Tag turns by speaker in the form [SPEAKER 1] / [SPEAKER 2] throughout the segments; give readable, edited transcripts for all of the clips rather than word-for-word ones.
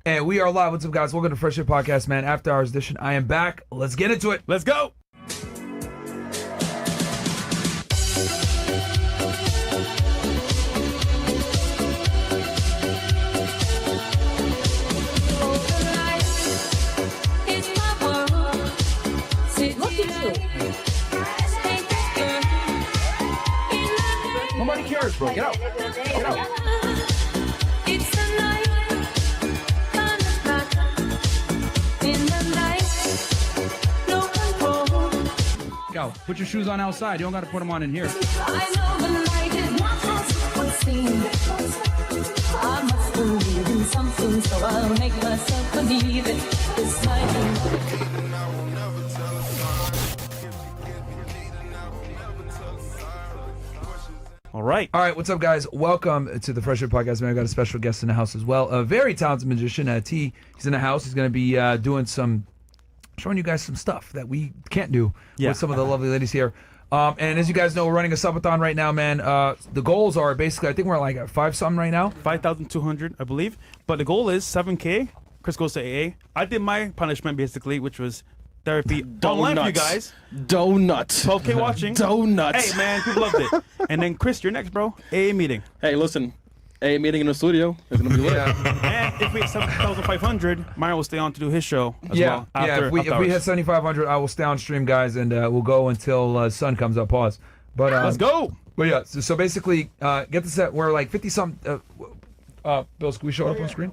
[SPEAKER 1] And we are live. What's up, guys? Welcome to Fresh Air Podcast, man. After Hours edition. I am back. Let's get into it.
[SPEAKER 2] Let's go.
[SPEAKER 1] Nobody cares, bro. Get out. Get out. Go. Put your shoes on outside. You don't got to put them on in here.
[SPEAKER 3] I know the night is not as it seems. I must believe in something, so I'll make myself believe it. This night.
[SPEAKER 2] All right.
[SPEAKER 1] All right, what's up, guys? Welcome to the Fresh Air Podcast, man. I got a special guest in the house as well. A very talented magician, T. He's in the house. He's going to be doing showing you guys some stuff that we can't do with some of the lovely ladies here. And as you guys know, we're running a Subathon right now, man. The goals are basically, I think we're like at 5-something right now.
[SPEAKER 2] 5,200, I believe. But the goal is 7K. Chris goes to AA. I did my punishment, basically, which was therapy online for you guys.
[SPEAKER 4] Donuts.
[SPEAKER 2] 12K watching.
[SPEAKER 4] Donuts.
[SPEAKER 2] Hey, man, people loved it. And then, Chris, you're next, bro. AA meeting.
[SPEAKER 4] Hey, listen. A meeting in the studio. It's gonna be lit.
[SPEAKER 2] And if we hit 7,500, Myron will stay on to do his show as well. After,
[SPEAKER 1] if we hit 7,500, I will stay on stream, guys, and we'll go until sun comes up. Pause. But
[SPEAKER 2] let's go.
[SPEAKER 1] But yeah, so basically, get the set. We're like 50-something. Bills, can we show it up on screen?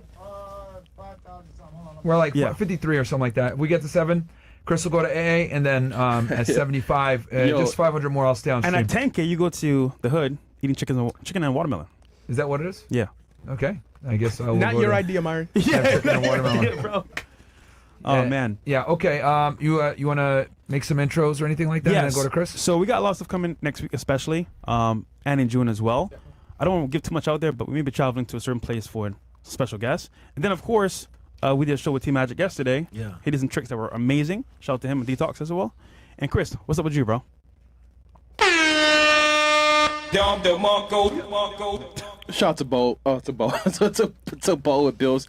[SPEAKER 5] 5,000 something. Hold on.
[SPEAKER 1] We're like 53 or something like that. If we get to 7, Chris will go to AA, and then at 75, just 500 more, I'll stay on stream.
[SPEAKER 2] And at 10K, you go to the hood eating chicken and watermelon.
[SPEAKER 1] Is that what it is?
[SPEAKER 2] Yeah.
[SPEAKER 1] Okay. I guess I will
[SPEAKER 5] Not
[SPEAKER 1] go
[SPEAKER 5] your
[SPEAKER 1] to
[SPEAKER 5] idea, Myron.
[SPEAKER 1] chicken and watermelon.
[SPEAKER 2] Bro. Oh, man.
[SPEAKER 1] Yeah, okay. You want to make some intros or anything like that and then go to Chris?
[SPEAKER 2] So we got a lot of stuff coming next week especially, and in June as well. I don't want to give too much out there, but we may be traveling to a certain place for special guests. And then, of course, we did a show with Team Magic yesterday.
[SPEAKER 4] Yeah.
[SPEAKER 2] He did some tricks that were amazing. Shout out to him and Detox as well. And Chris, what's up with you, bro?
[SPEAKER 4] Shout out to Bo. To Bo and Bills.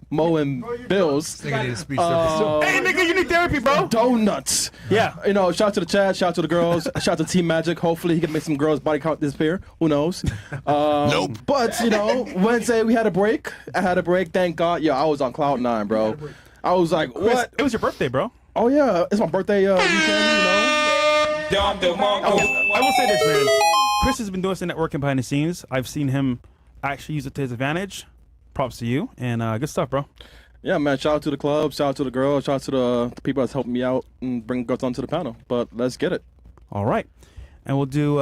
[SPEAKER 4] Mo and Bills.
[SPEAKER 1] Hey,
[SPEAKER 2] Nigga, you need therapy, bro.
[SPEAKER 4] Donuts.
[SPEAKER 2] Yeah.
[SPEAKER 4] You know, shout out to the chat. Shout out to the girls. Shout out to Team Magic. Hopefully, he can make some girls' body count disappear. Who knows? Nope. But you know, Wednesday we had a break. I had a break. Thank God. Yeah, I was on cloud 9, bro. I was like,
[SPEAKER 2] Chris,
[SPEAKER 4] what?
[SPEAKER 2] it was your birthday, bro.
[SPEAKER 4] Oh yeah, it's my birthday weekend. You know.
[SPEAKER 2] I will say this, man. Chris has been doing some networking behind the scenes. I've seen him actually use it to his advantage. Props to you, and good stuff, bro.
[SPEAKER 4] Yeah, man. Shout out to the club. Shout out to the girls. Shout out to the people that's helping me out and bring girls onto the panel. But let's get it.
[SPEAKER 2] All right, and we'll do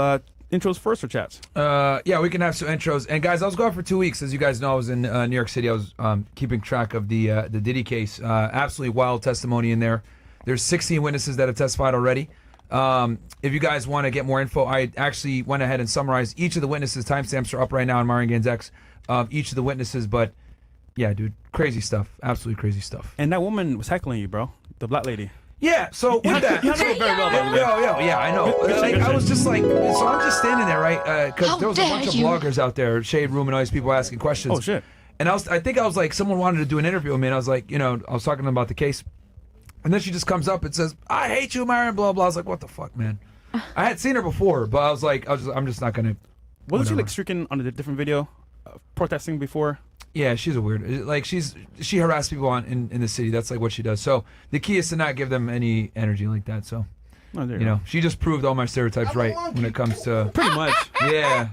[SPEAKER 2] intros first or chats.
[SPEAKER 1] Yeah, we can have some intros. And guys, I was gone for 2 weeks. As you guys know, I was in New York City. I was keeping track of the Diddy case. Absolutely wild testimony in there. There's 16 witnesses that have testified already. If you guys want to get more info, I actually went ahead and summarized each of the witnesses. Timestamps are up right now on Myron Gaines X of each of the witnesses. But yeah, dude, crazy stuff. Absolutely crazy stuff.
[SPEAKER 2] And that woman was heckling you, bro. The black lady.
[SPEAKER 1] Yeah, so with that,
[SPEAKER 2] You handled it very well, by the way.
[SPEAKER 1] yeah, I know. Like, I was just like, so I'm just standing there, right? Because there was a bunch of bloggers out there, Shade Room, and all these people asking questions.
[SPEAKER 2] Oh shit.
[SPEAKER 1] And I think I was like, someone wanted to do an interview with me, and I was like, I was talking to them about the case. And then she just comes up and says, "I hate you, Myron." Blah blah. I was like, "What the fuck, man?" I had seen her before, but I was like, I'm just not gonna.
[SPEAKER 2] Wasn't she like streaking on a different video, protesting before?
[SPEAKER 1] Yeah, she's a weird. Like she harasses people in the city. That's like what she does. So the key is to not give them any energy like that. So, she just proved all my stereotypes right when it comes to
[SPEAKER 2] Pretty much.
[SPEAKER 1] Yeah,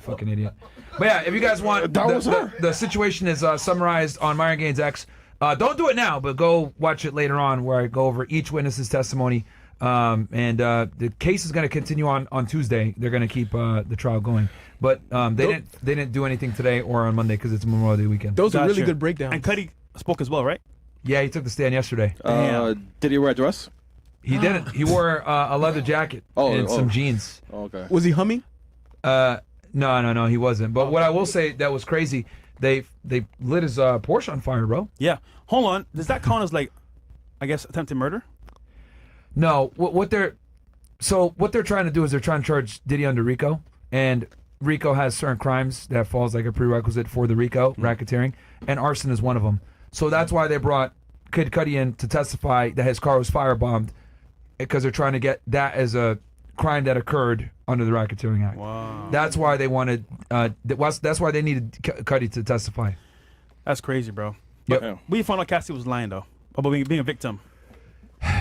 [SPEAKER 1] fucking idiot. But yeah, if you guys want, the situation is summarized on Myron Gaines X. Don't do it now, but go watch it later on where I go over each witness's testimony. And the case is going to continue on Tuesday. They're going to keep the trial going. But they didn't do anything today or on Monday because it's Memorial Day weekend.
[SPEAKER 5] Those are really
[SPEAKER 2] Gotcha.
[SPEAKER 5] good breakdowns.
[SPEAKER 2] And Cuddy spoke as well, right?
[SPEAKER 1] Yeah, he took the stand yesterday.
[SPEAKER 4] Did he wear a dress?
[SPEAKER 1] He didn't. He wore a leather jacket and some jeans.
[SPEAKER 4] Oh, okay.
[SPEAKER 5] Was he humming?
[SPEAKER 1] No, he wasn't. But what I will say that was crazy, they lit his Porsche on fire, bro.
[SPEAKER 2] Yeah. Hold on. Does that count as like, I guess, attempted murder?
[SPEAKER 1] No, what they're trying to do is they're trying to charge Diddy under RICO, and RICO has certain crimes that falls like a prerequisite for the RICO racketeering, and arson is one of them. So that's why they brought Kid Cudi in to testify that his car was firebombed, because they're trying to get that as a crime that occurred under the Racketeering Act.
[SPEAKER 2] Wow.
[SPEAKER 1] That's why they wanted. That's why they needed Cudi to testify.
[SPEAKER 2] That's crazy, bro.
[SPEAKER 1] Yep.
[SPEAKER 4] Yeah.
[SPEAKER 2] We found out Cassie was lying though about being a victim.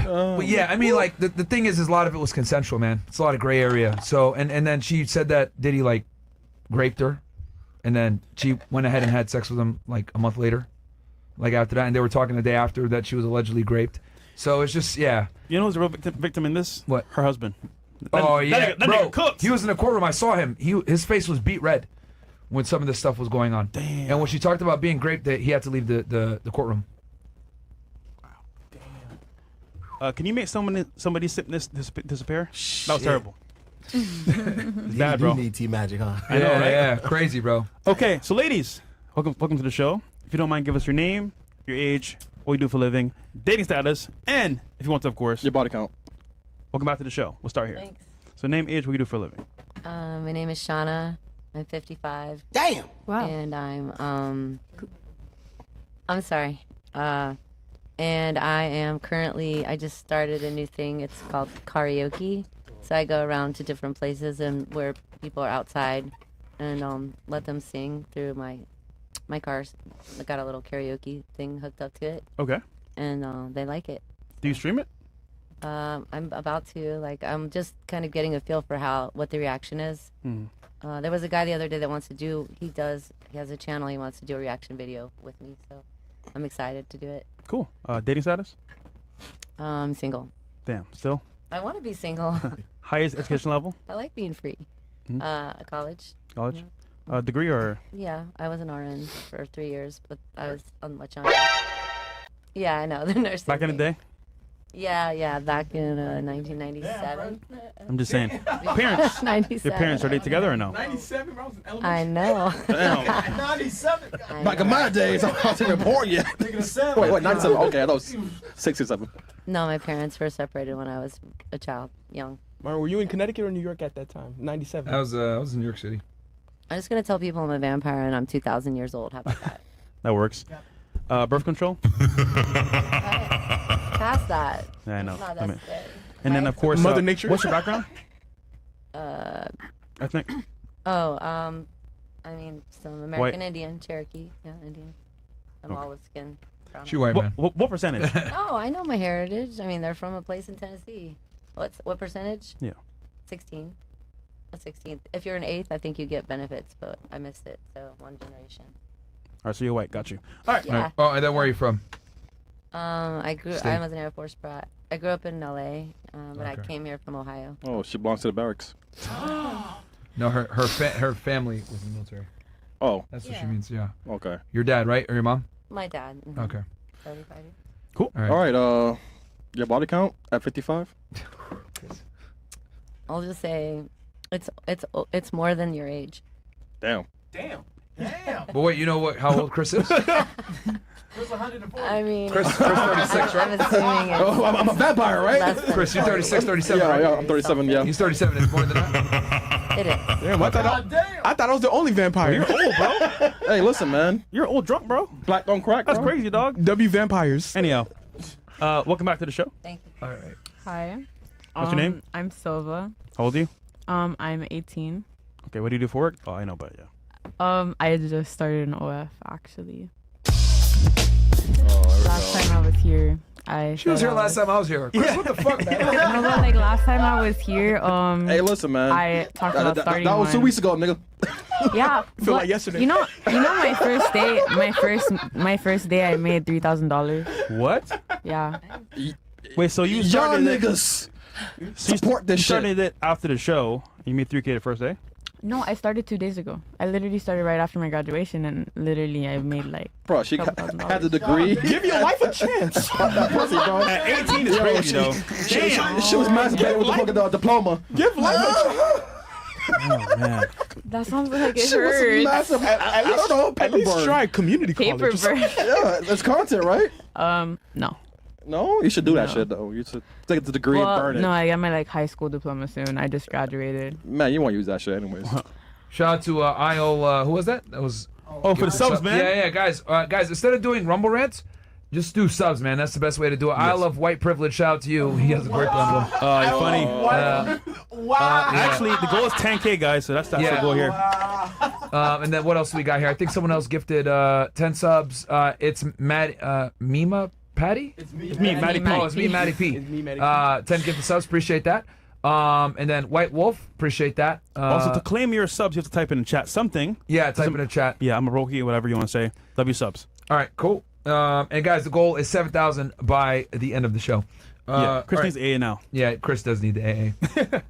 [SPEAKER 1] But yeah, I mean, like the thing is a lot of it was consensual, man. It's a lot of gray area. So and then she said that Diddy like raped her, and then she went ahead and had sex with him like a month later, like after that, and they were talking the day after that she was allegedly raped. So it's just yeah.
[SPEAKER 2] You know who's the real victim in this?
[SPEAKER 1] What?
[SPEAKER 2] Her husband.
[SPEAKER 1] Oh yeah,
[SPEAKER 2] that
[SPEAKER 1] bro.
[SPEAKER 2] nigga cooked.
[SPEAKER 1] He was in the courtroom. I saw him. His face was beat red when some of this stuff was going on.
[SPEAKER 2] Damn.
[SPEAKER 1] And when she talked about being raped, that he had to leave the courtroom.
[SPEAKER 2] Can you make somebody's sickness disappear? That was terrible. It's bad, bro.
[SPEAKER 6] You need T-Magic, huh?
[SPEAKER 2] I know, right?
[SPEAKER 1] Yeah, crazy, bro.
[SPEAKER 2] Okay, so ladies, welcome to the show. If you don't mind, give us your name, your age, what you do for a living, dating status, and if you want to, of course,
[SPEAKER 4] Your body count.
[SPEAKER 2] welcome back to the show. We'll start here.
[SPEAKER 7] Thanks.
[SPEAKER 2] So name, age, what you do for a living.
[SPEAKER 7] My name is Shauna. I'm 55.
[SPEAKER 6] Damn.
[SPEAKER 8] Wow.
[SPEAKER 7] And I'm sorry. And I am currently, I just started a new thing. It's called karaoke. So I go around to different places and where people are outside and let them sing through my cars. I got a little karaoke thing hooked up to it,
[SPEAKER 2] Okay.
[SPEAKER 7] and they like it.
[SPEAKER 2] Do you stream it?
[SPEAKER 7] I'm about to, I'm just kind of getting a feel for what the reaction is.
[SPEAKER 2] Hmm.
[SPEAKER 7] There was a guy the other day that wants to do, he has a channel, he wants to do a reaction video with me, so I'm excited to do it.
[SPEAKER 2] Cool. Dating status?
[SPEAKER 7] I'm single.
[SPEAKER 2] Damn. Still?
[SPEAKER 7] I want to be single.
[SPEAKER 2] Highest education level?
[SPEAKER 7] I like being free.
[SPEAKER 2] Mhm.
[SPEAKER 7] College.
[SPEAKER 2] College? Degree or?
[SPEAKER 7] Yeah, I was an RN for 3 years, but I was on much younger. Yeah, I know, the nursing
[SPEAKER 2] Back in the
[SPEAKER 7] thing.
[SPEAKER 2] day?
[SPEAKER 7] Yeah, back in 1997.
[SPEAKER 2] I'm just saying. Parents.
[SPEAKER 7] 97.
[SPEAKER 2] Your parents, are they together or no?
[SPEAKER 5] 97, I was in elementary.
[SPEAKER 7] I know.
[SPEAKER 2] Damn.
[SPEAKER 5] 97.
[SPEAKER 7] I
[SPEAKER 4] Back in
[SPEAKER 7] know.
[SPEAKER 4] my days, I wasn't even born yet.
[SPEAKER 5] Nigga, the 7.
[SPEAKER 4] Wait, 97. Okay, I thought it was 67.
[SPEAKER 7] No, my parents were separated when I was a child, young.
[SPEAKER 9] Myron, were you in Connecticut or New York at that time? 97.
[SPEAKER 1] I was in New York City.
[SPEAKER 7] I'm just gonna tell people I'm a vampire and I'm 2,000 years old. How about that?
[SPEAKER 2] That works. Birth control?
[SPEAKER 7] Past that.
[SPEAKER 2] Yeah, I know.
[SPEAKER 7] It's not
[SPEAKER 2] I
[SPEAKER 7] that
[SPEAKER 2] mean-
[SPEAKER 7] scary.
[SPEAKER 2] And then, of course,
[SPEAKER 9] Mother Nature?
[SPEAKER 2] What's your background? I think.
[SPEAKER 7] I mean, some American Indian, Cherokee, yeah, Indian. I'm
[SPEAKER 2] Okay.
[SPEAKER 7] olive skin. brown
[SPEAKER 1] She
[SPEAKER 7] hair.
[SPEAKER 1] white, man.
[SPEAKER 2] What percentage?
[SPEAKER 7] Oh, I know my heritage. I mean, they're from a place in Tennessee. What percentage?
[SPEAKER 2] Yeah.
[SPEAKER 7] 16. A 16th. If you're an 8th, I think you get benefits, but I missed it, so one generation.
[SPEAKER 2] All right, so you're white. Got you. All right.
[SPEAKER 7] Yeah.
[SPEAKER 1] Oh, and then where are you from?
[SPEAKER 7] I
[SPEAKER 1] State.
[SPEAKER 7] was an Air Force brat. I grew up in LA, but I
[SPEAKER 1] Okay.
[SPEAKER 7] came here from Ohio.
[SPEAKER 4] Oh, she belongs to the barracks.
[SPEAKER 1] No, her family was in the military.
[SPEAKER 4] Oh,
[SPEAKER 1] That's what she
[SPEAKER 7] Yeah.
[SPEAKER 1] means. Yeah.
[SPEAKER 4] okay.
[SPEAKER 1] Your dad, right, or your mom?
[SPEAKER 7] My dad. mhm.
[SPEAKER 1] Okay.
[SPEAKER 7] 35 years.
[SPEAKER 1] All right.
[SPEAKER 4] All right, your body count at 55?
[SPEAKER 7] I'll just say, it's more than your age.
[SPEAKER 4] Damn.
[SPEAKER 5] Damn.
[SPEAKER 1] But wait, you know what? How old Chris is?
[SPEAKER 5] Chris 140.
[SPEAKER 7] I mean,
[SPEAKER 1] Chris 36, right?
[SPEAKER 7] I'm assuming it's
[SPEAKER 4] Oh, I'm a vampire, right?
[SPEAKER 7] less than
[SPEAKER 1] Chris, you're 36,
[SPEAKER 7] 40.
[SPEAKER 1] 37,
[SPEAKER 4] Yeah,
[SPEAKER 1] right?
[SPEAKER 4] yeah, I'm 37, yeah.
[SPEAKER 1] He's 37. It's more than that.
[SPEAKER 7] It is.
[SPEAKER 9] Damn, I thought
[SPEAKER 5] damn.
[SPEAKER 9] I thought I was the only vampire.
[SPEAKER 2] You're old, bro.
[SPEAKER 4] Hey, listen, man.
[SPEAKER 2] You're old drunk, bro.
[SPEAKER 4] Black don't crack,
[SPEAKER 2] That's
[SPEAKER 4] bro.
[SPEAKER 2] crazy, dog.
[SPEAKER 9] W vampires.
[SPEAKER 2] Anyhow, welcome back to the show.
[SPEAKER 7] Thank you.
[SPEAKER 1] All right.
[SPEAKER 8] Hi.
[SPEAKER 2] What's your name?
[SPEAKER 8] I'm Silva.
[SPEAKER 2] How old are you?
[SPEAKER 8] I'm 18.
[SPEAKER 2] Okay, what do you do for work? Oh, I know, but yeah.
[SPEAKER 8] I just started an OF actually.
[SPEAKER 4] Oh,
[SPEAKER 8] Last time I was here,
[SPEAKER 1] She was here last time I was here. Chris, what the fuck, man?
[SPEAKER 8] No, but like last time I was here,
[SPEAKER 4] Hey, listen, man.
[SPEAKER 8] I talked about starting
[SPEAKER 4] that was 2
[SPEAKER 8] one.
[SPEAKER 4] weeks ago, nigga.
[SPEAKER 8] Yeah,
[SPEAKER 9] feel
[SPEAKER 8] but
[SPEAKER 9] like yesterday.
[SPEAKER 8] You know, my first day, my first day, I made $3,000.
[SPEAKER 2] What?
[SPEAKER 8] Yeah.
[SPEAKER 2] Wait, so you
[SPEAKER 4] Y'all
[SPEAKER 2] started it,
[SPEAKER 4] niggas
[SPEAKER 2] so you
[SPEAKER 4] support this shit.
[SPEAKER 2] started it after the show. You made 3K the first day?
[SPEAKER 8] No, I started 2 days ago. I literally started right after my graduation, and literally I made like.
[SPEAKER 4] Bro, she
[SPEAKER 8] Couple thousand
[SPEAKER 4] had the
[SPEAKER 8] dollars.
[SPEAKER 4] degree.
[SPEAKER 9] Give your life a chance.
[SPEAKER 4] That pussy, bro.
[SPEAKER 2] At 18 is crazy, though.
[SPEAKER 4] She was masturbating with the fucking diploma.
[SPEAKER 9] Give life a chance.
[SPEAKER 2] Oh, man.
[SPEAKER 8] That sounds like it
[SPEAKER 4] She was
[SPEAKER 8] hurts.
[SPEAKER 4] massive.
[SPEAKER 9] At least,
[SPEAKER 4] I don't know,
[SPEAKER 9] at least
[SPEAKER 4] paperboard.
[SPEAKER 9] try community
[SPEAKER 8] Paper
[SPEAKER 9] college.
[SPEAKER 8] bird.
[SPEAKER 4] Yeah, that's content, right?
[SPEAKER 8] No.
[SPEAKER 4] No, you should do that
[SPEAKER 8] No.
[SPEAKER 4] shit though. You should take the degree and
[SPEAKER 8] Well,
[SPEAKER 4] burn it.
[SPEAKER 8] no, I got my like high school diploma soon. I just graduated.
[SPEAKER 4] Man, you won't use that shit anyways.
[SPEAKER 1] Shout out to IO. Who was that? That was.
[SPEAKER 2] Oh, for the subs, man.
[SPEAKER 1] Yeah, guys. Guys, instead of doing Rumble rants, just do subs, man. That's the best way to do it. I love white privilege. Shout out to you. He has a great emblem.
[SPEAKER 2] You're funny.
[SPEAKER 5] Wow.
[SPEAKER 2] Actually, the goal is 10K, guys, so that's the goal here.
[SPEAKER 1] And then what else we got here? I think someone else gifted 10 subs. It's Mima Patty?
[SPEAKER 2] It's me, Matty P.
[SPEAKER 1] Oh, it's me, Matty P. 10 gifted subs. Appreciate that. And then White Wolf. Appreciate that.
[SPEAKER 2] Also, to claim your subs, you have to type in the chat something.
[SPEAKER 1] Yeah, type in the chat.
[SPEAKER 2] Yeah, I'm a Roki or whatever you want to say. Love you subs.
[SPEAKER 1] All right, cool. And guys, the goal is 7,000 by the end of the show.
[SPEAKER 2] Chris
[SPEAKER 1] all
[SPEAKER 2] needs AA now.
[SPEAKER 1] Yeah, Chris does need the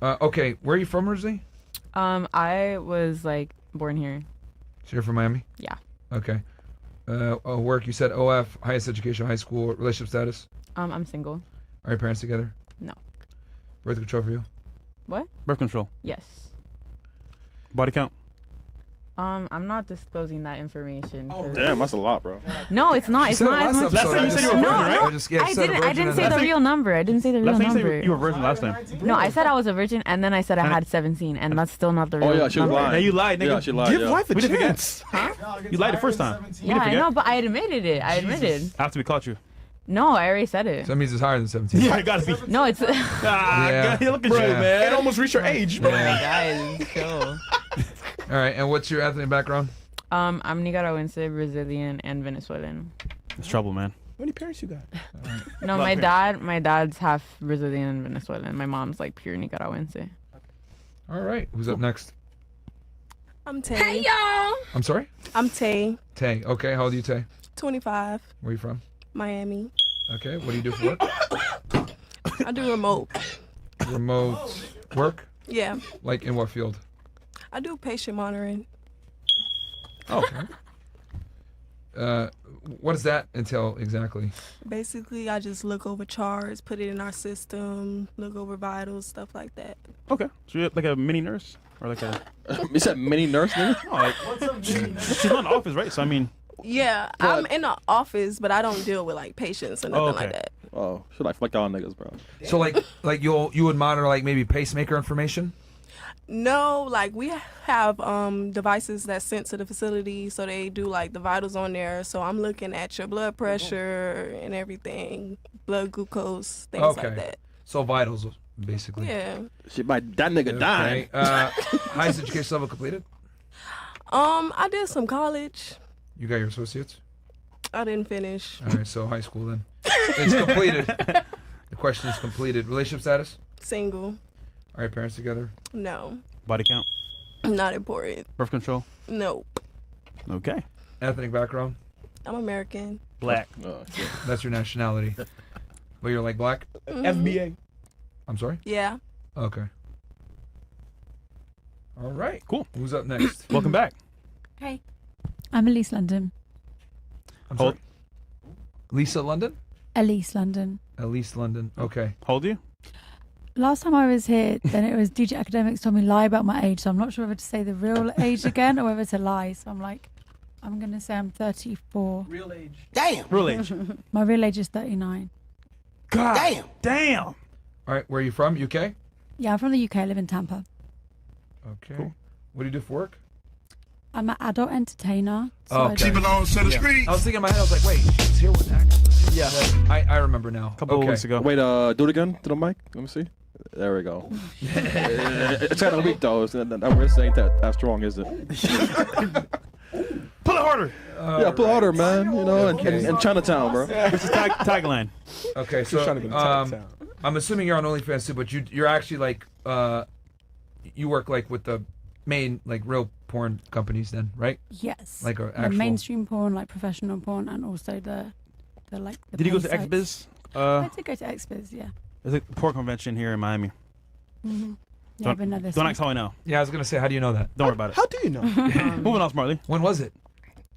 [SPEAKER 1] AA. Okay, where are you from originally?
[SPEAKER 8] I was like born here.
[SPEAKER 1] So you're from Miami?
[SPEAKER 8] Yeah.
[SPEAKER 1] Okay. Work, you said OF, highest education, high school, relationship status.
[SPEAKER 8] I'm single.
[SPEAKER 1] Are your parents together?
[SPEAKER 8] No.
[SPEAKER 1] Birth control for you?
[SPEAKER 8] What?
[SPEAKER 2] Birth control.
[SPEAKER 8] Yes.
[SPEAKER 2] Body count.
[SPEAKER 8] I'm not disclosing that information.
[SPEAKER 4] Damn, that's a lot, bro.
[SPEAKER 8] No, it's not. It's
[SPEAKER 1] said it
[SPEAKER 8] not as
[SPEAKER 1] last
[SPEAKER 8] much.
[SPEAKER 1] episode.
[SPEAKER 2] Last time you said you were a
[SPEAKER 8] No,
[SPEAKER 2] virgin,
[SPEAKER 8] no,
[SPEAKER 2] right?
[SPEAKER 8] I didn't say the real number. I didn't say the real
[SPEAKER 2] Last time you
[SPEAKER 8] number.
[SPEAKER 2] said you were a virgin last time.
[SPEAKER 8] No, I said I was a virgin, and then I said I had 17, and that's still not the real
[SPEAKER 4] Oh yeah, she was
[SPEAKER 8] number.
[SPEAKER 4] lying.
[SPEAKER 2] Hey, you lied, nigga.
[SPEAKER 4] Yeah, she lied.
[SPEAKER 9] Give
[SPEAKER 4] yeah.
[SPEAKER 9] life a
[SPEAKER 2] We didn't forget.
[SPEAKER 9] chance.
[SPEAKER 2] You lied the first time.
[SPEAKER 8] Yeah, I know, but I admitted it. I admitted.
[SPEAKER 2] After we caught you.
[SPEAKER 8] No, I already said it.
[SPEAKER 1] So that means it's higher than 17.
[SPEAKER 2] Yeah, it gotta be.
[SPEAKER 8] No, it's.
[SPEAKER 1] Yeah.
[SPEAKER 2] Look at
[SPEAKER 9] Bro,
[SPEAKER 2] you, man.
[SPEAKER 9] it almost reached your age, bro.
[SPEAKER 8] Guys, chill.
[SPEAKER 1] All right, and what's your ethnic background?
[SPEAKER 8] I'm Nicaraguense, Brazilian, and Venezuelan.
[SPEAKER 2] It's trouble, man.
[SPEAKER 9] How many parents you got?
[SPEAKER 8] No, my dad's half Brazilian and Venezuelan. My mom's like pure Nicaraguense.
[SPEAKER 1] All right, who's up next?
[SPEAKER 6] I'm Tay.
[SPEAKER 10] Hey y'all.
[SPEAKER 1] I'm sorry?
[SPEAKER 6] I'm Tay.
[SPEAKER 1] Tay. Okay, how old are you, Tay?
[SPEAKER 6] 25.
[SPEAKER 1] Where are you from?
[SPEAKER 6] Miami.
[SPEAKER 1] Okay, what do you do for work?
[SPEAKER 6] I do remote.
[SPEAKER 1] Remote work?
[SPEAKER 6] Yeah.
[SPEAKER 1] Like in what field?
[SPEAKER 6] I do patient monitoring.
[SPEAKER 1] Okay. What does that entail exactly?
[SPEAKER 6] Basically, I just look over charts, put it in our system, look over vitals, stuff like that.
[SPEAKER 2] Okay. So you're like a mini nurse? Or like a.
[SPEAKER 4] You said mini nurse, nigga?
[SPEAKER 2] No, like. She's not in the office, right? So I mean.
[SPEAKER 6] Yeah, I'm in the office, but I don't deal with like patients or nothing
[SPEAKER 2] okay.
[SPEAKER 6] like that.
[SPEAKER 4] Oh, should I flick y'all niggas, bro?
[SPEAKER 1] So like you would monitor like maybe pacemaker information?
[SPEAKER 6] No, like we have devices that's sent to the facility, so they do like the vitals on there. So I'm looking at your blood pressure and everything, blood glucose, things like that.
[SPEAKER 1] So vitals basically.
[SPEAKER 6] Yeah.
[SPEAKER 4] Shit, that nigga dying.
[SPEAKER 1] Highest education level completed?
[SPEAKER 6] I did some college.
[SPEAKER 1] You got your associates?
[SPEAKER 6] I didn't finish.
[SPEAKER 1] All right, so high school then. It's completed. The question is completed. Relationship status?
[SPEAKER 6] Single.
[SPEAKER 1] Are your parents together?
[SPEAKER 6] No.
[SPEAKER 2] Body count.
[SPEAKER 6] Not important.
[SPEAKER 2] Birth control.
[SPEAKER 6] Nope.
[SPEAKER 2] Okay.
[SPEAKER 1] Ethnic background?
[SPEAKER 6] I'm American.
[SPEAKER 2] Black.
[SPEAKER 4] Oh, shit.
[SPEAKER 1] That's your nationality. But you're like black?
[SPEAKER 9] FBA.
[SPEAKER 1] I'm sorry?
[SPEAKER 6] Yeah.
[SPEAKER 1] Okay. All right.
[SPEAKER 2] Cool.
[SPEAKER 1] Who's up next?
[SPEAKER 2] Welcome back.
[SPEAKER 10] Hey. I'm Elise London.
[SPEAKER 1] I'm sorry. Lisa London?
[SPEAKER 10] Elise London.
[SPEAKER 1] Elise London. Okay.
[SPEAKER 2] How old are you?
[SPEAKER 10] Last time I was here, then it was DJ Academics told me lie about my age, so I'm not sure whether to say the real age again or whether to lie. So I'm like, I'm going to say I'm 34.
[SPEAKER 5] Real age.
[SPEAKER 9] Damn.
[SPEAKER 2] Real age.
[SPEAKER 10] My real age is 39.
[SPEAKER 2] God.
[SPEAKER 9] Damn.
[SPEAKER 2] Damn.
[SPEAKER 1] All right. Where are you from? UK?
[SPEAKER 10] Yeah, I'm from the UK. I live in Tampa.
[SPEAKER 1] Okay.
[SPEAKER 2] Cool.
[SPEAKER 1] What do you do for work?
[SPEAKER 10] I'm an adult entertainer. So
[SPEAKER 1] Oh,
[SPEAKER 10] I
[SPEAKER 1] okay.
[SPEAKER 10] do-
[SPEAKER 5] belongs to the streets.
[SPEAKER 1] I was thinking in my head, I was like, wait, she's here with actors. Yeah. I remember now.
[SPEAKER 2] A couple of
[SPEAKER 1] okay.
[SPEAKER 2] weeks ago.
[SPEAKER 4] Wait, do it again to the mic. Let me see. There we go. It's kind of weak though. That wrist ain't that strong, is it?
[SPEAKER 2] Pull it harder.
[SPEAKER 4] Yeah, pull harder, man. You know, in Chinatown, bro.
[SPEAKER 2] This is tagline.
[SPEAKER 1] Okay,
[SPEAKER 9] Just trying to
[SPEAKER 1] so
[SPEAKER 9] get tight sound.
[SPEAKER 1] I'm assuming you're on OnlyFans too, but you're actually like you work like with the main like real porn companies then, right?
[SPEAKER 10] Yes.
[SPEAKER 1] Like a
[SPEAKER 10] The
[SPEAKER 1] actual
[SPEAKER 10] mainstream porn, like professional porn, and also the like. The
[SPEAKER 2] Did you go
[SPEAKER 10] pay
[SPEAKER 2] to
[SPEAKER 10] sites.
[SPEAKER 2] XBiz?
[SPEAKER 10] I did go to XBiz, yeah.
[SPEAKER 2] There's a porn convention here in Miami.
[SPEAKER 10] Mm-hmm. Yeah, I've been there this
[SPEAKER 2] Don't
[SPEAKER 10] week.
[SPEAKER 2] ask how I know.
[SPEAKER 1] Yeah, I was gonna say, how do you know that?
[SPEAKER 2] Don't worry about it.
[SPEAKER 9] How do you know?
[SPEAKER 2] Moving on smartly.
[SPEAKER 1] When was it?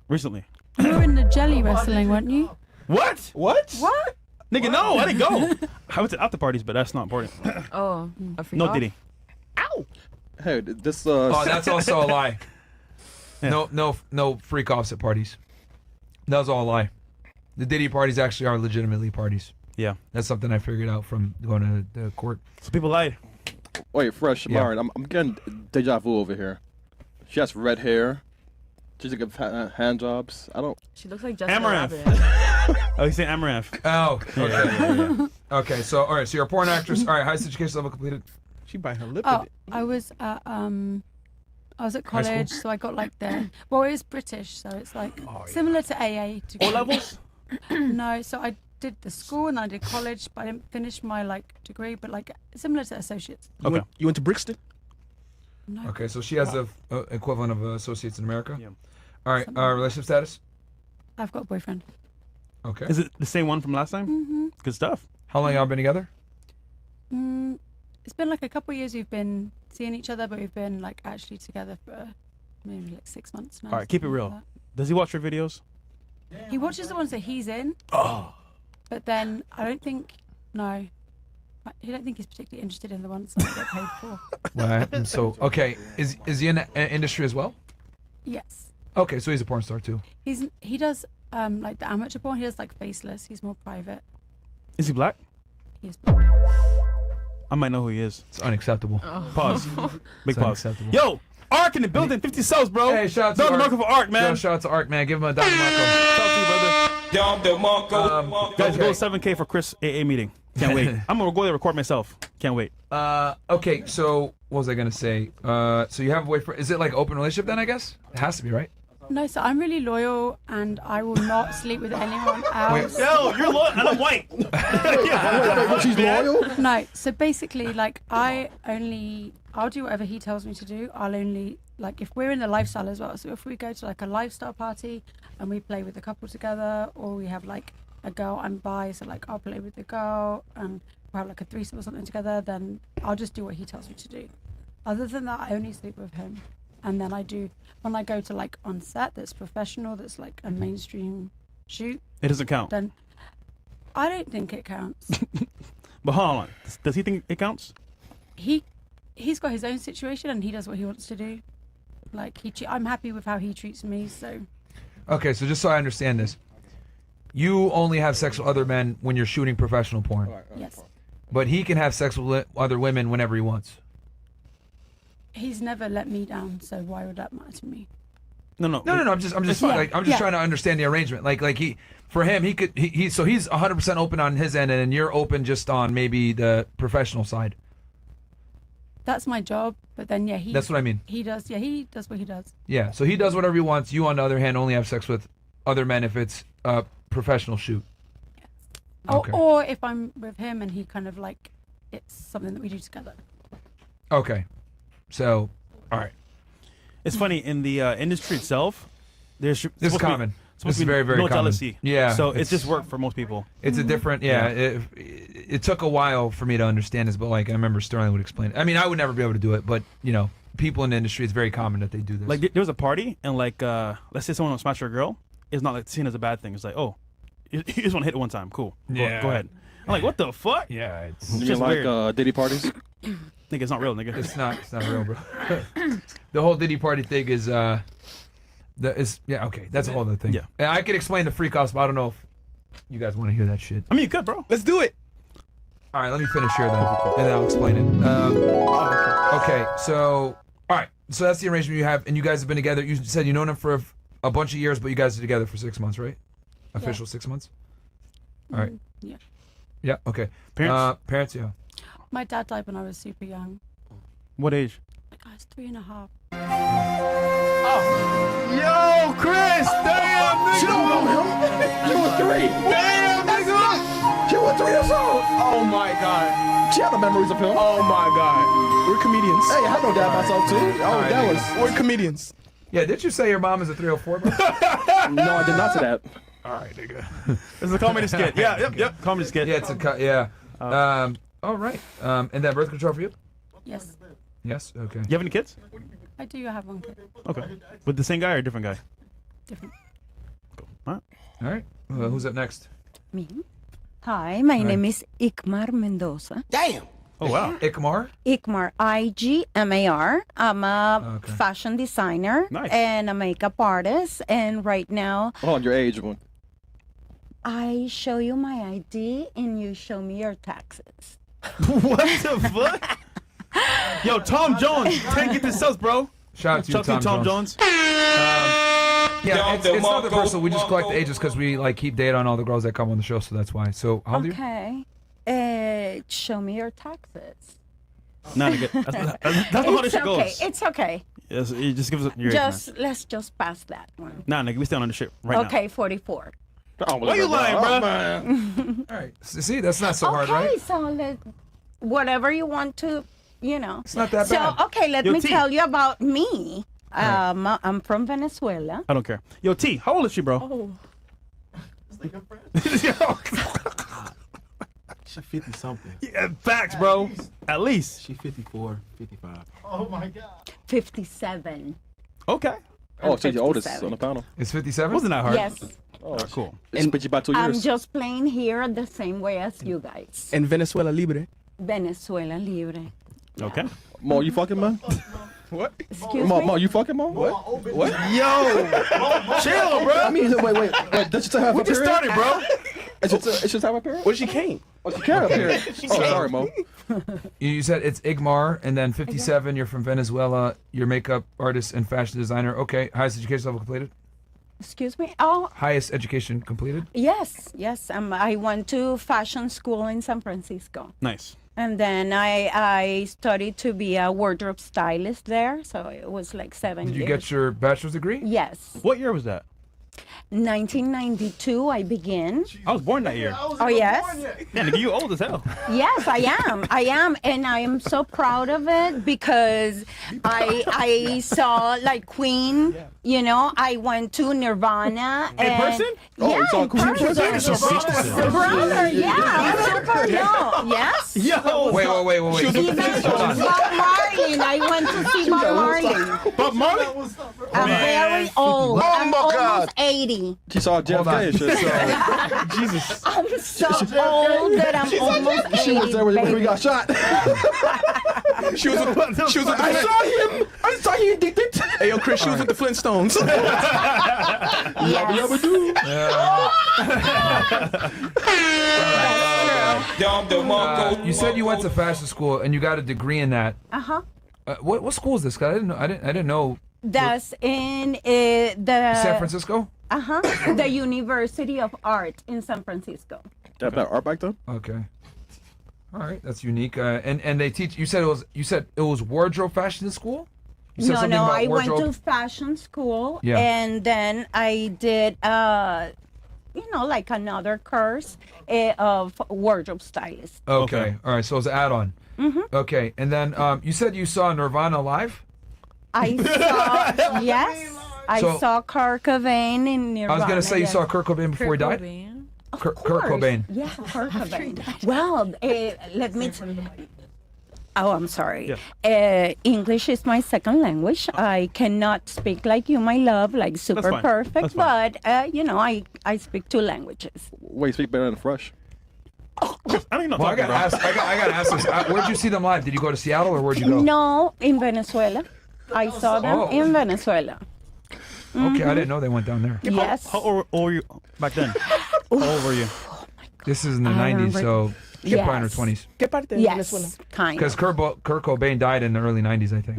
[SPEAKER 2] Recently.
[SPEAKER 10] You were in the jelly wrestling, weren't you?
[SPEAKER 2] What?
[SPEAKER 9] What?
[SPEAKER 10] What?
[SPEAKER 2] Nigga, no, I didn't go. I went to after parties, but that's not important.
[SPEAKER 8] Oh, a freak
[SPEAKER 2] No
[SPEAKER 8] off?
[SPEAKER 2] Diddy.
[SPEAKER 4] Hey, this
[SPEAKER 1] Oh, that's also a lie.
[SPEAKER 2] Yeah.
[SPEAKER 1] No freak offs at parties. That was all a lie. The Diddy parties actually are legitimately parties.
[SPEAKER 2] Yeah.
[SPEAKER 1] That's something I figured out from going to the court.
[SPEAKER 2] So people lied.
[SPEAKER 4] Wait, fresh,
[SPEAKER 1] Yeah.
[SPEAKER 4] Myron. I'm getting deja vu over here. She has red hair. She's a good hand jobs. I don't.
[SPEAKER 8] She looks like Jessica
[SPEAKER 2] Amaranth.
[SPEAKER 8] Rabbit.
[SPEAKER 2] Oh, he's saying Amaranth.
[SPEAKER 1] Oh, okay. Okay, so all right, so you're a porn actress. All right, highest education level completed.
[SPEAKER 9] She bite her lip.
[SPEAKER 10] Oh,
[SPEAKER 9] with it.
[SPEAKER 10] I was at
[SPEAKER 1] High
[SPEAKER 10] college,
[SPEAKER 1] school?
[SPEAKER 10] so I got like the. Well, it was British, so it's like similar to AA.
[SPEAKER 2] O levels?
[SPEAKER 10] No, so I did the school and I did college, but I didn't finish my like degree, but like similar to associates.
[SPEAKER 2] Okay.
[SPEAKER 9] You went to Brixton?
[SPEAKER 10] No.
[SPEAKER 1] Okay, so she has the equivalent of associates in America.
[SPEAKER 2] Yeah.
[SPEAKER 1] All right, relationship status.
[SPEAKER 10] I've got a boyfriend.
[SPEAKER 1] Okay.
[SPEAKER 2] Is it the same one from last time?
[SPEAKER 10] Mm-hmm.
[SPEAKER 2] Good stuff.
[SPEAKER 1] How long y'all been together?
[SPEAKER 10] It's been like a couple of years we've been seeing each other, but we've been like actually together for maybe like 6 months now.
[SPEAKER 2] All right, keep it
[SPEAKER 10] something
[SPEAKER 2] real.
[SPEAKER 10] like
[SPEAKER 2] Does he watch your videos?
[SPEAKER 10] that. He watches the ones that he's in,
[SPEAKER 2] Oh.
[SPEAKER 10] but then I don't think, no, he don't think he's particularly interested in the ones that I get paid for.
[SPEAKER 1] Right. So okay, is he in the industry as well?
[SPEAKER 10] Yes.
[SPEAKER 1] Okay, so he's a porn star too.
[SPEAKER 10] He does like the amateur porn. He does like faceless. He's more private.
[SPEAKER 2] Is he black?
[SPEAKER 10] He's
[SPEAKER 2] I might know who he is.
[SPEAKER 1] It's unacceptable.
[SPEAKER 2] Pause. Big
[SPEAKER 1] It's
[SPEAKER 2] pause.
[SPEAKER 1] unacceptable.
[SPEAKER 2] Yo, Ark in the building. 50 subs, bro.
[SPEAKER 1] Hey, shout out to
[SPEAKER 2] Dr.
[SPEAKER 1] Ark.
[SPEAKER 2] Marco for Ark, man.
[SPEAKER 1] Yo, shout out to Ark, man. Give him a Dr. Marco.
[SPEAKER 2] Shout out to you, brother. Guys,
[SPEAKER 1] Okay.
[SPEAKER 2] go 7K for Chris AA meeting. Can't wait. I'm gonna go there and record myself. Can't wait.
[SPEAKER 1] Okay, so what was I gonna say? So you have a boyfriend. Is it like open relationship then? I guess it has to be, right?
[SPEAKER 10] No, so I'm really loyal and I will not sleep with anyone else.
[SPEAKER 2] Yo, you're loyal and I'm white.
[SPEAKER 4] Wait, she's loyal?
[SPEAKER 10] No, so basically, like, I'll do whatever he tells me to do. I'll only, like, if we're in the lifestyle as well, so if we go to, like, a lifestyle party and we play with a couple together, or we have, like, a girl, I'm bi, so, like, I'll play with the girl and we'll have, like, a threesome or something together, then I'll just do what he tells me to do. Other than that, I only sleep with him. And then when I go to, like, on set that's professional, that's, like, a mainstream shoot,
[SPEAKER 2] It doesn't count.
[SPEAKER 10] then I don't think it counts.
[SPEAKER 2] But hold on. Does he think it counts?
[SPEAKER 10] He's got his own situation and he does what he wants to do. Like I'm happy with how he treats me. So
[SPEAKER 1] Okay, so just so I understand this, you only have sex with other men when you're shooting professional porn,
[SPEAKER 10] yes,
[SPEAKER 1] but he can have sex with other women whenever he wants.
[SPEAKER 10] he's never let me down. So why would that matter to me?
[SPEAKER 2] No.
[SPEAKER 1] No. I'm just
[SPEAKER 10] Yeah,
[SPEAKER 1] trying to understand the arrangement. Like for him, so he's 100% open on his end, and then you're open just on maybe the professional side.
[SPEAKER 10] That's my job. But then yeah,
[SPEAKER 1] That's what I mean.
[SPEAKER 10] he does. Yeah, he does what he does.
[SPEAKER 1] Yeah, so he does whatever he wants. You, on the other hand, only have sex with other men if it's a professional shoot. Okay.
[SPEAKER 10] Or if I'm with him and he kind of like it's something that we do together.
[SPEAKER 1] Okay. So, all right.
[SPEAKER 2] It's funny in the industry itself. There's
[SPEAKER 1] This is common. This is very, very
[SPEAKER 2] no
[SPEAKER 1] common.
[SPEAKER 2] jealousy.
[SPEAKER 1] Yeah,
[SPEAKER 2] So
[SPEAKER 1] it's-
[SPEAKER 2] it's just work for most people.
[SPEAKER 1] It's a different, it took a while for me to understand this, but like I remember Sterling would explain it. I mean, I would never be able to do it, but you know, people in the industry, it's very common that they do this.
[SPEAKER 2] Like there was a party and like let's say someone will smash your girl. It's not like seen as a bad thing. It's like, oh, you just want to hit it one time. Cool. Go ahead. I'm like, what the fuck?
[SPEAKER 1] Yeah, it's
[SPEAKER 4] You
[SPEAKER 2] just
[SPEAKER 4] mean like
[SPEAKER 2] weird.
[SPEAKER 4] Diddy parties?
[SPEAKER 2] Nigga, it's not real, nigga.
[SPEAKER 1] it's not real, bro. The whole Diddy party thing is okay. That's a whole other thing.
[SPEAKER 2] Yeah.
[SPEAKER 1] And I could explain the freak offs, but I don't know if you guys want to hear that shit.
[SPEAKER 2] I mean, you could, bro.
[SPEAKER 9] Let's do it.
[SPEAKER 1] All right, let me finish here then, and then I'll explain it. Okay, so all right, so that's the arrangement you have, and you guys have been together. You said you known him for a bunch of years, but you guys are together for 6 months, right? Official 6 months. All right.
[SPEAKER 10] Yeah.
[SPEAKER 1] Yeah. Okay.
[SPEAKER 2] Parents?
[SPEAKER 1] Parents. Yeah.
[SPEAKER 10] My dad died when I was super young.
[SPEAKER 2] What age?
[SPEAKER 10] Like I was 3.5.
[SPEAKER 9] Yo, Chris. Damn,
[SPEAKER 4] She don't know him. She was 3.
[SPEAKER 9] Damn, nigga.
[SPEAKER 4] She was 3 years old.
[SPEAKER 9] Oh my God.
[SPEAKER 4] She had no memories of him.
[SPEAKER 9] Oh my God. We're comedians.
[SPEAKER 4] Hey, I had no dad myself too. Oh,
[SPEAKER 1] right,
[SPEAKER 4] that
[SPEAKER 1] nigga.
[SPEAKER 4] was.
[SPEAKER 9] We're comedians.
[SPEAKER 1] Yeah. Did you say your mom is a 304? Bro?
[SPEAKER 4] No, I did not say that.
[SPEAKER 1] All right, nigga.
[SPEAKER 2] It's a comedy skit. Yeah, yep. Comedy skit.
[SPEAKER 1] Yeah, it's a cut. Yeah. All right. And then birth control for you?
[SPEAKER 10] Yes,
[SPEAKER 1] Yes. Okay.
[SPEAKER 2] You have any kids?
[SPEAKER 10] I do have one kid.
[SPEAKER 2] Okay. With the same guy or a different guy?
[SPEAKER 10] Different.
[SPEAKER 2] All right.
[SPEAKER 1] All right. Who's up next?
[SPEAKER 11] Me. Hi, my name is Ikmar Mendoza.
[SPEAKER 9] Damn.
[SPEAKER 2] Oh, wow.
[SPEAKER 1] Ikmar?
[SPEAKER 11] Ikmar, IGMAR. I'm a
[SPEAKER 1] Okay.
[SPEAKER 11] fashion designer
[SPEAKER 2] Nice.
[SPEAKER 11] and a makeup artist. And right now,
[SPEAKER 4] Oh, your age one.
[SPEAKER 11] I show you my ID and you show me your taxes.
[SPEAKER 2] What the fuck? Yo, Tom Jones, 10 get this subs, bro.
[SPEAKER 1] Shout out to you,
[SPEAKER 2] Shout out to
[SPEAKER 1] Tom
[SPEAKER 2] Jones.
[SPEAKER 1] Yeah, it's nothing personal. We just collect the ages because we like keep data on all the girls that come on the show, so that's why. So how old are you?
[SPEAKER 11] Okay. Show me your taxes.
[SPEAKER 2] Not a good. That's not how this shit goes.
[SPEAKER 11] Okay. It's okay.
[SPEAKER 2] Yes, you just give us your age,
[SPEAKER 11] Just let's just pass that one.
[SPEAKER 2] Nah, nigga, we still on the shit right now.
[SPEAKER 11] Okay, 44.
[SPEAKER 2] Why you lying, bro?
[SPEAKER 1] All right. See, that's not so hard, right?
[SPEAKER 11] Okay, so whatever you want to,
[SPEAKER 1] It's not that
[SPEAKER 11] So
[SPEAKER 1] bad.
[SPEAKER 11] okay, let
[SPEAKER 2] Yo,
[SPEAKER 11] me
[SPEAKER 2] T.
[SPEAKER 11] tell you about me. I'm from Venezuela.
[SPEAKER 2] I don't care. Yo, T, how old is she, bro?
[SPEAKER 11] Oh.
[SPEAKER 5] She 50 something.
[SPEAKER 2] Yeah, facts, bro. At least.
[SPEAKER 5] She 54, 55.
[SPEAKER 9] Oh my God.
[SPEAKER 11] 57.
[SPEAKER 2] Okay.
[SPEAKER 4] Oh, she's the oldest
[SPEAKER 11] 57.
[SPEAKER 4] on the panel.
[SPEAKER 1] It's 57.
[SPEAKER 2] Wasn't that hard?
[SPEAKER 11] Yes.
[SPEAKER 4] Oh,
[SPEAKER 2] Cool.
[SPEAKER 4] It's been about 2
[SPEAKER 11] I'm
[SPEAKER 4] years.
[SPEAKER 11] just playing here the same way as you guys.
[SPEAKER 9] In Venezuela Libre.
[SPEAKER 11] Venezuela Libre.
[SPEAKER 2] Okay.
[SPEAKER 4] Mo, you fucking, man?
[SPEAKER 9] What?
[SPEAKER 11] Excuse
[SPEAKER 4] Mo,
[SPEAKER 11] me?
[SPEAKER 4] you fucking, Mo? What?
[SPEAKER 9] What? Yo! Chill, bro.
[SPEAKER 4] I mean, wait. Did you have
[SPEAKER 9] We
[SPEAKER 4] a
[SPEAKER 9] just
[SPEAKER 4] period?
[SPEAKER 9] started, bro.
[SPEAKER 4] It's just have a period?
[SPEAKER 9] What she came?
[SPEAKER 4] Oh, she can't have a period. Oh, sorry, Mo.
[SPEAKER 1] You said it's Igmar, and then 57. You're from Venezuela. You're makeup artist and fashion designer. Okay. Highest education level completed.
[SPEAKER 11] Excuse me? Oh,
[SPEAKER 1] Highest education completed.
[SPEAKER 11] yes. I went to fashion school in San Francisco.
[SPEAKER 2] Nice.
[SPEAKER 11] And then I studied to be a wardrobe stylist there. So it was like 7
[SPEAKER 1] Did
[SPEAKER 11] years.
[SPEAKER 1] you get your bachelor's degree?
[SPEAKER 11] Yes.
[SPEAKER 2] What year was that?
[SPEAKER 11] 1992 I began.
[SPEAKER 2] I was born that year.
[SPEAKER 11] Oh, yes.
[SPEAKER 2] Yeah, nigga, you old as hell.
[SPEAKER 11] Yes, I am, and I am so proud of it because I saw like Queen. I went to Nirvana.
[SPEAKER 2] In person?
[SPEAKER 4] Oh,
[SPEAKER 11] Yeah,
[SPEAKER 4] you saw
[SPEAKER 11] in
[SPEAKER 4] Queen in
[SPEAKER 11] person.
[SPEAKER 4] person?
[SPEAKER 11] Brother, yeah, I'm super young. Yes.
[SPEAKER 2] Yo.
[SPEAKER 1] Wait.
[SPEAKER 11] Even Bob Marley. I went to see Bob Marley.
[SPEAKER 2] Bob Marley?
[SPEAKER 11] I'm very old. I'm
[SPEAKER 5] Bumbo
[SPEAKER 11] almost
[SPEAKER 5] God.
[SPEAKER 11] 80.
[SPEAKER 4] She saw JFK and shit.
[SPEAKER 1] Jesus.
[SPEAKER 11] I'm so old that I'm almost 80.
[SPEAKER 4] She was there when we got shot.
[SPEAKER 9] She was with
[SPEAKER 4] I saw him addicted.
[SPEAKER 9] Hey, yo, Chris, she was with the Flintstones.
[SPEAKER 11] Yes.
[SPEAKER 1] You said you went to fashion school and you got a degree in that.
[SPEAKER 11] Uh-huh.
[SPEAKER 1] What school is this? 'Cause I didn't know.
[SPEAKER 11] That's in the
[SPEAKER 1] San Francisco.
[SPEAKER 11] the University of Art in San Francisco.
[SPEAKER 4] That art back then?
[SPEAKER 1] Okay. All right, that's unique. And they teach. You said it was wardrobe fashion school. You said something about
[SPEAKER 11] I went
[SPEAKER 1] wardrobe?
[SPEAKER 11] to fashion school,
[SPEAKER 1] Yeah.
[SPEAKER 11] and then I did like another course of wardrobe stylist.
[SPEAKER 1] Okay. All right. So it's an add-on. Okay. And then you said you saw Nirvana live.
[SPEAKER 11] I saw I
[SPEAKER 1] So-
[SPEAKER 11] saw Kurt Cobain in Nirvana.
[SPEAKER 1] I was gonna say you
[SPEAKER 11] yes.
[SPEAKER 1] saw Kurt Cobain before he died.
[SPEAKER 11] Of
[SPEAKER 1] Kurt
[SPEAKER 11] course.
[SPEAKER 1] Cobain.
[SPEAKER 11] Yeah, Kurt Cobain. Well, let me. Oh, I'm sorry. English is my second language. I cannot speak like you, my love, like super
[SPEAKER 2] fine.
[SPEAKER 11] perfect.
[SPEAKER 2] That's fine.
[SPEAKER 11] But I speak 2 languages.
[SPEAKER 4] Wait, speak better than fresh.
[SPEAKER 2] I don't even know.
[SPEAKER 1] Well, I gotta ask this. Where'd you see them live? Did you go to Seattle or where'd you go?
[SPEAKER 11] No, in Venezuela. I saw them
[SPEAKER 1] Oh.
[SPEAKER 11] in Venezuela.
[SPEAKER 1] Okay, I didn't know they went down there.
[SPEAKER 11] Yes.
[SPEAKER 2] How old were you back then? How old were you?
[SPEAKER 1] This is in the
[SPEAKER 11] I
[SPEAKER 1] 90s, so you're probably in her
[SPEAKER 11] Yes.
[SPEAKER 1] 20s.
[SPEAKER 9] ¿Qué parte de Venezuela?
[SPEAKER 11] Yes, kind
[SPEAKER 1] Because
[SPEAKER 11] of.
[SPEAKER 1] Kurt Cobain died in the early 90s, I think.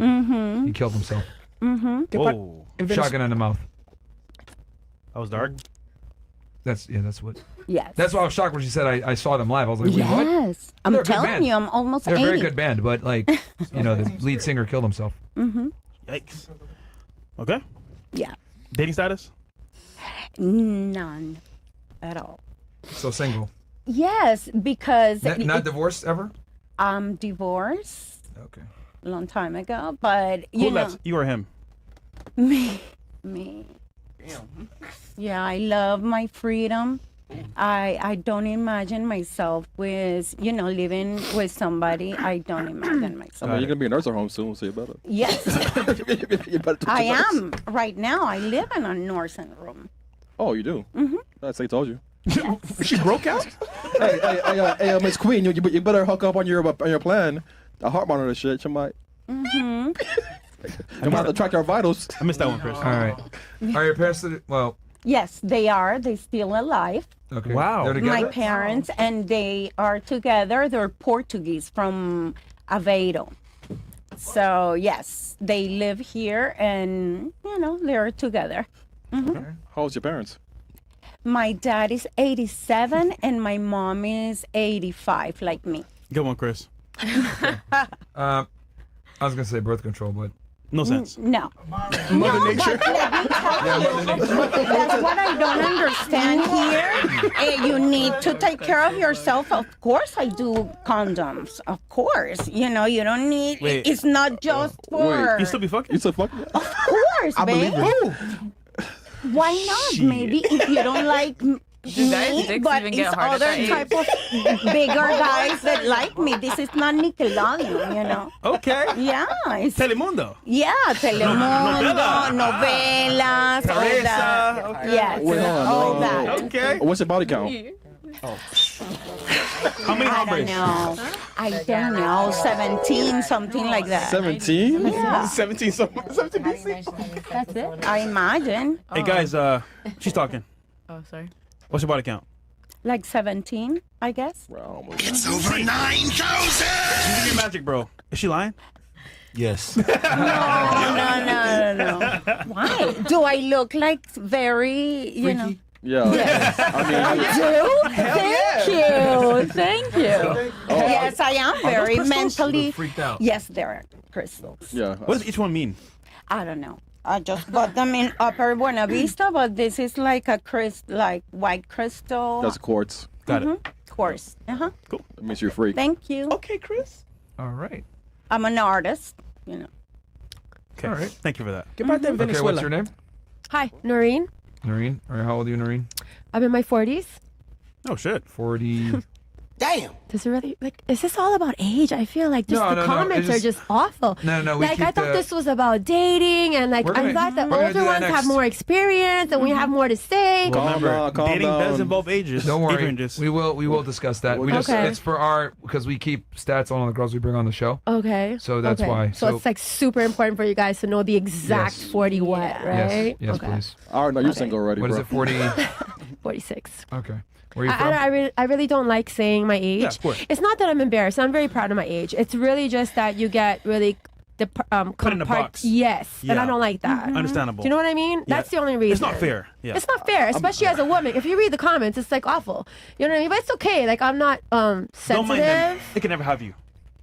[SPEAKER 1] He killed himself.
[SPEAKER 9] ¿Qué parte?
[SPEAKER 2] Whoa.
[SPEAKER 9] En Venezuela.
[SPEAKER 1] Shotgun in the mouth.
[SPEAKER 2] That was dark.
[SPEAKER 1] That's what.
[SPEAKER 11] Yes.
[SPEAKER 1] That's why I was shocked when she said I saw them live. I was like, wait, what?
[SPEAKER 11] Yes. I'm
[SPEAKER 1] They're a good
[SPEAKER 11] telling
[SPEAKER 1] band.
[SPEAKER 11] you, I'm almost
[SPEAKER 1] They're a
[SPEAKER 11] 80.
[SPEAKER 1] very good band, but like, the lead singer killed himself.
[SPEAKER 2] Yikes. Okay.
[SPEAKER 11] Yeah.
[SPEAKER 2] Dating status?
[SPEAKER 11] None at all.
[SPEAKER 1] So single.
[SPEAKER 11] Yes, because
[SPEAKER 1] Not divorced ever?
[SPEAKER 11] I'm divorced
[SPEAKER 1] Okay.
[SPEAKER 11] a long time ago, but
[SPEAKER 2] Who
[SPEAKER 11] you know,
[SPEAKER 2] left? You or him?
[SPEAKER 11] me. Yeah, I love my freedom. I don't imagine myself with living with somebody. I don't imagine
[SPEAKER 4] I
[SPEAKER 11] myself.
[SPEAKER 4] mean, you're gonna be in a nursing home soon, so you better.
[SPEAKER 11] Yes,
[SPEAKER 4] You better
[SPEAKER 11] I am right now. I live in a nursing room.
[SPEAKER 4] Oh, you do? That's I told you.
[SPEAKER 9] She broke out?
[SPEAKER 4] Hey, Miss Queen, you better hook up on your plan. The heart monitor shit. You might. You might have to track our vitals.
[SPEAKER 2] I missed that one, Chris.
[SPEAKER 1] All right. Are your parents? Well,
[SPEAKER 11] Yes, they are. They're still alive.
[SPEAKER 1] okay.
[SPEAKER 2] Wow.
[SPEAKER 1] They're together?
[SPEAKER 11] My parents, and they are together. They're Portuguese from Aveiro. So yes, they live here, and they're together.
[SPEAKER 4] How old's your parents?
[SPEAKER 11] My dad is 87, and my mom is 85, like me.
[SPEAKER 2] Good one, Chris.
[SPEAKER 1] I was gonna say birth control, but
[SPEAKER 2] No sense.
[SPEAKER 11] No.
[SPEAKER 9] Mother Nature.
[SPEAKER 11] That's what I don't understand here. You need to take care of yourself. Of course, I do condoms. Of course, you don't need.
[SPEAKER 2] Wait.
[SPEAKER 11] It's not just for.
[SPEAKER 2] You still be fucking?
[SPEAKER 4] You still fucking?
[SPEAKER 11] Of course,
[SPEAKER 9] I believe
[SPEAKER 11] babe.
[SPEAKER 9] it.
[SPEAKER 11] Why not? Maybe if you don't like me,
[SPEAKER 8] guys' dicks
[SPEAKER 11] but
[SPEAKER 8] even get
[SPEAKER 11] it's
[SPEAKER 8] hard at
[SPEAKER 11] other
[SPEAKER 8] that
[SPEAKER 11] type of bigger guys that like me. This is not Nickelodeon,
[SPEAKER 2] Okay.
[SPEAKER 11] Yeah, it's
[SPEAKER 2] Telemundo.
[SPEAKER 11] yeah, Telemundo, novelas, all
[SPEAKER 2] Teresa,
[SPEAKER 11] that.
[SPEAKER 2] okay.
[SPEAKER 11] Yes,
[SPEAKER 4] Wait, hold on.
[SPEAKER 11] all
[SPEAKER 4] No.
[SPEAKER 11] that.
[SPEAKER 2] Okay.
[SPEAKER 4] What's your body count?
[SPEAKER 2] How many
[SPEAKER 11] I don't
[SPEAKER 2] hombres?
[SPEAKER 11] know. I don't know. 17, something like that.
[SPEAKER 4] 17?
[SPEAKER 11] Yeah,
[SPEAKER 9] 17 BC.
[SPEAKER 11] that's it. I imagine.
[SPEAKER 2] Hey guys, she's talking.
[SPEAKER 8] Oh, sorry.
[SPEAKER 2] What's your body count?
[SPEAKER 11] Like 17, I guess.
[SPEAKER 12] It's over 9,000!
[SPEAKER 2] She's your magic, bro. Is she lying?
[SPEAKER 5] Yes.
[SPEAKER 11] No. Why? Do I look like very,
[SPEAKER 4] Yeah. I
[SPEAKER 11] do? Thank you. Yes, I am very mentally.
[SPEAKER 5] Freaked out.
[SPEAKER 11] Yes, they're crystals.
[SPEAKER 4] yeah.
[SPEAKER 2] What does each one mean?
[SPEAKER 11] I don't know. I just bought them in Upper Buena Vista, but this is like a like white crystal.
[SPEAKER 4] That's quartz.
[SPEAKER 2] Got it.
[SPEAKER 11] Course. Uh-huh.
[SPEAKER 4] That means you're a freak.
[SPEAKER 11] Thank you.
[SPEAKER 9] Okay, Chris.
[SPEAKER 1] all right.
[SPEAKER 11] I'm an artist.
[SPEAKER 2] Okay.
[SPEAKER 1] All right.
[SPEAKER 2] Thank you for that.
[SPEAKER 9] Get about that
[SPEAKER 1] Okay,
[SPEAKER 9] Venezuela.
[SPEAKER 1] what's your name?
[SPEAKER 13] Hi, Noreen.
[SPEAKER 1] Noreen. All right, how old are you, Noreen?
[SPEAKER 13] I'm in my 40s.
[SPEAKER 2] Oh shit.
[SPEAKER 1] 40.
[SPEAKER 5] Damn.
[SPEAKER 13] Does it really is this all about age? I feel like just
[SPEAKER 1] No,
[SPEAKER 13] the
[SPEAKER 1] no, no,
[SPEAKER 13] comments
[SPEAKER 1] it's
[SPEAKER 13] are just awful.
[SPEAKER 1] No, we
[SPEAKER 13] Like
[SPEAKER 1] keep
[SPEAKER 13] I thought
[SPEAKER 1] the-
[SPEAKER 13] this was about dating, and like
[SPEAKER 1] We're
[SPEAKER 13] I
[SPEAKER 1] gonna-
[SPEAKER 13] thought that
[SPEAKER 1] we're gonna do
[SPEAKER 13] older
[SPEAKER 1] that
[SPEAKER 13] ones have
[SPEAKER 1] next.
[SPEAKER 13] more experience and we have more to say.
[SPEAKER 2] Well, remember,
[SPEAKER 4] calm
[SPEAKER 2] dating
[SPEAKER 4] down.
[SPEAKER 2] does involve ages.
[SPEAKER 1] Don't
[SPEAKER 2] age
[SPEAKER 1] worry.
[SPEAKER 2] ranges.
[SPEAKER 1] We will discuss that. We just
[SPEAKER 13] Okay.
[SPEAKER 1] it's for because we keep stats on all the girls we bring on the show.
[SPEAKER 13] Okay.
[SPEAKER 1] So that's
[SPEAKER 13] okay.
[SPEAKER 1] why.
[SPEAKER 13] So it's like super important for you guys to know the exact
[SPEAKER 1] Yes.
[SPEAKER 13] 40 what, right?
[SPEAKER 1] Yes,
[SPEAKER 13] okay.
[SPEAKER 1] please.
[SPEAKER 4] All right, no, you're single already,
[SPEAKER 1] What is
[SPEAKER 4] bro.
[SPEAKER 1] it? 40.
[SPEAKER 13] 46.
[SPEAKER 1] Okay. Where are you from?
[SPEAKER 13] I really don't like saying my age.
[SPEAKER 2] Yeah, of course.
[SPEAKER 13] It's not that I'm embarrassed. I'm very proud of my age. It's really just that you get really
[SPEAKER 2] Put in a box.
[SPEAKER 13] Yes, and I
[SPEAKER 2] Yeah.
[SPEAKER 13] don't like that.
[SPEAKER 2] Understandable.
[SPEAKER 13] Do you know what I mean?
[SPEAKER 2] Yeah.
[SPEAKER 13] That's the only reason.
[SPEAKER 2] It's not fair. Yeah.
[SPEAKER 13] It's not fair, especially as a woman. If you read the comments, it's like awful. You know what I mean? But it's okay. Like I'm not
[SPEAKER 2] Don't mind them.
[SPEAKER 13] sensitive.
[SPEAKER 2] They can never have you.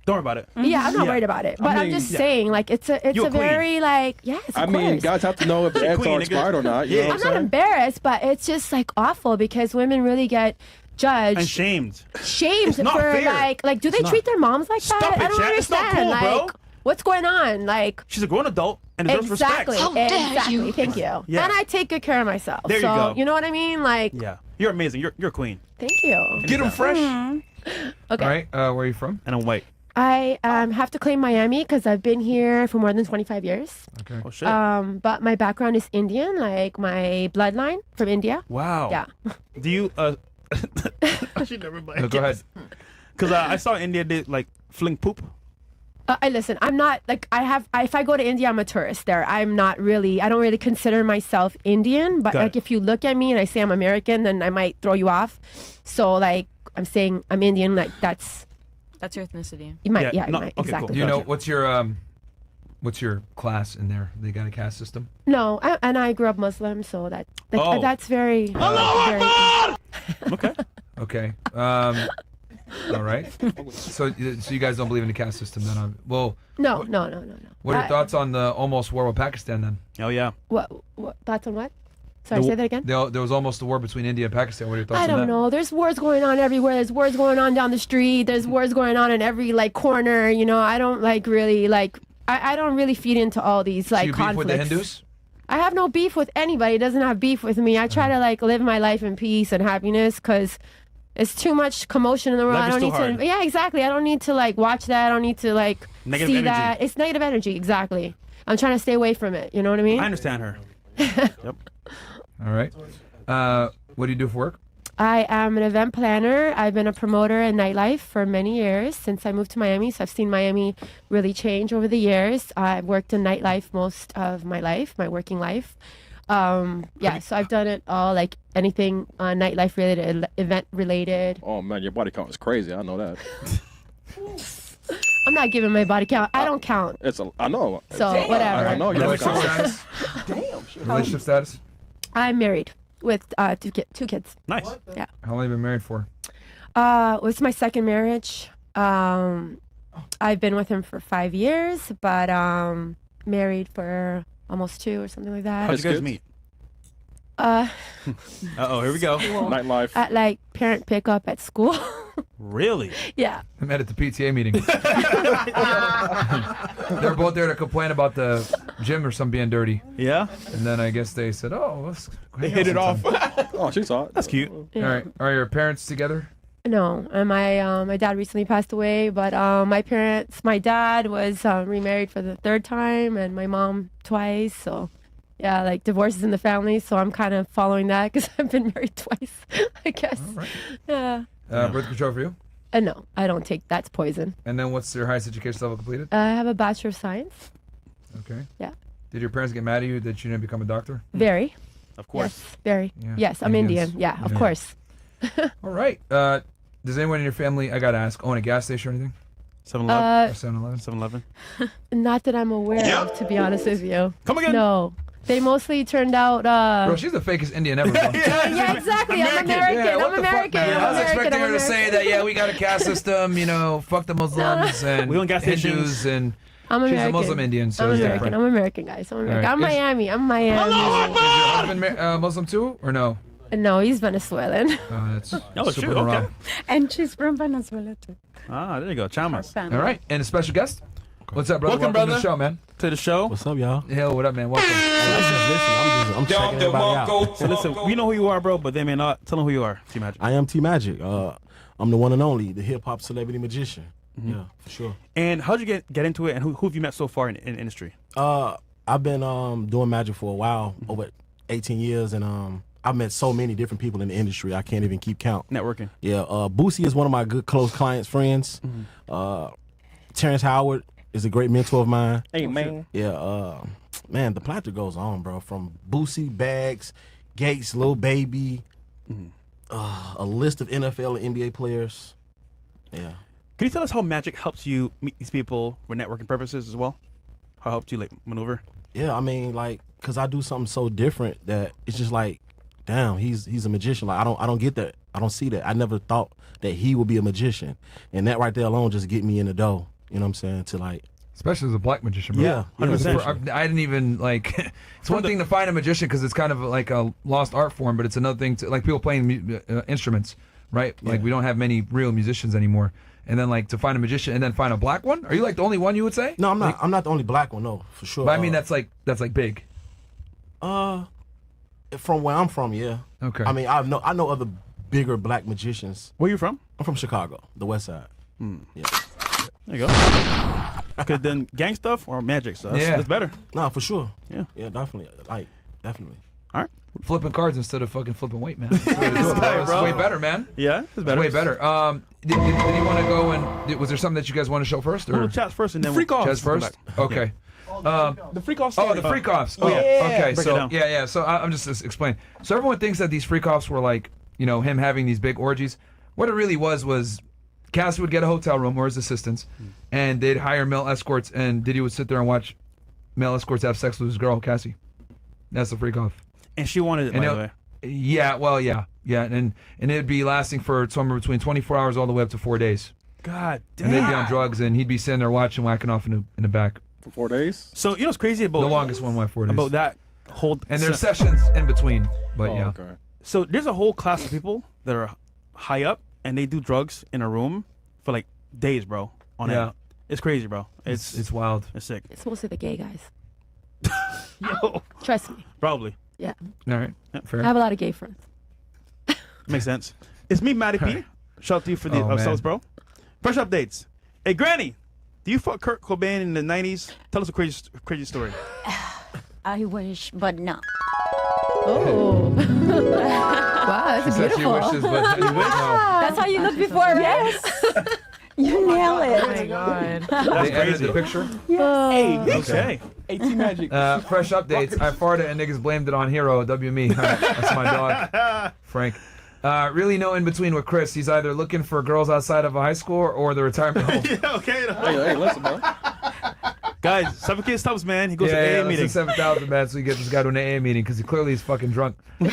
[SPEAKER 2] Don't worry about it.
[SPEAKER 13] Yeah, I'm not
[SPEAKER 2] Yeah.
[SPEAKER 13] worried about it. But I'm
[SPEAKER 4] mean,
[SPEAKER 13] just
[SPEAKER 2] yeah.
[SPEAKER 13] saying, like it's a
[SPEAKER 2] You're a queen.
[SPEAKER 13] very like yes.
[SPEAKER 4] I
[SPEAKER 13] Of
[SPEAKER 4] mean,
[SPEAKER 13] course.
[SPEAKER 4] guys have to know if the eggs
[SPEAKER 2] Queen,
[SPEAKER 4] are
[SPEAKER 2] nigga.
[SPEAKER 4] expired or not. You know
[SPEAKER 2] Yeah.
[SPEAKER 4] what
[SPEAKER 13] I'm
[SPEAKER 4] I'm
[SPEAKER 13] not
[SPEAKER 4] saying?
[SPEAKER 13] embarrassed, but it's just like awful because women really get judged.
[SPEAKER 2] And shamed.
[SPEAKER 13] shamed
[SPEAKER 2] It's not
[SPEAKER 13] for
[SPEAKER 2] fair.
[SPEAKER 13] like do they
[SPEAKER 2] It's
[SPEAKER 13] treat
[SPEAKER 2] not.
[SPEAKER 13] their moms like that?
[SPEAKER 2] Stop it,
[SPEAKER 13] I don't
[SPEAKER 2] Chad. It's not
[SPEAKER 13] understand.
[SPEAKER 2] cool, bro.
[SPEAKER 13] like what's going on? Like
[SPEAKER 2] She's a grown adult and deserves
[SPEAKER 13] exactly,
[SPEAKER 2] respect.
[SPEAKER 13] exactly. Thank you.
[SPEAKER 2] Yeah.
[SPEAKER 13] And I take good care of myself.
[SPEAKER 2] There you
[SPEAKER 13] so
[SPEAKER 2] go.
[SPEAKER 13] know what I mean? Like
[SPEAKER 2] Yeah. You're amazing. You're a queen.
[SPEAKER 13] thank you.
[SPEAKER 9] Get them fresh.
[SPEAKER 13] Okay.
[SPEAKER 1] All right. Where are you from?
[SPEAKER 2] And I'm white.
[SPEAKER 13] I have to claim Miami because I've been here for more than 25 years.
[SPEAKER 1] Okay.
[SPEAKER 2] Oh shit.
[SPEAKER 13] But my background is Indian, like my bloodline from India.
[SPEAKER 2] Wow.
[SPEAKER 13] Yeah.
[SPEAKER 2] Do you she never mind.
[SPEAKER 1] No, go ahead.
[SPEAKER 2] Because I saw India did like fling poop.
[SPEAKER 13] I listen. I'm not like if I go to India, I'm a tourist there. I don't really consider myself Indian. But
[SPEAKER 2] Got
[SPEAKER 13] like
[SPEAKER 2] it.
[SPEAKER 13] if you look at me and I say I'm American, then I might throw you off. So like I'm saying I'm Indian. Like that's
[SPEAKER 8] That's your ethnicity.
[SPEAKER 13] you might
[SPEAKER 2] Yeah,
[SPEAKER 13] yeah, you
[SPEAKER 2] no,
[SPEAKER 13] might,
[SPEAKER 2] okay,
[SPEAKER 13] exactly.
[SPEAKER 2] cool.
[SPEAKER 1] Do you know
[SPEAKER 2] Gotcha.
[SPEAKER 1] what's your class in there? They got a caste system.
[SPEAKER 13] No, and I grew up Muslim, so that
[SPEAKER 2] Oh.
[SPEAKER 13] that's very.
[SPEAKER 2] Okay.
[SPEAKER 1] Okay. All right. So you guys don't believe in the caste system then? Well,
[SPEAKER 13] No.
[SPEAKER 1] what are your thoughts on the almost war with Pakistan then?
[SPEAKER 2] Oh yeah.
[SPEAKER 13] What thoughts on what? Sorry,
[SPEAKER 2] The-
[SPEAKER 13] say that again.
[SPEAKER 1] There was almost a war between India and Pakistan. What are your thoughts
[SPEAKER 13] I
[SPEAKER 1] on that?
[SPEAKER 13] don't know. There's wars going on everywhere. There's wars going on down the street. There's wars going on in every like corner. You know, I don't like really like. I don't really feed into all these
[SPEAKER 1] So
[SPEAKER 13] like
[SPEAKER 1] you beef
[SPEAKER 13] conflicts.
[SPEAKER 1] with the Hindus?
[SPEAKER 13] I have no beef with anybody. It doesn't have beef with me. I try to like live my life in peace and happiness because it's too much commotion in the world.
[SPEAKER 2] Life
[SPEAKER 13] I
[SPEAKER 2] is
[SPEAKER 13] don't
[SPEAKER 2] too
[SPEAKER 13] need
[SPEAKER 2] hard.
[SPEAKER 13] to. Yeah, exactly. I don't need to like watch that. I don't need to like
[SPEAKER 2] Negative
[SPEAKER 13] see
[SPEAKER 2] energy.
[SPEAKER 13] that. It's negative energy. Exactly. I'm trying to stay away from it. You know what I mean?
[SPEAKER 2] I understand her. Yep.
[SPEAKER 1] All right. What do you do for work?
[SPEAKER 13] I am an event planner. I've been a promoter in nightlife for many years since I moved to Miami. So I've seen Miami really change over the years. I've worked in nightlife most of my life, my working life. Yeah, so I've done it all, like anything nightlife related, event related.
[SPEAKER 4] Oh man, your body count is crazy. I know that.
[SPEAKER 13] I'm I'm not giving my body count. I don't count.
[SPEAKER 4] I know.
[SPEAKER 13] So whatever.
[SPEAKER 4] I know you're like
[SPEAKER 1] Relationship status?
[SPEAKER 13] I'm married with two kids.
[SPEAKER 2] Nice.
[SPEAKER 13] Yeah.
[SPEAKER 1] How long have you been married for?
[SPEAKER 13] It's my second marriage. I've been with him for 5 years, but married for almost 2 or something like that.
[SPEAKER 2] How'd you guys meet? Uh-oh, here we go.
[SPEAKER 4] Nightlife.
[SPEAKER 13] At like parent pickup at school.
[SPEAKER 2] Really?
[SPEAKER 13] Yeah.
[SPEAKER 1] I met at the PTA meeting. They were both there to complain about the gym or something being dirty.
[SPEAKER 2] Yeah?
[SPEAKER 1] And then I guess they said, oh, let's
[SPEAKER 2] They hit it off.
[SPEAKER 4] Oh, she saw it.
[SPEAKER 2] That's cute.
[SPEAKER 13] Yeah.
[SPEAKER 1] All right. Are your parents together?
[SPEAKER 13] No, and my dad recently passed away, but my dad was remarried for the 3rd time, and my mom twice. So, yeah, like divorces in the family. So I'm kind of following that because I've been married twice, I guess.
[SPEAKER 1] All right.
[SPEAKER 13] Yeah.
[SPEAKER 1] Birth control for you?
[SPEAKER 13] No, I don't take. That's poison.
[SPEAKER 1] And then what's your highest education level completed?
[SPEAKER 13] I have a Bachelor of Science.
[SPEAKER 1] Okay.
[SPEAKER 13] Yeah.
[SPEAKER 1] Did your parents get mad at you that you didn't become a doctor?
[SPEAKER 13] Very.
[SPEAKER 2] Of course.
[SPEAKER 13] Yes, very.
[SPEAKER 1] Yeah.
[SPEAKER 13] Yes, I'm
[SPEAKER 1] Indians.
[SPEAKER 13] Indian. Yeah, of
[SPEAKER 1] Yeah.
[SPEAKER 13] course.
[SPEAKER 1] All right. Does anyone in your family, I got to ask, own a gas station or anything?
[SPEAKER 2] 7-Eleven?
[SPEAKER 1] Or 7-Eleven?
[SPEAKER 2] 7-Eleven?
[SPEAKER 13] Not that I'm aware of, to be honest with you.
[SPEAKER 2] Come again?
[SPEAKER 13] No. They mostly turned out.
[SPEAKER 1] Bro, she's the fakest Indian ever. Bro.
[SPEAKER 13] Yeah, exactly. I'm American.
[SPEAKER 1] Yeah, what
[SPEAKER 13] I'm
[SPEAKER 1] the fuck,
[SPEAKER 13] American.
[SPEAKER 1] man? I was
[SPEAKER 13] I'm
[SPEAKER 1] expecting her to
[SPEAKER 13] American.
[SPEAKER 1] say that, yeah, we got a caste system, you know, fuck the Muslims and
[SPEAKER 2] We own gas
[SPEAKER 1] Hindus
[SPEAKER 2] stations.
[SPEAKER 1] and
[SPEAKER 13] I'm
[SPEAKER 1] she's
[SPEAKER 13] American.
[SPEAKER 1] a Muslim Indian, so
[SPEAKER 13] I'm
[SPEAKER 1] it's
[SPEAKER 13] American.
[SPEAKER 1] different.
[SPEAKER 13] I'm American, guys. I'm American.
[SPEAKER 1] right.
[SPEAKER 13] I'm
[SPEAKER 1] Is-
[SPEAKER 13] Miami. I'm Miami.
[SPEAKER 1] Is your husband Muslim too, or no?
[SPEAKER 13] No, he's Venezuelan.
[SPEAKER 1] That's
[SPEAKER 2] Oh,
[SPEAKER 1] super
[SPEAKER 2] shoot, okay.
[SPEAKER 1] wrong.
[SPEAKER 10] And she's from Venezuela too.
[SPEAKER 2] Ah, there you go. Chamas.
[SPEAKER 1] All right, and a special guest? What's up, brother?
[SPEAKER 2] Welcome,
[SPEAKER 1] to the
[SPEAKER 2] brother.
[SPEAKER 1] show, man.
[SPEAKER 2] To the show.
[SPEAKER 5] What's up, y'all?
[SPEAKER 1] Yo, what up, man? Welcome.
[SPEAKER 5] I'm checking everybody out.
[SPEAKER 2] So listen, we know who you are, bro, but they may not. Tell them who you are, T Magic.
[SPEAKER 5] I am T Magic. I'm the one and only, the hip hop celebrity magician. Yeah, for sure.
[SPEAKER 2] And how'd you get into it, and who have you met so far in the industry?
[SPEAKER 5] I've been doing magic for a while, over 18 years, and I've met so many different people in the industry. I can't even keep count.
[SPEAKER 2] Networking.
[SPEAKER 5] Yeah, Boosie is one of my good close clients, friends. Terrence Howard is a great mentor of mine.
[SPEAKER 4] Hey, man.
[SPEAKER 5] Yeah, man, the plethora goes on, bro. From Boosie, Bags, Gates, Lil Baby, a list of NFL and NBA players. Yeah.
[SPEAKER 2] Can you tell us how magic helps you meet these people for networking purposes as well? How it helped you like maneuver?
[SPEAKER 5] Yeah, I mean, like, cause I do something so different that it's just like, damn, he's a magician. Like, I don't get that. I don't see that. I never thought that he would be a magician, and that right there alone just get me in the dough. You know what I'm saying? To like,
[SPEAKER 1] Especially as a black magician, bro.
[SPEAKER 5] Yeah,
[SPEAKER 2] 100%.
[SPEAKER 1] I didn't even like. It's one thing to find a magician because it's kind of like a lost art form, but it's another thing to like people playing instruments, right? Like we don't have many real musicians anymore. And then like to find a magician and then find a black one. Are you like the only one you would say?
[SPEAKER 5] No, I'm not. I'm not the only black one. No, for sure.
[SPEAKER 1] But I mean that's like big.
[SPEAKER 5] From where I'm from, yeah.
[SPEAKER 1] Okay.
[SPEAKER 5] I mean, I know other bigger black magicians.
[SPEAKER 2] Where you from?
[SPEAKER 5] I'm from Chicago, the West Side. Yeah.
[SPEAKER 2] There you go. Okay, then gang stuff or magic stuff?
[SPEAKER 1] Yeah.
[SPEAKER 2] That's better.
[SPEAKER 5] No, for sure.
[SPEAKER 2] Yeah.
[SPEAKER 5] Yeah, definitely. Like, definitely.
[SPEAKER 2] All right.
[SPEAKER 1] Flipping cards instead of fucking flipping weight, man. That's the way to do it, bro. It's way better, man.
[SPEAKER 2] Yeah, it's
[SPEAKER 1] It's
[SPEAKER 2] better.
[SPEAKER 1] way better. Did you want to go and was there something that you guys want to show first or
[SPEAKER 2] We'll chat first and then
[SPEAKER 4] Freak offs.
[SPEAKER 1] Chaz first? Okay.
[SPEAKER 4] The freak off
[SPEAKER 1] Oh,
[SPEAKER 4] story.
[SPEAKER 1] the freak offs. Oh,
[SPEAKER 4] Yeah.
[SPEAKER 1] okay.
[SPEAKER 2] Break it
[SPEAKER 1] So
[SPEAKER 2] down.
[SPEAKER 1] yeah. So I'm just explaining. So everyone thinks that these freak offs were like, you know, him having these big orgies. What it really was Cassie would get a hotel room or his assistants, and they'd hire male escorts, and Diddy would sit there and watch male escorts have sex with his girl, Cassie. That's the freak off.
[SPEAKER 2] And she wanted it,
[SPEAKER 1] And
[SPEAKER 2] by the
[SPEAKER 1] it-
[SPEAKER 2] way.
[SPEAKER 1] Yeah, well, yeah, and it'd be lasting for somewhere between 24 hours all the way up to 4 days.
[SPEAKER 2] God damn.
[SPEAKER 1] And they'd be on drugs, and he'd be sitting there watching, whacking off in the back.
[SPEAKER 4] For 4 days.
[SPEAKER 2] So, you know what's crazy about
[SPEAKER 1] The longest one went 4 days.
[SPEAKER 2] about that whole
[SPEAKER 1] And there's sessions in between, but
[SPEAKER 4] Oh,
[SPEAKER 1] yeah.
[SPEAKER 4] okay.
[SPEAKER 2] So there's a whole class of people that are high up and they do drugs in a room for like days, bro. On
[SPEAKER 1] Yeah.
[SPEAKER 2] end. It's crazy, bro.
[SPEAKER 1] It's wild.
[SPEAKER 2] It's sick.
[SPEAKER 13] It's mostly the gay guys.
[SPEAKER 2] Yo,
[SPEAKER 13] Trust me.
[SPEAKER 2] probably.
[SPEAKER 13] Yeah.
[SPEAKER 1] All right, fair.
[SPEAKER 13] I have a lot of gay friends.
[SPEAKER 2] Makes sense. It's me, Matty P. Shout out to you for the
[SPEAKER 1] Oh, man.
[SPEAKER 2] subs, bro. Fresh updates. Hey, Granny, do you fuck Kurt Cobain in the 90s? Tell us a crazy story.
[SPEAKER 11] I wish, but no.
[SPEAKER 13] Oh. Wow,
[SPEAKER 1] She
[SPEAKER 13] that's
[SPEAKER 1] said she
[SPEAKER 13] beautiful.
[SPEAKER 1] wishes, but no.
[SPEAKER 13] That's how you looked before, right?
[SPEAKER 11] You nail
[SPEAKER 8] Oh my
[SPEAKER 11] it.
[SPEAKER 8] god.
[SPEAKER 2] That's
[SPEAKER 1] They edited
[SPEAKER 2] crazy.
[SPEAKER 1] the picture.
[SPEAKER 2] Hey,
[SPEAKER 1] Okay.
[SPEAKER 2] okay.
[SPEAKER 4] AT Magic.
[SPEAKER 1] Fresh updates. I farted and niggas blamed it on Hero. WME. That's my dog, Frank. Really no in between with Chris. He's either looking for girls outside of a high school or the retirement home.
[SPEAKER 2] Yeah, okay.
[SPEAKER 4] Hey, listen, man.
[SPEAKER 2] Guys, 7K stops, man. He goes to
[SPEAKER 1] Yeah,
[SPEAKER 2] AA meeting.
[SPEAKER 1] 7,000, man. So we get this guy to an AA meeting because he clearly is fucking drunk. Fresh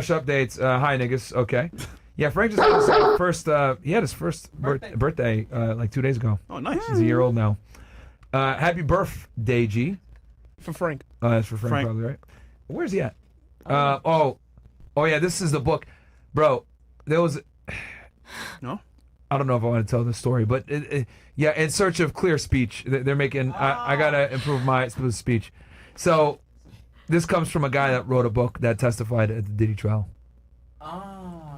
[SPEAKER 1] updates. Hi, niggas. Okay. Yeah, Frank just had his first. He had his first birthday like 2 days ago.
[SPEAKER 2] Oh, nice.
[SPEAKER 1] He's a year old now. Happy birthday, G.
[SPEAKER 9] For Frank.
[SPEAKER 1] That's for Frank, probably, right? Where's he at? Oh, yeah. This is the book, bro. There was.
[SPEAKER 2] No.
[SPEAKER 1] I don't know if I want to tell this story, but yeah, in search of clear speech, they're making. I gotta improve my speech. So, this comes from a guy that wrote a book that testified at the Diddy Trial.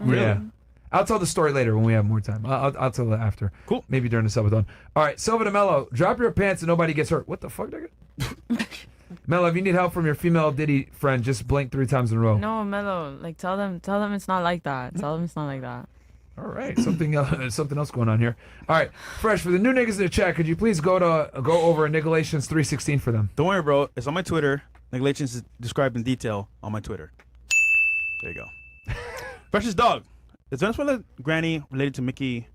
[SPEAKER 2] Really?
[SPEAKER 1] Yeah. I'll tell the story later when we have more time. I'll tell it after.
[SPEAKER 2] Cool.
[SPEAKER 1] Maybe during the subathon. All right, Silva to Mello. Drop your pants and nobody gets hurt. What the fuck, nigga? Mello, if you need help from your female Diddy friend, just blink 3 times in a row.
[SPEAKER 8] No, Mello. Like, tell them it's not like that. Tell them it's not like that.
[SPEAKER 1] All right, something else going on here. All right, Fresh, for the new niggas in the chat, could you please go over Nigalations 316 for them?
[SPEAKER 2] Don't worry, bro. It's on my Twitter. Nigalations is described in detail on my Twitter. There you go. Fresh's dog. Is Venezuela granny related to Mickey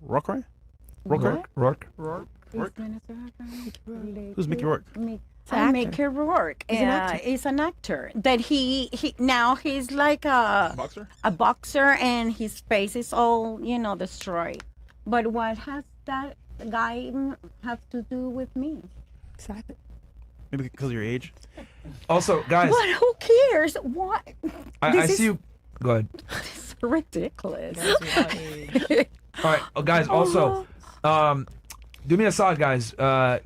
[SPEAKER 2] Rourke?
[SPEAKER 1] Rourke?
[SPEAKER 2] Who's Mickey Rourke?
[SPEAKER 11] I make her work. He's an actor. That he now he's like a boxer, and his face is all destroyed. But what has that guy have to do with me?
[SPEAKER 10] Exactly.
[SPEAKER 2] Maybe because of your age.
[SPEAKER 1] Also, guys.
[SPEAKER 11] But who cares? What?
[SPEAKER 1] I see you. Go ahead.
[SPEAKER 11] It's ridiculous.
[SPEAKER 1] All right, guys. Also, do me a solid, guys.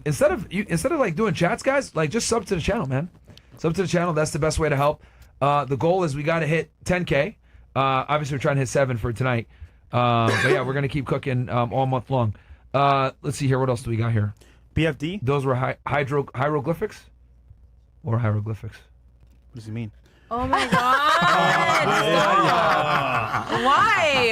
[SPEAKER 1] Instead of like doing chats, guys, like just sub to the channel, man. Sub to the channel. That's the best way to help. The goal is we got to hit 10K. Obviously, we're trying to hit 7 for tonight. But yeah, we're gonna keep cooking all month long. Let's see here. What else do we got here?
[SPEAKER 2] BFD.
[SPEAKER 1] Those were hieroglyphics, or hieroglyphics.
[SPEAKER 2] What does he mean?
[SPEAKER 8] Oh my God! Why?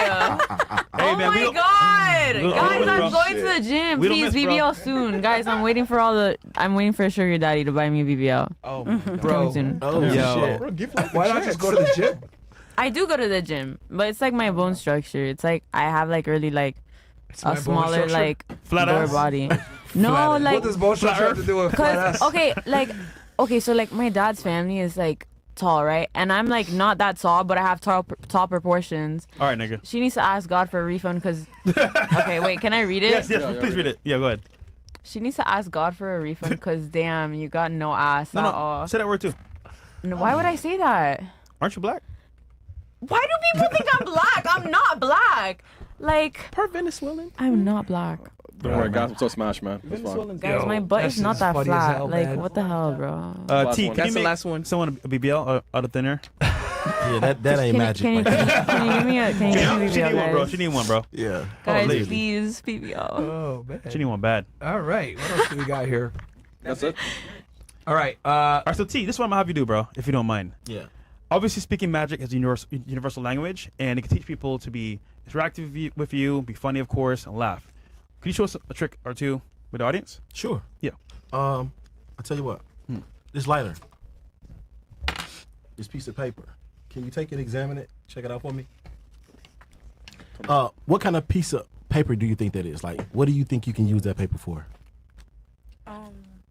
[SPEAKER 2] Hey, man,
[SPEAKER 8] oh my God!
[SPEAKER 2] don't
[SPEAKER 8] Guys,
[SPEAKER 2] miss,
[SPEAKER 8] I'm
[SPEAKER 2] bro.
[SPEAKER 8] going to the gym.
[SPEAKER 2] We don't
[SPEAKER 8] Please,
[SPEAKER 2] miss, bro.
[SPEAKER 8] BBL soon. Guys, I'm waiting for a sugar daddy to buy me a BBL.
[SPEAKER 2] Oh,
[SPEAKER 1] bro.
[SPEAKER 8] Soon.
[SPEAKER 9] Oh,
[SPEAKER 1] Yo.
[SPEAKER 9] shit.
[SPEAKER 1] Why not just go to the gym?
[SPEAKER 8] I do go to the gym, but it's like my bone structure. It's like I have like really like
[SPEAKER 1] my
[SPEAKER 8] a
[SPEAKER 1] bone
[SPEAKER 8] smaller
[SPEAKER 1] structure?
[SPEAKER 8] like
[SPEAKER 2] Flat
[SPEAKER 8] lower
[SPEAKER 2] ass?
[SPEAKER 8] body. No, like
[SPEAKER 1] What does bone structure have to do with flat
[SPEAKER 8] Cause
[SPEAKER 1] ass?
[SPEAKER 8] okay, so like my dad's family is like tall, right? And I'm like not that tall, but I have tall proportions.
[SPEAKER 2] All right, nigga.
[SPEAKER 8] She needs to ask God for a refund because. Okay, wait, can I read it?
[SPEAKER 2] Yes, please read it. Yeah, go ahead.
[SPEAKER 8] She needs to ask God for a refund because damn, you got no ass at all.
[SPEAKER 2] Say that word too.
[SPEAKER 8] No, why would I say that?
[SPEAKER 2] Aren't you black?
[SPEAKER 8] Why do people think I'm black? I'm not black. Like
[SPEAKER 9] Part Venezuelan.
[SPEAKER 8] I'm not black.
[SPEAKER 4] Don't worry, guys. I'm so smashed, man. That's fine.
[SPEAKER 9] Venezuelan.
[SPEAKER 8] Guys, my butt is not that
[SPEAKER 1] funny as
[SPEAKER 8] flat.
[SPEAKER 1] hell,
[SPEAKER 8] Like
[SPEAKER 1] man.
[SPEAKER 8] what the hell, bro?
[SPEAKER 4] Last
[SPEAKER 2] T,
[SPEAKER 4] one.
[SPEAKER 2] can
[SPEAKER 9] That's
[SPEAKER 2] you
[SPEAKER 9] the
[SPEAKER 2] make
[SPEAKER 9] last one.
[SPEAKER 2] someone a BBL out of thin air?
[SPEAKER 5] Yeah, that ain't magic.
[SPEAKER 8] Can you give me a
[SPEAKER 2] She need one,
[SPEAKER 8] BBL,
[SPEAKER 2] bro.
[SPEAKER 8] guys?
[SPEAKER 2] She need one, bro.
[SPEAKER 5] Yeah.
[SPEAKER 8] Guys,
[SPEAKER 2] lady.
[SPEAKER 8] please, BBL.
[SPEAKER 1] Oh man.
[SPEAKER 2] She need one bad.
[SPEAKER 1] All right. What else do we got here?
[SPEAKER 4] That's it.
[SPEAKER 1] All right.
[SPEAKER 2] All right, so T, this is what I'm gonna have you do, bro, if you don't mind.
[SPEAKER 5] Yeah.
[SPEAKER 2] Obviously, speaking magic is a universal language, and it can teach people to be interactive with you, be funny, of course, and laugh. Can you show us a trick or two with the audience?
[SPEAKER 5] Sure.
[SPEAKER 2] Yeah.
[SPEAKER 5] I'll tell you what. This lighter. This piece of paper. Can you take it, examine it, check it out for me? What kind of piece of paper do you think that is? Like, what do you think you can use that paper for?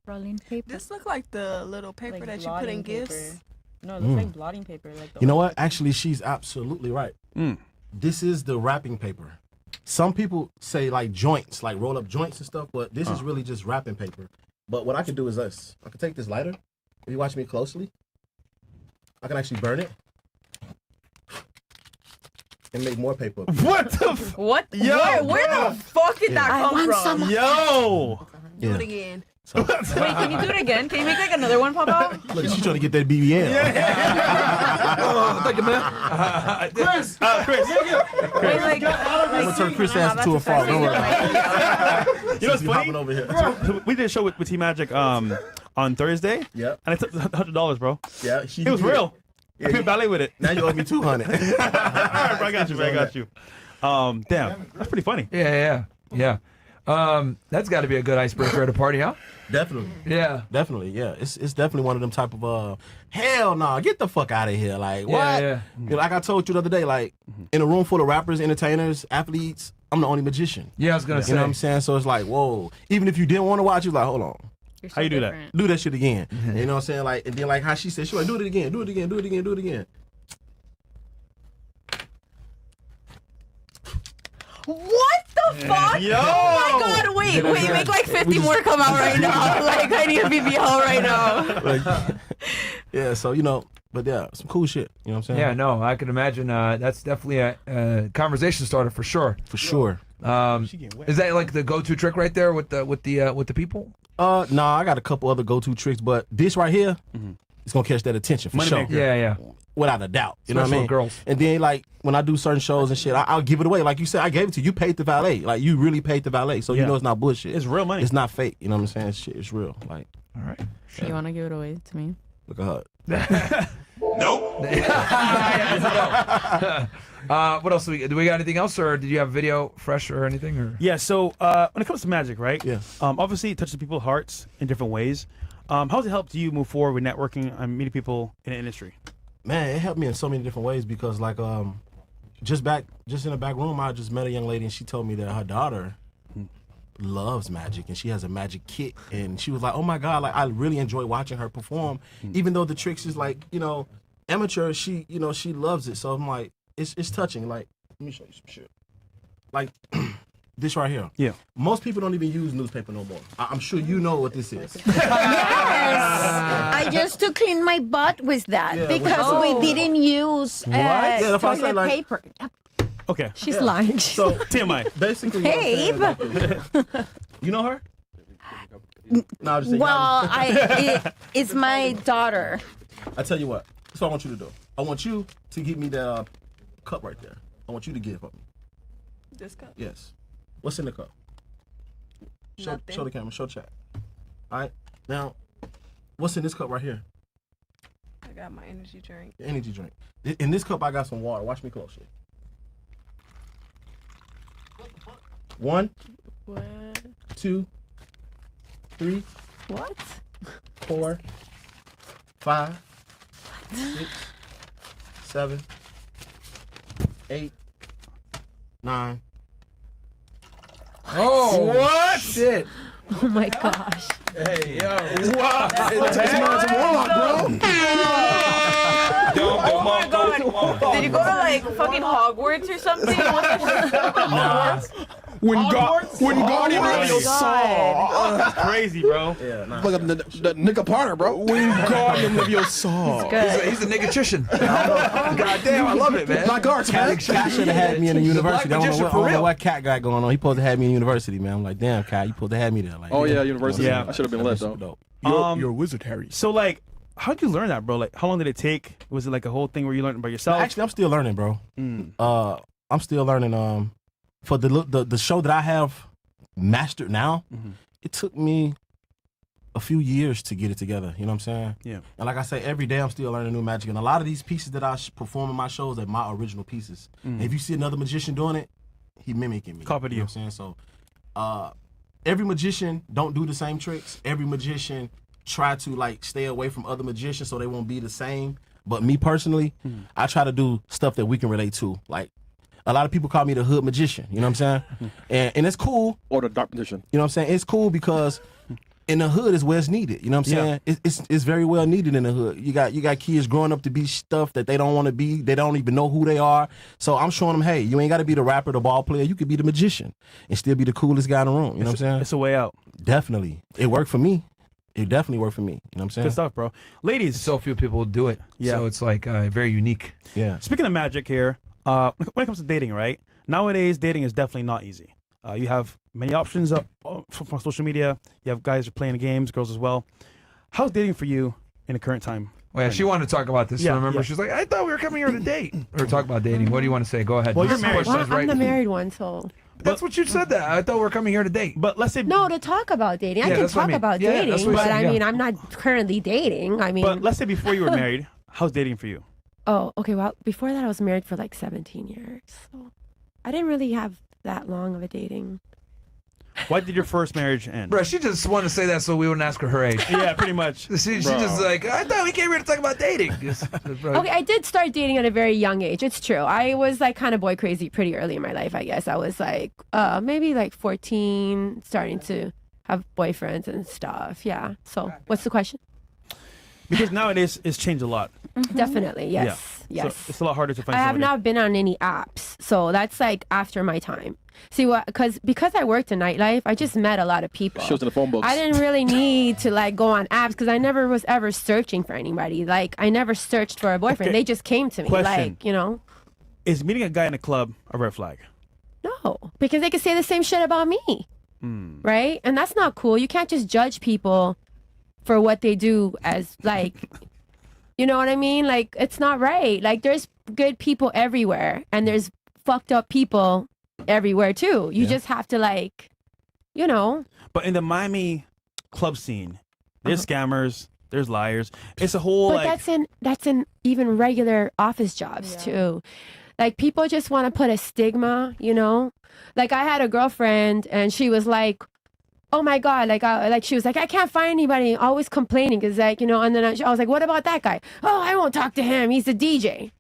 [SPEAKER 10] Rolling paper.
[SPEAKER 6] This look like the little paper
[SPEAKER 8] Like
[SPEAKER 6] that you put in
[SPEAKER 8] blotting paper.
[SPEAKER 6] gifts.
[SPEAKER 8] No, it looks like blotting paper. Like the
[SPEAKER 5] You know what? Actually, she's absolutely right.
[SPEAKER 2] Mm.
[SPEAKER 5] This is the wrapping paper. Some people say like joints, like roll up joints and stuff, but this is really just wrapping paper. But what I can do is this. I can take this lighter. If you watch me closely, I can actually burn it and make more paper.
[SPEAKER 2] What the?
[SPEAKER 8] What?
[SPEAKER 2] Yo,
[SPEAKER 8] Where the fuck did that come from?
[SPEAKER 2] Yo.
[SPEAKER 6] Do it again.
[SPEAKER 8] Wait, can you do it again? Can you make like another one pop out?
[SPEAKER 5] Look, she's trying to get that BBL.
[SPEAKER 1] Oh, thank you, man.
[SPEAKER 2] Chris.
[SPEAKER 8] Wait, like,
[SPEAKER 5] I'm gonna turn Chris ass into a fall. Don't worry.
[SPEAKER 2] You know what's funny?
[SPEAKER 5] Hopping over here.
[SPEAKER 2] So we did a show with T Magic on Thursday.
[SPEAKER 5] Yep.
[SPEAKER 2] And I took $100, bro.
[SPEAKER 5] Yeah,
[SPEAKER 2] It was real. I played ballet with it.
[SPEAKER 5] Now you owe me 200.
[SPEAKER 2] All right, bro, I got you, bro. I got you. Damn, that's pretty funny.
[SPEAKER 1] Yeah. That's got to be a good icebreaker at a party, huh?
[SPEAKER 5] Definitely.
[SPEAKER 1] Yeah.
[SPEAKER 5] Definitely, yeah. It's definitely one of them type of hell nah, get the fuck out of here. Like what?
[SPEAKER 1] Yeah.
[SPEAKER 5] You know, like I told you the other day, like in a room full of rappers, entertainers, athletes, I'm the only magician.
[SPEAKER 1] Yeah, I was gonna say.
[SPEAKER 5] You know what I'm saying? So it's like, whoa. Even if you didn't want to watch, you're like, hold on.
[SPEAKER 2] How you do that?
[SPEAKER 5] Do that shit again. You know what I'm saying? Like, and then like how she said, she like, do it again, do it again, do it again, do it again.
[SPEAKER 11] What the fuck?
[SPEAKER 2] Yo!
[SPEAKER 11] Oh my god, wait, make like 50 more come out right now. Like, I need a BBL right now.
[SPEAKER 5] Like, yeah, so, you know, but yeah, some cool shit. You know what I'm saying?
[SPEAKER 1] Yeah, no, I can imagine that's definitely a conversation starter for sure.
[SPEAKER 5] For sure.
[SPEAKER 1] Is that like the go-to trick right there with the people?
[SPEAKER 5] Nah, I got a couple other go-to tricks, but this right here, it's gonna catch that attention for sure.
[SPEAKER 1] Yeah.
[SPEAKER 5] Without a doubt. You know what I
[SPEAKER 1] Especially
[SPEAKER 5] mean?
[SPEAKER 1] with girls.
[SPEAKER 5] And then like when I do certain shows and shit, I'll give it away. Like you said, I gave it to you. You paid the valet. Like you really paid the valet. So you know it's not bullshit.
[SPEAKER 2] It's real money.
[SPEAKER 5] It's not fake. You know what I'm saying? Shit, it's real. Like,
[SPEAKER 1] all right.
[SPEAKER 8] You want to give it away to me?
[SPEAKER 5] Look at her.
[SPEAKER 12] Nope.
[SPEAKER 1] What else do we got anything else, or did you have video fresh or anything? Or
[SPEAKER 2] Yeah, so when it comes to magic, right?
[SPEAKER 5] Yeah.
[SPEAKER 2] Obviously, it touches people's hearts in different ways. How has it helped you move forward with networking and meeting people in the industry?
[SPEAKER 5] Man, it helped me in so many different ways because like just in the back room, I just met a young lady and she told me that her daughter loves magic and she has a magic kit, and she was like, oh my god, like I really enjoy watching her perform, even though the tricks is like, you know, amateur. She, you know, she loves it. So I'm like, it's touching. Like, let me show you some shit. Like this right here.
[SPEAKER 2] Yeah.
[SPEAKER 5] Most people don't even use newspaper no more. I'm sure you know what this is.
[SPEAKER 11] Yes. I just to clean my butt with that because we didn't use
[SPEAKER 5] Yeah, that's what I said,
[SPEAKER 11] toilet
[SPEAKER 5] like-
[SPEAKER 11] paper.
[SPEAKER 2] Okay.
[SPEAKER 8] She's lying.
[SPEAKER 5] So
[SPEAKER 2] TMI.
[SPEAKER 5] basically,
[SPEAKER 11] Babe.
[SPEAKER 5] you know her? No, I'm just saying,
[SPEAKER 11] Well, it's my daughter.
[SPEAKER 5] I tell you what. That's what I want you to do. I want you to give me the cup right there. I want you to give up.
[SPEAKER 6] This cup?
[SPEAKER 5] Yes. What's in the cup? Show the camera. Show chat. All right. Now, what's in this cup right here?
[SPEAKER 6] I got my energy drink.
[SPEAKER 5] The energy drink. In this cup, I got some water. Watch me closely. 1,
[SPEAKER 6] What?
[SPEAKER 5] 2, 3,
[SPEAKER 6] What?
[SPEAKER 5] 4, 5, 6, 7, 8, 9.
[SPEAKER 1] Oh,
[SPEAKER 5] what?
[SPEAKER 1] Shit.
[SPEAKER 8] Oh my gosh.
[SPEAKER 1] Hey, yo.
[SPEAKER 9] Wow. Takes man to warlock, bro.
[SPEAKER 8] Oh my god. Did you go to like fucking Hogwarts or something? What the
[SPEAKER 9] When Guardian Leviosa saw.
[SPEAKER 2] That's crazy, bro.
[SPEAKER 5] Yeah, nah.
[SPEAKER 4] Look up the nigga partner, bro.
[SPEAKER 9] When Guardian Leviosa.
[SPEAKER 1] He's a nigga-tician. God damn, I love it, man.
[SPEAKER 4] Black arts, man.
[SPEAKER 5] Cat should have had me in the university. I
[SPEAKER 1] Black
[SPEAKER 5] don't
[SPEAKER 1] magician for
[SPEAKER 5] know
[SPEAKER 1] real.
[SPEAKER 5] what Cat got going on. He supposed to have me in university, man. I'm like, damn, Cat, you supposed to have me there. Like,
[SPEAKER 4] Oh yeah, university.
[SPEAKER 2] Yeah.
[SPEAKER 4] I should have been lit though.
[SPEAKER 5] dope.
[SPEAKER 9] You're a wizard, Harry.
[SPEAKER 2] So, like, how'd you learn that, bro? Like, how long did it take? Was it like a whole thing where you learned by yourself?
[SPEAKER 5] Actually, I'm still learning, bro. I'm still learning. For the show that I have mastered now, it took me a few years to get it together. You know what I'm saying?
[SPEAKER 2] Yeah.
[SPEAKER 5] And like I say, every day I'm still learning new magic. And a lot of these pieces that I perform in my shows are my original pieces. And if you see another magician doing it, he mimicking me.
[SPEAKER 2] Copy
[SPEAKER 5] You know what I'm saying? So, every magician don't do the same tricks. Every magician try to like stay away from other magicians so they won't be the same. But me personally, I try to do stuff that we can relate to. Like, a lot of people call me the hood magician, you know what I'm saying? And it's cool.
[SPEAKER 4] Or the dark magician.
[SPEAKER 5] You know what I'm saying? It's cool because in the hood is where it's needed. You know what I'm saying? It's very well needed in the hood. You got kids growing up to be stuff that they don't want to be. They don't even know who they are. So I'm showing them, hey, you ain't got to be the rapper, the ball player. You could be the magician and still be the coolest guy in the room. You know what I'm saying?
[SPEAKER 2] It's a way out.
[SPEAKER 5] Definitely. It worked for me. It definitely worked for me. You know what I'm saying?
[SPEAKER 2] Good stuff, bro. Ladies.
[SPEAKER 1] So few people do it.
[SPEAKER 2] Yeah.
[SPEAKER 1] So it's like very unique.
[SPEAKER 5] Yeah.
[SPEAKER 2] Speaking of magic here, when it comes to dating, right? Nowadays, dating is definitely not easy. You have many options from social media. You have guys who are playing games, girls as well. How's dating for you in the current time?
[SPEAKER 1] Well, yeah, she wanted to talk about this.
[SPEAKER 2] Yeah,
[SPEAKER 1] Remember,
[SPEAKER 2] yeah.
[SPEAKER 1] she was like, "I thought we were coming here to date or talk about dating." What do you want to say? Go ahead.
[SPEAKER 2] Well,
[SPEAKER 1] This
[SPEAKER 2] you're married.
[SPEAKER 1] question is
[SPEAKER 13] I'm
[SPEAKER 1] right.
[SPEAKER 13] the married one, so.
[SPEAKER 1] That's what you said. That I thought we were coming here to date.
[SPEAKER 2] But let's say
[SPEAKER 13] No, to talk about dating. I
[SPEAKER 1] Yeah,
[SPEAKER 13] can
[SPEAKER 1] that's what I
[SPEAKER 13] talk
[SPEAKER 1] mean.
[SPEAKER 13] about
[SPEAKER 1] Yeah,
[SPEAKER 13] dating,
[SPEAKER 1] that's what
[SPEAKER 13] but
[SPEAKER 1] I said,
[SPEAKER 13] I
[SPEAKER 1] yeah.
[SPEAKER 13] mean, I'm not currently dating. I mean,
[SPEAKER 2] But let's say before you were married, how's dating for you?
[SPEAKER 13] oh, okay. Well, before that, I was married for like 17 years, so I didn't really have that long of a dating.
[SPEAKER 2] Why did your first marriage end?
[SPEAKER 1] Bro, she just wanted to say that so we wouldn't ask her her age.
[SPEAKER 2] Yeah, pretty much.
[SPEAKER 1] She just like, I thought we came here to talk about dating.
[SPEAKER 13] Okay, I did start dating at a very young age. It's true. I was like kind of boy crazy pretty early in my life, I guess. I was like maybe like 14, starting to have boyfriends and stuff. Yeah. So what's the question?
[SPEAKER 2] Because nowadays it's changed a lot.
[SPEAKER 13] Definitely, yes.
[SPEAKER 2] Yeah.
[SPEAKER 13] Yes.
[SPEAKER 2] So it's a lot harder to find
[SPEAKER 13] I have
[SPEAKER 2] somebody.
[SPEAKER 13] not been on any apps, so that's like after my time. See what? Because I worked in nightlife, I just met a lot of people.
[SPEAKER 4] Shows in the phone books.
[SPEAKER 13] I didn't really need to like go on apps because I never was ever searching for anybody. Like I never searched for a boyfriend.
[SPEAKER 2] Okay.
[SPEAKER 13] They just came to me.
[SPEAKER 2] Question.
[SPEAKER 13] Like, you know.
[SPEAKER 2] Is meeting a guy in a club a red flag?
[SPEAKER 13] No, because they could say the same shit about me, right? And that's not cool. You can't just judge people for what they do as like, you know what I mean? Like it's not right. Like there's good people everywhere, and there's fucked up people everywhere too. You just have to like, you know.
[SPEAKER 2] But in the Miami club scene, there's scammers, there's liars. It's a whole
[SPEAKER 13] But
[SPEAKER 2] like.
[SPEAKER 13] that's in even regular office jobs too. Like people just want to put a stigma, you know. Like I had a girlfriend, and she was like, "Oh my God!" Like she was like, "I can't find anybody." Always complaining because like, you know. And then I was like, "What about that guy?" "Oh, I won't talk to him. He's a DJ."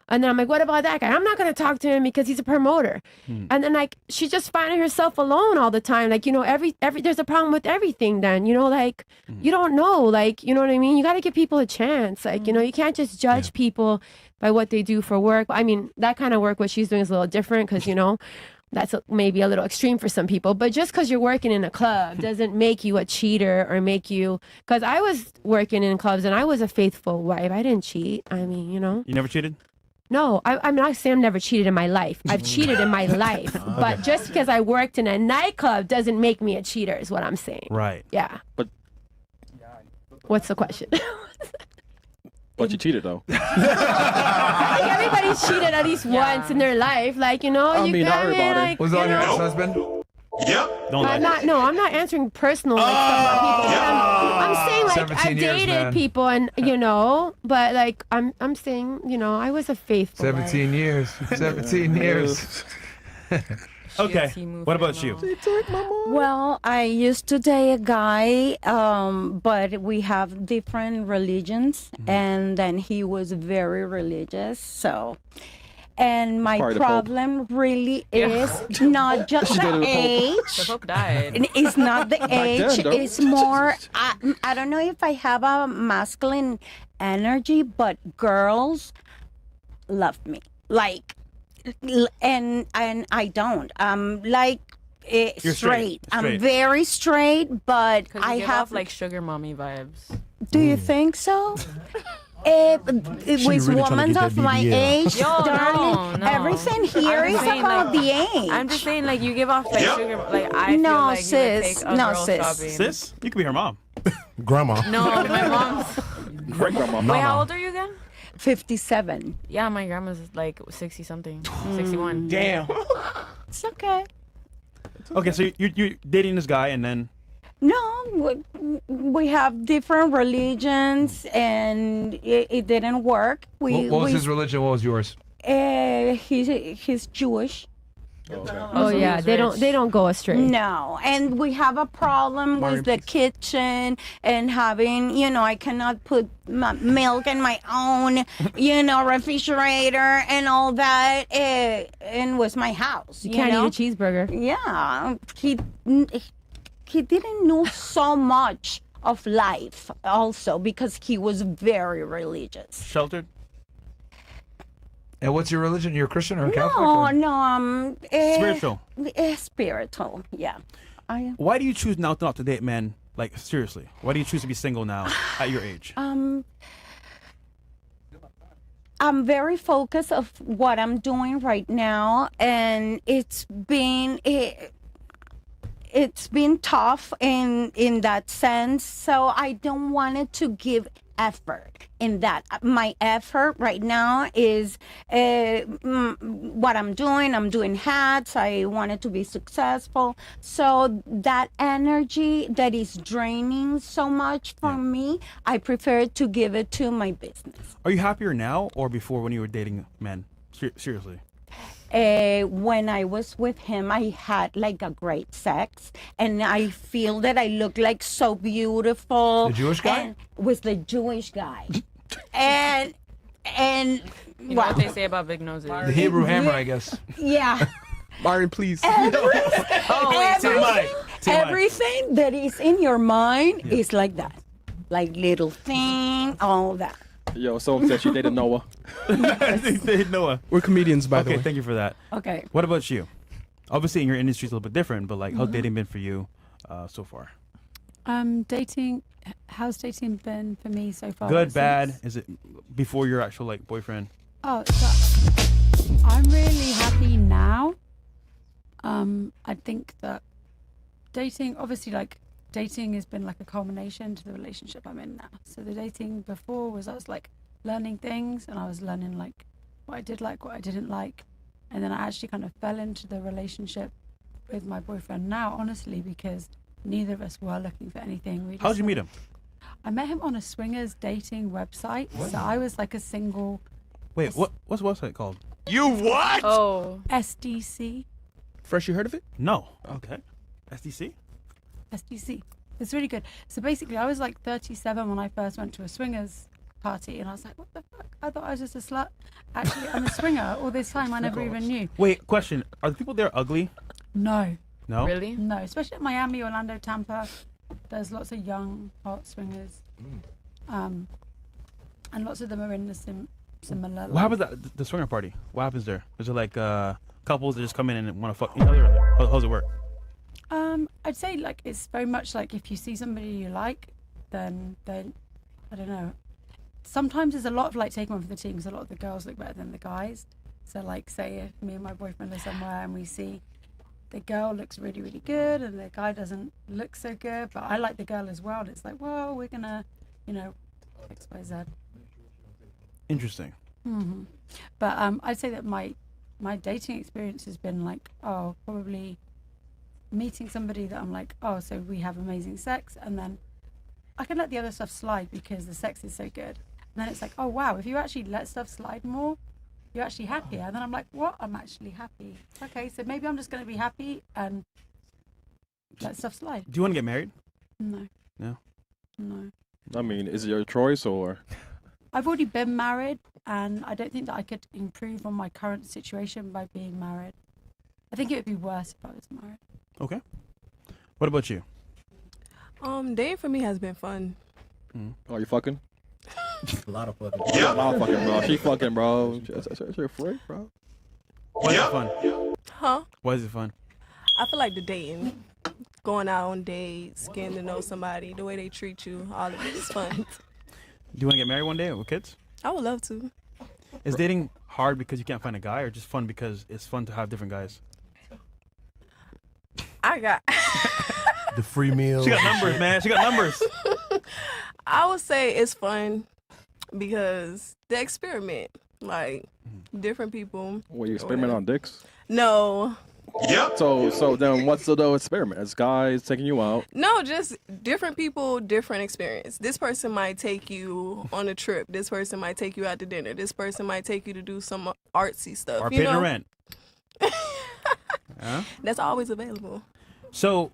[SPEAKER 13] And then I'm like, "What about that guy?" "I'm not gonna talk to him because he's a promoter." And then like she's just finding herself alone all the time. Like, you know, every there's a problem with everything. Then, you know, like you don't know, like, you know what I mean. You got to give people a chance. Like, you know, you can't just judge people by what they do for work. I mean, that kind of work, what she's doing is a little different because, you know, that's maybe a little extreme for some people. But just because you're working in a club doesn't make you a cheater or make you. Because I was working in clubs and I was a faithful wife. I didn't cheat. I mean, you know.
[SPEAKER 2] You never cheated?
[SPEAKER 13] No, I'm not saying I've never cheated in my life. I've cheated in my life. But just because I worked in a nightclub doesn't make me a cheater, is what I'm saying.
[SPEAKER 2] Right.
[SPEAKER 13] Yeah.
[SPEAKER 4] But
[SPEAKER 13] what's the question?
[SPEAKER 4] But you cheated though.
[SPEAKER 13] I think everybody's cheated at least once in their life. Like, you know,
[SPEAKER 4] I
[SPEAKER 13] you
[SPEAKER 4] mean, not
[SPEAKER 13] got
[SPEAKER 4] everybody.
[SPEAKER 13] like,
[SPEAKER 1] Was it
[SPEAKER 13] you
[SPEAKER 1] on your
[SPEAKER 13] know,
[SPEAKER 1] ex-husband?
[SPEAKER 12] Yep.
[SPEAKER 2] Don't lie.
[SPEAKER 13] I'm not answering personal like, stuff about people. I'm saying like
[SPEAKER 1] 17
[SPEAKER 13] I've
[SPEAKER 1] years,
[SPEAKER 13] dated
[SPEAKER 1] man.
[SPEAKER 13] people and you know, but like I'm saying, you know, I was a faithful
[SPEAKER 1] 17
[SPEAKER 13] wife.
[SPEAKER 1] years. 17 years.
[SPEAKER 2] Okay. What about you?
[SPEAKER 11] Well, I used to date a guy, but we have different religions, and then he was very religious. So, and my
[SPEAKER 4] Probably the Pope.
[SPEAKER 11] problem really is not just
[SPEAKER 4] She dated
[SPEAKER 11] the
[SPEAKER 4] the Pope.
[SPEAKER 11] age.
[SPEAKER 8] The Pope died.
[SPEAKER 11] It's not the age.
[SPEAKER 4] then, though.
[SPEAKER 11] It's more. I don't know if I have a masculine energy, but girls love me. Like, and I don't. I'm like
[SPEAKER 2] You're straight.
[SPEAKER 11] I'm
[SPEAKER 2] Straight.
[SPEAKER 11] very straight, but I
[SPEAKER 8] give
[SPEAKER 11] have
[SPEAKER 8] off like sugar mommy vibes.
[SPEAKER 11] Do you think so? With
[SPEAKER 5] really trying to
[SPEAKER 11] women
[SPEAKER 5] get
[SPEAKER 11] of
[SPEAKER 5] that
[SPEAKER 11] my
[SPEAKER 5] BBL.
[SPEAKER 11] age,
[SPEAKER 8] Yo,
[SPEAKER 11] darling,
[SPEAKER 8] no.
[SPEAKER 11] everything here
[SPEAKER 8] I'm
[SPEAKER 11] is
[SPEAKER 8] saying,
[SPEAKER 11] about
[SPEAKER 8] like,
[SPEAKER 11] the age.
[SPEAKER 8] I'm just saying, like, you give off like
[SPEAKER 12] Yep.
[SPEAKER 8] sugar. Like, I feel
[SPEAKER 11] No,
[SPEAKER 8] like you would
[SPEAKER 11] sis.
[SPEAKER 8] take a
[SPEAKER 11] No,
[SPEAKER 8] girl
[SPEAKER 11] sis.
[SPEAKER 8] shopping.
[SPEAKER 2] Sis? You could be her mom.
[SPEAKER 5] Grandma.
[SPEAKER 8] No, my mom's.
[SPEAKER 4] Great grandma.
[SPEAKER 8] Wait, how old are you again?
[SPEAKER 11] 57.
[SPEAKER 8] Yeah, my grandma's like 60 something, 61.
[SPEAKER 2] Damn.
[SPEAKER 11] It's okay.
[SPEAKER 2] Okay, so you're dating this guy and then.
[SPEAKER 11] No, we have different religions, and it didn't work.
[SPEAKER 1] What was his religion? What was yours?
[SPEAKER 11] He's Jewish.
[SPEAKER 13] Oh yeah, they don't go astray.
[SPEAKER 11] No, and we have a problem with the kitchen and having, you know, I cannot put my milk in my own, you know, refrigerator and all that, and with my house.
[SPEAKER 13] You can't
[SPEAKER 11] know?
[SPEAKER 13] eat a cheeseburger.
[SPEAKER 11] Yeah, he didn't know so much of life also because he was very religious.
[SPEAKER 2] Sheltered?
[SPEAKER 1] And what's your religion? You're a Christian or a Catholic?
[SPEAKER 11] No,
[SPEAKER 1] or-
[SPEAKER 11] no,
[SPEAKER 2] Spiritual.
[SPEAKER 11] Spiritual, yeah.
[SPEAKER 2] Why do you choose now not to date men? Like, seriously. Why do you choose to be single now at your age?
[SPEAKER 11] I'm very focused of what I'm doing right now, and it's been tough in that sense. So I don't want it to give effort in that. My effort right now is what I'm doing. I'm doing hats. I want it to be successful. So that energy that is draining so much from me, I prefer to give it to my business.
[SPEAKER 2] Are you happier now or before when you were dating men? Seriously.
[SPEAKER 11] when I was with him, I had like a great sex, and I feel that I look like so beautiful.
[SPEAKER 1] The Jewish guy?
[SPEAKER 11] And was the Jewish guy, and
[SPEAKER 8] You know what they say about big noses.
[SPEAKER 1] The Hebrew hammer, I guess.
[SPEAKER 11] yeah.
[SPEAKER 9] Myron, please.
[SPEAKER 11] Everything that is in your mind is like that, like little thing, all that.
[SPEAKER 4] Yo, someone said she dated Noah.
[SPEAKER 2] Noah.
[SPEAKER 9] We're comedians, by the
[SPEAKER 2] Okay,
[SPEAKER 9] way.
[SPEAKER 2] thank you for that.
[SPEAKER 11] Okay.
[SPEAKER 2] What about you? Obviously, in your industry, it's a little bit different, but like, how's dating been for you so far?
[SPEAKER 10] Dating. How's dating been for me so far?
[SPEAKER 2] Good, bad? Is it before your actual like boyfriend?
[SPEAKER 10] Oh, so I'm really happy now. I think that dating, obviously, like dating has been like a culmination to the relationship I'm in now. So the dating before was I was like learning things, and I was learning like what I did like, what I didn't like, and then I actually kind of fell into the relationship with my boyfriend now, honestly, because neither of us were looking for anything. We
[SPEAKER 2] How did
[SPEAKER 10] just
[SPEAKER 2] you meet him?
[SPEAKER 10] I met him on a swingers dating website. So I was like a single.
[SPEAKER 2] Wait, what's the website called?
[SPEAKER 12] You what?
[SPEAKER 8] Oh.
[SPEAKER 10] SDC.
[SPEAKER 9] Fresh, you heard of it?
[SPEAKER 2] No. Okay. SDC?
[SPEAKER 10] SDC. It's really good. So basically, I was like 37 when I first went to a swingers party, and I was like, what the fuck? I thought I was just a slut. Actually, I'm a swinger. All this time, I never even knew.
[SPEAKER 2] Wait, question. Are the people there ugly?
[SPEAKER 10] No.
[SPEAKER 2] No?
[SPEAKER 8] Really?
[SPEAKER 10] No, especially at Miami, Orlando, Tampa. There's lots of young, hot swingers. And lots of them are in the similar.
[SPEAKER 2] What happens at the swinger party? What happens there? Is it like couples that just come in and want to fuck each other? How's it work?
[SPEAKER 10] I'd say like it's very much like if you see somebody you like, then I don't know. Sometimes there's a lot of like taking one for the team because a lot of the girls look better than the guys. So like say if me and my boyfriend are somewhere and we see the girl looks really, really good and the guy doesn't look so good, but I like the girl as well. And it's like, well, we're gonna, X, Y, Z.
[SPEAKER 2] Interesting.
[SPEAKER 10] But I'd say that my dating experience has been like, probably meeting somebody that I'm like, so we have amazing sex, and then I can let the other stuff slide because the sex is so good. And then it's like, oh wow, if you actually let stuff slide more, you're actually happier. And then I'm like, what? I'm actually happy. Okay, so maybe I'm just going to be happy and let stuff slide.
[SPEAKER 2] Do you want to get married?
[SPEAKER 10] No.
[SPEAKER 2] No?
[SPEAKER 10] No.
[SPEAKER 4] I mean, is it your choice or?
[SPEAKER 10] I've already been married, and I don't think that I could improve on my current situation by being married. I think it would be worse if I was married.
[SPEAKER 2] Okay. What about you?
[SPEAKER 6] Dating for me has been fun.
[SPEAKER 4] Are you fucking?
[SPEAKER 5] A lot of fucking.
[SPEAKER 4] Yeah. A lot of fucking, bro. She fucking, bro. She's a freak, bro.
[SPEAKER 2] Why is it fun?
[SPEAKER 6] Huh?
[SPEAKER 2] Why is it fun?
[SPEAKER 6] I feel like the dating, going out on dates, getting to know somebody, the way they treat you, all of it is fun.
[SPEAKER 2] Do you want to get married one day with kids?
[SPEAKER 6] I would love to.
[SPEAKER 2] Is dating hard because you can't find a guy, or just fun because it's fun to have different guys?
[SPEAKER 6] I got
[SPEAKER 5] The free meal.
[SPEAKER 2] She got numbers, man. She got numbers.
[SPEAKER 6] I would say it's fun because the experiment, like different people.
[SPEAKER 4] Well, you experiment on dicks?
[SPEAKER 6] No.
[SPEAKER 12] Yep.
[SPEAKER 4] So then what's the experiment? It's guys taking you out.
[SPEAKER 6] No, just different people, different experience. This person might take you on a trip. This person might take you out to dinner. This person might take you to do some artsy stuff.
[SPEAKER 2] Or paying the rent. Huh?
[SPEAKER 6] That's always available.
[SPEAKER 2] So,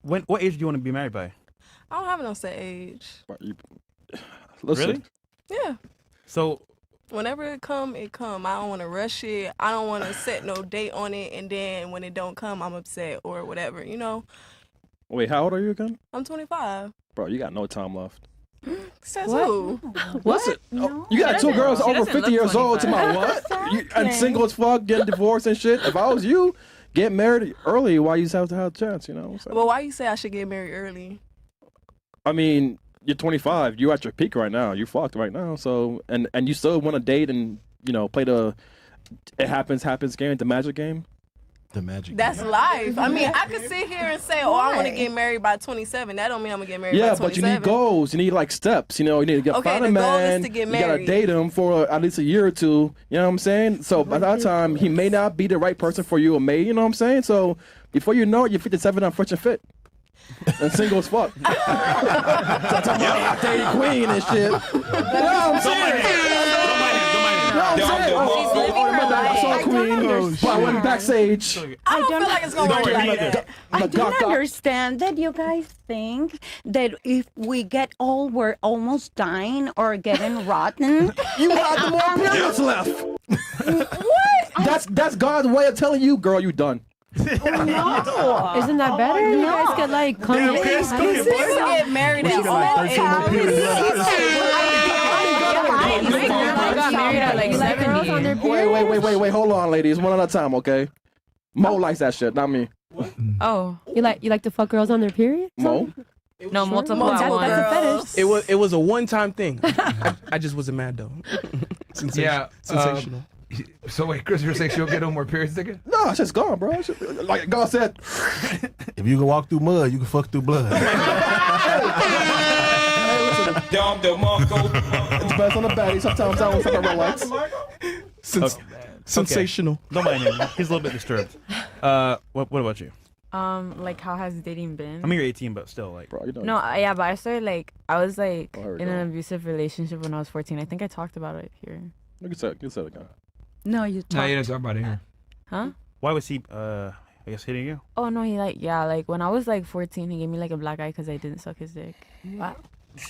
[SPEAKER 2] what age do you want to be married by?
[SPEAKER 6] I don't have no set age.
[SPEAKER 4] Listen.
[SPEAKER 2] Really?
[SPEAKER 6] Yeah.
[SPEAKER 2] So,
[SPEAKER 6] whenever it come, it come. I don't want to rush it. I don't want to set no date on it, and then when it don't come, I'm upset or whatever,
[SPEAKER 4] Wait, how old are you again?
[SPEAKER 6] I'm 25.
[SPEAKER 4] Bro, you got no time left.
[SPEAKER 6] Says who?
[SPEAKER 4] Listen, you got two girls over 50 years old. To my what? And single as fuck, getting divorced and shit. If I was you, get married early while you have to have a chance, you know what I'm saying?
[SPEAKER 6] Well, why you say I should get married early?
[SPEAKER 4] I mean, you're 25. You're at your peak right now. You fucked right now. So, and you still want to date and, play the it happens game, the magic game?
[SPEAKER 5] The magic
[SPEAKER 6] That's
[SPEAKER 5] game.
[SPEAKER 6] life. I mean, I could sit here and say, I want to get married by 27. That don't mean I'm going to get married by 27.
[SPEAKER 4] Yeah, but you need goals. You need, like, steps. You need to find a
[SPEAKER 6] the goal
[SPEAKER 4] man.
[SPEAKER 6] is to get
[SPEAKER 4] you got to
[SPEAKER 6] married.
[SPEAKER 4] date him for at least a year or two. You know what I'm saying? So, by that time, he may not be the right person for you or may, you know what I'm saying? So, before you know it, you're 57 on fresh and fit. And single as fuck. So I'm talking about dating queen and shit. You know what I'm saying?
[SPEAKER 2] Don't mind him.
[SPEAKER 4] No, I'm saying.
[SPEAKER 7] She's living her life.
[SPEAKER 4] I saw
[SPEAKER 11] I don't
[SPEAKER 4] Queen,
[SPEAKER 11] understand.
[SPEAKER 4] but I went backstage.
[SPEAKER 6] I don't feel like it's gonna work like that.
[SPEAKER 11] I don't understand that you guys think that if we get old, we're almost dying or getting rotten.
[SPEAKER 4] You got the more periods left.
[SPEAKER 11] What?
[SPEAKER 4] That's God's way of telling you, girl, you done.
[SPEAKER 11] No.
[SPEAKER 13] Isn't that better? You guys could like come in.
[SPEAKER 6] Get married at all
[SPEAKER 8] got married at like 70.
[SPEAKER 4] Wait, hold on, ladies. One at a time, okay? Mo likes that shit, not me.
[SPEAKER 8] Oh,
[SPEAKER 13] You like to fuck girls on their period?
[SPEAKER 4] Mo?
[SPEAKER 8] no, multiple at once.
[SPEAKER 13] That's a fetish.
[SPEAKER 9] It was a one-time thing. I just wasn't mad though.
[SPEAKER 1] Yeah,
[SPEAKER 9] Sensational.
[SPEAKER 1] So wait, Chris, you're saying she'll get no more periods ticket?
[SPEAKER 4] No, it's just gone, bro. Like God said.
[SPEAKER 5] If you can walk through mud, you can fuck through blood.
[SPEAKER 4] It depends on the baddie. Sometimes I don't fuck around lights.
[SPEAKER 9] Sensational.
[SPEAKER 2] Don't mind him. He's a little bit disturbed. What about you?
[SPEAKER 8] Like how has dating been?
[SPEAKER 2] I mean, you're 18, but still, like.
[SPEAKER 4] Bro, you don't.
[SPEAKER 8] No, yeah, but I started like I was like
[SPEAKER 4] here we
[SPEAKER 8] in
[SPEAKER 4] go.
[SPEAKER 8] an abusive relationship when I was 14. I think I talked about it here.
[SPEAKER 4] You can say it again.
[SPEAKER 11] No, you
[SPEAKER 1] No,
[SPEAKER 11] talk.
[SPEAKER 1] you didn't talk about it here.
[SPEAKER 8] Huh?
[SPEAKER 2] Why was he, I guess, hitting you?
[SPEAKER 8] Oh no, he like like when I was like 14, he gave me like a black eye because I didn't suck his dick.
[SPEAKER 11] Wow.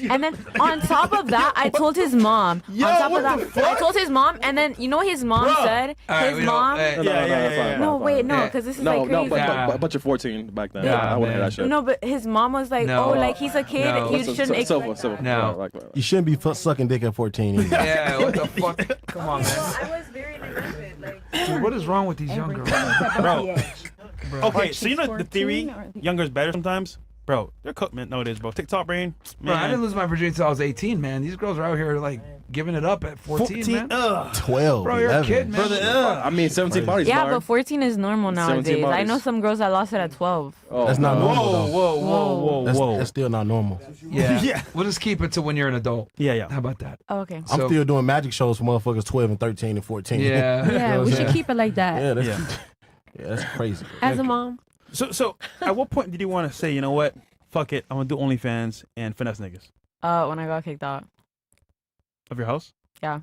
[SPEAKER 8] And then on top of that, I told his mom.
[SPEAKER 4] Yo,
[SPEAKER 8] on top
[SPEAKER 4] what
[SPEAKER 8] of
[SPEAKER 4] the
[SPEAKER 8] that,
[SPEAKER 4] fuck?
[SPEAKER 8] I told his mom, and then you know what his mom said?
[SPEAKER 1] All right,
[SPEAKER 8] His
[SPEAKER 1] we don't-
[SPEAKER 8] mom.
[SPEAKER 1] hey,
[SPEAKER 4] That's fine,
[SPEAKER 8] No,
[SPEAKER 4] fine,
[SPEAKER 8] wait,
[SPEAKER 4] fine.
[SPEAKER 8] no,
[SPEAKER 1] Yeah.
[SPEAKER 8] because this is
[SPEAKER 4] No,
[SPEAKER 8] like
[SPEAKER 4] no,
[SPEAKER 8] crazy.
[SPEAKER 4] but you're 14 back then.
[SPEAKER 1] Yeah,
[SPEAKER 4] I wouldn't hear
[SPEAKER 1] man.
[SPEAKER 4] that shit.
[SPEAKER 8] No, but his mom was like,
[SPEAKER 1] No.
[SPEAKER 8] oh, like he's a kid.
[SPEAKER 1] No.
[SPEAKER 8] You shouldn't.
[SPEAKER 4] Silver.
[SPEAKER 1] No.
[SPEAKER 4] Right.
[SPEAKER 5] You shouldn't be sucking dick at 14 either.
[SPEAKER 1] Yeah, what the fuck? Come on, man.
[SPEAKER 8] I was very neglected. Like,
[SPEAKER 1] Dude, what is wrong with these young girls?
[SPEAKER 2] Bro. Okay, so you know the
[SPEAKER 11] 14
[SPEAKER 2] theory,
[SPEAKER 11] or the-
[SPEAKER 2] younger is better sometimes? Bro, they're cooked, man. No, it is, bro. TikTok brain.
[SPEAKER 1] Bro, I
[SPEAKER 2] Man.
[SPEAKER 1] didn't lose my virginity until I was 18, man. These girls are out here like giving it up at 14, man.
[SPEAKER 5] 12,
[SPEAKER 1] Bro, you're a
[SPEAKER 5] 11.
[SPEAKER 1] kid, man.
[SPEAKER 4] I mean, 17 bodies.
[SPEAKER 8] yeah,
[SPEAKER 4] Myron.
[SPEAKER 8] but 14 is normal
[SPEAKER 4] 17
[SPEAKER 8] nowadays. I
[SPEAKER 4] bodies.
[SPEAKER 8] know some girls that lost it at 12.
[SPEAKER 4] Oh,
[SPEAKER 5] That's not
[SPEAKER 4] no.
[SPEAKER 5] normal,
[SPEAKER 1] Whoa,
[SPEAKER 5] though.
[SPEAKER 1] whoa, whoa.
[SPEAKER 5] That's still not normal.
[SPEAKER 1] Yeah.
[SPEAKER 2] Yeah.
[SPEAKER 1] We'll just keep it to when you're an adult.
[SPEAKER 2] Yeah.
[SPEAKER 1] How about that?
[SPEAKER 8] Oh, okay.
[SPEAKER 5] I'm
[SPEAKER 1] So-
[SPEAKER 5] still doing magic shows for motherfuckers 12 and 13 and 14.
[SPEAKER 1] Yeah.
[SPEAKER 13] Yeah, we
[SPEAKER 1] girls,
[SPEAKER 13] should keep it like that.
[SPEAKER 5] Yeah, that's,
[SPEAKER 2] Yeah.
[SPEAKER 5] yeah, that's crazy.
[SPEAKER 13] As a mom.
[SPEAKER 2] So at what point did you want to say, you know what? Fuck it. I'm going to do OnlyFans and finesse niggas?
[SPEAKER 8] When I got kicked out.
[SPEAKER 2] Of your house?
[SPEAKER 8] Yeah.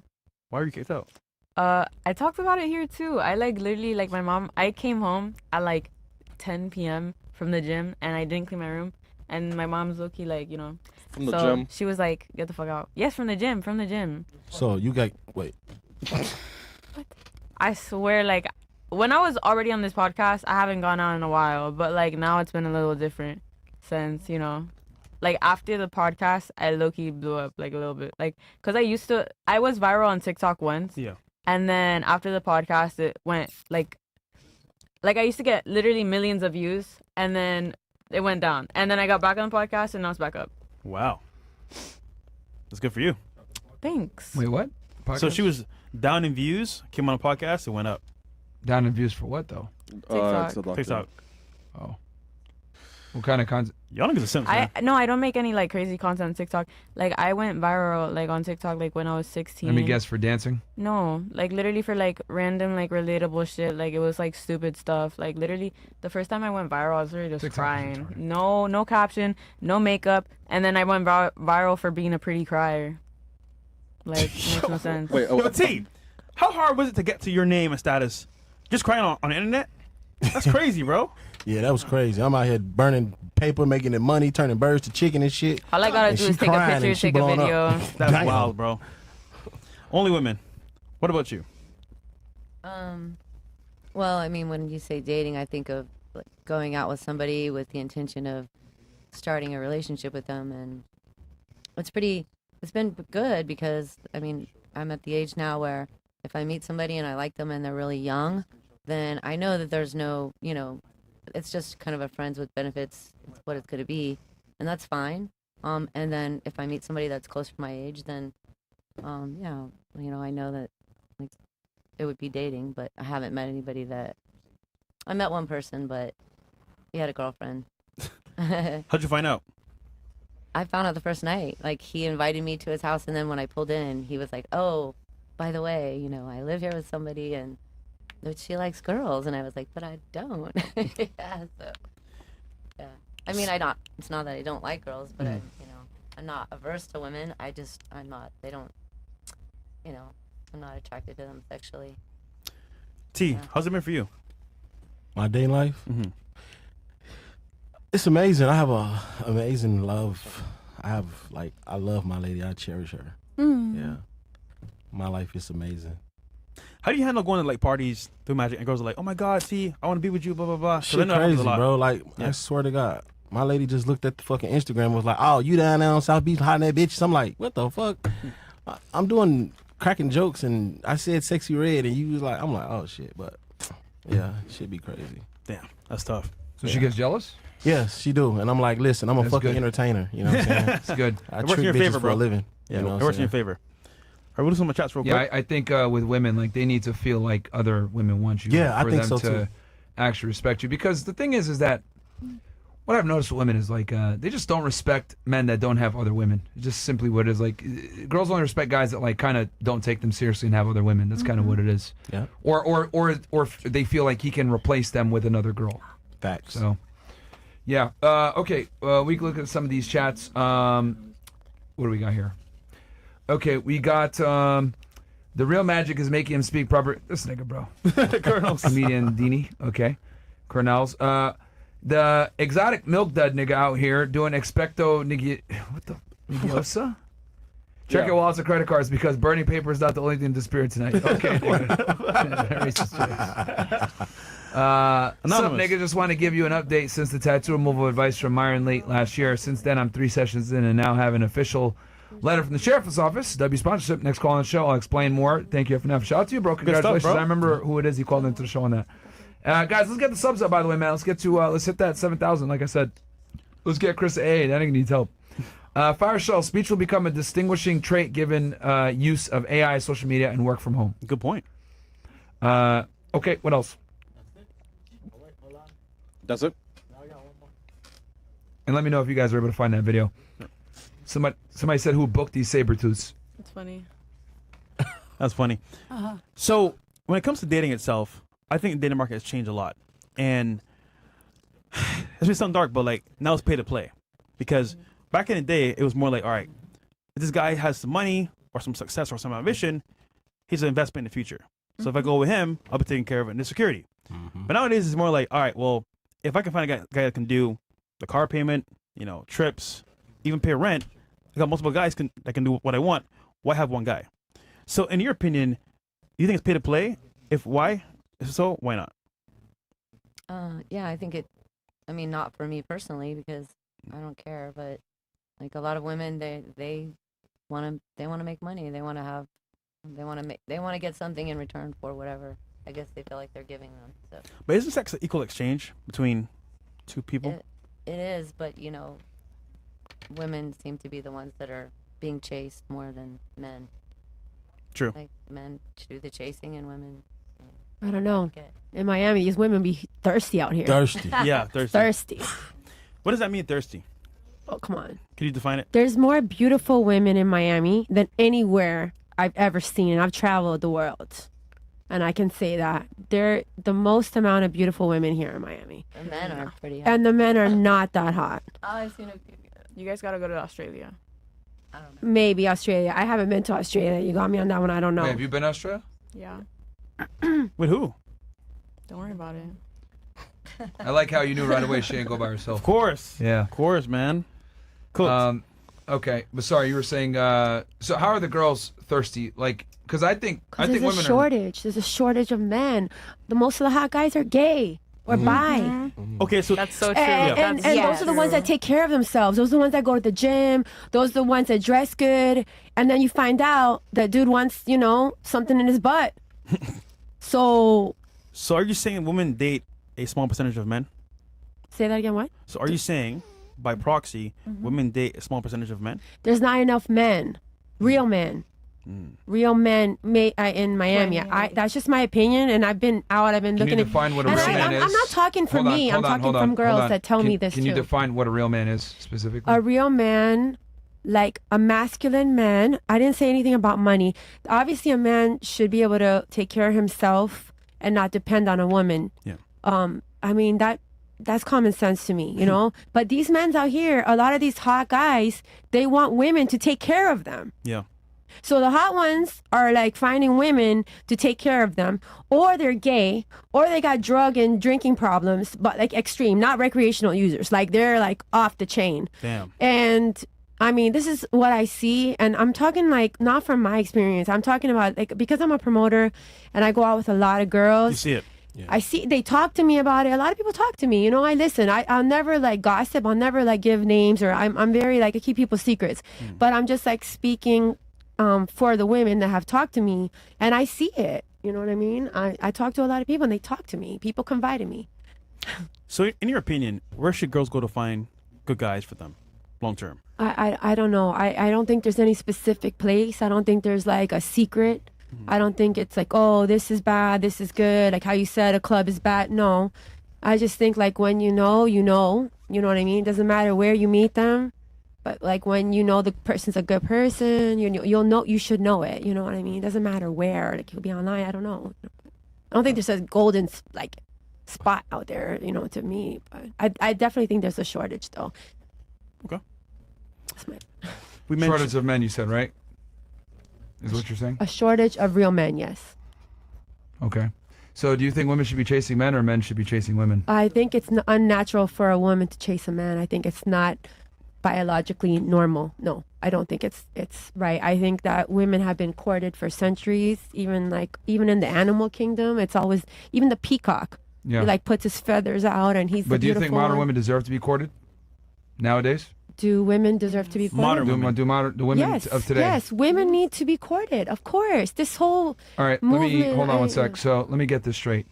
[SPEAKER 2] Why were you kicked out?
[SPEAKER 8] I talked about it here too. I like literally like my mom. I came home at like 10 p.m. from the gym and I didn't clean my room. And my mom's low-key like, you know.
[SPEAKER 4] From the
[SPEAKER 8] so
[SPEAKER 4] gym?
[SPEAKER 8] she was like, get the fuck out. Yes, from the gym. From the gym.
[SPEAKER 5] So you got, wait.
[SPEAKER 8] I swear, like, when I was already on this podcast, I haven't gone out in a while. But like now it's been a little different since, you know. Like after the podcast, I low-key blew up like a little bit. Like, cause I was viral on TikTok once.
[SPEAKER 2] Yeah.
[SPEAKER 8] And then after the podcast, it went like I used to get literally millions of views, and then it went down. And then I got back on the podcast, and now it's back up.
[SPEAKER 2] Wow. That's good for you.
[SPEAKER 8] Thanks.
[SPEAKER 1] Wait, what?
[SPEAKER 2] So
[SPEAKER 1] Podcast?
[SPEAKER 2] she was down in views, came on a podcast, and went up.
[SPEAKER 1] Down in views for what, though?
[SPEAKER 2] TikTok.
[SPEAKER 1] Oh. What kind of content?
[SPEAKER 2] Y'all niggas are simps, man.
[SPEAKER 8] I don't make any like crazy content on TikTok. Like I went viral like on TikTok like when I was 16.
[SPEAKER 1] Let me guess, for dancing?
[SPEAKER 8] No, like literally for like random like relatable shit. Like it was like stupid stuff. Like literally the first time I went viral, I was literally just
[SPEAKER 1] TikTok is
[SPEAKER 8] crying. No caption, no makeup, and then I went viral for being a pretty crier. Like makes no sense.
[SPEAKER 4] Wait,
[SPEAKER 2] Yo, T, how hard was it to get to your name and status? Just crying on the internet? That's crazy, bro.
[SPEAKER 5] Yeah, that was crazy. I'm out here burning paper, making it money, turning birds to chicken and shit.
[SPEAKER 8] All I gotta
[SPEAKER 5] And
[SPEAKER 8] do
[SPEAKER 5] she
[SPEAKER 8] is take a
[SPEAKER 5] crying
[SPEAKER 8] picture,
[SPEAKER 5] and she
[SPEAKER 8] take a
[SPEAKER 5] blowing up.
[SPEAKER 8] video.
[SPEAKER 2] That's
[SPEAKER 5] Damn.
[SPEAKER 2] wild, bro. Only women. What about you?
[SPEAKER 7] Well, I mean, when you say dating, I think of like, going out with somebody with the intention of starting a relationship with them, and it's been good because, I mean, I'm at the age now where if I meet somebody and I like them and they're really young, then I know that there's no, you know, it's just kind of a friends with benefits. It's what it's going to be, and that's fine. And then if I meet somebody that's closer to my age, then, yeah, you know, I know that like it would be dating, but I haven't met anybody that. I met one person, but he had a girlfriend.
[SPEAKER 2] How'd you find out?
[SPEAKER 7] I found out the first night. Like, he invited me to his house, and then when I pulled in, he was like, oh, by the way, you know, I live here with somebody, and she likes girls. And I was like, but I don't. Yeah, so, yeah. I mean, it's not that I don't like girls, but, you know, I'm not averse to women. I'm not, they don't, you know, I'm not attracted to them sexually.
[SPEAKER 2] T, how's it been for you?
[SPEAKER 5] My day life?
[SPEAKER 2] Mm-hmm.
[SPEAKER 5] It's amazing. I have a amazing love. I love my lady. I cherish her. Yeah. My life is amazing.
[SPEAKER 2] How do you handle going to like parties through Magic and girls are like, oh my God, T, I want to be with you, blah, blah, blah. So
[SPEAKER 5] Shit
[SPEAKER 2] then that happens
[SPEAKER 5] crazy,
[SPEAKER 2] a lot.
[SPEAKER 5] bro. Like, I swear to God. My lady just looked at the fucking Instagram and was like, oh, you down there on South Beach hiding that bitch? I'm like, what the fuck? I'm doing cracking jokes and I said sexy red and you was like, I'm like, oh shit. But yeah, shit be crazy.
[SPEAKER 2] Damn, that's tough.
[SPEAKER 1] So she gets jealous?
[SPEAKER 5] Yes, she do. And I'm like, listen, I'm a
[SPEAKER 1] That's
[SPEAKER 5] fucking
[SPEAKER 1] good.
[SPEAKER 5] entertainer. You know what I'm saying?
[SPEAKER 1] It's good.
[SPEAKER 5] I
[SPEAKER 2] It works in
[SPEAKER 5] treat
[SPEAKER 2] your
[SPEAKER 5] bitches
[SPEAKER 2] favor,
[SPEAKER 5] for
[SPEAKER 2] bro.
[SPEAKER 5] a living. You know what
[SPEAKER 2] It
[SPEAKER 5] I'm
[SPEAKER 2] works in your
[SPEAKER 5] saying?
[SPEAKER 2] favor. All right, we'll do some chats real
[SPEAKER 1] Yeah,
[SPEAKER 2] quick.
[SPEAKER 1] I think with women, like they need to feel like other women want you.
[SPEAKER 5] Yeah, I
[SPEAKER 1] for
[SPEAKER 5] think
[SPEAKER 1] them
[SPEAKER 5] so,
[SPEAKER 1] to
[SPEAKER 5] too.
[SPEAKER 1] actually respect you. Because the thing is that what I've noticed with women is like they just don't respect men that don't have other women. It's just simply what it is. Like girls only respect guys that like kind of don't take them seriously and have other women. That's kind of what it is.
[SPEAKER 5] Yeah.
[SPEAKER 1] Or they feel like he can replace them with another girl.
[SPEAKER 5] Facts.
[SPEAKER 1] So, yeah. Okay. We can look at some of these chats. What do we got here? Okay, we got the real magic is making him speak proper. This nigga, bro.
[SPEAKER 2] Colonels.
[SPEAKER 1] Comedian Dini. Okay. Cornell's. The exotic milk dud nigga out here doing expecto nigga. What the? Nigiosa? Check your wallets and credit cards because burning paper is not the only thing to spirit tonight. Okay. Racist jokes. Some
[SPEAKER 2] Anonymous.
[SPEAKER 1] nigga just want to give you an update since the tattoo removal advice from Myron late last year. Since then, I'm 3 sessions in and now have an official letter from the sheriff's office. W sponsorship. Next call on the show. I'll explain more. Thank you for enough. Shout out to you, bro. Congratulations.
[SPEAKER 2] bro.
[SPEAKER 1] I remember who it is. He called into the show on that. Guys, let's get the subs up, by the way, man. Let's get to, let's hit that 7,000, like I said. Let's get Chris A. That nigga needs help. Fire Shell, speech will become a distinguishing trait given use of AI, social media, and work from home.
[SPEAKER 2] Good point.
[SPEAKER 1] Okay, what else?
[SPEAKER 4] That's it.
[SPEAKER 1] And let me know if you guys are able to find that video. Somebody said who booked these saber tooths.
[SPEAKER 8] It's funny.
[SPEAKER 2] That's funny. So when it comes to dating itself, I think the dating market has changed a lot. And it's may sound dark, but like now it's pay to play. Because back in the day, it was more like, all right, if this guy has some money or some success or some ambition, he's an investment in the future. So if I go with him, I'll be taking care of it in the security. But nowadays it's more like, all right, well, if I can find a guy that can do the car payment, trips, even pay rent, I got multiple guys that can do what I want. Why have one guy? So in your opinion, do you think it's pay to play? If so, why not?
[SPEAKER 7] Yeah, I think not for me personally because I don't care, but like a lot of women, they want to make money. They want to get something in return for whatever I guess they feel like they're giving them. So.
[SPEAKER 2] But isn't sex an equal exchange between two people?
[SPEAKER 7] It is, but women seem to be the ones that are being chased more than men.
[SPEAKER 2] True.
[SPEAKER 7] Like men do the chasing and women.
[SPEAKER 13] I don't know. In Miami, these women be thirsty out here.
[SPEAKER 5] Thirsty.
[SPEAKER 2] Yeah, thirsty.
[SPEAKER 13] Thirsty.
[SPEAKER 2] What does that mean, thirsty?
[SPEAKER 13] Oh, come on.
[SPEAKER 2] Can you define it?
[SPEAKER 13] There's more beautiful women in Miami than anywhere I've ever seen. I've traveled the world. And I can say that. They're the most amount of beautiful women here in Miami.
[SPEAKER 7] The men are pretty hot.
[SPEAKER 13] And the men are not that hot.
[SPEAKER 7] Oh, I've seen a few.
[SPEAKER 8] You guys gotta go to Australia.
[SPEAKER 7] I don't know.
[SPEAKER 13] Maybe Australia. I haven't been to Australia. You got me on that one. I don't know.
[SPEAKER 1] Wait, have you been to Australia?
[SPEAKER 8] Yeah.
[SPEAKER 2] With who?
[SPEAKER 8] Don't worry about it.
[SPEAKER 1] I like how you knew right away she ain't go by herself.
[SPEAKER 2] Of course.
[SPEAKER 1] Yeah.
[SPEAKER 2] Of course, man. Cool.
[SPEAKER 1] Okay, but sorry, you were saying. So how are the girls thirsty? Like, because I think
[SPEAKER 13] There's
[SPEAKER 1] women
[SPEAKER 13] a shortage. There's a shortage of men. Most of the hot guys are gay or bi.
[SPEAKER 2] Okay, so
[SPEAKER 8] That's so true.
[SPEAKER 13] And those are the ones that take care of themselves. Those are the ones that go to the gym. Those are the ones that dress good. And then you find out that dude wants, something in his butt. So
[SPEAKER 2] are you saying women date a small percentage of men?
[SPEAKER 13] say that again. What?
[SPEAKER 2] So are you saying, by proxy, women date a small percentage of men?
[SPEAKER 13] There's not enough men, real men. Real men in Miami. That's just my opinion, and I've been out. I've been
[SPEAKER 1] Can
[SPEAKER 13] looking
[SPEAKER 1] you
[SPEAKER 13] at.
[SPEAKER 1] define what a
[SPEAKER 13] and
[SPEAKER 1] real man is?
[SPEAKER 13] I'm not talking for me. I'm talking from girls that tell me this
[SPEAKER 1] Can
[SPEAKER 13] too.
[SPEAKER 1] you define what a real man is specifically?
[SPEAKER 13] A real man, like a masculine man. I didn't say anything about money. Obviously, a man should be able to take care of himself and not depend on a woman.
[SPEAKER 2] Yeah.
[SPEAKER 13] I mean that's common sense to me, But these men out here, a lot of these hot guys, they want women to take care of them.
[SPEAKER 2] Yeah.
[SPEAKER 13] So the hot ones are like finding women to take care of them, or they're gay, or they got drug and drinking problems, but like extreme, not recreational users. Like they're like off the chain.
[SPEAKER 2] Damn.
[SPEAKER 13] And I mean, this is what I see, and I'm talking like not from my experience. I'm talking about like because I'm a promoter and I go out with a lot of girls.
[SPEAKER 2] You see it.
[SPEAKER 13] I see they talk to me about it. A lot of people talk to me. You know, I listen. I'll never like gossip. I'll never like give names, or I'm very like I keep people's secrets. But I'm just like speaking for the women that have talked to me, and I see it. You know what I mean? I talk to a lot of people, and they talk to me. People confide in me.
[SPEAKER 2] So, in your opinion, where should girls go to find good guys for them, long term?
[SPEAKER 13] I don't know. I don't think there's any specific place. I don't think there's like a secret. I don't think it's like, oh, this is bad, this is good. Like how you said a club is bad. No, I just think like when you know, you know what I mean? It doesn't matter where you meet them, but like when you know the person's a good person, you'll know, you should know it. You know what I mean? It doesn't matter where. Like he'll be online. I don't know. I don't think there's a golden like spot out there, you know, to me. But I definitely think there's a shortage though.
[SPEAKER 2] Okay.
[SPEAKER 1] Shortage of men, you said, right? Is what you're saying?
[SPEAKER 13] A shortage of real men, yes.
[SPEAKER 1] Okay. So do you think women should be chasing men or men should be chasing women?
[SPEAKER 13] I think it's unnatural for a woman to chase a man. I think it's not biologically normal. No, I don't think it's right. I think that women have been courted for centuries, even in the animal kingdom. It's always, even the peacock.
[SPEAKER 1] Yeah.
[SPEAKER 13] He like puts his feathers out and he's the
[SPEAKER 1] But do you think
[SPEAKER 13] beautiful
[SPEAKER 1] modern
[SPEAKER 13] one.
[SPEAKER 1] women deserve to be courted nowadays?
[SPEAKER 13] Do women deserve to be courted?
[SPEAKER 1] Do women
[SPEAKER 13] yes,
[SPEAKER 1] of today?
[SPEAKER 13] Yes, women need to be courted, of course. This whole
[SPEAKER 1] All right,
[SPEAKER 13] movement,
[SPEAKER 1] hold on one sec. So let me get this straight.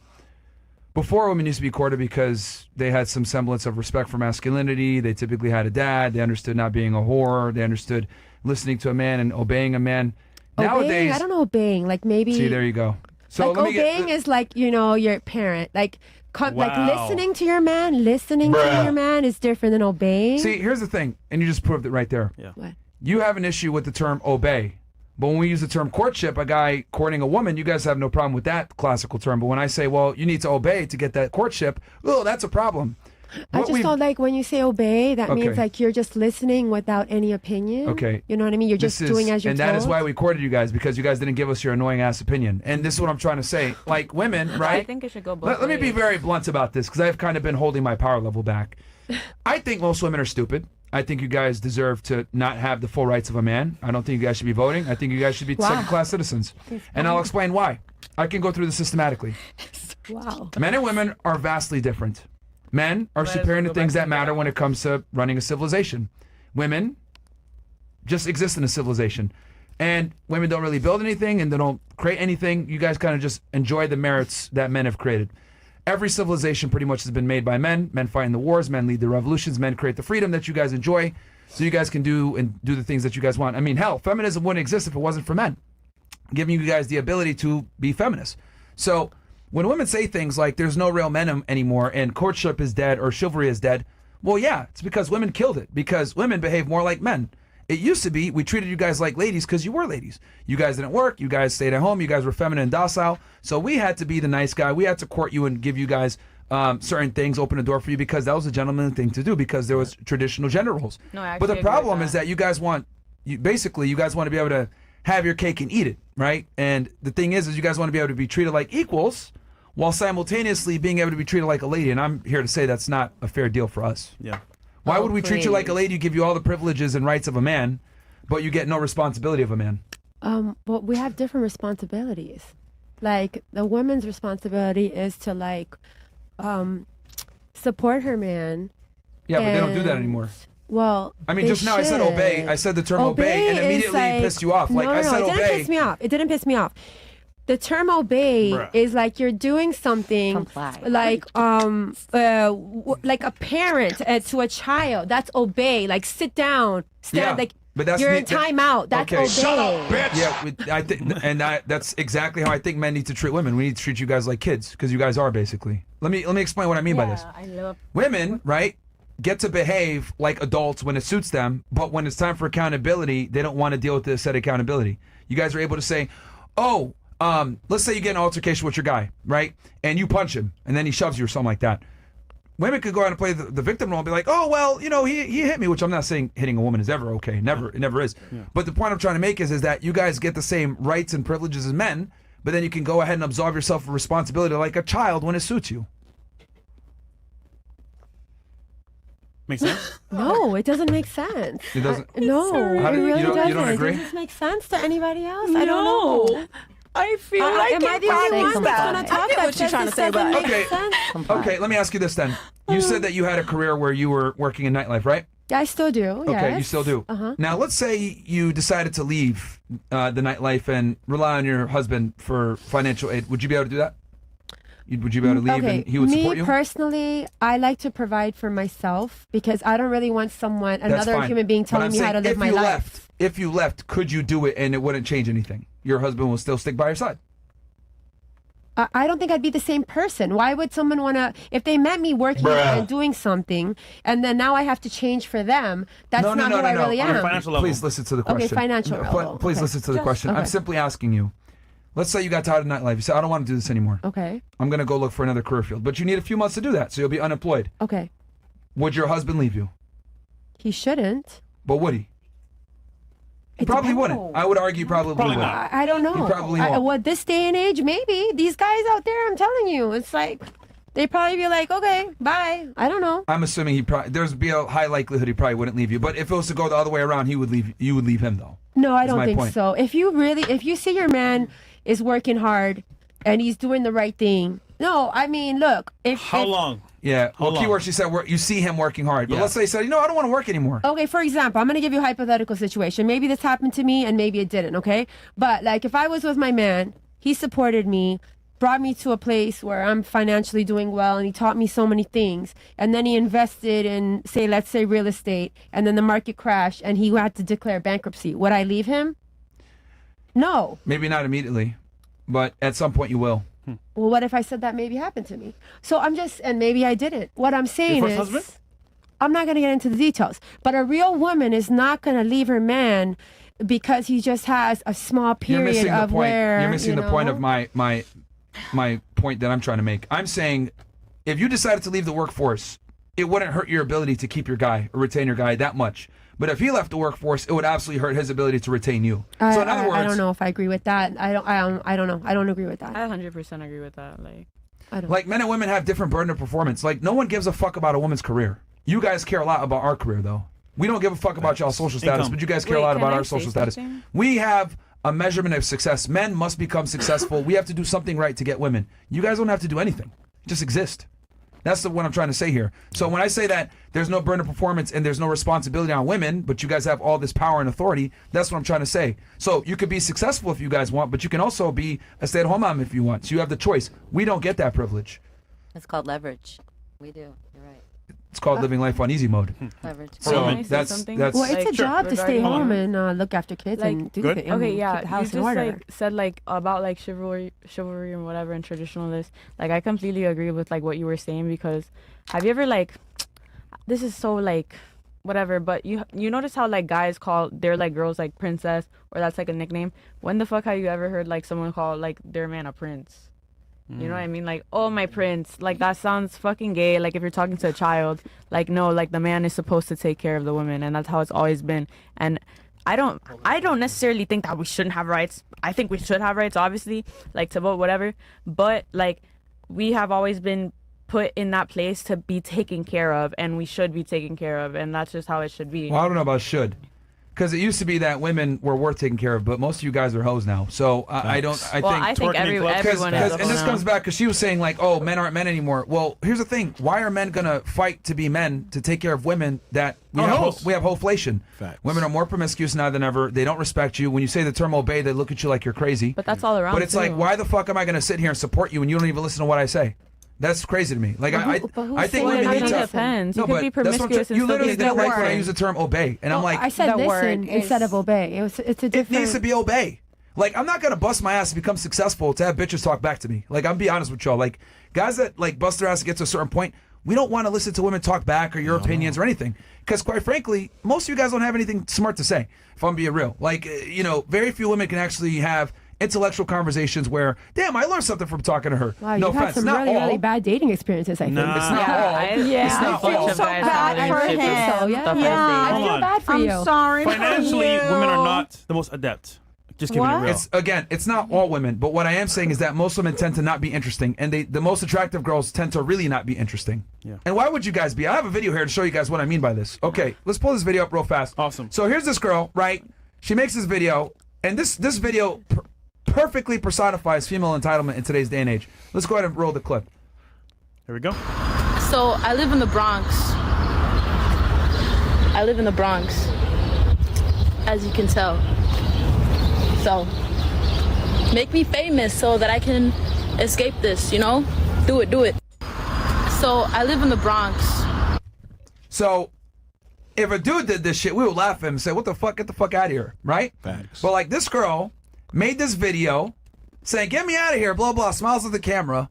[SPEAKER 1] Before, women used to be courted because they had some semblance of respect for masculinity. They typically had a dad. They understood not being a whore. They understood listening to a man and obeying a man.
[SPEAKER 13] Obeying?
[SPEAKER 1] Nowadays,
[SPEAKER 13] I don't know obeying. Like maybe.
[SPEAKER 1] See, there you go. So
[SPEAKER 13] like
[SPEAKER 1] let me
[SPEAKER 13] obeying is like, you know, your parent. Like like
[SPEAKER 1] Wow.
[SPEAKER 13] listening to your man, listening to your man is different than obeying.
[SPEAKER 1] See, here's the thing, and you just proved it right there.
[SPEAKER 2] Yeah.
[SPEAKER 13] What?
[SPEAKER 1] You have an issue with the term obey. But when we use the term courtship, a guy courting a woman, you guys have no problem with that classical term. But when I say, well, you need to obey to get that courtship, oh, that's a problem.
[SPEAKER 13] I just don't like when you say obey, that means
[SPEAKER 1] Okay.
[SPEAKER 13] like you're just listening without any opinion.
[SPEAKER 1] Okay.
[SPEAKER 13] You know what I mean? You're just doing as you're
[SPEAKER 1] and
[SPEAKER 13] told.
[SPEAKER 1] that is why we courted you guys, because you guys didn't give us your annoying ass opinion. And this is what I'm trying to say. Like women, right?
[SPEAKER 8] I think it should go both
[SPEAKER 1] Let me be
[SPEAKER 8] ways.
[SPEAKER 1] very blunt about this, because I've kind of been holding my power level back. I think most women are stupid. I think you guys deserve to not have the full rights of a man. I don't think you guys should be voting. I think you guys should be
[SPEAKER 13] Wow.
[SPEAKER 1] second-class citizens. And I'll explain why. I can go through this systematically.
[SPEAKER 13] Wow.
[SPEAKER 1] Men and women are vastly different. Men are superior to things that matter when it comes to running a civilization. Women just exist in a civilization. And women don't really build anything and they don't create anything. You guys kind of just enjoy the merits that men have created. Every civilization pretty much has been made by men. Men fight in the wars, men lead the revolutions, men create the freedom that you guys enjoy so you guys can do the things that you guys want. I mean, hell, feminism wouldn't exist if it wasn't for men, giving you guys the ability to be feminists. So when women say things like there's no real men anymore and courtship is dead or chivalry is dead, well, yeah, it's because women killed it, because women behave more like men. It used to be we treated you guys like ladies because you were ladies. You guys didn't work. You guys stayed at home. You guys were feminine and docile. So we had to be the nice guy. We had to court you and give you guys certain things, open the door for you, because that was a gentlemanly thing to do, because there was traditional gender roles.
[SPEAKER 8] No, I
[SPEAKER 1] but the
[SPEAKER 8] actually agree with
[SPEAKER 1] problem is that you guys want to be able to have your cake and eat it, right? And the thing is you guys want to be able to be treated like equals while simultaneously being able to be treated like a lady. And I'm here to say that's not a fair deal for us.
[SPEAKER 2] Yeah.
[SPEAKER 1] Why would we treat you like a lady, give you all the privileges and rights of a man, but you get no responsibility of a man?
[SPEAKER 13] Well, we have different responsibilities. Like the woman's responsibility is to like support her man.
[SPEAKER 1] Yeah, but they don't do that
[SPEAKER 13] and-
[SPEAKER 1] anymore.
[SPEAKER 13] Well,
[SPEAKER 1] I mean,
[SPEAKER 13] they
[SPEAKER 1] just now I said obey.
[SPEAKER 13] should.
[SPEAKER 1] I said the term obey, and
[SPEAKER 13] is
[SPEAKER 1] immediately
[SPEAKER 13] like,
[SPEAKER 1] pissed you off. Like
[SPEAKER 13] no,
[SPEAKER 1] I said
[SPEAKER 13] it didn't
[SPEAKER 1] obey.
[SPEAKER 13] piss me off. It didn't piss me off. The term obey
[SPEAKER 2] Bruh.
[SPEAKER 13] is like you're doing something like like a parent to a child. That's obey. Like sit down, stand.
[SPEAKER 1] Yeah,
[SPEAKER 13] Like
[SPEAKER 1] but that's
[SPEAKER 13] you're
[SPEAKER 1] the-
[SPEAKER 13] in timeout. That's
[SPEAKER 1] okay.
[SPEAKER 13] obey.
[SPEAKER 1] Shut up, bitch. Yeah, I think, that's exactly how I think men need to treat women. We need to treat you guys like kids, because you guys are basically. Let me explain what I mean by this.
[SPEAKER 8] I love
[SPEAKER 1] Women, right, get to behave like adults when it suits them, but when it's time for accountability, they don't want to deal with the said accountability. You guys are able to say, oh, let's say you get in an altercation with your guy, right, and you punch him, and then he shoves you or something like that. Women could go out and play the victim role and be like, oh, well, you know, he hit me, which I'm not saying hitting a woman is ever okay. It never is. Yeah. But the point I'm trying to make is that you guys get the same rights and privileges as men, but then you can go ahead and absolve yourself of responsibility like a child when it suits you.
[SPEAKER 2] Makes sense?
[SPEAKER 13] No, it doesn't make sense.
[SPEAKER 1] It doesn't?
[SPEAKER 13] No, it really doesn't.
[SPEAKER 1] You don't agree?
[SPEAKER 13] Does this make sense to anybody else? I don't know.
[SPEAKER 6] I feel like
[SPEAKER 13] am I the only one that's gonna talk
[SPEAKER 6] I get
[SPEAKER 13] that
[SPEAKER 6] what you're
[SPEAKER 13] says
[SPEAKER 6] trying to
[SPEAKER 13] this
[SPEAKER 6] say,
[SPEAKER 13] doesn't
[SPEAKER 6] but
[SPEAKER 13] make sense?
[SPEAKER 1] Okay, let me ask you this then. You said that you had a career where you were working in nightlife, right?
[SPEAKER 13] Yeah, I still do.
[SPEAKER 1] Okay,
[SPEAKER 13] yes.
[SPEAKER 1] you still do.
[SPEAKER 13] Uh-huh.
[SPEAKER 1] Now, let's say you decided to leave the nightlife and rely on your husband for financial aid. Would you be able to do that? Would you be able to leave and he would support you?
[SPEAKER 13] Me personally, I like to provide for myself because I don't really want another human being telling me how to live my life.
[SPEAKER 1] If you left, could you do it and it wouldn't change anything? Your husband will still stick by your side.
[SPEAKER 13] I don't think I'd be the same person. Why would someone want to, if they met me working and doing something, and then now I have to change for them, that's not who I really am.
[SPEAKER 1] Please listen to the question.
[SPEAKER 13] Okay, financial level.
[SPEAKER 1] Please listen to the question. I'm simply asking you. Let's say you got tired of nightlife. You said, I don't want to do this anymore.
[SPEAKER 13] Okay.
[SPEAKER 1] I'm going to go look for another career field. But you need a few months to do that, so you'll be unemployed.
[SPEAKER 13] Okay.
[SPEAKER 1] Would your husband leave you?
[SPEAKER 13] He shouldn't.
[SPEAKER 1] But would he? He probably wouldn't. I would argue probably wouldn't.
[SPEAKER 13] I don't know.
[SPEAKER 1] He probably won't.
[SPEAKER 13] What, this day and age, maybe. These guys out there, I'm telling you, it's like, they'd probably be like, okay, bye. I don't know.
[SPEAKER 1] I'm assuming there's be a high likelihood he probably wouldn't leave you. But if it was to go the other way around, you would leave him though.
[SPEAKER 13] No, I don't think so. If you see your man is working hard and he's doing the right thing. No, I mean, look.
[SPEAKER 2] How long?
[SPEAKER 1] Yeah. Well, keyword she said, you see him working hard. But let's say he said, I don't want to work anymore.
[SPEAKER 13] Okay, for example, I'm going to give you a hypothetical situation. Maybe this happened to me and maybe it didn't, okay? But like if I was with my man, he supported me, brought me to a place where I'm financially doing well, and he taught me so many things. And then he invested in, let's say real estate, and then the market crashed and he had to declare bankruptcy. Would I leave him? No.
[SPEAKER 1] Maybe not immediately, but at some point you will.
[SPEAKER 13] Well, what if I said that maybe happened to me? So and maybe I didn't. What I'm saying is,
[SPEAKER 2] husband?
[SPEAKER 13] I'm not going to get into the details, but a real woman is not going to leave her man because he just has a small period of where
[SPEAKER 1] you're missing the point of my point that I'm trying to make. I'm saying if you decided to leave the workforce, it wouldn't hurt your ability to keep your guy or retain your guy that much. But if he left the workforce, it would absolutely hurt his ability to retain you. So in other words,
[SPEAKER 13] I don't know if I agree with that. I don't know. I don't agree with that.
[SPEAKER 8] I 100% agree with that.
[SPEAKER 1] Like men and women have different burden of performance. Like no one gives a fuck about a woman's career. You guys care a lot about our career though. We don't give a fuck about y'all's social status, but you guys care a lot about our social status. We have a measurement of success. Men must become successful. We have to do something right to get women. You guys don't have to do anything. Just exist. That's what I'm trying to say here. So when I say that there's no burden of performance and there's no responsibility on women, but you guys have all this power and authority, that's what I'm trying to say. So you could be successful if you guys want, but you can also be a stay-at-home mom if you want. So you have the choice. We don't get that privilege.
[SPEAKER 7] It's called leverage. We do. You're right.
[SPEAKER 1] It's called living life on easy mode.
[SPEAKER 7] Leverage.
[SPEAKER 1] So that's
[SPEAKER 13] well, it's a job to stay home and look after kids and do things.
[SPEAKER 8] Okay, yeah.
[SPEAKER 13] Keep the house
[SPEAKER 8] you
[SPEAKER 13] in
[SPEAKER 8] just
[SPEAKER 13] order.
[SPEAKER 8] said about chivalry and whatever and traditionalist. I completely agree with what you were saying because have you ever this is so whatever, but you notice how guys call their girls princess or that's a nickname. When the fuck have you ever heard someone call their man a prince? You know what I mean? Oh, my prince. That sounds fucking gay. If you're talking to a child, no, the man is supposed to take care of the woman, and that's how it's always been. And I don't necessarily think that we shouldn't have rights. I think we should have rights, obviously, to vote, whatever. But we have always been put in that place to be taken care of, and we should be taken care of, and that's just how it should be.
[SPEAKER 1] Well, I don't know about should. Because it used to be that women were worth taking care of, but most of you guys are hoes now. So I think
[SPEAKER 8] everyone is.
[SPEAKER 1] And this comes back because she was saying oh, men aren't men anymore. Well, here's the thing: why are men gonna fight to be men to take care of women that we have hoflation? Women are more promiscuous now than ever. They don't respect you. When you say the term obey, they look at you like you're crazy.
[SPEAKER 8] But that's all around.
[SPEAKER 1] But it's
[SPEAKER 8] too.
[SPEAKER 1] why the fuck am I gonna sit here and support you when you don't even listen to what I say? That's crazy to me. I think women need to.
[SPEAKER 8] Depends.
[SPEAKER 1] No,
[SPEAKER 8] you could be promiscuous.
[SPEAKER 1] You literally didn't like when I use the term obey, and I'm
[SPEAKER 13] I said listen instead of obey. It's a different.
[SPEAKER 1] It needs to be obey. I'm not gonna bust my ass to become successful to have bitches talk back to me. I'm be honest with y'all. Guys that bust their ass to get to a certain point, we don't want to listen to women talk back or your opinions or anything. Because quite frankly, most of you guys don't have anything smart to say. If I'm being real, very few women can actually have intellectual conversations where, damn, I learned something from talking to her.
[SPEAKER 13] Wow,
[SPEAKER 1] no
[SPEAKER 13] you've had
[SPEAKER 1] offense,
[SPEAKER 13] some
[SPEAKER 1] not
[SPEAKER 13] really,
[SPEAKER 1] all.
[SPEAKER 13] really bad dating experiences, I think.
[SPEAKER 2] Nah.
[SPEAKER 1] It's not all.
[SPEAKER 13] Yeah,
[SPEAKER 1] It's not
[SPEAKER 13] I feel
[SPEAKER 1] all.
[SPEAKER 11] so bad for him.
[SPEAKER 13] So, yeah.
[SPEAKER 11] Yeah,
[SPEAKER 13] I feel
[SPEAKER 2] Hold on.
[SPEAKER 13] bad for
[SPEAKER 11] I'm
[SPEAKER 13] you.
[SPEAKER 11] sorry.
[SPEAKER 2] Financially,
[SPEAKER 11] for you.
[SPEAKER 2] women are not the most adept. Just giving it
[SPEAKER 11] What?
[SPEAKER 2] real.
[SPEAKER 1] It's not all women, but what I am saying is that most women tend to not be interesting, and the most attractive girls tend to really not be interesting.
[SPEAKER 2] Yeah.
[SPEAKER 1] And why would you guys be? I have a video here to show you guys what I mean by this. Okay, let's pull this video up real fast.
[SPEAKER 2] Awesome.
[SPEAKER 1] So here's this girl, right? She makes this video, and this video perfectly personifies female entitlement in today's day and age. Let's go ahead and roll the clip.
[SPEAKER 2] Here we go.
[SPEAKER 14] So I live in the Bronx. As you can tell. So make me famous so that I can escape this, you know? Do it. So I live in the Bronx.
[SPEAKER 1] So if a dude did this shit, we would laugh at him and say, what the fuck, get the fuck out of here, right?
[SPEAKER 5] Facts.
[SPEAKER 1] But like this girl made this video saying, get me out of here, blah, blah, smiles at the camera.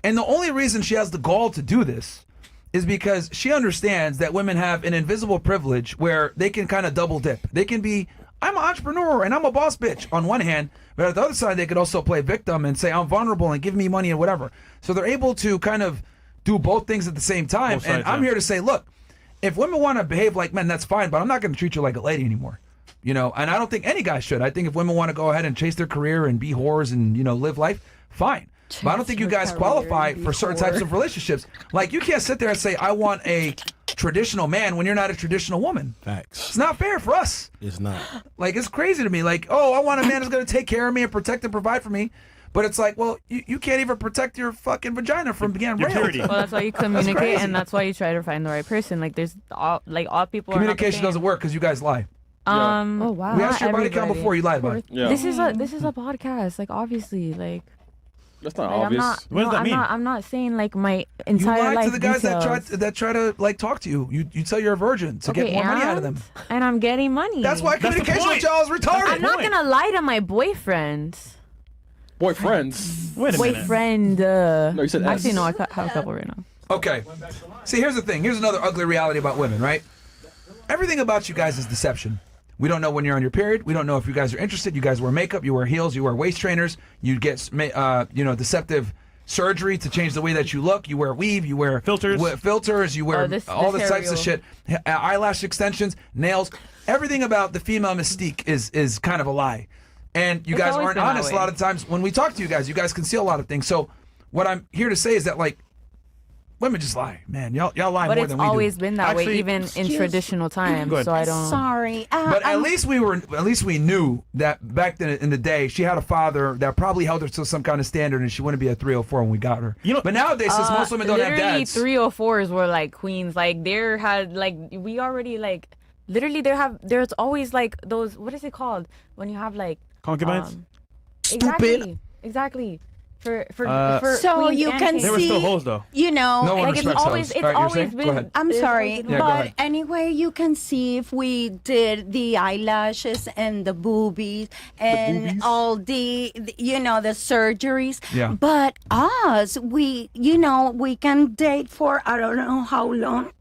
[SPEAKER 1] And the only reason she has the gall to do this is because she understands that women have an invisible privilege where they can kind of double dip. They can be, I'm an entrepreneur and I'm a boss bitch on one hand, but at the other side, they could also play victim and say, I'm vulnerable and give me money and whatever. So they're able to kind of do both things at the same time.
[SPEAKER 2] Both sides,
[SPEAKER 1] And I'm
[SPEAKER 2] yeah.
[SPEAKER 1] here to say, look, if women want to behave like men, that's fine, but I'm not going to treat you like a lady anymore. You know, and I don't think any guy should. I think if women want to go ahead and chase their career and be whores and, you know, live life, fine. But I don't think you guys qualify for certain types of relationships. Like, you can't sit there and say, I want a traditional man when you're not a traditional woman.
[SPEAKER 5] Facts.
[SPEAKER 1] It's not fair for us.
[SPEAKER 5] It's not.
[SPEAKER 1] Like, it's crazy to me. Like, oh, I want a man who's going to take care of me and protect and provide for me. But it's like, well, you can't even protect your fucking vagina from being
[SPEAKER 2] Your
[SPEAKER 1] railed.
[SPEAKER 2] purity.
[SPEAKER 8] Well, that's why you communicate, and that's why you try to find the right person. Like, there's all people.
[SPEAKER 1] Communication
[SPEAKER 8] are not
[SPEAKER 1] doesn't work because you guys lie.
[SPEAKER 8] the same.
[SPEAKER 13] Oh, wow.
[SPEAKER 1] We
[SPEAKER 8] not
[SPEAKER 1] asked your body count
[SPEAKER 8] everybody.
[SPEAKER 1] before, you lied about it.
[SPEAKER 4] Yeah.
[SPEAKER 8] This is a podcast. Like, obviously, like.
[SPEAKER 4] That's not
[SPEAKER 8] Like,
[SPEAKER 4] obvious.
[SPEAKER 2] What does that mean?
[SPEAKER 8] I'm not saying like my
[SPEAKER 1] You
[SPEAKER 8] entire
[SPEAKER 1] lied
[SPEAKER 8] life
[SPEAKER 1] to the guys
[SPEAKER 8] details.
[SPEAKER 1] that try to like talk to you. You tell you're a virgin to get more money out of them.
[SPEAKER 8] And I'm getting money.
[SPEAKER 1] That's why
[SPEAKER 2] That's the
[SPEAKER 1] communication with
[SPEAKER 2] point.
[SPEAKER 1] y'all is retarded.
[SPEAKER 8] I'm not gonna lie to my boyfriend.
[SPEAKER 4] Boyfriends.
[SPEAKER 2] Wait a minute.
[SPEAKER 8] Boyfriend.
[SPEAKER 4] No, you said
[SPEAKER 8] Actually,
[SPEAKER 4] S.
[SPEAKER 8] no, I have a couple right now.
[SPEAKER 1] Okay. See, here's the thing. Here's another ugly reality about women, right? Everything about you guys is deception. We don't know when you're on your period. We don't know if you guys are interested. You guys wear makeup. You wear heels. You wear waist trainers. You get, deceptive surgery to change the way that you look. You wear weave. You wear
[SPEAKER 2] Filters.
[SPEAKER 1] Filters. You wear all this types of shit. Eyelash extensions, nails. Everything about the female mystique is kind of a lie. And you
[SPEAKER 8] It's
[SPEAKER 1] guys
[SPEAKER 8] always
[SPEAKER 1] aren't
[SPEAKER 8] been that
[SPEAKER 1] honest a
[SPEAKER 8] way.
[SPEAKER 1] lot of times. When we talk to you guys conceal a lot of things. So what I'm here to say is that, like, women just lie, man. Y'all lie
[SPEAKER 8] But
[SPEAKER 1] more
[SPEAKER 8] it's
[SPEAKER 1] than we do.
[SPEAKER 8] always been that way,
[SPEAKER 2] Actually,
[SPEAKER 8] even in traditional times. So I don't.
[SPEAKER 11] Sorry.
[SPEAKER 1] But at least we knew that back then in the day, she had a father that probably held her to some kind of standard, and she wouldn't be a 304 when we got her.
[SPEAKER 2] You know-
[SPEAKER 1] but nowadays, since most women don't have
[SPEAKER 8] Literally,
[SPEAKER 1] dads,
[SPEAKER 8] 304s were like queens. Like there had like we already like literally there's always like those, what is it called when you have like
[SPEAKER 2] Concubines?
[SPEAKER 8] Exactly. For
[SPEAKER 11] so
[SPEAKER 8] queens
[SPEAKER 11] you
[SPEAKER 8] and
[SPEAKER 11] can
[SPEAKER 8] kings.
[SPEAKER 2] They were still
[SPEAKER 11] see,
[SPEAKER 2] hoes, though.
[SPEAKER 11] you know,
[SPEAKER 1] no one
[SPEAKER 8] like it's
[SPEAKER 1] respects
[SPEAKER 8] always
[SPEAKER 1] hoes.
[SPEAKER 8] it's
[SPEAKER 1] All right, you're
[SPEAKER 8] always
[SPEAKER 1] saying? Go
[SPEAKER 8] been.
[SPEAKER 1] ahead.
[SPEAKER 11] I'm
[SPEAKER 8] it's
[SPEAKER 11] sorry,
[SPEAKER 8] always been
[SPEAKER 1] Yeah, go
[SPEAKER 11] but
[SPEAKER 1] ahead.
[SPEAKER 11] anyway, you can see if we did the eyelashes and the boobies and
[SPEAKER 4] boobies?
[SPEAKER 11] all the the surgeries.
[SPEAKER 1] Yeah.
[SPEAKER 11] But us, we can date for I don't know how long,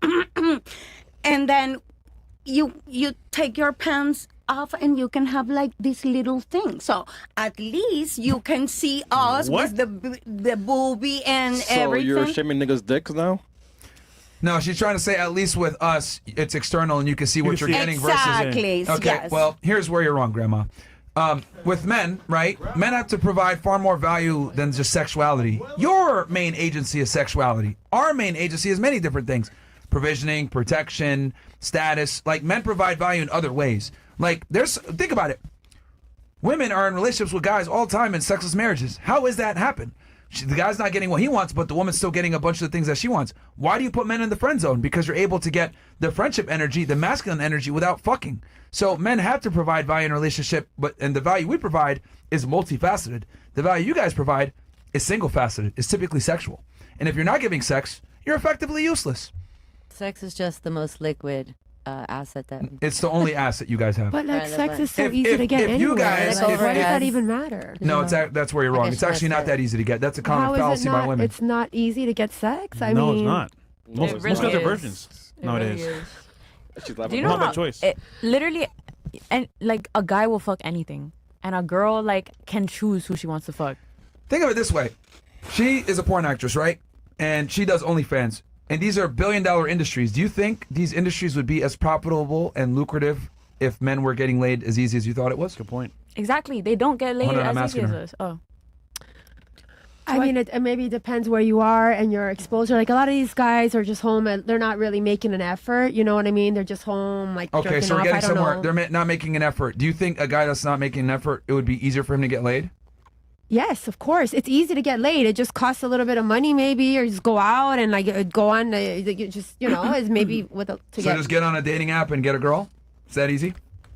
[SPEAKER 11] and then you take your pants off and you can have like this little thing. So at least you can see us
[SPEAKER 2] What?
[SPEAKER 11] with the boobie and
[SPEAKER 4] So
[SPEAKER 11] everything.
[SPEAKER 4] you're shaming niggas' dicks now?
[SPEAKER 1] No, she's trying to say at least with us, it's external, and you can see what
[SPEAKER 2] can
[SPEAKER 1] you're
[SPEAKER 2] see-
[SPEAKER 1] getting versus.
[SPEAKER 11] Exactly.
[SPEAKER 1] Okay,
[SPEAKER 11] Yes.
[SPEAKER 1] well, here's where you're wrong, Grandma. With men, right? Men have to provide far more value than just sexuality. Your main agency is sexuality. Our main agency is many different things: provisioning, protection, status. Like, men provide value in other ways. Like, think about it. Women are in relationships with guys all the time in sexless marriages. How is that happen? The guy's not getting what he wants, but the woman's still getting a bunch of the things that she wants. Why do you put men in the friend zone? Because you're able to get the friendship energy, the masculine energy, without fucking. So men have to provide value in a relationship, and the value we provide is multifaceted. The value you guys provide is single-faceted. It's typically sexual. And if you're not giving sex, you're effectively useless.
[SPEAKER 7] Sex is just the most liquid asset that.
[SPEAKER 1] It's the only asset you guys have.
[SPEAKER 13] But like,
[SPEAKER 7] Right,
[SPEAKER 13] sex is so
[SPEAKER 1] If-
[SPEAKER 13] easy
[SPEAKER 1] if-
[SPEAKER 13] to get
[SPEAKER 1] if you
[SPEAKER 13] anyway.
[SPEAKER 1] guys-
[SPEAKER 13] Like,
[SPEAKER 7] if-
[SPEAKER 13] why does
[SPEAKER 7] if-
[SPEAKER 13] that even matter?
[SPEAKER 1] No, that's where you're wrong.
[SPEAKER 7] guess
[SPEAKER 1] It's actually
[SPEAKER 7] that's
[SPEAKER 1] not
[SPEAKER 7] it.
[SPEAKER 1] that easy to get. That's a common
[SPEAKER 13] How is
[SPEAKER 1] fallacy
[SPEAKER 13] it
[SPEAKER 1] by
[SPEAKER 13] not?
[SPEAKER 1] women.
[SPEAKER 13] It's not easy to get sex. I
[SPEAKER 2] No,
[SPEAKER 13] mean,
[SPEAKER 2] it's not. Most
[SPEAKER 8] really
[SPEAKER 2] guys are
[SPEAKER 8] is.
[SPEAKER 2] virgins
[SPEAKER 8] It really
[SPEAKER 2] nowadays.
[SPEAKER 8] is.
[SPEAKER 4] She's
[SPEAKER 8] Do
[SPEAKER 4] laughing.
[SPEAKER 8] you
[SPEAKER 2] Not
[SPEAKER 8] know
[SPEAKER 2] by
[SPEAKER 8] how
[SPEAKER 2] choice.
[SPEAKER 8] literally, and like a guy will fuck anything, and a girl like can choose who she wants to fuck.
[SPEAKER 1] Think of it this way. She is a porn actress, right? And she does OnlyFans. And these are billion-dollar industries. Do you think these industries would be as profitable and lucrative if men were getting laid as easy as you thought it was?
[SPEAKER 2] Good point.
[SPEAKER 8] Exactly. They don't get laid
[SPEAKER 1] Hold on, I'm
[SPEAKER 8] as easy
[SPEAKER 1] asking
[SPEAKER 8] as
[SPEAKER 1] her.
[SPEAKER 8] us. Oh.
[SPEAKER 13] I mean, it maybe depends where you are and your exposure. Like a lot of these guys are just home and they're not really making an effort. You know what I mean? They're just home, like
[SPEAKER 1] Okay,
[SPEAKER 13] jerking
[SPEAKER 1] so we're
[SPEAKER 13] off.
[SPEAKER 1] getting
[SPEAKER 13] I don't
[SPEAKER 1] somewhere.
[SPEAKER 13] know.
[SPEAKER 1] They're not making an effort. Do you think a guy that's not making an effort, it would be easier for him to get laid?
[SPEAKER 13] Yes, of course. It's easy to get laid. It just costs a little bit of money, maybe, or just go out and like go on. Just is maybe with to
[SPEAKER 1] So
[SPEAKER 13] get.
[SPEAKER 1] just get on a dating app and get a girl? Is that easy?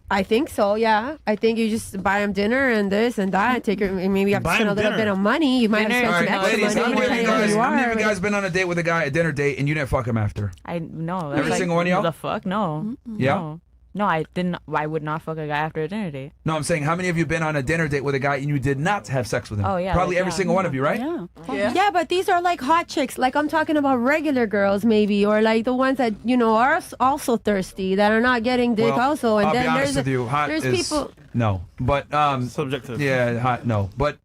[SPEAKER 13] I think so. Yeah, I think you just buy them dinner and this and that. Take her. And maybe you have to
[SPEAKER 2] Buy
[SPEAKER 13] spend a
[SPEAKER 2] 'em
[SPEAKER 13] little
[SPEAKER 2] dinner.
[SPEAKER 13] bit of money. You might have
[SPEAKER 8] Dinner
[SPEAKER 13] spent
[SPEAKER 8] is
[SPEAKER 13] some
[SPEAKER 1] All right,
[SPEAKER 13] extra
[SPEAKER 1] ladies,
[SPEAKER 13] money.
[SPEAKER 1] how many of
[SPEAKER 13] depending on where
[SPEAKER 1] you
[SPEAKER 13] are.
[SPEAKER 1] guys been on a date with a guy, a dinner date, and you didn't fuck him after?
[SPEAKER 8] I no.
[SPEAKER 1] Every single one of y'all?
[SPEAKER 8] The fuck no.
[SPEAKER 1] Yeah?
[SPEAKER 8] No. No, I didn't. I would not fuck a guy after a dinner date.
[SPEAKER 1] No, I'm saying how many of you been on a dinner date with a guy and you did not have sex with him?
[SPEAKER 8] Oh, yeah,
[SPEAKER 1] Probably
[SPEAKER 8] like,
[SPEAKER 1] every
[SPEAKER 8] yeah.
[SPEAKER 1] single one of you, right?
[SPEAKER 11] Yeah.
[SPEAKER 13] Yeah, but these are like hot chicks. Like I'm talking about regular girls, maybe, or like the ones that are also thirsty, that are not getting dick,
[SPEAKER 1] Well,
[SPEAKER 13] also. And
[SPEAKER 1] I'll
[SPEAKER 13] then
[SPEAKER 1] be honest
[SPEAKER 13] there's
[SPEAKER 1] with you, hot
[SPEAKER 13] there's
[SPEAKER 1] is
[SPEAKER 13] people.
[SPEAKER 1] no, but
[SPEAKER 2] Subjective.
[SPEAKER 1] yeah, hot no, but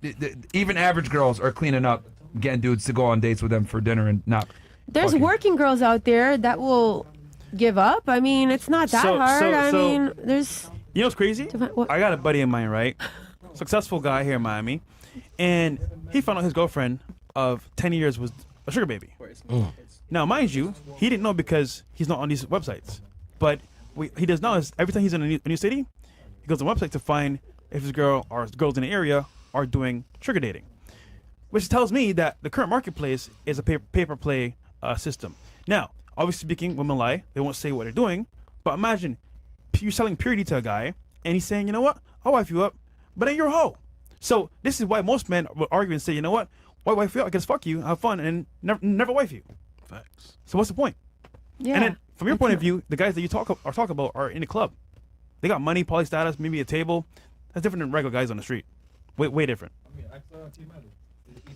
[SPEAKER 1] even average girls are cleaning up, getting dudes to go on dates with them for dinner and not.
[SPEAKER 13] There's
[SPEAKER 1] fucking.
[SPEAKER 13] working girls out there that will give up. I mean, it's not that hard. I mean, there's.
[SPEAKER 2] You know what's crazy?
[SPEAKER 13] What?
[SPEAKER 2] I got a buddy of mine, right? Successful guy here in Miami. And he found out his girlfriend of 10 years was a sugar baby. Now, mind you, he didn't know because he's not on these websites. But he does now is every time he's in a new city, he goes on a website to find if his girl or girls in the area are doing sugar dating. Which tells me that the current marketplace is a paper play system. Now, obviously speaking, women lie. They won't say what they're doing. But imagine you're selling purity to a guy, and he's saying, you know what, I'll wife you up, but then you're a hoe. So this is why most men will argue and say, you know what, why wife you up? I guess fuck you, have fun, and never wife you.
[SPEAKER 5] Facts.
[SPEAKER 2] So what's the point?
[SPEAKER 13] Yeah.
[SPEAKER 2] And then from your point of view, the guys that you talk about are in the club. They got money, poly status, maybe a table. That's different than regular guys on the street. Way different.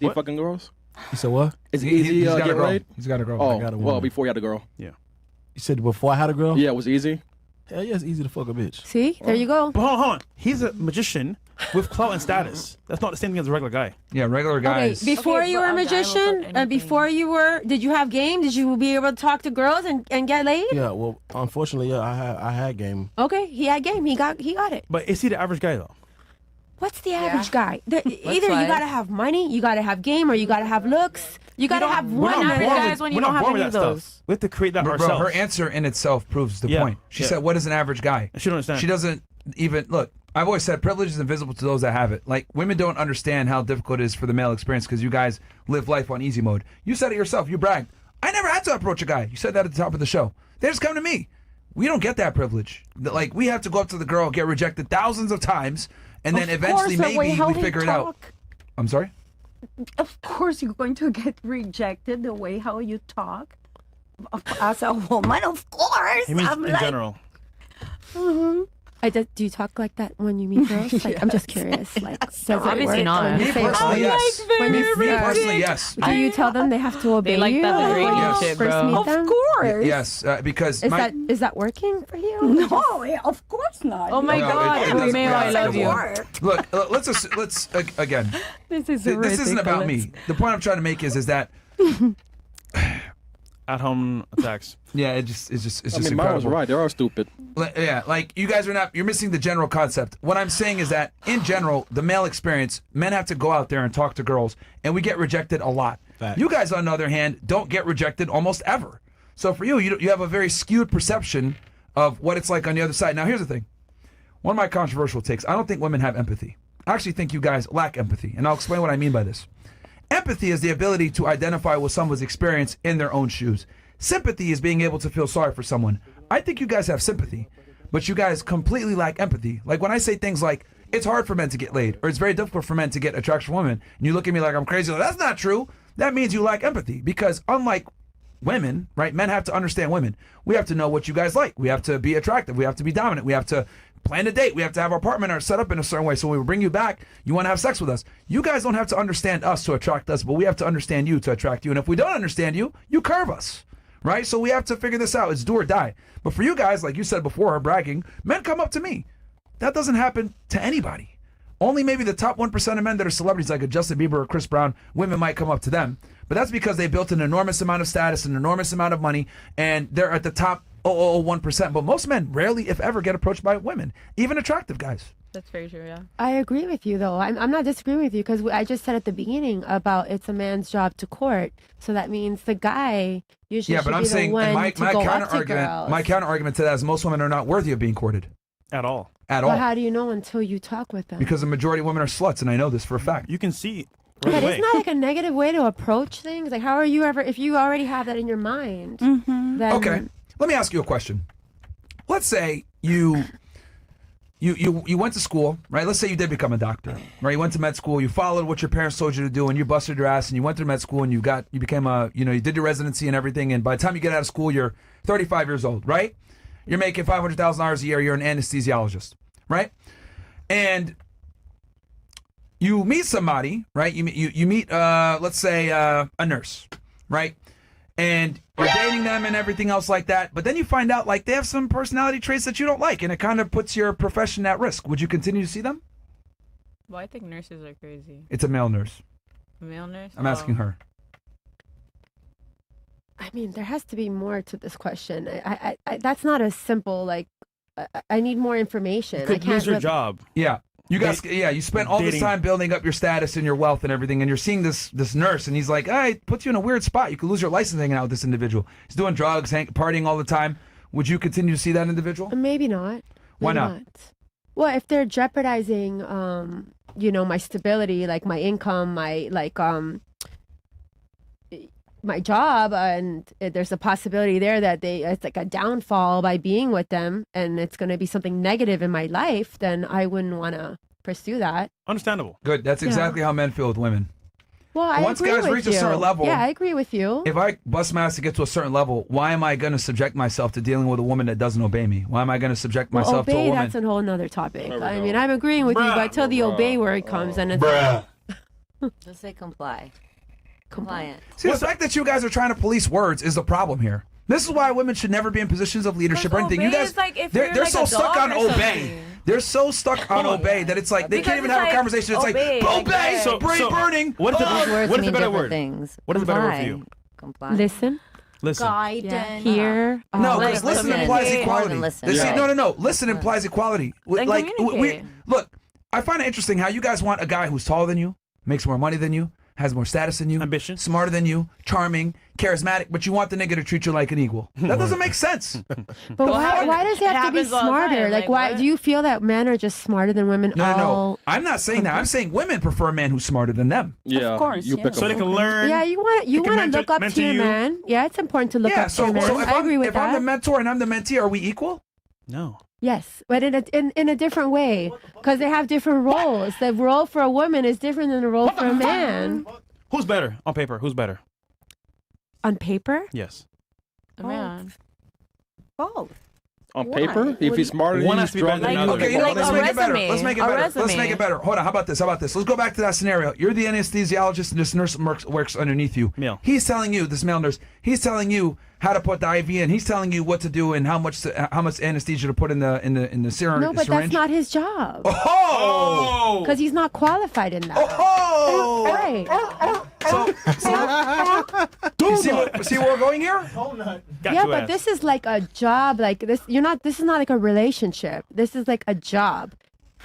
[SPEAKER 4] Easy fucking girls?
[SPEAKER 5] You said what?
[SPEAKER 4] Is it easy
[SPEAKER 1] He's got a
[SPEAKER 4] get
[SPEAKER 1] girl.
[SPEAKER 4] laid?
[SPEAKER 1] He's got a girl.
[SPEAKER 4] Oh,
[SPEAKER 5] got a
[SPEAKER 4] well,
[SPEAKER 5] woman.
[SPEAKER 4] before you had a girl.
[SPEAKER 5] You said before I had a girl?
[SPEAKER 4] Yeah, it was easy.
[SPEAKER 5] Hell yeah, it's easy to fuck a bitch.
[SPEAKER 13] See, there you go.
[SPEAKER 2] But hold on. He's a magician with clout and status. That's not the same thing as a regular guy.
[SPEAKER 1] Yeah, regular
[SPEAKER 13] Okay,
[SPEAKER 1] guys.
[SPEAKER 13] before
[SPEAKER 8] Okay,
[SPEAKER 13] you
[SPEAKER 8] but
[SPEAKER 13] were a
[SPEAKER 8] a guy will fuck
[SPEAKER 13] magician,
[SPEAKER 8] anything.
[SPEAKER 13] before you were, did you have game? Did you be able to talk to girls and get laid?
[SPEAKER 5] Yeah, well, unfortunately, yeah, I had game.
[SPEAKER 13] Okay, he had game. He got it.
[SPEAKER 2] But is he the average guy though?
[SPEAKER 13] What's the average guy? Either you
[SPEAKER 8] wise.
[SPEAKER 13] gotta have money, you gotta have game, or you gotta have looks. You gotta have
[SPEAKER 2] We're
[SPEAKER 13] one.
[SPEAKER 2] not
[SPEAKER 8] average
[SPEAKER 2] born
[SPEAKER 8] guys
[SPEAKER 2] with-
[SPEAKER 8] when you
[SPEAKER 2] we're
[SPEAKER 8] don't
[SPEAKER 2] not
[SPEAKER 8] have
[SPEAKER 2] born
[SPEAKER 8] any
[SPEAKER 2] with
[SPEAKER 8] of
[SPEAKER 2] that
[SPEAKER 8] those.
[SPEAKER 2] stuff. We have to create that
[SPEAKER 1] Bro,
[SPEAKER 2] ourselves.
[SPEAKER 1] her answer in itself proves the
[SPEAKER 2] Yeah,
[SPEAKER 1] point. She
[SPEAKER 2] yeah.
[SPEAKER 1] said, "What is an average guy?"
[SPEAKER 2] She don't understand.
[SPEAKER 1] She doesn't even look. I've always said privilege is invisible to those that have it. Like women don't understand how difficult it is for the male experience because you guys live life on easy mode. You said it yourself. You bragged. I never had to approach a guy. You said that at the top of the show. They just come to me. We don't get that privilege. Like we have to go up to the girl, get rejected thousands of times, and then
[SPEAKER 11] Of
[SPEAKER 13] course,
[SPEAKER 1] eventually
[SPEAKER 13] the way
[SPEAKER 1] maybe
[SPEAKER 13] how
[SPEAKER 1] we
[SPEAKER 13] they
[SPEAKER 1] figure it out.
[SPEAKER 11] talk.
[SPEAKER 1] I'm sorry.
[SPEAKER 11] Of course, you're going to get rejected the way how you talk. As a woman, of course.
[SPEAKER 2] He means
[SPEAKER 11] I'm
[SPEAKER 2] in
[SPEAKER 11] like,
[SPEAKER 2] general.
[SPEAKER 13] Do you talk like that when you meet girls? Like, I'm just curious. Like, does it
[SPEAKER 8] Obviously
[SPEAKER 13] work
[SPEAKER 8] not.
[SPEAKER 13] when you
[SPEAKER 1] Me
[SPEAKER 13] say-
[SPEAKER 1] personally, yes.
[SPEAKER 13] when you
[SPEAKER 1] Me
[SPEAKER 13] say-
[SPEAKER 1] personally, yes.
[SPEAKER 13] Do you tell them they have to obey
[SPEAKER 8] like
[SPEAKER 13] you
[SPEAKER 8] that
[SPEAKER 13] when you
[SPEAKER 8] radio
[SPEAKER 1] shit,
[SPEAKER 13] first
[SPEAKER 8] bro.
[SPEAKER 13] meet
[SPEAKER 11] of
[SPEAKER 13] them?
[SPEAKER 11] course.
[SPEAKER 1] Yes, because
[SPEAKER 13] Is
[SPEAKER 1] my,
[SPEAKER 13] that working for you?
[SPEAKER 11] No, of course not.
[SPEAKER 8] Oh my
[SPEAKER 1] No,
[SPEAKER 8] God,
[SPEAKER 1] it doesn't
[SPEAKER 8] Romeo, I love you.
[SPEAKER 11] Work.
[SPEAKER 1] look. Let's again.
[SPEAKER 11] This is
[SPEAKER 1] This isn't about me. The point I'm trying to make is that
[SPEAKER 2] At home attacks.
[SPEAKER 1] yeah, it's just
[SPEAKER 4] I mean, Myron was
[SPEAKER 1] incredible.
[SPEAKER 4] right. They are stupid.
[SPEAKER 1] Yeah, like you guys are not. You're missing the general concept. What I'm saying is that in general, the male experience, men have to go out there and talk to girls, and we get rejected a lot.
[SPEAKER 5] Facts.
[SPEAKER 1] You guys, on the other hand, don't get rejected almost ever. So for you, you have a very skewed perception of what it's like on the other side. Now, here's the thing. One of my controversial takes. I don't think women have empathy. I actually think you guys lack empathy, and I'll explain what I mean by this. Empathy is the ability to identify with someone's experience in their own shoes. Sympathy is being able to feel sorry for someone. I think you guys have sympathy, but you guys completely lack empathy. Like when I say things like, it's hard for men to get laid, or it's very difficult for men to get attraction from women, and you look at me like I'm crazy, like, that's not true. That means you lack empathy, because unlike women, right, men have to understand women. We have to know what you guys like. We have to be attractive. We have to be dominant. We have to plan a date. We have to have our apartment set up in a certain way. So when we bring you back, you want to have sex with us. You guys don't have to understand us to attract us, but we have to understand you to attract you. And if we don't understand you, you curve us, right? So we have to figure this out. It's do or die. But for you guys, like you said before, bragging, men come up to me. That doesn't happen to anybody. only maybe the top 1% of men that are celebrities like a Justin Bieber or Chris Brown, women might come up to them. But that's because they built an enormous amount of status, an enormous amount of money, and they're at the top 0.001%. But most men rarely, if ever, get approached by women, even attractive guys.
[SPEAKER 8] That's very true, yeah.
[SPEAKER 13] I agree with you, though. I'm not disagreeing with you because I just said at the beginning about it's a man's job to court. So that means the guy usually should be the one to go up to girls.
[SPEAKER 1] My counter argument to that is most women are not worthy of being courted.
[SPEAKER 2] At all.
[SPEAKER 1] At all.
[SPEAKER 13] But how do you know until you talk with them?
[SPEAKER 1] Because the majority of women are sluts, and I know this for a fact.
[SPEAKER 2] You can see.
[SPEAKER 13] But isn't that like a negative way to approach things? Like, how are you ever, if you already have that in your mind, then...
[SPEAKER 1] Okay, let me ask you a question. Let's say you went to school, right? Let's say you did become a doctor, right? You went to med school, you followed what your parents told you to do, and you busted your ass, and you went through med school, and you became you did your residency and everything, and by the time you get out of school, you're 35 years old, right? You're making $500,000 a year, you're an anesthesiologist, right? And you meet somebody, right? You meet, let's say, a nurse, right? And you're dating them and everything else like that, but then you find out like they have some personality traits that you don't like, and it kind of puts your profession at risk. Would you continue to see them?
[SPEAKER 8] Well, I think nurses are crazy.
[SPEAKER 1] It's a male nurse.
[SPEAKER 8] A male nurse?
[SPEAKER 1] I'm asking her.
[SPEAKER 13] I mean, there has to be more to this question. I that's not a simple, like, I need more information.
[SPEAKER 2] You could lose your job.
[SPEAKER 1] Yeah. You guys, you spent all this time building up your status and your wealth and everything, and you're seeing this nurse, and he's like, it puts you in a weird spot. You could lose your license hanging out with this individual. He's doing drugs, partying all the time. Would you continue to see that individual?
[SPEAKER 13] Maybe not.
[SPEAKER 1] Why not?
[SPEAKER 13] Well, if they're jeopardizing, my stability, like my income, my job, and there's a possibility there that it's like a downfall by being with them, and it's going to be something negative in my life, then I wouldn't want to pursue that.
[SPEAKER 2] Understandable.
[SPEAKER 1] Good. That's exactly how men feel with women.
[SPEAKER 13] Well,
[SPEAKER 1] Once
[SPEAKER 13] I agree
[SPEAKER 1] guys
[SPEAKER 13] with
[SPEAKER 1] reach
[SPEAKER 13] you.
[SPEAKER 1] a certain level,
[SPEAKER 13] yeah, I agree with you.
[SPEAKER 1] If I bust my ass to get to a certain level, why am I going to subject myself to dealing with a woman that doesn't obey me? Why am I going to subject myself to a
[SPEAKER 13] obey,
[SPEAKER 1] woman?
[SPEAKER 13] that's a whole nother topic. I mean, I'm agreeing with you, but till the obey word comes, and it's
[SPEAKER 7] Just say comply. Compliant.
[SPEAKER 1] See, the fact that you guys are trying to police words is the problem here. This is why women should never be in positions of leadership or anything. You
[SPEAKER 8] obey
[SPEAKER 1] guys,
[SPEAKER 8] is like if
[SPEAKER 1] they're
[SPEAKER 8] you're like
[SPEAKER 1] so
[SPEAKER 8] a
[SPEAKER 1] stuck
[SPEAKER 8] dog
[SPEAKER 1] on
[SPEAKER 8] or
[SPEAKER 1] obey.
[SPEAKER 8] something.
[SPEAKER 1] They're so stuck on obey that it's like they
[SPEAKER 8] Because
[SPEAKER 1] can't even
[SPEAKER 8] it's
[SPEAKER 1] have a
[SPEAKER 8] like,
[SPEAKER 1] conversation. It's
[SPEAKER 8] obey,
[SPEAKER 1] like,
[SPEAKER 8] like
[SPEAKER 1] obey,
[SPEAKER 8] that.
[SPEAKER 1] brain burning.
[SPEAKER 2] What is
[SPEAKER 7] Those words
[SPEAKER 2] what is
[SPEAKER 7] mean
[SPEAKER 2] the better
[SPEAKER 7] different
[SPEAKER 2] word?
[SPEAKER 7] things.
[SPEAKER 2] What is the better word for you?
[SPEAKER 7] Comply.
[SPEAKER 13] Listen.
[SPEAKER 2] Listen.
[SPEAKER 11] Guidance.
[SPEAKER 13] Hear.
[SPEAKER 1] No, because listen implies
[SPEAKER 7] More
[SPEAKER 1] equality.
[SPEAKER 7] than listen.
[SPEAKER 1] See,
[SPEAKER 7] Yeah.
[SPEAKER 1] no. Listen implies equality.
[SPEAKER 8] Then communicate.
[SPEAKER 1] Look, I find it interesting how you guys want a guy who's taller than you, makes more money than you, has more status than you,
[SPEAKER 2] ambitious,
[SPEAKER 1] smarter than you, charming, charismatic, but you want the nigga to treat you like an equal. That doesn't make sense.
[SPEAKER 13] But why does it have to be
[SPEAKER 8] happens all the
[SPEAKER 13] smarter?
[SPEAKER 8] time.
[SPEAKER 13] Like,
[SPEAKER 8] Like,
[SPEAKER 13] why
[SPEAKER 8] what?
[SPEAKER 13] do you feel that men are just smarter than women?
[SPEAKER 1] No. I'm not saying that. I'm saying women prefer a man who's smarter than them.
[SPEAKER 4] Yeah,
[SPEAKER 11] Of course,
[SPEAKER 4] you
[SPEAKER 11] yeah.
[SPEAKER 4] pick
[SPEAKER 2] So
[SPEAKER 4] up.
[SPEAKER 2] they can learn.
[SPEAKER 13] Yeah, you want
[SPEAKER 2] can
[SPEAKER 13] to
[SPEAKER 2] mentor-
[SPEAKER 13] look up
[SPEAKER 2] mentor
[SPEAKER 13] to your
[SPEAKER 2] you.
[SPEAKER 13] man. Yeah, it's important to look
[SPEAKER 1] Yeah,
[SPEAKER 13] up to
[SPEAKER 1] so
[SPEAKER 13] your man.
[SPEAKER 1] if
[SPEAKER 13] I agree with
[SPEAKER 1] if I'm the
[SPEAKER 13] that.
[SPEAKER 1] mentor and I'm the mentee, are we equal?
[SPEAKER 2] No.
[SPEAKER 13] Yes, but in a different way, because they have different roles. The role for a woman is different than the role for a man.
[SPEAKER 2] Who's better on paper? Who's better?
[SPEAKER 13] On paper?
[SPEAKER 2] Yes.
[SPEAKER 8] Man.
[SPEAKER 11] Both.
[SPEAKER 4] On paper, if he's smarter than
[SPEAKER 2] One
[SPEAKER 4] you,
[SPEAKER 2] has to be better than
[SPEAKER 4] stronger
[SPEAKER 2] the
[SPEAKER 4] than
[SPEAKER 2] other.
[SPEAKER 1] Okay, you know,
[SPEAKER 8] Like
[SPEAKER 1] let's
[SPEAKER 8] a
[SPEAKER 1] make it better.
[SPEAKER 8] resume.
[SPEAKER 1] Let's make it
[SPEAKER 8] A
[SPEAKER 1] better. Let's
[SPEAKER 8] resume.
[SPEAKER 1] make it better. Hold on, how about this? Let's go back to that scenario. You're the anesthesiologist and this nurse works underneath you.
[SPEAKER 2] Male.
[SPEAKER 1] He's telling you, this male nurse, he's telling you how to put the IV in. He's telling you what to do and how much anesthesia to put in the serum.
[SPEAKER 13] No, but
[SPEAKER 1] syringe.
[SPEAKER 13] that's not his job.
[SPEAKER 1] Oh!
[SPEAKER 13] Because he's not qualified in that.
[SPEAKER 1] Oh!
[SPEAKER 13] Right.
[SPEAKER 1] You see where we're going here?
[SPEAKER 13] Yeah, but this is like a job. Like this, this is not like a relationship. This is like a job.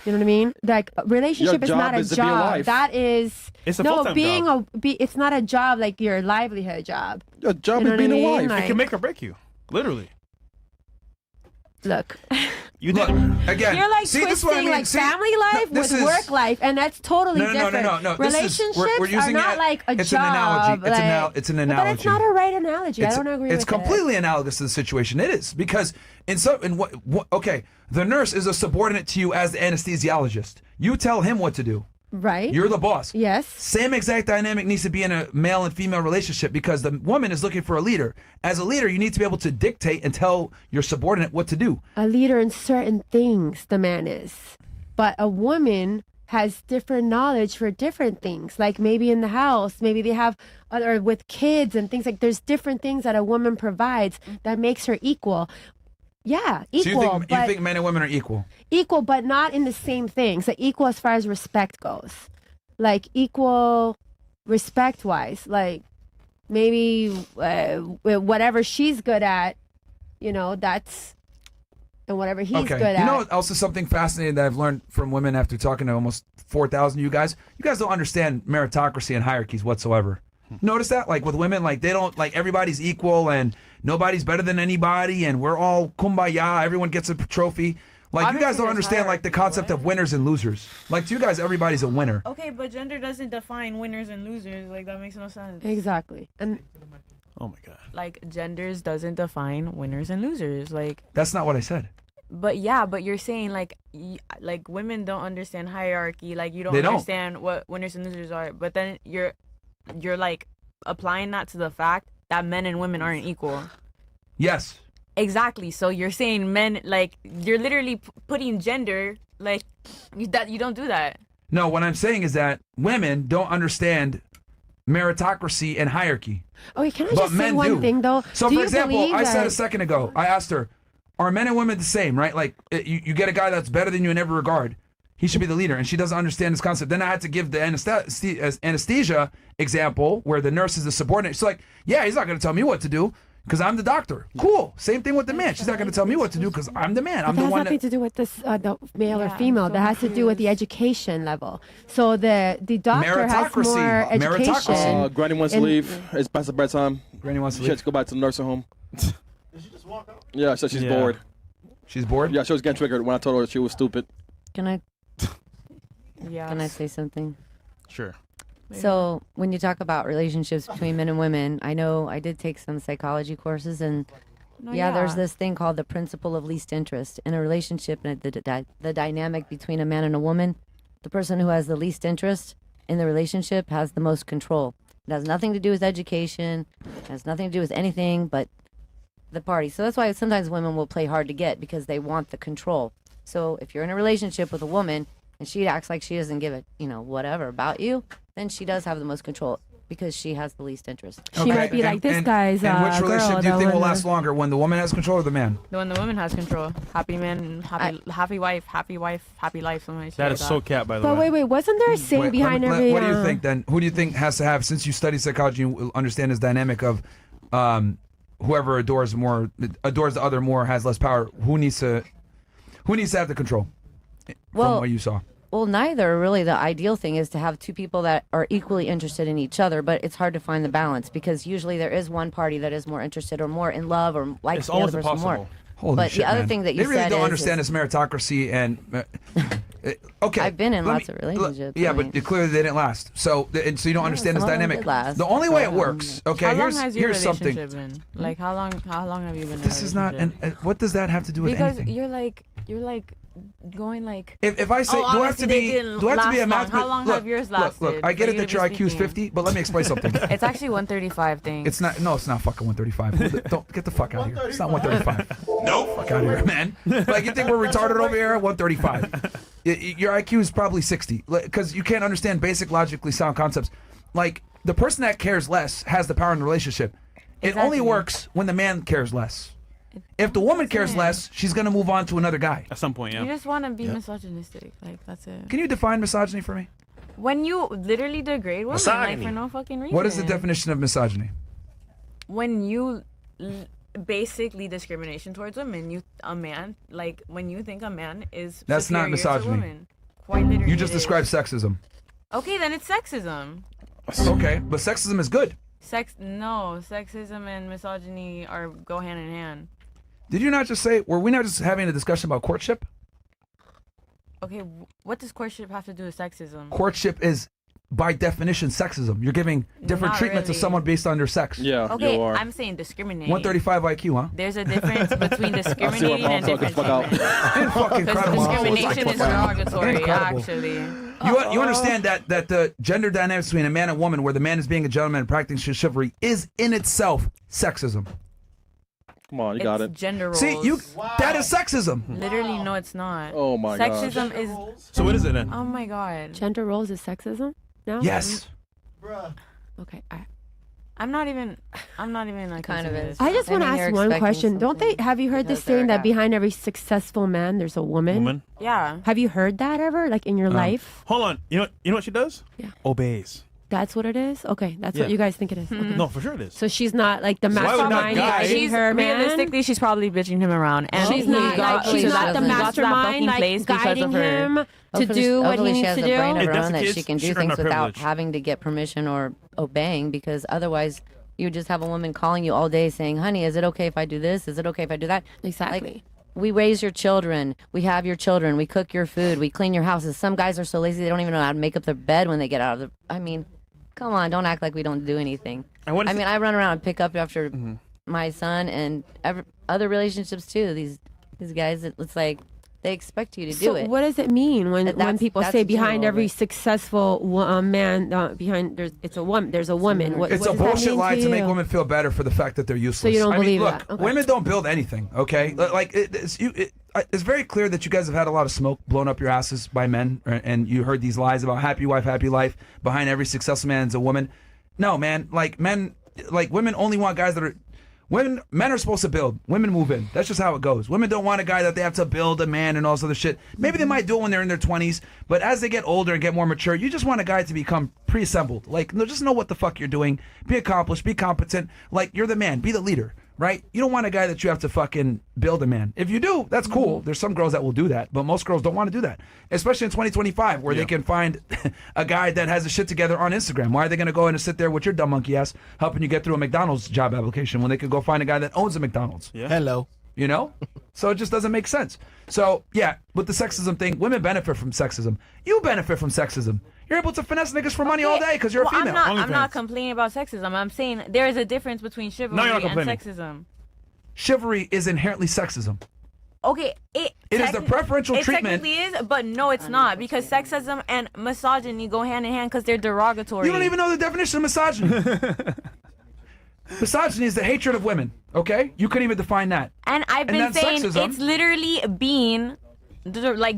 [SPEAKER 13] You know what I mean? Like a relationship is
[SPEAKER 4] job
[SPEAKER 13] not a
[SPEAKER 4] is to be
[SPEAKER 13] job.
[SPEAKER 4] alive.
[SPEAKER 13] That is
[SPEAKER 2] It's a full-time job.
[SPEAKER 13] It's not a job like your livelihood job.
[SPEAKER 4] Your job
[SPEAKER 13] You know
[SPEAKER 4] is being
[SPEAKER 13] what I
[SPEAKER 4] a
[SPEAKER 13] mean?
[SPEAKER 4] wife.
[SPEAKER 13] Like-
[SPEAKER 2] It can make or break you. Literally.
[SPEAKER 13] Look,
[SPEAKER 2] You
[SPEAKER 1] Look,
[SPEAKER 2] did.
[SPEAKER 1] again.
[SPEAKER 13] you're like
[SPEAKER 1] see, this is
[SPEAKER 13] twisting
[SPEAKER 1] what I mean.
[SPEAKER 13] like
[SPEAKER 1] See,
[SPEAKER 13] family life
[SPEAKER 1] this
[SPEAKER 13] with
[SPEAKER 1] is-
[SPEAKER 13] work life, and that's totally
[SPEAKER 1] No.
[SPEAKER 13] different.
[SPEAKER 1] This is-
[SPEAKER 13] Relationships
[SPEAKER 1] we're using
[SPEAKER 13] are not
[SPEAKER 1] it-
[SPEAKER 13] like a
[SPEAKER 1] it's
[SPEAKER 13] job.
[SPEAKER 1] an analogy. It's an
[SPEAKER 13] But
[SPEAKER 1] analogy.
[SPEAKER 13] it's not a right analogy. I don't agree with
[SPEAKER 1] It's completely analogous to the situation. It is because okay, the nurse is a subordinate to you as the anesthesiologist. You tell him what to do.
[SPEAKER 13] Right.
[SPEAKER 1] You're the boss.
[SPEAKER 13] Yes.
[SPEAKER 1] Same exact dynamic needs to be in a male and female relationship because the woman is looking for a leader. As a leader, you need to be able to dictate and tell your subordinate what to do.
[SPEAKER 13] A leader in certain things, the man is. But a woman has different knowledge for different things. Like maybe in the house, maybe they have or with kids and things like there's different things that a woman provides that makes her equal. Yeah,
[SPEAKER 1] So
[SPEAKER 13] equal.
[SPEAKER 1] you
[SPEAKER 13] but
[SPEAKER 1] think men and women are equal?
[SPEAKER 13] equal, but not in the same things. Like equal as far as respect goes. Like equal respect-wise. Like maybe whatever she's good at, that's, and whatever he's good at.
[SPEAKER 1] You know what else is something fascinating that I've learned from women after talking to almost 4,000 of you guys? You guys don't understand meritocracy and hierarchies whatsoever. Notice that? Like with women, like they don't, like everybody's equal and nobody's better than anybody and we're all kumbaya, everyone gets a trophy. Like you guys don't understand like the concept of winners and losers. Like to you guys, everybody's a winner.
[SPEAKER 8] Okay, but gender doesn't define winners and losers. Like that makes no sense.
[SPEAKER 13] Exactly. And
[SPEAKER 2] oh my god.
[SPEAKER 8] Like genders doesn't define winners and losers. Like
[SPEAKER 1] that's not what I said.
[SPEAKER 8] But yeah, but you're saying like women don't understand hierarchy. Like you don't
[SPEAKER 1] They don't.
[SPEAKER 8] understand what winners and losers are. But then you're like applying that to the fact that men and women aren't equal.
[SPEAKER 1] Yes.
[SPEAKER 8] Exactly. So you're saying men, like you're literally putting gender like that. You don't do that.
[SPEAKER 1] No, what I'm saying is that women don't understand meritocracy and hierarchy.
[SPEAKER 13] Okay, can I
[SPEAKER 1] But
[SPEAKER 13] just say
[SPEAKER 1] men
[SPEAKER 13] one
[SPEAKER 1] do.
[SPEAKER 13] thing though?
[SPEAKER 1] So
[SPEAKER 13] Do
[SPEAKER 1] for
[SPEAKER 13] you
[SPEAKER 1] example,
[SPEAKER 13] believe
[SPEAKER 1] I said
[SPEAKER 13] that-
[SPEAKER 1] a second ago, I asked her, are men and women the same, right? Like you get a guy that's better than you in every regard. He should be the leader, and she doesn't understand this concept. Then I had to give the anesthesia example where the nurse is the subordinate. She's like, yeah, he's not going to tell me what to do because I'm the doctor. Cool. Same thing with the man. She's not going to tell me what to do because I'm the man. I'm
[SPEAKER 13] that
[SPEAKER 1] the
[SPEAKER 13] has
[SPEAKER 1] one
[SPEAKER 13] nothing to do with this, the male or female. That has to do with the education level. So the doctor has more education.
[SPEAKER 4] Granny wants to leave. It's past the bedtime.
[SPEAKER 1] Granny wants to
[SPEAKER 4] She has to go back to the nursing home. Did she just walk out? Yeah, so she's bored.
[SPEAKER 1] She's bored?
[SPEAKER 4] Yeah, she was getting triggered when I told her she was stupid.
[SPEAKER 7] Can I?
[SPEAKER 8] Yeah.
[SPEAKER 7] Can I say something?
[SPEAKER 2] Sure.
[SPEAKER 7] So when you talk about relationships between men and women, I know I did take some psychology courses, and there's this thing called the principle of least interest in a relationship, and the dynamic between a man and a woman. The person who has the least interest in the relationship has the most control. It has nothing to do with education. It has nothing to do with anything but the party. So that's why sometimes women will play hard to get because they want the control. So if you're in a relationship with a woman and she acts like she doesn't give a whatever about you, then she does have the most control because she has the least interest.
[SPEAKER 13] She might be like this guy's
[SPEAKER 1] And which
[SPEAKER 13] girl
[SPEAKER 1] relationship do you
[SPEAKER 13] that
[SPEAKER 1] think will
[SPEAKER 13] wanna-
[SPEAKER 1] last longer, when the woman has control or the man?
[SPEAKER 8] When the woman has control, happy man, happy wife, happy life. Something like
[SPEAKER 2] That is so cat, by the
[SPEAKER 13] But
[SPEAKER 2] way.
[SPEAKER 13] wait, wasn't there a saying
[SPEAKER 1] Wait,
[SPEAKER 13] behind every?
[SPEAKER 1] what do you think then? Who do you think has to have, since you study psychology, you understand this dynamic of whoever adores the other more has less power? Who needs to have the control? From what you saw.
[SPEAKER 7] Well, neither. Really, the ideal thing is to have two people that are equally interested in each other, but it's hard to find the balance because usually there is one party that is more interested or more in love or likes
[SPEAKER 2] It's
[SPEAKER 7] the other
[SPEAKER 2] almost
[SPEAKER 7] person more.
[SPEAKER 2] impossible.
[SPEAKER 1] Holy
[SPEAKER 7] But
[SPEAKER 1] shit,
[SPEAKER 7] the other
[SPEAKER 1] man.
[SPEAKER 7] thing that you
[SPEAKER 1] they really
[SPEAKER 7] said
[SPEAKER 1] don't
[SPEAKER 7] is-
[SPEAKER 1] understand
[SPEAKER 7] is-
[SPEAKER 1] this meritocracy and okay.
[SPEAKER 7] I've been in
[SPEAKER 1] let
[SPEAKER 7] lots
[SPEAKER 1] me-
[SPEAKER 7] of relationships.
[SPEAKER 1] Yeah,
[SPEAKER 7] I mean-
[SPEAKER 1] but clearly they didn't last. So you don't understand this
[SPEAKER 7] some of them
[SPEAKER 1] dynamic.
[SPEAKER 7] did last,
[SPEAKER 1] The only way it
[SPEAKER 7] but,
[SPEAKER 1] works, okay.
[SPEAKER 8] How
[SPEAKER 1] here's
[SPEAKER 8] long has your
[SPEAKER 1] here's something.
[SPEAKER 8] relationship been? Like how long have you been? in a
[SPEAKER 1] This is not.
[SPEAKER 8] relationship?
[SPEAKER 1] What does that have to do with
[SPEAKER 8] Because
[SPEAKER 1] anything?
[SPEAKER 8] you're like going like.
[SPEAKER 1] If I say, do I have to be a
[SPEAKER 8] last
[SPEAKER 1] math?
[SPEAKER 8] How long
[SPEAKER 1] look,
[SPEAKER 8] have yours
[SPEAKER 1] look,
[SPEAKER 8] lasted?
[SPEAKER 1] look, I get
[SPEAKER 8] for
[SPEAKER 1] it
[SPEAKER 8] you
[SPEAKER 1] that
[SPEAKER 8] to
[SPEAKER 1] your
[SPEAKER 8] be
[SPEAKER 1] IQ is
[SPEAKER 8] speaking?
[SPEAKER 1] 50, but let me explain something.
[SPEAKER 8] It's actually 135 things.
[SPEAKER 1] It's not. No, it's not fucking 135. Don't get the fuck out of here. It's not 135. No, fuck out of here, man. Like you think we're retarded over here? 135. Your IQ is probably 60 because you can't understand basic logically sound concepts. Like the person that cares less has the power in the relationship. It only
[SPEAKER 8] Exactly.
[SPEAKER 1] works when the man cares less. If the woman cares less, she's gonna move on to another guy.
[SPEAKER 2] At some point,
[SPEAKER 8] You just want to be misogynistic. Like that's it.
[SPEAKER 1] Can you define misogyny for me?
[SPEAKER 8] When you literally degrade women like for no fucking reason.
[SPEAKER 1] What is the definition of misogyny?
[SPEAKER 8] When you basically discrimination towards women, a man, like when you think a man is
[SPEAKER 1] That's not
[SPEAKER 8] superior to
[SPEAKER 1] misogyny.
[SPEAKER 8] women. Quite literally.
[SPEAKER 1] You just
[SPEAKER 8] it is.
[SPEAKER 1] described sexism.
[SPEAKER 8] Okay, then it's sexism.
[SPEAKER 1] Okay, but sexism is good.
[SPEAKER 8] Sexism and misogyny go hand in hand.
[SPEAKER 1] Did you not just say? Were we not just having a discussion about courtship?
[SPEAKER 8] Okay, what does courtship have to do with sexism?
[SPEAKER 1] Courtship is, by definition, sexism. You're giving different
[SPEAKER 8] Not
[SPEAKER 1] treatment to
[SPEAKER 8] really.
[SPEAKER 1] someone based on their sex.
[SPEAKER 4] Yeah,
[SPEAKER 8] Okay,
[SPEAKER 4] you are.
[SPEAKER 8] I'm saying discriminate.
[SPEAKER 1] 135 IQ, huh?
[SPEAKER 8] There's a difference between discriminating and different treatment.
[SPEAKER 1] Fucking
[SPEAKER 8] Because
[SPEAKER 1] incredible.
[SPEAKER 8] discrimination is derogatory,
[SPEAKER 1] Incredible.
[SPEAKER 8] actually.
[SPEAKER 1] You understand that the gender dynamics between a man and woman, where the man is being a gentleman and practicing chivalry, is in itself sexism.
[SPEAKER 4] Come on, you got
[SPEAKER 8] It's
[SPEAKER 4] it.
[SPEAKER 8] gender roles.
[SPEAKER 1] See, that is sexism.
[SPEAKER 8] Literally, no, it's not.
[SPEAKER 4] Oh my gosh.
[SPEAKER 8] Sexism is.
[SPEAKER 2] So what is it then?
[SPEAKER 8] Oh my god.
[SPEAKER 13] Gender roles is sexism? No.
[SPEAKER 1] Yes.
[SPEAKER 13] Okay.
[SPEAKER 8] I'm not even like
[SPEAKER 7] Kind of is.
[SPEAKER 13] I just want to
[SPEAKER 7] I mean,
[SPEAKER 13] ask
[SPEAKER 7] you're
[SPEAKER 13] one
[SPEAKER 7] expecting
[SPEAKER 13] question. Don't they? Have you heard this
[SPEAKER 7] because they're
[SPEAKER 13] saying
[SPEAKER 7] a
[SPEAKER 13] that
[SPEAKER 7] guy.
[SPEAKER 13] behind every successful man, there's a woman?
[SPEAKER 2] Woman.
[SPEAKER 8] Yeah.
[SPEAKER 13] Have you heard that ever, like in your life?
[SPEAKER 2] Hold on. You know what she does?
[SPEAKER 13] Yeah.
[SPEAKER 2] Obeys.
[SPEAKER 13] That's what it is. Okay, that's
[SPEAKER 2] Yeah.
[SPEAKER 13] what you guys think it is. Okay.
[SPEAKER 2] No, for sure it is.
[SPEAKER 13] So she's not like the
[SPEAKER 2] So why would not
[SPEAKER 13] mastermind
[SPEAKER 2] guys-
[SPEAKER 13] guiding
[SPEAKER 8] She's
[SPEAKER 13] her man.
[SPEAKER 8] realistically, she's probably bitching him around, and
[SPEAKER 13] She's not like she's not the mastermind like guiding him to
[SPEAKER 7] Hopefully-
[SPEAKER 13] do what
[SPEAKER 7] hopefully
[SPEAKER 13] he
[SPEAKER 7] she
[SPEAKER 13] needs
[SPEAKER 7] has
[SPEAKER 13] to
[SPEAKER 7] a brain
[SPEAKER 13] do.
[SPEAKER 7] of her
[SPEAKER 2] that's
[SPEAKER 7] own
[SPEAKER 2] the
[SPEAKER 7] that
[SPEAKER 2] case,
[SPEAKER 7] she can do
[SPEAKER 2] she earned
[SPEAKER 7] things
[SPEAKER 2] her
[SPEAKER 7] without
[SPEAKER 2] privilege.
[SPEAKER 7] having to get permission or obeying, because otherwise you would just have a woman calling you all day saying, honey, is it okay if I do this? Is it okay if I do that?
[SPEAKER 13] Exactly.
[SPEAKER 7] Like, we raise your children. We have your children. We cook your food. We clean your houses. Some guys are so lazy they don't even know how to make up their bed when they get out of the... I mean, come on, don't act like we don't do anything. I mean, I run around and pick up after my son and other relationships too. These guys, it's like they expect you to do
[SPEAKER 13] So
[SPEAKER 7] it.
[SPEAKER 13] what does it mean when people
[SPEAKER 7] that's
[SPEAKER 13] say behind
[SPEAKER 7] general,
[SPEAKER 13] every
[SPEAKER 7] right?
[SPEAKER 13] successful man behind there's a woman? There's a woman. What,
[SPEAKER 1] It's
[SPEAKER 13] what
[SPEAKER 1] a
[SPEAKER 13] does that
[SPEAKER 1] bullshit
[SPEAKER 13] mean
[SPEAKER 1] lie to make
[SPEAKER 13] you?
[SPEAKER 1] women feel better for the fact that they're useless.
[SPEAKER 13] So you don't
[SPEAKER 1] I mean,
[SPEAKER 13] believe
[SPEAKER 1] look,
[SPEAKER 13] that? Okay.
[SPEAKER 1] women don't build anything, okay? Like, it's very clear that you guys have had a lot of smoke blown up your asses by men, and you heard these lies about happy wife, happy life. Behind every successful man is a woman. No, man, women only want guys that are... Men are supposed to build. Women move in. That's just how it goes. Women don't want a guy that they have to build a man and all this other shit. Maybe they might do it when they're in their 20s, but as they get older and get more mature, you just want a guy to become pre-assembled. Like, just know what the fuck you're doing. Be accomplished. Be competent. Like, you're the man. Be the leader, right? You don't want a guy that you have to fucking build a man. If you do, that's cool. There's some girls that will do that, but most girls don't want to do that, especially in 2025, where they can find a guy that has his shit together on Instagram. Why are they going to go in and sit there with your dumb monkey ass helping you get through a McDonald's job application when they could go find a guy that owns a McDonald's?
[SPEAKER 5] Yeah. Hello.
[SPEAKER 1] You know? So it just doesn't make sense. So, yeah, with the sexism thing, women benefit from sexism. You benefit from sexism. You're able to finesse niggas for money all day because you're a female.
[SPEAKER 8] I'm not complaining about sexism. I'm saying there is a difference between chivalry and sexism.
[SPEAKER 1] Chivalry is inherently sexism.
[SPEAKER 8] Okay, it
[SPEAKER 1] is the preferential
[SPEAKER 8] it
[SPEAKER 1] treatment.
[SPEAKER 8] technically is, but no, it's not, because sexism and misogyny go hand in hand because they're derogatory.
[SPEAKER 1] You don't even know the definition of misogyny. Misogyny is the hatred of women, okay? You couldn't even define that.
[SPEAKER 8] And I've been
[SPEAKER 1] then
[SPEAKER 8] saying
[SPEAKER 1] sexism-
[SPEAKER 8] it's literally being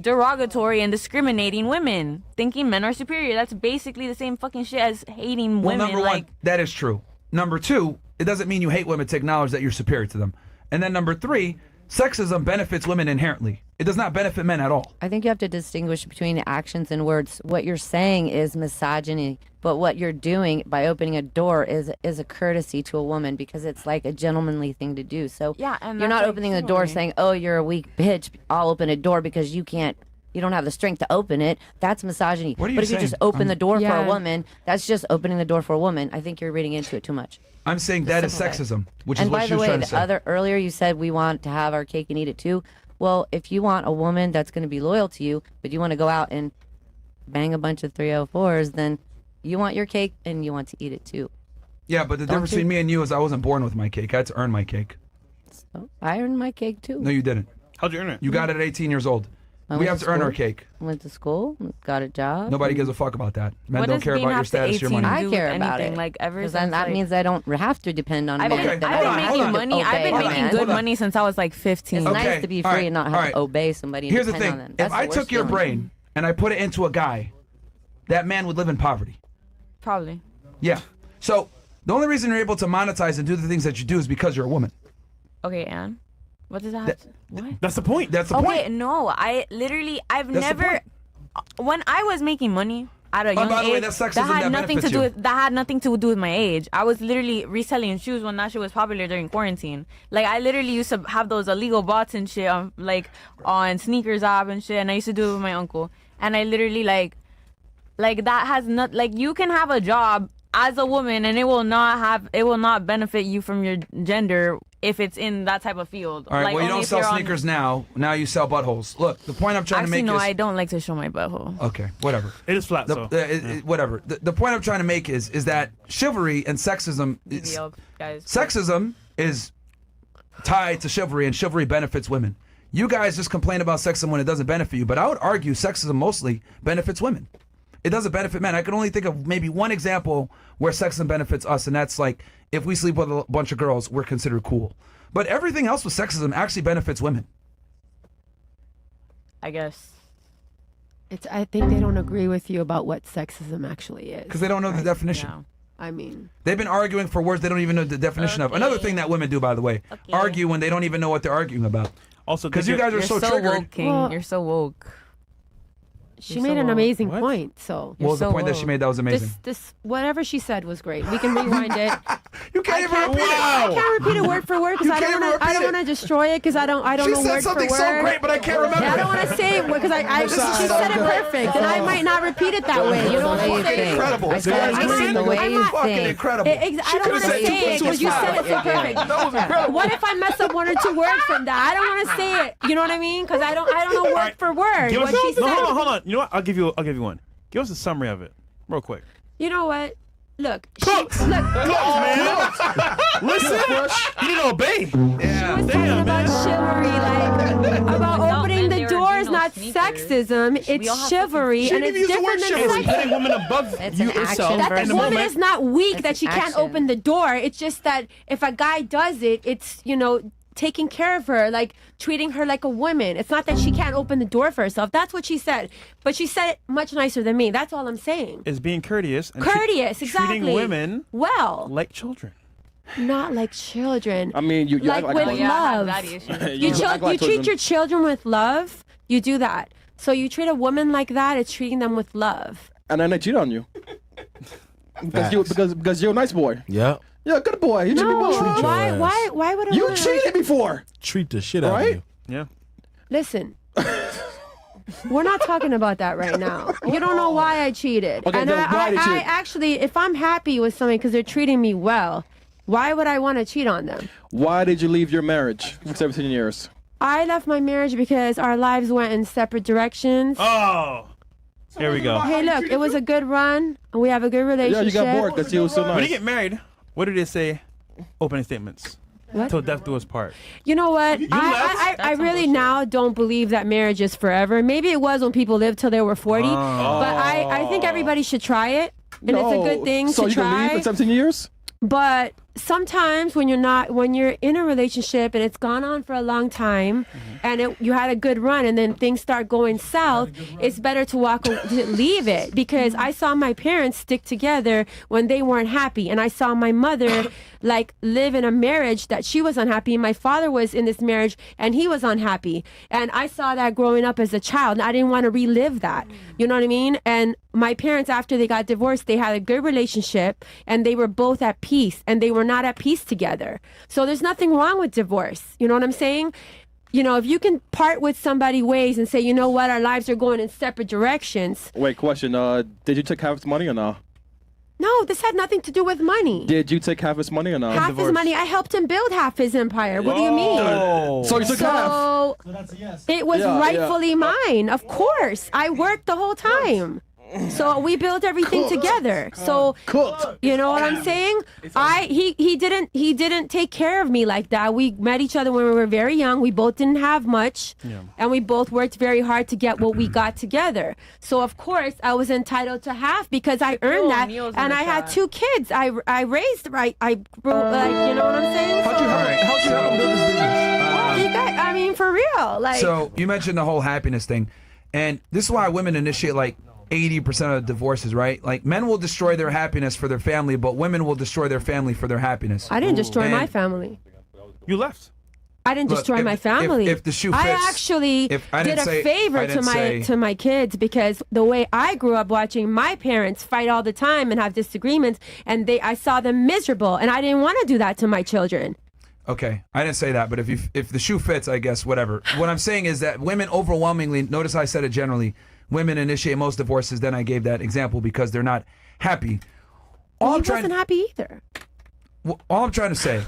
[SPEAKER 8] derogatory and discriminating women, thinking men are superior. That's basically the same fucking shit as hating
[SPEAKER 1] Well,
[SPEAKER 8] women.
[SPEAKER 1] number one, that is true. Number two, it doesn't mean you hate women to acknowledge that you're superior to them. And then number three, sexism benefits women inherently. It does not benefit men at all.
[SPEAKER 7] I think you have to distinguish between actions and words. What you're saying is misogyny, but what you're doing by opening a door is a courtesy to a woman, because it's like a gentlemanly thing to do. So
[SPEAKER 8] Yeah, and
[SPEAKER 7] you're
[SPEAKER 8] that's
[SPEAKER 7] not
[SPEAKER 8] like
[SPEAKER 7] opening the door
[SPEAKER 8] chivalry.
[SPEAKER 7] saying, "Oh, you're a weak bitch. I'll open a door because you don't have the strength to open it." That's misogyny.
[SPEAKER 1] What are you
[SPEAKER 7] but if you just
[SPEAKER 1] saying?
[SPEAKER 7] open the door for
[SPEAKER 13] Yeah.
[SPEAKER 7] a woman, that's just opening the door for a woman. I think you're reading into it too much.
[SPEAKER 1] I'm saying that is
[SPEAKER 7] simple way.
[SPEAKER 1] sexism, which
[SPEAKER 7] And
[SPEAKER 1] is what
[SPEAKER 7] by
[SPEAKER 1] she
[SPEAKER 7] the
[SPEAKER 1] was
[SPEAKER 7] way,
[SPEAKER 1] trying to say.
[SPEAKER 7] earlier you said we want to have our cake and eat it too. Well, if you want a woman that's going to be loyal to you, but you want to go out and bang a bunch of 304s, then you want your cake and you want to eat it too.
[SPEAKER 1] Yeah, but the difference
[SPEAKER 7] you?
[SPEAKER 1] between me and you is I wasn't born with my cake. I had to earn my cake.
[SPEAKER 7] So I earned my cake too.
[SPEAKER 1] No, you didn't.
[SPEAKER 2] How'd you earn it?
[SPEAKER 1] You got it at 18 years old.
[SPEAKER 7] I
[SPEAKER 1] We
[SPEAKER 7] went
[SPEAKER 1] have
[SPEAKER 7] to
[SPEAKER 1] to earn our
[SPEAKER 7] school.
[SPEAKER 1] cake.
[SPEAKER 7] Went to school, got a job.
[SPEAKER 1] Nobody gives a fuck about that. Men
[SPEAKER 8] What
[SPEAKER 1] don't
[SPEAKER 8] does
[SPEAKER 1] care
[SPEAKER 8] being
[SPEAKER 1] about your
[SPEAKER 8] have to
[SPEAKER 1] status, your
[SPEAKER 8] 18
[SPEAKER 1] money.
[SPEAKER 7] I
[SPEAKER 8] do
[SPEAKER 7] care
[SPEAKER 8] with
[SPEAKER 7] about
[SPEAKER 8] anything,
[SPEAKER 7] it.
[SPEAKER 8] like, ever
[SPEAKER 7] Because
[SPEAKER 8] since,
[SPEAKER 7] that
[SPEAKER 8] like-
[SPEAKER 7] means I don't have to depend on
[SPEAKER 8] I've
[SPEAKER 7] men.
[SPEAKER 8] been,
[SPEAKER 7] that
[SPEAKER 8] I've
[SPEAKER 7] don't
[SPEAKER 8] been
[SPEAKER 7] have
[SPEAKER 8] making
[SPEAKER 7] to
[SPEAKER 8] money. I've
[SPEAKER 7] obey
[SPEAKER 8] been
[SPEAKER 7] a
[SPEAKER 8] making
[SPEAKER 7] man.
[SPEAKER 8] good
[SPEAKER 1] Hold on.
[SPEAKER 8] money since I was like 15.
[SPEAKER 7] It's
[SPEAKER 1] Okay,
[SPEAKER 7] nice to be
[SPEAKER 1] all
[SPEAKER 7] free
[SPEAKER 1] right,
[SPEAKER 7] and not
[SPEAKER 1] all
[SPEAKER 7] have
[SPEAKER 1] right.
[SPEAKER 7] to obey somebody and
[SPEAKER 1] Here's the
[SPEAKER 7] depend
[SPEAKER 1] thing.
[SPEAKER 7] on them.
[SPEAKER 1] If
[SPEAKER 7] That's
[SPEAKER 1] I
[SPEAKER 7] the
[SPEAKER 1] took
[SPEAKER 7] worst
[SPEAKER 1] your
[SPEAKER 7] feeling.
[SPEAKER 1] brain and I put it into a guy, that man would live in poverty.
[SPEAKER 8] Probably.
[SPEAKER 1] Yeah. So the only reason you're able to monetize and do the things that you do is because you're a woman.
[SPEAKER 8] Okay, Anne. What does that have to... What?
[SPEAKER 2] That's the point.
[SPEAKER 1] That's the
[SPEAKER 8] Okay,
[SPEAKER 1] point.
[SPEAKER 8] no. I've
[SPEAKER 1] That's the
[SPEAKER 8] never...
[SPEAKER 1] point.
[SPEAKER 8] When I was making money at a young
[SPEAKER 1] by the way,
[SPEAKER 8] age,
[SPEAKER 1] that's sexism
[SPEAKER 8] that had
[SPEAKER 1] that
[SPEAKER 8] nothing to
[SPEAKER 1] benefits
[SPEAKER 8] do
[SPEAKER 1] you.
[SPEAKER 8] with that had nothing to do with my age. I was literally reselling shoes when that shit was popular during quarantine. Like, I literally used to have those illegal bots and shit on, like, on sneakers app and shit, and I used to do it with my uncle. And I literally like that has not, like, you can have a job as a woman and it will not benefit you from your gender if it's in that type of field.
[SPEAKER 1] All right,
[SPEAKER 8] Like,
[SPEAKER 1] well, you
[SPEAKER 8] only
[SPEAKER 1] don't
[SPEAKER 8] if
[SPEAKER 1] sell
[SPEAKER 8] you're on-
[SPEAKER 1] sneakers now. Now you sell buttholes. Look, the point I'm trying
[SPEAKER 8] Actually,
[SPEAKER 1] to make
[SPEAKER 8] no,
[SPEAKER 1] is...
[SPEAKER 8] I don't like to show my butthole.
[SPEAKER 1] Okay, whatever.
[SPEAKER 2] It is flat, so.
[SPEAKER 1] Whatever. The point I'm trying to make is that chivalry and sexism...
[SPEAKER 8] Guys.
[SPEAKER 1] Sexism is tied to chivalry, and chivalry benefits women. You guys just complain about sexism when it doesn't benefit you, but I would argue sexism mostly benefits women. It doesn't benefit men. I can only think of maybe one example where sexism benefits us, and that's like if we sleep with a bunch of girls, we're considered cool. But everything else with sexism actually benefits women.
[SPEAKER 8] I guess.
[SPEAKER 13] I think they don't agree with you about what sexism actually is.
[SPEAKER 1] Because they don't know the definition.
[SPEAKER 8] Yeah.
[SPEAKER 13] I mean,
[SPEAKER 1] They've been arguing for words they don't even know the definition of. Another thing that women do, by the way, argue when they don't even know what they're arguing about.
[SPEAKER 2] Also,
[SPEAKER 1] because you guys are
[SPEAKER 8] You're
[SPEAKER 1] so
[SPEAKER 8] so
[SPEAKER 1] triggered.
[SPEAKER 8] woke, King.
[SPEAKER 13] Well-
[SPEAKER 8] You're so woke.
[SPEAKER 13] she
[SPEAKER 8] You're
[SPEAKER 13] made
[SPEAKER 8] so
[SPEAKER 13] an
[SPEAKER 8] woke.
[SPEAKER 13] amazing
[SPEAKER 2] What?
[SPEAKER 13] point. So
[SPEAKER 1] What was the
[SPEAKER 8] so
[SPEAKER 1] point that she
[SPEAKER 8] woke.
[SPEAKER 1] made that was amazing?
[SPEAKER 13] this whatever she said was great. We can rewind it.
[SPEAKER 1] You can't even repeat
[SPEAKER 13] I
[SPEAKER 1] it.
[SPEAKER 13] can't repeat it word for word because
[SPEAKER 1] You
[SPEAKER 13] I
[SPEAKER 1] can't
[SPEAKER 13] don't
[SPEAKER 1] even
[SPEAKER 13] want to. I
[SPEAKER 1] repeat
[SPEAKER 13] don't
[SPEAKER 1] it.
[SPEAKER 13] want to destroy it because I don't
[SPEAKER 1] She
[SPEAKER 13] know
[SPEAKER 1] said
[SPEAKER 13] word
[SPEAKER 1] something
[SPEAKER 13] for
[SPEAKER 1] so
[SPEAKER 13] word.
[SPEAKER 1] great, but I can't remember
[SPEAKER 13] Yeah, I
[SPEAKER 1] it.
[SPEAKER 13] don't want to say it because
[SPEAKER 1] This is
[SPEAKER 13] she
[SPEAKER 1] so
[SPEAKER 13] said it
[SPEAKER 1] good.
[SPEAKER 13] perfect, and I might not repeat it that way. You know what I'm
[SPEAKER 1] Fucking
[SPEAKER 13] saying?
[SPEAKER 1] incredible.
[SPEAKER 7] I
[SPEAKER 1] The guy's
[SPEAKER 7] said
[SPEAKER 1] green.
[SPEAKER 7] the way
[SPEAKER 1] I'm
[SPEAKER 7] you
[SPEAKER 1] not fucking
[SPEAKER 7] think.
[SPEAKER 1] incredible.
[SPEAKER 13] I don't want to
[SPEAKER 1] said
[SPEAKER 13] say it because you said it so perfect.
[SPEAKER 1] That was incredible.
[SPEAKER 13] What if I mess up one or two words from that? I don't want to say it. You know what I mean? Because I don't know word for word
[SPEAKER 2] Give
[SPEAKER 13] what
[SPEAKER 2] us,
[SPEAKER 13] she said.
[SPEAKER 2] no, hold on. You know what? I'll give you one. Give us a summary of it, real quick.
[SPEAKER 13] You know what? Look,
[SPEAKER 2] Cooks, man. Listen, you need to obey.
[SPEAKER 1] Yeah.
[SPEAKER 13] talking about chivalry, like about opening the door is not sexism, it's chivalry, and it's different than
[SPEAKER 2] It's putting
[SPEAKER 13] sexism.
[SPEAKER 2] women above
[SPEAKER 7] It's
[SPEAKER 2] you
[SPEAKER 7] an
[SPEAKER 2] yourself
[SPEAKER 7] action
[SPEAKER 13] That
[SPEAKER 2] in
[SPEAKER 13] the
[SPEAKER 2] the
[SPEAKER 13] woman
[SPEAKER 2] moment.
[SPEAKER 13] is not weak,
[SPEAKER 7] It's
[SPEAKER 13] that she
[SPEAKER 7] an
[SPEAKER 13] can't
[SPEAKER 7] action.
[SPEAKER 13] open the door. It's just that if a guy does it, it's, taking care of her, like treating her like a woman. It's not that she can't open the door for herself. That's what she said. But she said it much nicer than me. That's all I'm saying.
[SPEAKER 2] Is being courteous. And
[SPEAKER 13] Courteous, exactly.
[SPEAKER 2] Treating women
[SPEAKER 13] well,
[SPEAKER 2] like children.
[SPEAKER 13] not like children.
[SPEAKER 4] I mean, you
[SPEAKER 13] like
[SPEAKER 4] act
[SPEAKER 13] with
[SPEAKER 4] like
[SPEAKER 13] love.
[SPEAKER 4] You
[SPEAKER 13] You
[SPEAKER 4] act like
[SPEAKER 13] treat
[SPEAKER 4] children.
[SPEAKER 13] your children with love. You do that. So you treat a woman like that. It's treating them with love.
[SPEAKER 4] and then they cheat on you. Because you're a nice boy.
[SPEAKER 5] Yeah.
[SPEAKER 4] You're a good boy. You treat me
[SPEAKER 13] No,
[SPEAKER 4] well.
[SPEAKER 13] why?
[SPEAKER 5] ass.
[SPEAKER 13] Why would a
[SPEAKER 4] You
[SPEAKER 13] woman
[SPEAKER 4] cheated before.
[SPEAKER 5] Treat the shit out
[SPEAKER 4] Right?
[SPEAKER 5] of you.
[SPEAKER 2] Yeah.
[SPEAKER 13] Listen? We're not talking about that right now. You don't know why I cheated.
[SPEAKER 4] Okay,
[SPEAKER 13] and
[SPEAKER 4] then why did you
[SPEAKER 13] I
[SPEAKER 4] cheat?
[SPEAKER 13] actually, if I'm happy with somebody because they're treating me well, why would I want to cheat on them?
[SPEAKER 4] Why did you leave your marriage for 17 years?
[SPEAKER 13] I left my marriage because our lives went in separate directions.
[SPEAKER 2] Oh. Here we go.
[SPEAKER 13] Hey, look, it was a good run. And we have a good
[SPEAKER 4] Yeah,
[SPEAKER 13] relationship.
[SPEAKER 4] you got bored because you were so
[SPEAKER 2] When you
[SPEAKER 4] nice.
[SPEAKER 2] get married, what do they say? Opening statements.
[SPEAKER 13] What?
[SPEAKER 2] Till death do us part.
[SPEAKER 13] You know what? I really now don't believe that marriage is forever. Maybe it was when people lived till they were 40. But I think everybody should try it. And it's a good thing
[SPEAKER 4] so
[SPEAKER 13] to
[SPEAKER 4] you can
[SPEAKER 13] try.
[SPEAKER 4] leave in 17 years?
[SPEAKER 13] But sometimes when you're in a relationship and it's gone on for a long time and you had a good run and then things start going south, it's better to leave it, because I saw my parents stick together when they weren't happy, and I saw my mother like live in a marriage that she was unhappy. My father was in this marriage and he was unhappy, and I saw that growing up as a child, and I didn't want to relive that. You know what I mean? And my parents, after they got divorced, they had a good relationship and they were both at peace, and they were not at peace together. So there's nothing wrong with divorce. You know what I'm saying? If you can part with somebody ways and say, you know what, our lives are going in separate directions.
[SPEAKER 4] Wait, question. Did you take half his money or no?
[SPEAKER 13] No, this had nothing to do with money.
[SPEAKER 4] Did you take half his money or no?
[SPEAKER 13] Half his money, I helped him build half his empire. What do you mean?
[SPEAKER 4] So you took half.
[SPEAKER 13] So it was
[SPEAKER 4] Yeah,
[SPEAKER 13] rightfully mine. Of course. I worked the whole time. So we built everything together. So you know what I'm saying? He didn't take care of me like that. We met each other when we were very young. We both didn't have much, and we both worked very hard to get what we got together. So of course I was entitled to half because I earned that, and I had 2 kids. I raised right. I grew like, you know what I'm saying?
[SPEAKER 4] How'd you help him build this business?
[SPEAKER 13] I mean, for real. Like,
[SPEAKER 1] So you mentioned the whole happiness thing, and this is why women initiate like 80% of divorces, right? Like, men will destroy their happiness for their family, but women will destroy their family for their happiness.
[SPEAKER 13] I didn't destroy my
[SPEAKER 1] And-
[SPEAKER 13] family.
[SPEAKER 2] You left.
[SPEAKER 13] I didn't
[SPEAKER 1] Look,
[SPEAKER 13] destroy
[SPEAKER 1] if-
[SPEAKER 13] my family.
[SPEAKER 1] if the shoe
[SPEAKER 13] I
[SPEAKER 1] fits-
[SPEAKER 13] actually
[SPEAKER 1] if I
[SPEAKER 13] did
[SPEAKER 1] didn't
[SPEAKER 13] a
[SPEAKER 1] say-
[SPEAKER 13] favor
[SPEAKER 1] I
[SPEAKER 13] to
[SPEAKER 1] didn't say-
[SPEAKER 13] my kids, because the way I grew up watching my parents fight all the time and have disagreements, and I saw them miserable, and I didn't want to do that to my children.
[SPEAKER 1] Okay, I didn't say that, but if the shoe fits, I guess whatever. What I'm saying is that women overwhelmingly, notice I said it generally, women initiate most divorces. Then I gave that example because they're not happy.
[SPEAKER 13] He wasn't happy either.
[SPEAKER 1] All I'm trying to say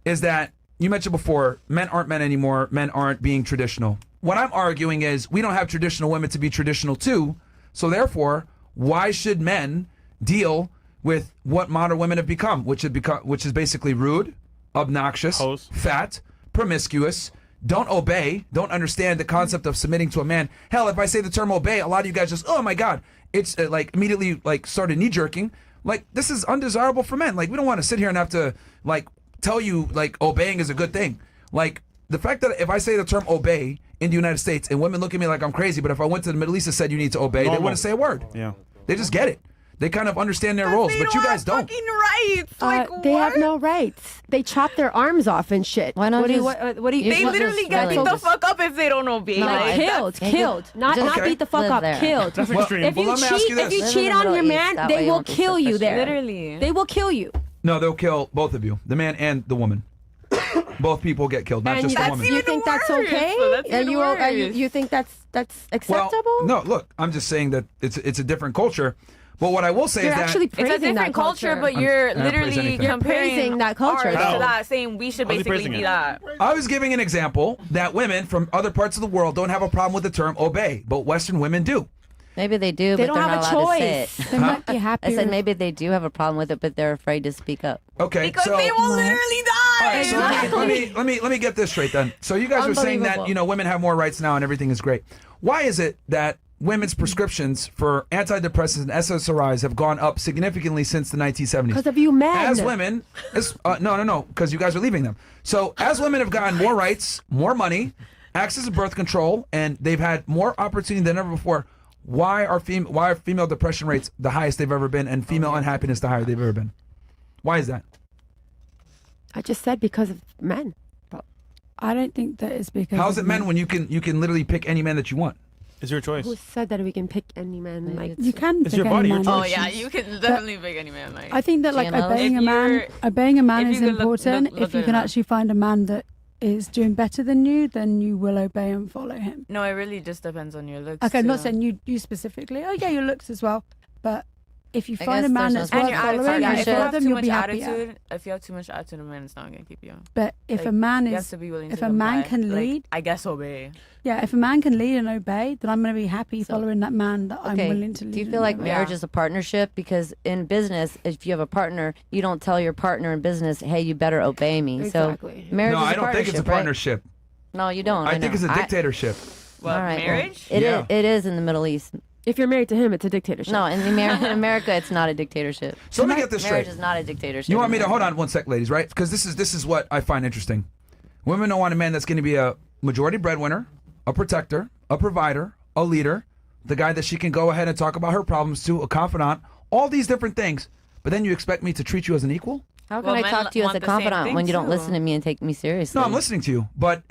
[SPEAKER 1] is that you mentioned before, men aren't men anymore. Men aren't being traditional. What I'm arguing is we don't have traditional women to be traditional too. So therefore, why should men deal with what modern women have become, which is basically rude, obnoxious, fat, promiscuous, don't obey, don't understand the concept of submitting to a man. Hell, if I say the term obey, a lot of you guys just, oh my God, it's like immediately like started knee jerking. Like, this is undesirable for men. Like, we don't want to sit here and have to like tell you like obeying is a good thing. Like, the fact that if I say the term obey in the United States and women look at me like I'm crazy, but if I went to the Middle East and said you need to obey, they wouldn't say a word.
[SPEAKER 2] Yeah.
[SPEAKER 1] They just get it. They kind of understand their roles, but you guys don't.
[SPEAKER 6] Rights.
[SPEAKER 13] They have no rights. They chop their arms off and shit.
[SPEAKER 7] Why not
[SPEAKER 13] What do you?
[SPEAKER 7] just-
[SPEAKER 13] What do you?
[SPEAKER 8] They literally get beat the fuck up if they don't obey.
[SPEAKER 7] No,
[SPEAKER 8] Like,
[SPEAKER 13] killed. Not
[SPEAKER 7] Okay.
[SPEAKER 13] beat the fuck
[SPEAKER 7] Live
[SPEAKER 13] up.
[SPEAKER 7] there.
[SPEAKER 13] Killed.
[SPEAKER 2] That's
[SPEAKER 1] Well,
[SPEAKER 2] extreme.
[SPEAKER 13] If you
[SPEAKER 1] let me ask you
[SPEAKER 13] cheat,
[SPEAKER 1] this.
[SPEAKER 13] if you
[SPEAKER 7] Live
[SPEAKER 13] cheat
[SPEAKER 7] in the
[SPEAKER 13] on your
[SPEAKER 7] Middle
[SPEAKER 13] man,
[SPEAKER 7] East, that
[SPEAKER 13] they
[SPEAKER 7] way you
[SPEAKER 13] will
[SPEAKER 7] won't be
[SPEAKER 13] kill you
[SPEAKER 7] suspicious.
[SPEAKER 13] there.
[SPEAKER 8] Literally.
[SPEAKER 13] They will kill you.
[SPEAKER 1] No, they'll kill both of you, the man and the woman. Both people get killed, not
[SPEAKER 13] And
[SPEAKER 1] just the woman.
[SPEAKER 13] you think that's okay?
[SPEAKER 8] So that's
[SPEAKER 13] And
[SPEAKER 8] even
[SPEAKER 13] you think that's
[SPEAKER 1] Well,
[SPEAKER 13] acceptable?
[SPEAKER 1] no, look, I'm just saying that it's a different culture. But what I will say
[SPEAKER 13] You're
[SPEAKER 1] is that
[SPEAKER 13] actually
[SPEAKER 8] It's a
[SPEAKER 13] praising
[SPEAKER 8] different
[SPEAKER 13] that
[SPEAKER 8] culture, but you're
[SPEAKER 1] I don't praise
[SPEAKER 8] literally
[SPEAKER 1] anything.
[SPEAKER 13] You're
[SPEAKER 8] comparing
[SPEAKER 13] praising that culture,
[SPEAKER 8] ours
[SPEAKER 2] though.
[SPEAKER 8] to that, saying we should
[SPEAKER 2] How's he
[SPEAKER 8] basically
[SPEAKER 2] praising
[SPEAKER 8] be
[SPEAKER 2] it?
[SPEAKER 8] that.
[SPEAKER 1] I was giving an example that women from other parts of the world don't have a problem with the term obey, but Western women do.
[SPEAKER 7] Maybe they do,
[SPEAKER 13] They
[SPEAKER 7] but
[SPEAKER 13] don't
[SPEAKER 7] they're
[SPEAKER 13] have
[SPEAKER 7] not
[SPEAKER 13] a
[SPEAKER 7] allowed to say
[SPEAKER 13] choice.
[SPEAKER 7] it.
[SPEAKER 10] They might be happy.
[SPEAKER 7] I said maybe they do have a problem with it, but they're afraid to speak up.
[SPEAKER 1] Okay,
[SPEAKER 8] Because
[SPEAKER 1] so
[SPEAKER 8] they will literally die.
[SPEAKER 1] all right, so let me get this straight then. So you guys are saying that
[SPEAKER 13] Unbelievable.
[SPEAKER 1] women have more rights now and everything is great. Why is it that women's prescriptions for antidepressants and SSRIs have gone up significantly since the 1970s?
[SPEAKER 13] Because of you men.
[SPEAKER 1] As women, no, because you guys are leaving them. So as women have gotten more rights, more money, access to birth control, and they've had more opportunity than ever before. Why are female depression rates the highest they've ever been, and female unhappiness the higher they've ever been? Why is that?
[SPEAKER 13] I just said because of men.
[SPEAKER 10] I don't think that it's because.
[SPEAKER 1] How's
[SPEAKER 10] of
[SPEAKER 1] it men when you can literally pick any man that you want?
[SPEAKER 2] It's your choice.
[SPEAKER 13] Who said that we can pick any man? Like
[SPEAKER 10] You can.
[SPEAKER 2] It's
[SPEAKER 10] pick
[SPEAKER 2] your
[SPEAKER 10] any
[SPEAKER 2] body, your
[SPEAKER 10] man.
[SPEAKER 2] choice.
[SPEAKER 8] Oh yeah, you can definitely pick any man. Like
[SPEAKER 10] I think that like
[SPEAKER 7] GMOs?
[SPEAKER 10] obeying
[SPEAKER 8] If
[SPEAKER 10] a man
[SPEAKER 8] if
[SPEAKER 10] is
[SPEAKER 8] you could look-
[SPEAKER 10] important.
[SPEAKER 8] look
[SPEAKER 10] If you
[SPEAKER 8] good
[SPEAKER 10] can
[SPEAKER 8] enough.
[SPEAKER 10] actually find a man that is doing better than you, then you will obey and follow him.
[SPEAKER 8] no, it really just depends on your looks.
[SPEAKER 10] Okay, I'm not
[SPEAKER 8] too.
[SPEAKER 10] saying you specifically. Oh yeah, your looks as well. But if you
[SPEAKER 7] I
[SPEAKER 10] find a
[SPEAKER 7] guess
[SPEAKER 10] man
[SPEAKER 7] there's
[SPEAKER 10] that's
[SPEAKER 7] no
[SPEAKER 8] And
[SPEAKER 10] worth
[SPEAKER 8] your
[SPEAKER 7] special
[SPEAKER 10] following,
[SPEAKER 8] attitude.
[SPEAKER 10] and
[SPEAKER 8] If you
[SPEAKER 10] follow
[SPEAKER 8] have
[SPEAKER 10] them,
[SPEAKER 8] too
[SPEAKER 10] you'll
[SPEAKER 8] much
[SPEAKER 10] be happier.
[SPEAKER 8] attitude, if you have too much attitude, a man is not gonna keep you.
[SPEAKER 10] But if
[SPEAKER 8] Like,
[SPEAKER 10] a man
[SPEAKER 8] You have
[SPEAKER 10] is,
[SPEAKER 8] to be willing
[SPEAKER 10] if
[SPEAKER 8] to
[SPEAKER 10] a man
[SPEAKER 8] comply.
[SPEAKER 10] can
[SPEAKER 8] Like,
[SPEAKER 10] lead,
[SPEAKER 8] I guess obey.
[SPEAKER 10] yeah, if a man can lead and obey, then I'm going to be happy
[SPEAKER 7] So-
[SPEAKER 10] following that man that I'm
[SPEAKER 7] Okay.
[SPEAKER 10] willing to lead.
[SPEAKER 7] Do you
[SPEAKER 10] and
[SPEAKER 7] feel like
[SPEAKER 10] obey.
[SPEAKER 7] marriage is a partnership? Because in business, if you have a partner, you don't tell your partner in business, "Hey, you better obey me."
[SPEAKER 13] Exactly.
[SPEAKER 7] So marriage
[SPEAKER 1] No,
[SPEAKER 7] is
[SPEAKER 1] I
[SPEAKER 7] a
[SPEAKER 1] don't think it's a
[SPEAKER 7] right?
[SPEAKER 1] partnership.
[SPEAKER 7] No, you don't.
[SPEAKER 1] I think
[SPEAKER 7] know.
[SPEAKER 1] it's a dictatorship.
[SPEAKER 8] What,
[SPEAKER 7] all right, well,
[SPEAKER 8] marriage?
[SPEAKER 7] It is.
[SPEAKER 1] Yeah.
[SPEAKER 7] It is in the Middle East.
[SPEAKER 13] if you're married to him, it's a dictatorship.
[SPEAKER 7] No, in America, it's not a dictatorship.
[SPEAKER 1] So let me get this
[SPEAKER 7] Marriage
[SPEAKER 1] straight.
[SPEAKER 7] is not a dictatorship.
[SPEAKER 1] You want me
[SPEAKER 7] in
[SPEAKER 1] to hold
[SPEAKER 7] America.
[SPEAKER 1] on one sec, ladies, right? Because this is what I find interesting. Women don't want a man that's going to be a majority breadwinner, a protector, a provider, a leader, the guy that she can go ahead and talk about her problems to, a confidant, all these different things. But then you expect me to treat you as an equal?
[SPEAKER 7] How can
[SPEAKER 8] Well,
[SPEAKER 7] I
[SPEAKER 8] men
[SPEAKER 7] talk to you as
[SPEAKER 8] want
[SPEAKER 7] a
[SPEAKER 8] the same
[SPEAKER 7] confidant
[SPEAKER 8] thing,
[SPEAKER 7] when you don't
[SPEAKER 8] too.
[SPEAKER 7] listen to me and take me seriously?
[SPEAKER 1] No, I'm listening to you, but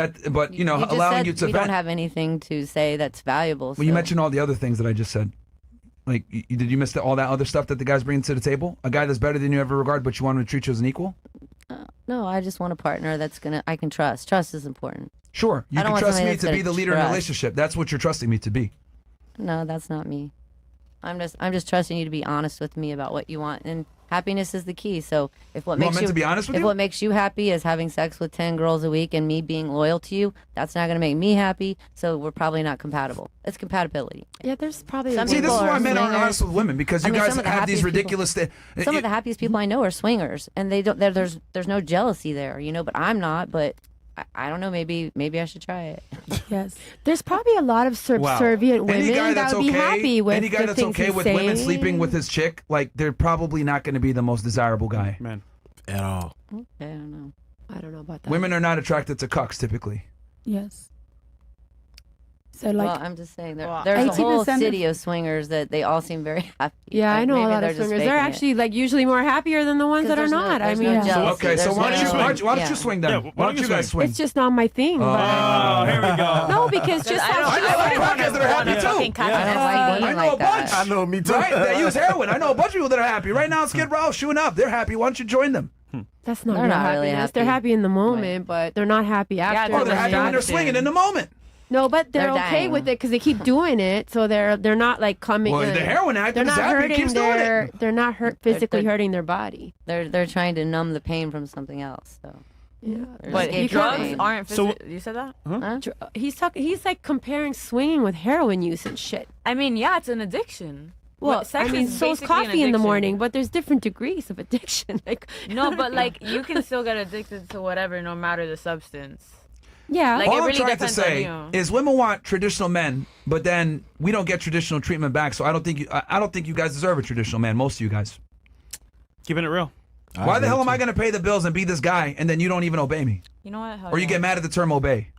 [SPEAKER 1] you know,
[SPEAKER 7] You just
[SPEAKER 1] allowing
[SPEAKER 7] said
[SPEAKER 1] you to
[SPEAKER 7] we
[SPEAKER 1] vent.
[SPEAKER 7] don't have anything to say that's valuable.
[SPEAKER 1] Well, you
[SPEAKER 7] so-
[SPEAKER 1] mentioned all the other things that I just said. Like, did you miss all that other stuff that the guys bring to the table? A guy that's better than you ever regard, but you want him to treat you as an equal?
[SPEAKER 7] No, I just want a partner that's I can trust. Trust is important.
[SPEAKER 1] Sure, you
[SPEAKER 7] I don't
[SPEAKER 1] can
[SPEAKER 7] want
[SPEAKER 1] trust
[SPEAKER 7] somebody
[SPEAKER 1] me
[SPEAKER 7] that's
[SPEAKER 1] to be
[SPEAKER 7] gonna
[SPEAKER 1] the leader in a
[SPEAKER 7] trust.
[SPEAKER 1] relationship. That's what you're trusting me to be.
[SPEAKER 7] No, that's not me. I'm just trusting you to be honest with me about what you want, and happiness is the key. So if what
[SPEAKER 1] You
[SPEAKER 7] makes
[SPEAKER 1] want men to be honest with
[SPEAKER 7] if
[SPEAKER 1] you?
[SPEAKER 7] what makes you happy is having sex with 10 girls a week and me being loyal to you, that's not going to make me happy. So we're probably not compatible. It's compatibility.
[SPEAKER 13] Yeah, there's probably.
[SPEAKER 7] Some
[SPEAKER 1] See, this is
[SPEAKER 7] people
[SPEAKER 1] why
[SPEAKER 7] are
[SPEAKER 1] men aren't
[SPEAKER 7] swingers.
[SPEAKER 1] honest with women, because
[SPEAKER 7] I
[SPEAKER 1] you
[SPEAKER 7] mean,
[SPEAKER 1] guys
[SPEAKER 7] some of the
[SPEAKER 1] have these
[SPEAKER 7] happiest
[SPEAKER 1] ridiculous things.
[SPEAKER 7] Some of the happiest people I know are swingers, and they don't. There's no jealousy there, you know. But I'm not. But I don't know. Maybe I should try it.
[SPEAKER 10] Yes.
[SPEAKER 13] There's probably a lot of subservient women
[SPEAKER 1] Any guy
[SPEAKER 13] that
[SPEAKER 1] that's
[SPEAKER 13] would be
[SPEAKER 1] okay,
[SPEAKER 13] happy with
[SPEAKER 1] any guy
[SPEAKER 13] the
[SPEAKER 1] that's
[SPEAKER 13] things
[SPEAKER 1] okay
[SPEAKER 13] he's
[SPEAKER 1] with women
[SPEAKER 13] saying.
[SPEAKER 1] sleeping with his chick, like they're probably not going to be the most desirable guy.
[SPEAKER 2] Man.
[SPEAKER 5] At all.
[SPEAKER 7] Okay, I don't know.
[SPEAKER 13] I don't know about that.
[SPEAKER 1] Women are not attracted to cucks typically.
[SPEAKER 10] Yes. So like,
[SPEAKER 7] Well, I'm just saying
[SPEAKER 8] Well,
[SPEAKER 7] there's a whole
[SPEAKER 10] 80%
[SPEAKER 7] city of swingers that they all seem very happy.
[SPEAKER 13] Yeah,
[SPEAKER 7] Like,
[SPEAKER 13] I know a
[SPEAKER 7] maybe
[SPEAKER 13] lot
[SPEAKER 7] they're
[SPEAKER 13] of
[SPEAKER 7] just
[SPEAKER 13] swingers. They're
[SPEAKER 7] faking it.
[SPEAKER 13] actually like usually more happier than the ones
[SPEAKER 7] 'Cause
[SPEAKER 13] that are
[SPEAKER 7] there's no-
[SPEAKER 13] not. I
[SPEAKER 7] there's
[SPEAKER 13] mean,
[SPEAKER 7] no jealousy.
[SPEAKER 1] Okay, so
[SPEAKER 7] There's
[SPEAKER 1] why don't
[SPEAKER 7] no-
[SPEAKER 1] you
[SPEAKER 7] yeah.
[SPEAKER 1] swing then?
[SPEAKER 2] Yeah,
[SPEAKER 1] why don't you guys swing?
[SPEAKER 13] it's just not my thing. but-
[SPEAKER 2] Oh, here we go.
[SPEAKER 13] no, because just
[SPEAKER 8] I don't
[SPEAKER 13] how
[SPEAKER 1] I
[SPEAKER 13] she
[SPEAKER 1] know
[SPEAKER 13] said-
[SPEAKER 1] crackheads that are happy too.
[SPEAKER 8] fucking catch
[SPEAKER 7] I don't
[SPEAKER 8] it.
[SPEAKER 7] like women
[SPEAKER 1] I know
[SPEAKER 7] like
[SPEAKER 1] a bunch.
[SPEAKER 7] that.
[SPEAKER 5] I know, me too.
[SPEAKER 1] Right? They use heroin. I know a bunch of people that are happy. Right now, Skid Row shooting up. They're happy. Why don't you join them?
[SPEAKER 13] That's not
[SPEAKER 7] They're
[SPEAKER 13] real
[SPEAKER 7] not really
[SPEAKER 13] happiness. They're
[SPEAKER 7] happy.
[SPEAKER 13] happy in the moment, but they're not happy after.
[SPEAKER 1] Oh, they're happy when they're
[SPEAKER 8] distraction.
[SPEAKER 1] swinging in the moment.
[SPEAKER 13] No, but they're,
[SPEAKER 7] They're
[SPEAKER 13] okay
[SPEAKER 7] dying.
[SPEAKER 13] with it because they keep doing it, so they're not like coming.
[SPEAKER 1] Well,
[SPEAKER 13] in.
[SPEAKER 1] the heroin addict
[SPEAKER 13] They're
[SPEAKER 1] is
[SPEAKER 13] not
[SPEAKER 1] happy. He
[SPEAKER 13] hurting
[SPEAKER 1] keeps doing
[SPEAKER 13] their.
[SPEAKER 1] it.
[SPEAKER 13] They're not physically
[SPEAKER 7] they're-
[SPEAKER 13] hurting their body.
[SPEAKER 7] They're trying to numb the pain from something else. So
[SPEAKER 13] Yeah.
[SPEAKER 7] they're
[SPEAKER 8] But
[SPEAKER 7] escaping
[SPEAKER 8] drugs
[SPEAKER 7] pain.
[SPEAKER 8] aren't
[SPEAKER 2] So-
[SPEAKER 8] physical. You said that?
[SPEAKER 7] Huh?
[SPEAKER 13] He's like comparing swinging with heroin use and shit.
[SPEAKER 8] I mean, yeah, it's an addiction.
[SPEAKER 13] Well,
[SPEAKER 8] But sex
[SPEAKER 13] I mean,
[SPEAKER 8] is
[SPEAKER 13] so is
[SPEAKER 8] basically an
[SPEAKER 13] coffee in the
[SPEAKER 8] addiction.
[SPEAKER 13] morning, but there's different degrees of addiction. Like
[SPEAKER 8] No, but like you can still get addicted to whatever, no matter the substance.
[SPEAKER 13] yeah,
[SPEAKER 8] Like,
[SPEAKER 1] All
[SPEAKER 8] it
[SPEAKER 1] I'm
[SPEAKER 8] really
[SPEAKER 1] trying to
[SPEAKER 8] depends on
[SPEAKER 1] say
[SPEAKER 8] you.
[SPEAKER 1] is women want traditional men, but then we don't get traditional treatment back. So I don't think you guys deserve a traditional man. Most of you guys.
[SPEAKER 2] Keeping it real.
[SPEAKER 1] Why the hell am I going to pay the bills and be this guy, and then you don't even obey me,
[SPEAKER 8] You know what? Hell
[SPEAKER 1] or you
[SPEAKER 8] yeah.
[SPEAKER 1] get mad at the term obey?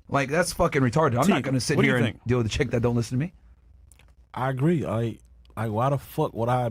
[SPEAKER 1] Like that's fucking retarded. I'm
[SPEAKER 2] T,
[SPEAKER 1] not going to sit
[SPEAKER 2] what do
[SPEAKER 1] here
[SPEAKER 2] you
[SPEAKER 1] and
[SPEAKER 2] think?
[SPEAKER 1] deal with a chick that don't listen to me.
[SPEAKER 5] I agree. Like, why the fuck would I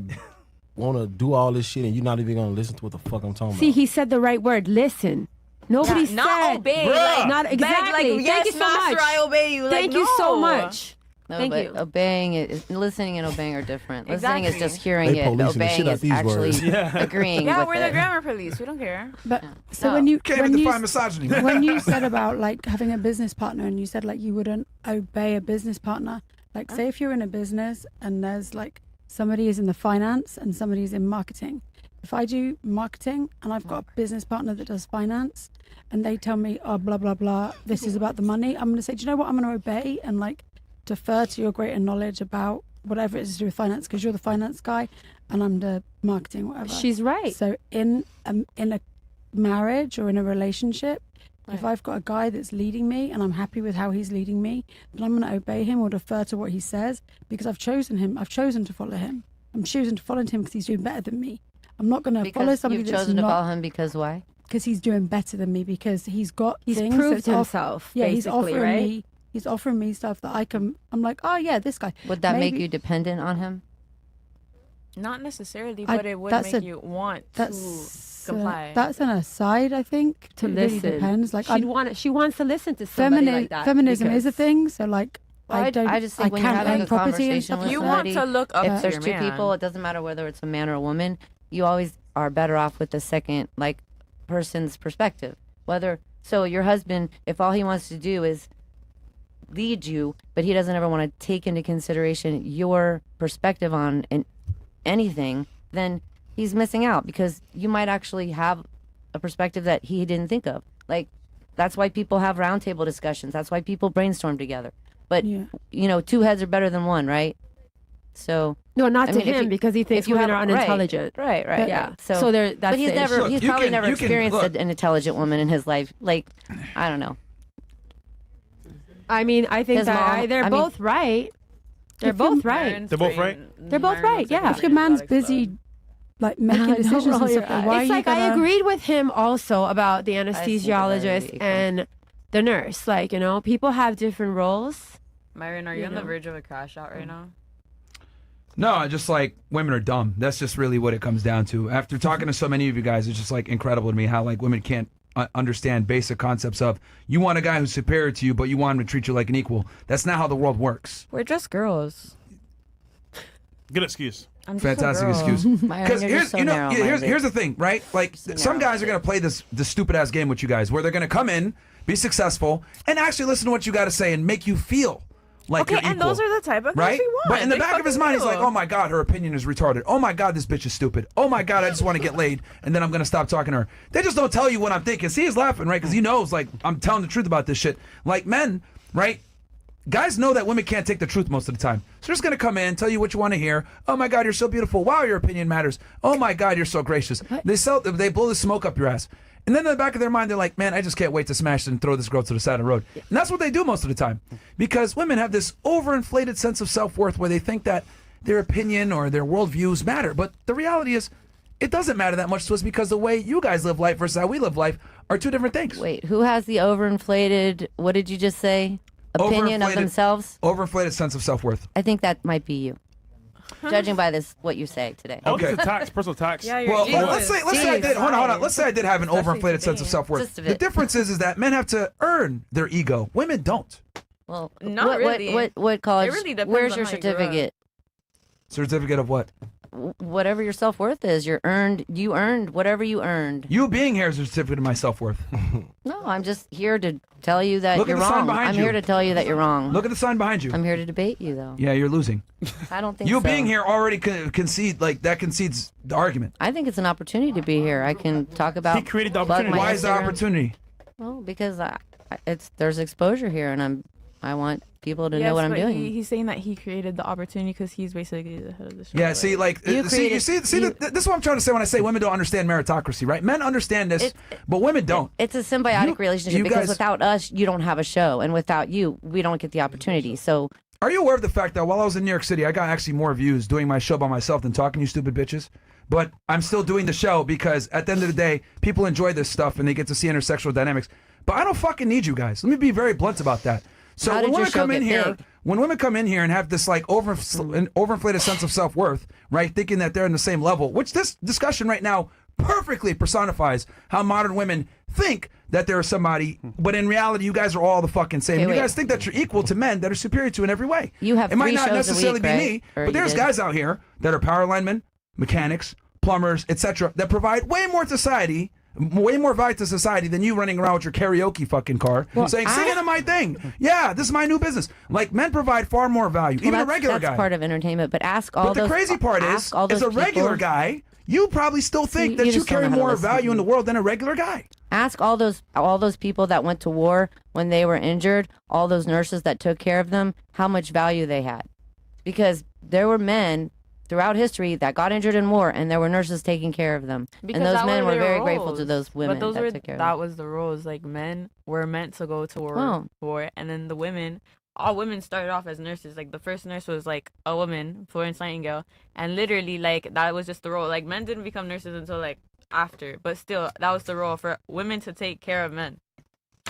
[SPEAKER 5] want to do all this shit and you're not even gonna listen to what the fuck I'm talking
[SPEAKER 13] See,
[SPEAKER 5] about?
[SPEAKER 13] he said the right word. Listen. Nobody said.
[SPEAKER 8] not obey. Like,
[SPEAKER 13] not
[SPEAKER 8] beg,
[SPEAKER 13] exactly.
[SPEAKER 8] like,
[SPEAKER 13] Thank
[SPEAKER 8] yes,
[SPEAKER 13] you so
[SPEAKER 8] master,
[SPEAKER 13] much.
[SPEAKER 8] I obey you. Like,
[SPEAKER 13] Thank you so
[SPEAKER 8] no.
[SPEAKER 13] much.
[SPEAKER 7] No,
[SPEAKER 13] Thank
[SPEAKER 7] but
[SPEAKER 13] you.
[SPEAKER 7] obeying is listening and obeying are different. Listening is
[SPEAKER 8] Exactly.
[SPEAKER 7] just hearing
[SPEAKER 5] They
[SPEAKER 7] it.
[SPEAKER 5] policing the shit
[SPEAKER 7] Obeying
[SPEAKER 5] out
[SPEAKER 7] is
[SPEAKER 5] these
[SPEAKER 7] actually
[SPEAKER 5] words.
[SPEAKER 7] agreeing
[SPEAKER 8] Yeah,
[SPEAKER 7] with
[SPEAKER 8] we're
[SPEAKER 7] it.
[SPEAKER 8] the grammar police. We don't care.
[SPEAKER 10] But so
[SPEAKER 7] No.
[SPEAKER 10] when you
[SPEAKER 1] Can't
[SPEAKER 10] when
[SPEAKER 1] even
[SPEAKER 10] you
[SPEAKER 1] define misogyny. man.
[SPEAKER 10] when you said about like having a business partner and you said like you wouldn't obey a business partner, like say if you're in a business and there's like somebody is in the finance and somebody is in marketing. If I do marketing and I've got a business partner that does finance and they tell me, oh, blah, blah, blah, this is about the money, I'm going to say, do you know what? I'm going to obey and like defer to your greater knowledge about whatever it is to do with finance because you're the finance guy and I'm the marketing, whatever.
[SPEAKER 13] She's right.
[SPEAKER 10] So in a marriage or in a relationship, if I've got a guy that's leading me and I'm happy with how he's leading me, then I'm going to obey him or defer to what he says because I've chosen him. I've chosen to follow him. I'm choosing to follow him because he's doing better than me. I'm not going to follow
[SPEAKER 7] Because
[SPEAKER 10] somebody
[SPEAKER 7] you've
[SPEAKER 10] that's
[SPEAKER 7] chosen to follow
[SPEAKER 10] not
[SPEAKER 7] him because why?
[SPEAKER 10] because he's doing better than me because he's got
[SPEAKER 13] He's
[SPEAKER 10] things
[SPEAKER 13] proved
[SPEAKER 10] that's
[SPEAKER 13] himself.
[SPEAKER 10] yeah, he's
[SPEAKER 13] basically,
[SPEAKER 10] offering
[SPEAKER 13] right?
[SPEAKER 10] me. He's offering me stuff that I can. I'm like, oh yeah, this guy.
[SPEAKER 7] Would that make
[SPEAKER 10] Maybe-
[SPEAKER 7] you dependent on him?
[SPEAKER 8] Not necessarily,
[SPEAKER 10] I-
[SPEAKER 8] but it would
[SPEAKER 10] that's
[SPEAKER 8] make
[SPEAKER 10] a-
[SPEAKER 8] you want
[SPEAKER 10] That's
[SPEAKER 8] to comply.
[SPEAKER 10] that's an aside, I think.
[SPEAKER 13] To
[SPEAKER 10] It really
[SPEAKER 13] listen.
[SPEAKER 10] depends. Like
[SPEAKER 13] She wants to listen to somebody like that.
[SPEAKER 10] feminism is a
[SPEAKER 13] because-
[SPEAKER 10] thing. So like,
[SPEAKER 7] Well,
[SPEAKER 10] I don't.
[SPEAKER 7] I just think when you're
[SPEAKER 10] can't
[SPEAKER 7] having
[SPEAKER 10] own
[SPEAKER 7] a
[SPEAKER 10] property and
[SPEAKER 7] conversation
[SPEAKER 10] stuff
[SPEAKER 7] with
[SPEAKER 10] like
[SPEAKER 8] You
[SPEAKER 10] that.
[SPEAKER 8] want
[SPEAKER 7] somebody,
[SPEAKER 8] to look up
[SPEAKER 7] if
[SPEAKER 8] to
[SPEAKER 7] there's
[SPEAKER 8] your
[SPEAKER 7] two
[SPEAKER 8] man.
[SPEAKER 7] people, it doesn't matter whether it's a man or a woman. You always are better off with the second like person's perspective. So your husband, if all he wants to do is lead you, but he doesn't ever want to take into consideration your perspective on anything, then he's missing out because you might actually have a perspective that he didn't think of. Like that's why people have roundtable discussions. That's why people brainstorm together. But
[SPEAKER 10] Yeah.
[SPEAKER 7] you know, two heads are better than one, right? So
[SPEAKER 13] No, not
[SPEAKER 7] I
[SPEAKER 13] to
[SPEAKER 7] mean, if
[SPEAKER 13] him
[SPEAKER 7] you-
[SPEAKER 13] because he thinks
[SPEAKER 7] if you
[SPEAKER 13] women
[SPEAKER 7] have-
[SPEAKER 13] are
[SPEAKER 7] right,
[SPEAKER 13] unintelligent.
[SPEAKER 7] Right.
[SPEAKER 13] Yeah.
[SPEAKER 7] So,
[SPEAKER 13] So there. That's
[SPEAKER 7] but he's
[SPEAKER 13] the
[SPEAKER 7] never.
[SPEAKER 13] issue.
[SPEAKER 1] Look,
[SPEAKER 7] He's
[SPEAKER 1] you
[SPEAKER 7] probably
[SPEAKER 1] can-
[SPEAKER 7] never
[SPEAKER 1] you can-
[SPEAKER 7] experienced
[SPEAKER 1] look.
[SPEAKER 7] an intelligent woman in his life. Like, I don't know.
[SPEAKER 13] I mean, I think
[SPEAKER 7] His
[SPEAKER 13] that
[SPEAKER 7] mom-
[SPEAKER 13] they're
[SPEAKER 7] I mean-
[SPEAKER 13] both right. They're
[SPEAKER 10] If
[SPEAKER 13] both
[SPEAKER 10] you're-
[SPEAKER 13] right.
[SPEAKER 2] They're both right?
[SPEAKER 13] They're both right, yeah.
[SPEAKER 10] If your man's busy, like making decisions and stuff, like, why are
[SPEAKER 13] It's
[SPEAKER 10] you
[SPEAKER 13] like I
[SPEAKER 10] gonna?
[SPEAKER 13] agreed with him also about the
[SPEAKER 7] think they're very
[SPEAKER 13] anesthesiologist
[SPEAKER 7] equal.
[SPEAKER 13] and the nurse. Like, you know, people have different roles.
[SPEAKER 8] Myron, are you
[SPEAKER 13] You
[SPEAKER 8] on the
[SPEAKER 13] know.
[SPEAKER 8] verge of a crash out right now?
[SPEAKER 1] No, I just like women are dumb. That's just really what it comes down to. After talking to so many of you guys, it's just like incredible to me how like women can't understand basic concepts of you want a guy who's superior to you, but you want him to treat you like an equal. That's not how the world works.
[SPEAKER 8] We're just girls.
[SPEAKER 2] Good excuse.
[SPEAKER 8] I'm just a
[SPEAKER 1] Fantastic
[SPEAKER 8] girl.
[SPEAKER 1] excuse.
[SPEAKER 7] Myron,
[SPEAKER 1] Because
[SPEAKER 7] you're
[SPEAKER 1] here's
[SPEAKER 7] just so
[SPEAKER 1] you know
[SPEAKER 7] narrow-minded.
[SPEAKER 1] here's the thing, right? Like some guys are gonna play this stupid ass game with you guys, where they're gonna come in, be successful, and actually listen to what you got to say and make you feel like
[SPEAKER 8] Okay,
[SPEAKER 1] you're
[SPEAKER 8] and
[SPEAKER 1] equal.
[SPEAKER 8] those are the type of guys
[SPEAKER 1] Right?
[SPEAKER 8] we want.
[SPEAKER 1] But in the
[SPEAKER 8] They
[SPEAKER 1] back of his
[SPEAKER 8] fucking
[SPEAKER 1] mind, he's like,
[SPEAKER 8] do.
[SPEAKER 1] oh my God, her opinion is retarded. Oh my God, this bitch is stupid. Oh my God, I just want to get laid, and then I'm going to stop talking to her. They just don't tell you what I'm thinking. See, he's laughing, right? Because he knows, like, I'm telling the truth about this shit. Like men, right? Guys know that women can't take the truth most of the time. So they're just going to come in, tell you what you want to hear. Oh my God, you're so beautiful. Wow, your opinion matters. Oh my God, you're so gracious. They blow the smoke up your ass. And then in the back of their mind, they're like, man, I just can't wait to smash and throw this girl to the side of the road. And that's what they do most of the time. Because women have this overinflated sense of self-worth where they think that their opinion or their worldviews matter. But the reality is, it doesn't matter that much to us because the way you guys live life versus how we live life are two different things.
[SPEAKER 7] Wait, who has the overinflated? What did you just say? Opinion of
[SPEAKER 1] Overinflated-
[SPEAKER 7] themselves?
[SPEAKER 1] Overinflated sense of self-worth.
[SPEAKER 7] I think that might be you. Judging by this, what you say today.
[SPEAKER 2] Okay. It's tax, personal tax.
[SPEAKER 8] Yeah, you're
[SPEAKER 1] Well,
[SPEAKER 8] Jesus.
[SPEAKER 1] let's say I did. Hold on. Let's say I did have an
[SPEAKER 8] Especially
[SPEAKER 1] overinflated sense of
[SPEAKER 8] today.
[SPEAKER 1] self-worth.
[SPEAKER 7] Just a
[SPEAKER 1] The
[SPEAKER 7] bit.
[SPEAKER 1] difference is that men have to earn their ego. Women don't.
[SPEAKER 7] Well,
[SPEAKER 8] Not
[SPEAKER 7] what,
[SPEAKER 8] really.
[SPEAKER 7] what college?
[SPEAKER 8] It really depends
[SPEAKER 7] Where's
[SPEAKER 8] on
[SPEAKER 7] your
[SPEAKER 8] how you grew up.
[SPEAKER 7] certificate?
[SPEAKER 1] Certificate of what?
[SPEAKER 7] Whatever your self worth is, you earned whatever you earned.
[SPEAKER 1] You being here is a certificate of my self-worth.
[SPEAKER 7] No, I'm just here to tell you that
[SPEAKER 1] Look at
[SPEAKER 7] you're
[SPEAKER 1] the sign
[SPEAKER 7] wrong.
[SPEAKER 1] behind
[SPEAKER 7] I'm
[SPEAKER 1] you.
[SPEAKER 7] here to tell you that you're wrong.
[SPEAKER 1] Look at the sign behind you.
[SPEAKER 7] I'm here to debate you, though.
[SPEAKER 1] Yeah, you're losing.
[SPEAKER 7] I don't think
[SPEAKER 1] You
[SPEAKER 7] so.
[SPEAKER 1] being here already concedes the argument.
[SPEAKER 7] I think it's an opportunity to be here. I can talk about.
[SPEAKER 2] He created the
[SPEAKER 7] plug
[SPEAKER 2] opportunity.
[SPEAKER 7] my
[SPEAKER 1] Why is the
[SPEAKER 7] Instagram.
[SPEAKER 1] opportunity?
[SPEAKER 7] Well, because there's exposure here, and I want people to know what I'm
[SPEAKER 8] but
[SPEAKER 7] doing.
[SPEAKER 8] He's saying that he created the opportunity because he's basically the head of the show.
[SPEAKER 1] Yeah, see, like,
[SPEAKER 7] You
[SPEAKER 1] see,
[SPEAKER 7] created-
[SPEAKER 1] this is what I'm trying to say when I say women don't understand meritocracy, right? Men understand this,
[SPEAKER 7] It-
[SPEAKER 1] but women don't.
[SPEAKER 7] It's a symbiotic relationship
[SPEAKER 1] you
[SPEAKER 7] because
[SPEAKER 1] guys-
[SPEAKER 7] without us, you don't have a show, and without you, we don't get the opportunity. So
[SPEAKER 1] Are you aware of the fact that while I was in New York City, I got actually more views doing my show by myself than talking to you stupid bitches? But I'm still doing the show because at the end of the day, people enjoy this stuff and they get to see intersexual dynamics. But I don't fucking need you guys. Let me be very blunt about that. So
[SPEAKER 7] How
[SPEAKER 1] when
[SPEAKER 7] did your
[SPEAKER 1] women
[SPEAKER 7] show
[SPEAKER 1] come in
[SPEAKER 7] get
[SPEAKER 1] here,
[SPEAKER 7] big?
[SPEAKER 1] when women come in here and have this like overinflated sense of self-worth, right, thinking that they're in the same level, which this discussion right now perfectly personifies how modern women think that there is somebody, but in reality, you guys are all the fucking same.
[SPEAKER 7] Okay,
[SPEAKER 1] You
[SPEAKER 7] wait.
[SPEAKER 1] guys think that you're equal to men that are superior to you in every way.
[SPEAKER 7] You have
[SPEAKER 1] it might
[SPEAKER 7] 3
[SPEAKER 1] not
[SPEAKER 7] shows a
[SPEAKER 1] necessarily
[SPEAKER 7] week,
[SPEAKER 1] be
[SPEAKER 7] right?
[SPEAKER 1] me,
[SPEAKER 7] Or
[SPEAKER 1] but
[SPEAKER 7] you
[SPEAKER 1] there's
[SPEAKER 7] did?
[SPEAKER 1] guys out here that are power linemen, mechanics, plumbers, etc., that provide way more to society. Way more value to society than you running around with your karaoke fucking car saying, singing to my thing. Yeah, this is my new business. Like, men provide far more value.
[SPEAKER 7] Well,
[SPEAKER 1] Even a
[SPEAKER 7] that's-
[SPEAKER 1] regular
[SPEAKER 7] that's
[SPEAKER 1] guy.
[SPEAKER 7] part of entertainment. But ask all
[SPEAKER 1] But
[SPEAKER 7] those.
[SPEAKER 1] the crazy part
[SPEAKER 7] ask all
[SPEAKER 1] is
[SPEAKER 7] those
[SPEAKER 1] a regular
[SPEAKER 7] people-
[SPEAKER 1] guy, you probably still think
[SPEAKER 7] you
[SPEAKER 1] that you
[SPEAKER 7] just don't
[SPEAKER 1] carry
[SPEAKER 7] know how to
[SPEAKER 1] more
[SPEAKER 7] listen.
[SPEAKER 1] value in the world than a regular guy.
[SPEAKER 7] Ask all those people that went to war when they were injured, all those nurses that took care of them, how much value they had. Because there were men throughout history that got injured in war, and there were nurses taking care of them.
[SPEAKER 8] Because
[SPEAKER 7] and those
[SPEAKER 8] that
[SPEAKER 7] men
[SPEAKER 8] were
[SPEAKER 7] were
[SPEAKER 8] their
[SPEAKER 7] very grateful to
[SPEAKER 8] roles.
[SPEAKER 7] those women
[SPEAKER 8] But those
[SPEAKER 7] that
[SPEAKER 8] were
[SPEAKER 7] took care of
[SPEAKER 8] that
[SPEAKER 7] them.
[SPEAKER 8] was the roles. Like, men were meant to go to
[SPEAKER 7] Oh.
[SPEAKER 8] war, and then the women, all women started off as nurses. Like, the first nurse was like a woman, Florence Nightingale, and literally like that was just the role. Like, men didn't become nurses until like after, but still that was the role for women to take care of men.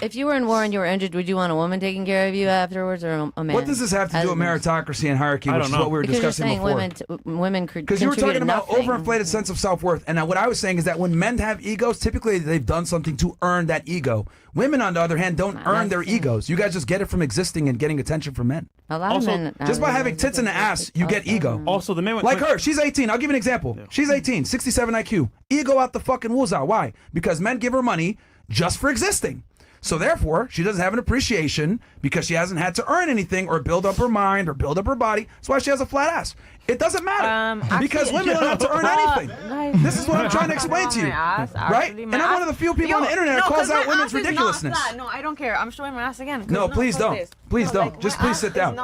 [SPEAKER 7] If you were in war and you were injured, would you want a woman taking care of you afterwards or a man?
[SPEAKER 1] What does this have to do with meritocracy and hierarchy, which is what we were
[SPEAKER 7] Because
[SPEAKER 1] discussing
[SPEAKER 7] you're saying
[SPEAKER 1] before?
[SPEAKER 7] women
[SPEAKER 1] Because you were talking about
[SPEAKER 7] nothing.
[SPEAKER 1] overinflated sense of self-worth. And what I was saying is that when men have egos, typically they've done something to earn that ego. Women, on the other hand, don't earn their egos. You guys just get it from existing and getting attention from men.
[SPEAKER 7] A lot
[SPEAKER 2] Also,
[SPEAKER 7] of men.
[SPEAKER 1] Just by having tits in the ass, you get ego.
[SPEAKER 2] Also, the men
[SPEAKER 1] Like her, she's 18. I'll give you an example. She's 18, 67 IQ. Ego out the fucking woozah. Why? Because men give her money just for existing. So therefore, she doesn't have an appreciation because she hasn't had to earn anything or build up her mind or build up her body. That's why she has a flat ass. It doesn't matter because women don't have to earn anything. This is what I'm trying to explain to you, right? And I'm one of the few people on the internet that calls out women's ridiculousness.
[SPEAKER 8] No, I don't care. I'm showing my ass again.
[SPEAKER 1] No, please don't. Please don't. Just please sit down.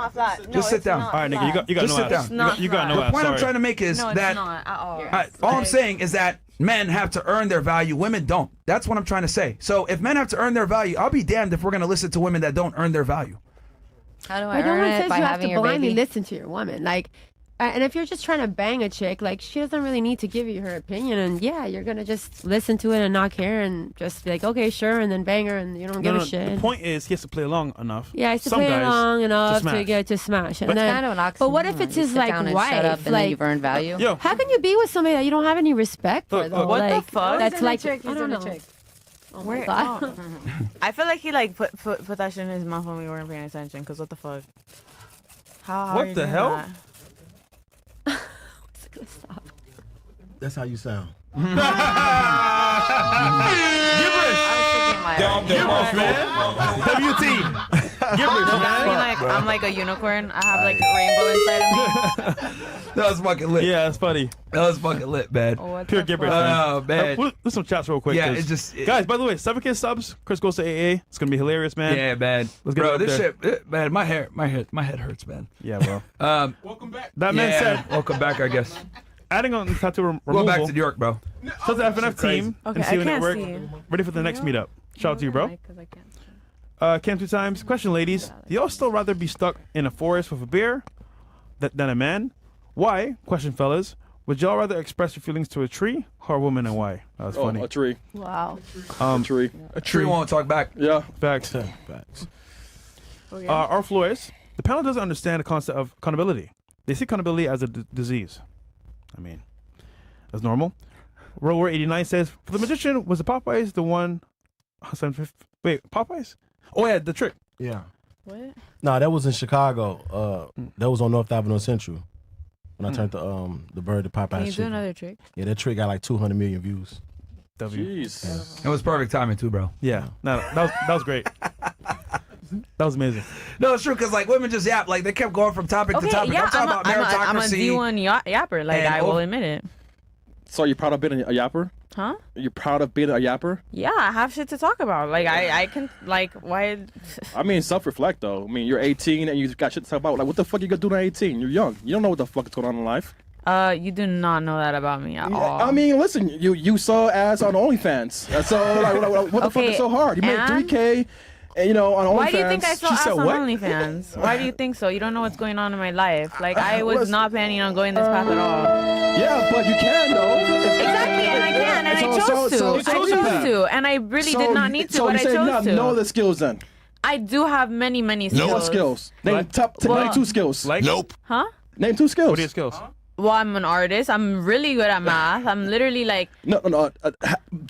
[SPEAKER 1] Just sit down.
[SPEAKER 2] All right, nigga, you got
[SPEAKER 1] Just
[SPEAKER 2] no
[SPEAKER 1] sit
[SPEAKER 2] ass.
[SPEAKER 1] down.
[SPEAKER 2] You got no
[SPEAKER 1] The
[SPEAKER 2] ass.
[SPEAKER 1] point I'm
[SPEAKER 2] Sorry.
[SPEAKER 1] trying to make is
[SPEAKER 8] No, it's
[SPEAKER 1] that
[SPEAKER 8] not at all.
[SPEAKER 1] all I'm saying is that men have to earn their value. Women don't. That's what I'm trying to say. So if men have to earn their value, I'll be damned if we're going to listen to women that don't earn their value.
[SPEAKER 7] How do
[SPEAKER 13] But
[SPEAKER 7] I
[SPEAKER 13] no
[SPEAKER 7] earn
[SPEAKER 13] one
[SPEAKER 7] it
[SPEAKER 13] says
[SPEAKER 7] by
[SPEAKER 13] you have
[SPEAKER 7] having
[SPEAKER 13] to
[SPEAKER 7] your
[SPEAKER 13] blindly
[SPEAKER 7] baby?
[SPEAKER 13] listen to your woman. Like, and if you're just trying to bang a chick, like, she doesn't really need to give you her opinion. And yeah, you're gonna just listen to it and not care and just be like, okay, sure, and then bang her, and you don't give a shit.
[SPEAKER 2] The point is, he has to play along enough.
[SPEAKER 13] Yeah, I used to
[SPEAKER 2] Some
[SPEAKER 13] play
[SPEAKER 2] guys
[SPEAKER 13] along enough to
[SPEAKER 2] smash.
[SPEAKER 13] get to smash. And
[SPEAKER 7] But
[SPEAKER 13] then,
[SPEAKER 7] it's kind of an
[SPEAKER 13] but what if
[SPEAKER 7] oxymoron.
[SPEAKER 13] it's
[SPEAKER 7] You
[SPEAKER 13] his
[SPEAKER 7] sit
[SPEAKER 13] like
[SPEAKER 7] down and
[SPEAKER 13] wife?
[SPEAKER 7] shut up and then
[SPEAKER 13] like,
[SPEAKER 7] you've earned value?
[SPEAKER 2] Yo.
[SPEAKER 13] how can you be with somebody that you don't have any respect for?
[SPEAKER 2] Look,
[SPEAKER 13] Though?
[SPEAKER 8] what the
[SPEAKER 13] like,
[SPEAKER 8] fuck?
[SPEAKER 13] That's
[SPEAKER 10] He's in a
[SPEAKER 13] like
[SPEAKER 10] chick,
[SPEAKER 13] I
[SPEAKER 10] he's
[SPEAKER 13] don't
[SPEAKER 10] in a
[SPEAKER 13] know.
[SPEAKER 10] chick.
[SPEAKER 13] Oh my
[SPEAKER 8] Where?
[SPEAKER 13] god.
[SPEAKER 8] I feel like he like put that shit in his mouth when we weren't paying attention. Cause what the fuck? How
[SPEAKER 2] What
[SPEAKER 8] are you
[SPEAKER 2] the
[SPEAKER 8] doing
[SPEAKER 2] hell?
[SPEAKER 8] that?
[SPEAKER 13] Stop.
[SPEAKER 5] That's how you sound.
[SPEAKER 8] I was thinking like,
[SPEAKER 2] WT. Gibberish,
[SPEAKER 8] I
[SPEAKER 2] man.
[SPEAKER 8] mean, like, I'm like a unicorn. I have like a rainbow inside of me.
[SPEAKER 1] That was fucking lit.
[SPEAKER 2] Yeah, that's funny.
[SPEAKER 1] That was fucking lit, man.
[SPEAKER 8] What
[SPEAKER 2] Pure
[SPEAKER 8] the
[SPEAKER 2] gibberish,
[SPEAKER 8] fuck?
[SPEAKER 2] man.
[SPEAKER 1] Oh, man.
[SPEAKER 2] We'll do some chats real quick.
[SPEAKER 1] Yeah,
[SPEAKER 2] 'cause-
[SPEAKER 1] it just-
[SPEAKER 2] guys, by the way, 7K subs. Chris goes to AA. It's gonna be hilarious, man.
[SPEAKER 1] Yeah, man.
[SPEAKER 2] Let's get
[SPEAKER 1] Bro,
[SPEAKER 2] it up
[SPEAKER 1] this
[SPEAKER 2] there.
[SPEAKER 1] shit, man, my head hurts, man.
[SPEAKER 2] Yeah, bro.
[SPEAKER 1] Welcome back.
[SPEAKER 2] That man
[SPEAKER 1] yeah,
[SPEAKER 2] said,
[SPEAKER 1] welcome back, I guess.
[SPEAKER 2] adding on tattoo removal.
[SPEAKER 1] Go back to New York, bro.
[SPEAKER 2] So the FNF team
[SPEAKER 8] Okay,
[SPEAKER 2] and
[SPEAKER 8] I
[SPEAKER 2] CU
[SPEAKER 8] can't
[SPEAKER 2] Network
[SPEAKER 8] see.
[SPEAKER 2] ready for the next meetup. Shout out to you, bro.
[SPEAKER 8] Because I can't.
[SPEAKER 2] Cam 2 times. Question, ladies. Do y'all still rather be stuck in a forest with a bear than a man? Why? Question, fellas. Would y'all rather express your feelings to a tree or a woman, and why? That was funny.
[SPEAKER 4] A tree.
[SPEAKER 6] Wow.
[SPEAKER 4] A tree.
[SPEAKER 1] A tree won't talk back.
[SPEAKER 4] Yeah.
[SPEAKER 2] Facts.
[SPEAKER 5] Facts.
[SPEAKER 2] Our Flores. The panel doesn't understand the concept of accountability. They see accountability as a disease. I mean, that's normal. World War 89 says, for the magician, was the Popeyes the one... Wait, Popeyes? Oh, yeah, the trick.
[SPEAKER 5] Yeah.
[SPEAKER 8] What?
[SPEAKER 5] Nah, that was in Chicago. That was on North Avenue Central. When I turned the bird to Popeyes
[SPEAKER 8] Can you do
[SPEAKER 5] chicken.
[SPEAKER 8] another trick?
[SPEAKER 5] Yeah, that trick got like 200 million views.
[SPEAKER 4] Jeez.
[SPEAKER 1] It was perfect timing too, bro.
[SPEAKER 2] Yeah, no, that was great. That was amazing.
[SPEAKER 1] No, it's true because like women just yap, like they kept going from topic to
[SPEAKER 8] Okay,
[SPEAKER 1] topic.
[SPEAKER 8] yeah,
[SPEAKER 1] I'm talking about
[SPEAKER 8] I'm a
[SPEAKER 1] meritocracy.
[SPEAKER 8] D1 yapper. Like,
[SPEAKER 1] and
[SPEAKER 8] I will admit it.
[SPEAKER 4] So you're proud of being a yapper?
[SPEAKER 8] Huh?
[SPEAKER 4] You're proud of being a yapper?
[SPEAKER 8] Yeah, I have shit to talk about. Like, I can, like, why?
[SPEAKER 4] I mean, self-reflect though. I mean, you're 18 and you got shit to talk about. Like, what the fuck you gonna do at 18? You're young. You don't know what the fuck is going on in life.
[SPEAKER 8] You do not know that about me at all.
[SPEAKER 4] I mean, listen, you saw ass on OnlyFans. So like, what the fuck is so hard? You made
[SPEAKER 8] and?
[SPEAKER 4] $3K, and, you know, on OnlyFans.
[SPEAKER 8] Why do you think I saw
[SPEAKER 4] She
[SPEAKER 8] ass
[SPEAKER 4] said
[SPEAKER 8] on
[SPEAKER 4] what?
[SPEAKER 8] OnlyFans? Why do you think so? You don't know what's going on in my life. Like, I was not planning on going this path at all.
[SPEAKER 4] Yeah, but you can though.
[SPEAKER 8] Exactly, and I can, and I chose to. I chose to, and I really did not need to, but I chose to.
[SPEAKER 4] Know the skills then.
[SPEAKER 8] I do have many skills.
[SPEAKER 4] What skills? Name name 2 skills.
[SPEAKER 2] Like?
[SPEAKER 9] Nope.
[SPEAKER 8] Huh?
[SPEAKER 4] Name 2 skills.
[SPEAKER 2] What are your skills?
[SPEAKER 8] Well, I'm an artist. I'm really good at math. I'm literally like
[SPEAKER 4] No.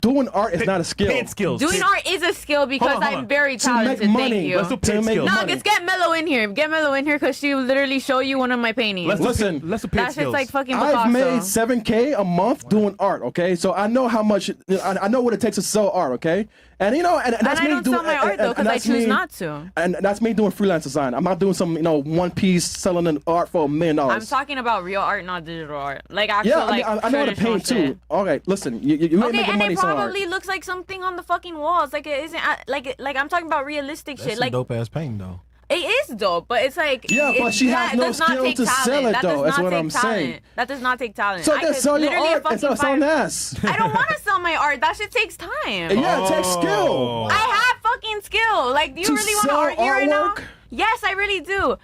[SPEAKER 4] Doing art is not a skill.
[SPEAKER 2] Paid skills.
[SPEAKER 8] doing art is a skill because
[SPEAKER 2] Hold on.
[SPEAKER 8] I'm very
[SPEAKER 4] To make
[SPEAKER 8] talented.
[SPEAKER 4] money.
[SPEAKER 8] Thank you.
[SPEAKER 2] Let's do paid
[SPEAKER 4] To make
[SPEAKER 2] skills.
[SPEAKER 8] No,
[SPEAKER 4] money.
[SPEAKER 8] just get Mello in here. Get Mello in here because she will literally show you one of my paintings.
[SPEAKER 2] Let's
[SPEAKER 4] Listen,
[SPEAKER 2] do paid
[SPEAKER 8] That shit's
[SPEAKER 2] skills.
[SPEAKER 8] like fucking Picasso.
[SPEAKER 4] I've made $7K a month doing art. Okay, so I know how much. I know what it takes to sell art. Okay, and that's
[SPEAKER 8] I
[SPEAKER 4] me
[SPEAKER 8] don't
[SPEAKER 4] doing.
[SPEAKER 8] sell my art though because I choose not to.
[SPEAKER 4] And that's me doing freelance design. I'm not doing some one piece selling an art for $1 million.
[SPEAKER 8] I'm talking about real art, not digital art. Like actual,
[SPEAKER 4] Yeah,
[SPEAKER 8] like
[SPEAKER 4] I know how to
[SPEAKER 8] traditional
[SPEAKER 4] paint
[SPEAKER 8] shit.
[SPEAKER 4] too. All right, listen, you ain't
[SPEAKER 8] Okay,
[SPEAKER 4] making
[SPEAKER 8] and
[SPEAKER 4] money
[SPEAKER 8] it
[SPEAKER 4] selling art.
[SPEAKER 8] probably looks like something on the fucking walls. Like it isn't. Like I'm talking about realistic
[SPEAKER 5] That's
[SPEAKER 8] shit.
[SPEAKER 5] some
[SPEAKER 8] Like
[SPEAKER 5] dope ass painting though.
[SPEAKER 8] it is dope, but it's like
[SPEAKER 4] Yeah, but she has no
[SPEAKER 8] does not
[SPEAKER 4] skill
[SPEAKER 8] take
[SPEAKER 4] to
[SPEAKER 8] talent.
[SPEAKER 4] sell it,
[SPEAKER 8] That
[SPEAKER 4] though.
[SPEAKER 8] does
[SPEAKER 4] That's
[SPEAKER 8] not
[SPEAKER 4] what
[SPEAKER 8] take
[SPEAKER 4] I'm
[SPEAKER 8] talent.
[SPEAKER 4] saying.
[SPEAKER 8] That does not take talent.
[SPEAKER 4] So
[SPEAKER 8] I
[SPEAKER 4] then
[SPEAKER 8] could
[SPEAKER 4] sell your
[SPEAKER 8] literally
[SPEAKER 4] art
[SPEAKER 8] fucking
[SPEAKER 4] instead of selling
[SPEAKER 8] fire-
[SPEAKER 4] ass.
[SPEAKER 8] I don't want to sell my art. That shit takes time.
[SPEAKER 4] Yeah, it takes skill.
[SPEAKER 8] I have fucking skill. Like, do you
[SPEAKER 4] To
[SPEAKER 8] really want to
[SPEAKER 4] sell
[SPEAKER 8] argue right now?
[SPEAKER 4] artwork?
[SPEAKER 8] Yes, I really do.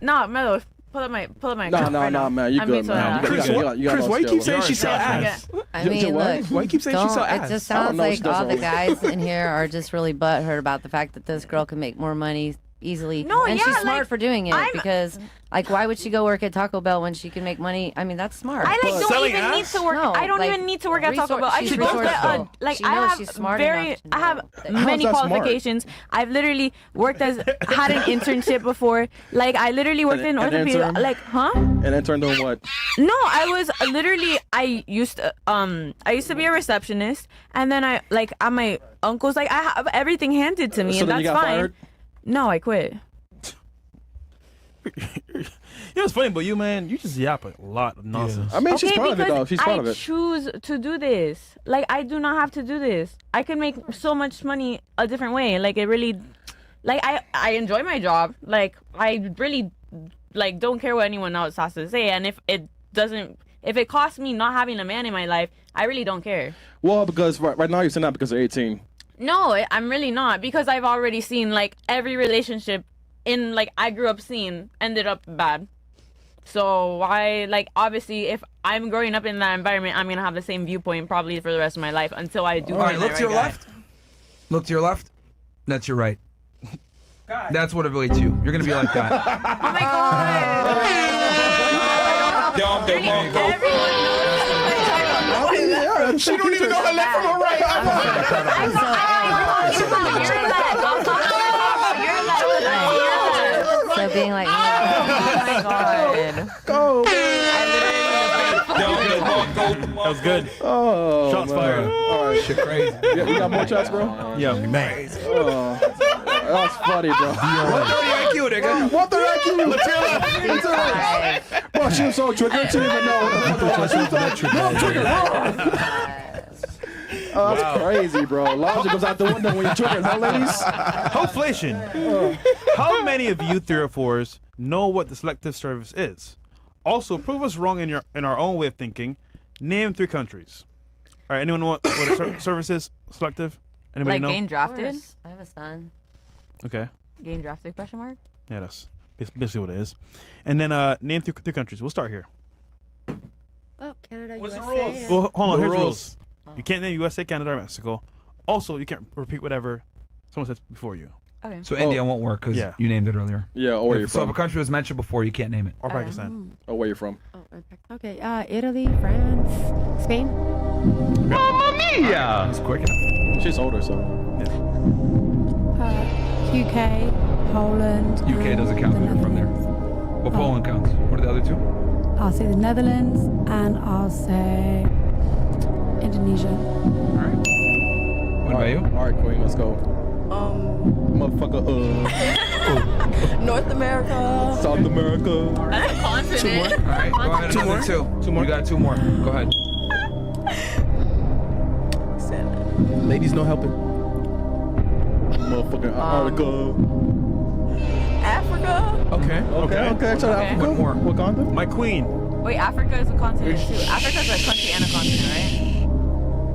[SPEAKER 8] No, Mello, pull up my.
[SPEAKER 4] No,
[SPEAKER 8] right now.
[SPEAKER 4] man, you
[SPEAKER 8] I'm
[SPEAKER 4] good,
[SPEAKER 8] being
[SPEAKER 4] man.
[SPEAKER 8] so
[SPEAKER 4] You got
[SPEAKER 2] Chris,
[SPEAKER 4] no
[SPEAKER 2] why you keep
[SPEAKER 4] skill.
[SPEAKER 2] saying she sell ass?
[SPEAKER 7] I mean, look.
[SPEAKER 2] Why you keep saying she
[SPEAKER 7] don't-
[SPEAKER 2] sell
[SPEAKER 7] It
[SPEAKER 2] ass?
[SPEAKER 7] just
[SPEAKER 4] I don't
[SPEAKER 7] sounds
[SPEAKER 4] know, she
[SPEAKER 7] like all the
[SPEAKER 4] doesn't.
[SPEAKER 7] guys in here are just really butthurt about the fact that this girl can make more money easily.
[SPEAKER 8] No,
[SPEAKER 7] and
[SPEAKER 8] yeah,
[SPEAKER 7] she's smart
[SPEAKER 8] like,
[SPEAKER 7] for doing it
[SPEAKER 8] I'm-
[SPEAKER 7] because, like, why would she go work at Taco Bell when she can make money? I mean, that's smart.
[SPEAKER 8] I like don't
[SPEAKER 2] Selling
[SPEAKER 8] even need
[SPEAKER 2] ass?
[SPEAKER 8] to work.
[SPEAKER 7] No,
[SPEAKER 8] I don't
[SPEAKER 7] like,
[SPEAKER 8] even need to work at Taco Bell. I
[SPEAKER 7] she's
[SPEAKER 8] should work
[SPEAKER 7] resourceful.
[SPEAKER 8] at like
[SPEAKER 7] She
[SPEAKER 8] I
[SPEAKER 7] knows
[SPEAKER 8] have
[SPEAKER 7] she's smart
[SPEAKER 8] very.
[SPEAKER 7] enough to
[SPEAKER 8] I have
[SPEAKER 7] know that-
[SPEAKER 8] many
[SPEAKER 4] How's that smart?
[SPEAKER 8] qualifications. I've literally worked as had an internship before. Like I literally worked in
[SPEAKER 4] An
[SPEAKER 8] orthopedic.
[SPEAKER 4] intern?
[SPEAKER 8] Like huh?
[SPEAKER 4] And intern doing what?
[SPEAKER 8] No, I was literally I used to be a receptionist, and then I like at my uncle's like I have everything handed to me,
[SPEAKER 4] So
[SPEAKER 8] and
[SPEAKER 4] then
[SPEAKER 8] that's
[SPEAKER 4] you got
[SPEAKER 8] fine.
[SPEAKER 4] fired?
[SPEAKER 8] No, I quit.
[SPEAKER 2] You know, it's funny, but you, man, you just yap a lot of nonsense.
[SPEAKER 4] I mean, she's
[SPEAKER 8] Okay,
[SPEAKER 4] proud of it,
[SPEAKER 8] because
[SPEAKER 4] though. She's proud of
[SPEAKER 8] I
[SPEAKER 4] it.
[SPEAKER 8] choose to do this. Like I do not have to do this. I can make so much money a different way. Like it really, like I enjoy my job. Like I really, like don't care what anyone else has to say. And if it costs me not having a man in my life, I really don't care.
[SPEAKER 4] Well, because right now you're saying that because they're 18.
[SPEAKER 8] No, I'm really not because I've already seen like every relationship in like I grew up seeing ended up bad. So why like obviously if I'm growing up in that environment, I'm gonna have the same viewpoint probably for the rest of my life until I do.
[SPEAKER 1] All right,
[SPEAKER 8] find
[SPEAKER 1] look
[SPEAKER 8] my
[SPEAKER 1] to your
[SPEAKER 8] right guy.
[SPEAKER 1] left. Look to your left. That's your right. That's what relates you. You're gonna be like that.
[SPEAKER 8] Oh my god! Everyone knows.
[SPEAKER 4] She don't even know her left from her right.
[SPEAKER 7] So being like,
[SPEAKER 8] Oh my god!
[SPEAKER 4] Go.
[SPEAKER 2] That was good.
[SPEAKER 4] Oh,
[SPEAKER 2] Shots
[SPEAKER 4] man.
[SPEAKER 2] fired.
[SPEAKER 4] All right.
[SPEAKER 1] Shit crazy.
[SPEAKER 4] You got more shots, bro?
[SPEAKER 2] Yeah, man.
[SPEAKER 4] Oh, that's funny, bro.
[SPEAKER 1] 130 IQ, nigga.
[SPEAKER 4] What the heck? Look to your left. Look to your left. Bro, she was so triggered. She didn't even know what the fuck it was. No, I'm triggered. Oh, that's crazy, bro. Logic goes out the window when you're triggered, huh, ladies?
[SPEAKER 2] Hoflation. How many of you 304s know what the selective service is? Also, prove us wrong in our own way of thinking. Name 3 countries. All right, anyone know what a service is? Selective? Anybody
[SPEAKER 8] Like
[SPEAKER 2] know?
[SPEAKER 8] getting drafted?
[SPEAKER 7] I have a son.
[SPEAKER 2] Okay.
[SPEAKER 8] Getting drafted? Question mark.
[SPEAKER 2] Yeah, that's basically what it is. And then name 3 countries. We'll start here.
[SPEAKER 13] Oh, Canada,
[SPEAKER 2] What's the
[SPEAKER 13] USA.
[SPEAKER 2] rules? Well, hold on.
[SPEAKER 1] The
[SPEAKER 2] Here's the
[SPEAKER 1] rules.
[SPEAKER 2] rules. You can't name USA, Canada, or Mexico. Also, you can't repeat whatever someone said before you.
[SPEAKER 8] Okay.
[SPEAKER 1] So India won't work because
[SPEAKER 2] Yeah.
[SPEAKER 1] you named it earlier.
[SPEAKER 4] Yeah, or where you're
[SPEAKER 1] So if
[SPEAKER 4] from.
[SPEAKER 1] a country was mentioned before, you can't name it.
[SPEAKER 2] Or Pakistan.
[SPEAKER 4] Or where you're from.
[SPEAKER 13] Oh, okay. Italy, France, Spain.
[SPEAKER 1] That's quick enough.
[SPEAKER 4] She's older, so.
[SPEAKER 10] UK, Poland.
[SPEAKER 1] UK doesn't count.
[SPEAKER 10] the
[SPEAKER 1] You're from there.
[SPEAKER 10] Netherlands.
[SPEAKER 1] Well, Poland counts. What are the other 2?
[SPEAKER 10] I'll say the Netherlands and I'll say Indonesia.
[SPEAKER 1] All right. What about you?
[SPEAKER 4] All right, Queen, let's go. Motherfucker,
[SPEAKER 6] North America.
[SPEAKER 4] South America.
[SPEAKER 8] That's a continent.
[SPEAKER 1] All right. Go ahead. Another 2.
[SPEAKER 4] 2 more.
[SPEAKER 1] You got 2 more. Go ahead.
[SPEAKER 4] Ladies, no helping. Motherfucking Antarctica.
[SPEAKER 6] Africa.
[SPEAKER 1] Okay.
[SPEAKER 4] Okay. So Africa.
[SPEAKER 1] One more.
[SPEAKER 4] Wakanda.
[SPEAKER 2] My queen.
[SPEAKER 8] Wait, Africa is a continent too. Africa's a country and a continent, right?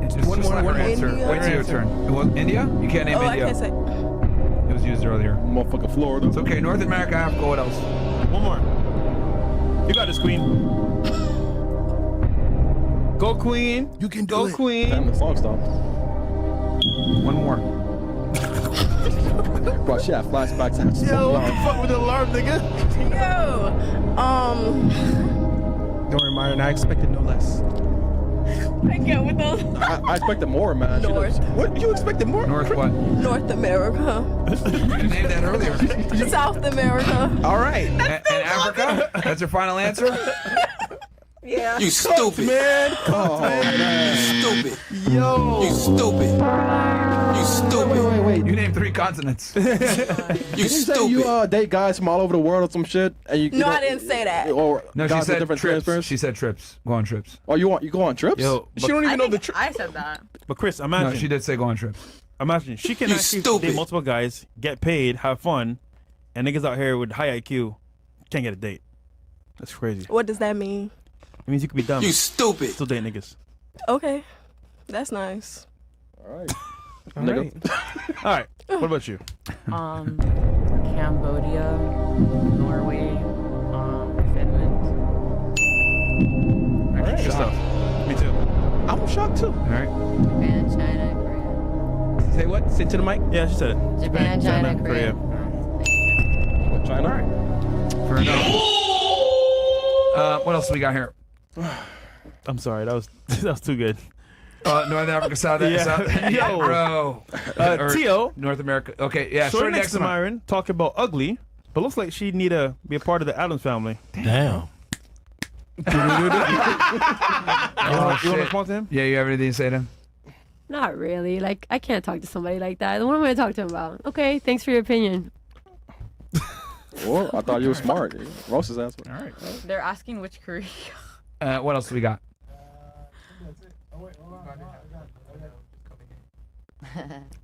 [SPEAKER 1] It's one more answer.
[SPEAKER 6] India.
[SPEAKER 1] Wait till your turn. It was India? You can't name
[SPEAKER 6] Oh, I
[SPEAKER 1] India.
[SPEAKER 6] can't say.
[SPEAKER 1] It was used earlier.
[SPEAKER 4] Motherfucking Florida.
[SPEAKER 1] It's okay. North America, Africa. What else?
[SPEAKER 2] One more. You got this, queen. Go, queen.
[SPEAKER 5] You can do
[SPEAKER 2] Go,
[SPEAKER 5] it.
[SPEAKER 2] queen.
[SPEAKER 4] Damn, the song stopped.
[SPEAKER 1] One more.
[SPEAKER 4] Bro, she had flashbacks.
[SPEAKER 5] Yo, what the fuck with the alarm, nigga?
[SPEAKER 6] Yo,
[SPEAKER 9] Don't worry, Myron. I expected no less.
[SPEAKER 6] I get with those.
[SPEAKER 4] I expected more, man. She
[SPEAKER 6] North.
[SPEAKER 9] What? You expected more?
[SPEAKER 1] North what?
[SPEAKER 6] North America.
[SPEAKER 1] You named that earlier.
[SPEAKER 6] South America.
[SPEAKER 9] All right.
[SPEAKER 1] And Africa? That's your final answer?
[SPEAKER 6] Yeah.
[SPEAKER 12] You stupid.
[SPEAKER 5] Man,
[SPEAKER 4] Oh, man.
[SPEAKER 12] Stupid.
[SPEAKER 5] yo.
[SPEAKER 12] You stupid. You stupid.
[SPEAKER 4] Wait.
[SPEAKER 1] You named 3 continents.
[SPEAKER 12] You
[SPEAKER 4] Did you say
[SPEAKER 12] stupid.
[SPEAKER 4] you date guys from all over the world or some shit? And you
[SPEAKER 6] No, I didn't say that.
[SPEAKER 4] Or
[SPEAKER 1] No, she
[SPEAKER 4] guys with
[SPEAKER 1] said
[SPEAKER 4] different
[SPEAKER 1] trips.
[SPEAKER 4] transfers?
[SPEAKER 1] She said trips. Go on trips.
[SPEAKER 4] Oh, you go on trips?
[SPEAKER 2] Yo,
[SPEAKER 9] She don't even know the truth.
[SPEAKER 8] I said that.
[SPEAKER 2] but Chris, imagine.
[SPEAKER 1] No, she did say go on trips.
[SPEAKER 2] Imagine she can
[SPEAKER 12] You
[SPEAKER 2] actually
[SPEAKER 12] stupid.
[SPEAKER 2] date multiple guys, get paid, have fun, and niggas out here with high IQ can't get a date. That's crazy.
[SPEAKER 6] What does that mean?
[SPEAKER 2] It means you could be dumb.
[SPEAKER 12] You stupid.
[SPEAKER 2] Still date niggas.
[SPEAKER 6] Okay. That's nice.
[SPEAKER 4] All right.
[SPEAKER 9] All
[SPEAKER 4] Nigga.
[SPEAKER 9] right.
[SPEAKER 2] All right. What about you?
[SPEAKER 8] Cambodia, Norway, Finland.
[SPEAKER 2] Good stuff. Me too.
[SPEAKER 9] I'm shocked too.
[SPEAKER 1] All right.
[SPEAKER 7] Japan, China, Korea.
[SPEAKER 9] Say what? Say to the mic.
[SPEAKER 2] Yeah, she said it.
[SPEAKER 7] Japan, China, Korea.
[SPEAKER 4] China?
[SPEAKER 1] Fair enough. What else we got here?
[SPEAKER 2] I'm sorry. That was too good.
[SPEAKER 1] North Africa, South
[SPEAKER 2] Yeah.
[SPEAKER 1] South.
[SPEAKER 2] Yo.
[SPEAKER 1] Bro. Or
[SPEAKER 2] Tio,
[SPEAKER 1] North America. Okay, yeah.
[SPEAKER 2] short
[SPEAKER 1] Short
[SPEAKER 2] next to Myron, talk about ugly, but looks like she need to be a part of the Addams family.
[SPEAKER 5] Damn.
[SPEAKER 2] You want to
[SPEAKER 1] shit.
[SPEAKER 2] respond to him?
[SPEAKER 1] Yeah, you have anything to say to him?
[SPEAKER 13] Not really. Like, I can't talk to somebody like that. What am I going to talk to him about? Okay, thanks for your opinion.
[SPEAKER 4] Well, I thought you were smart. Roast his ass.
[SPEAKER 1] All right.
[SPEAKER 8] They're asking which Korea.
[SPEAKER 1] What else do we got?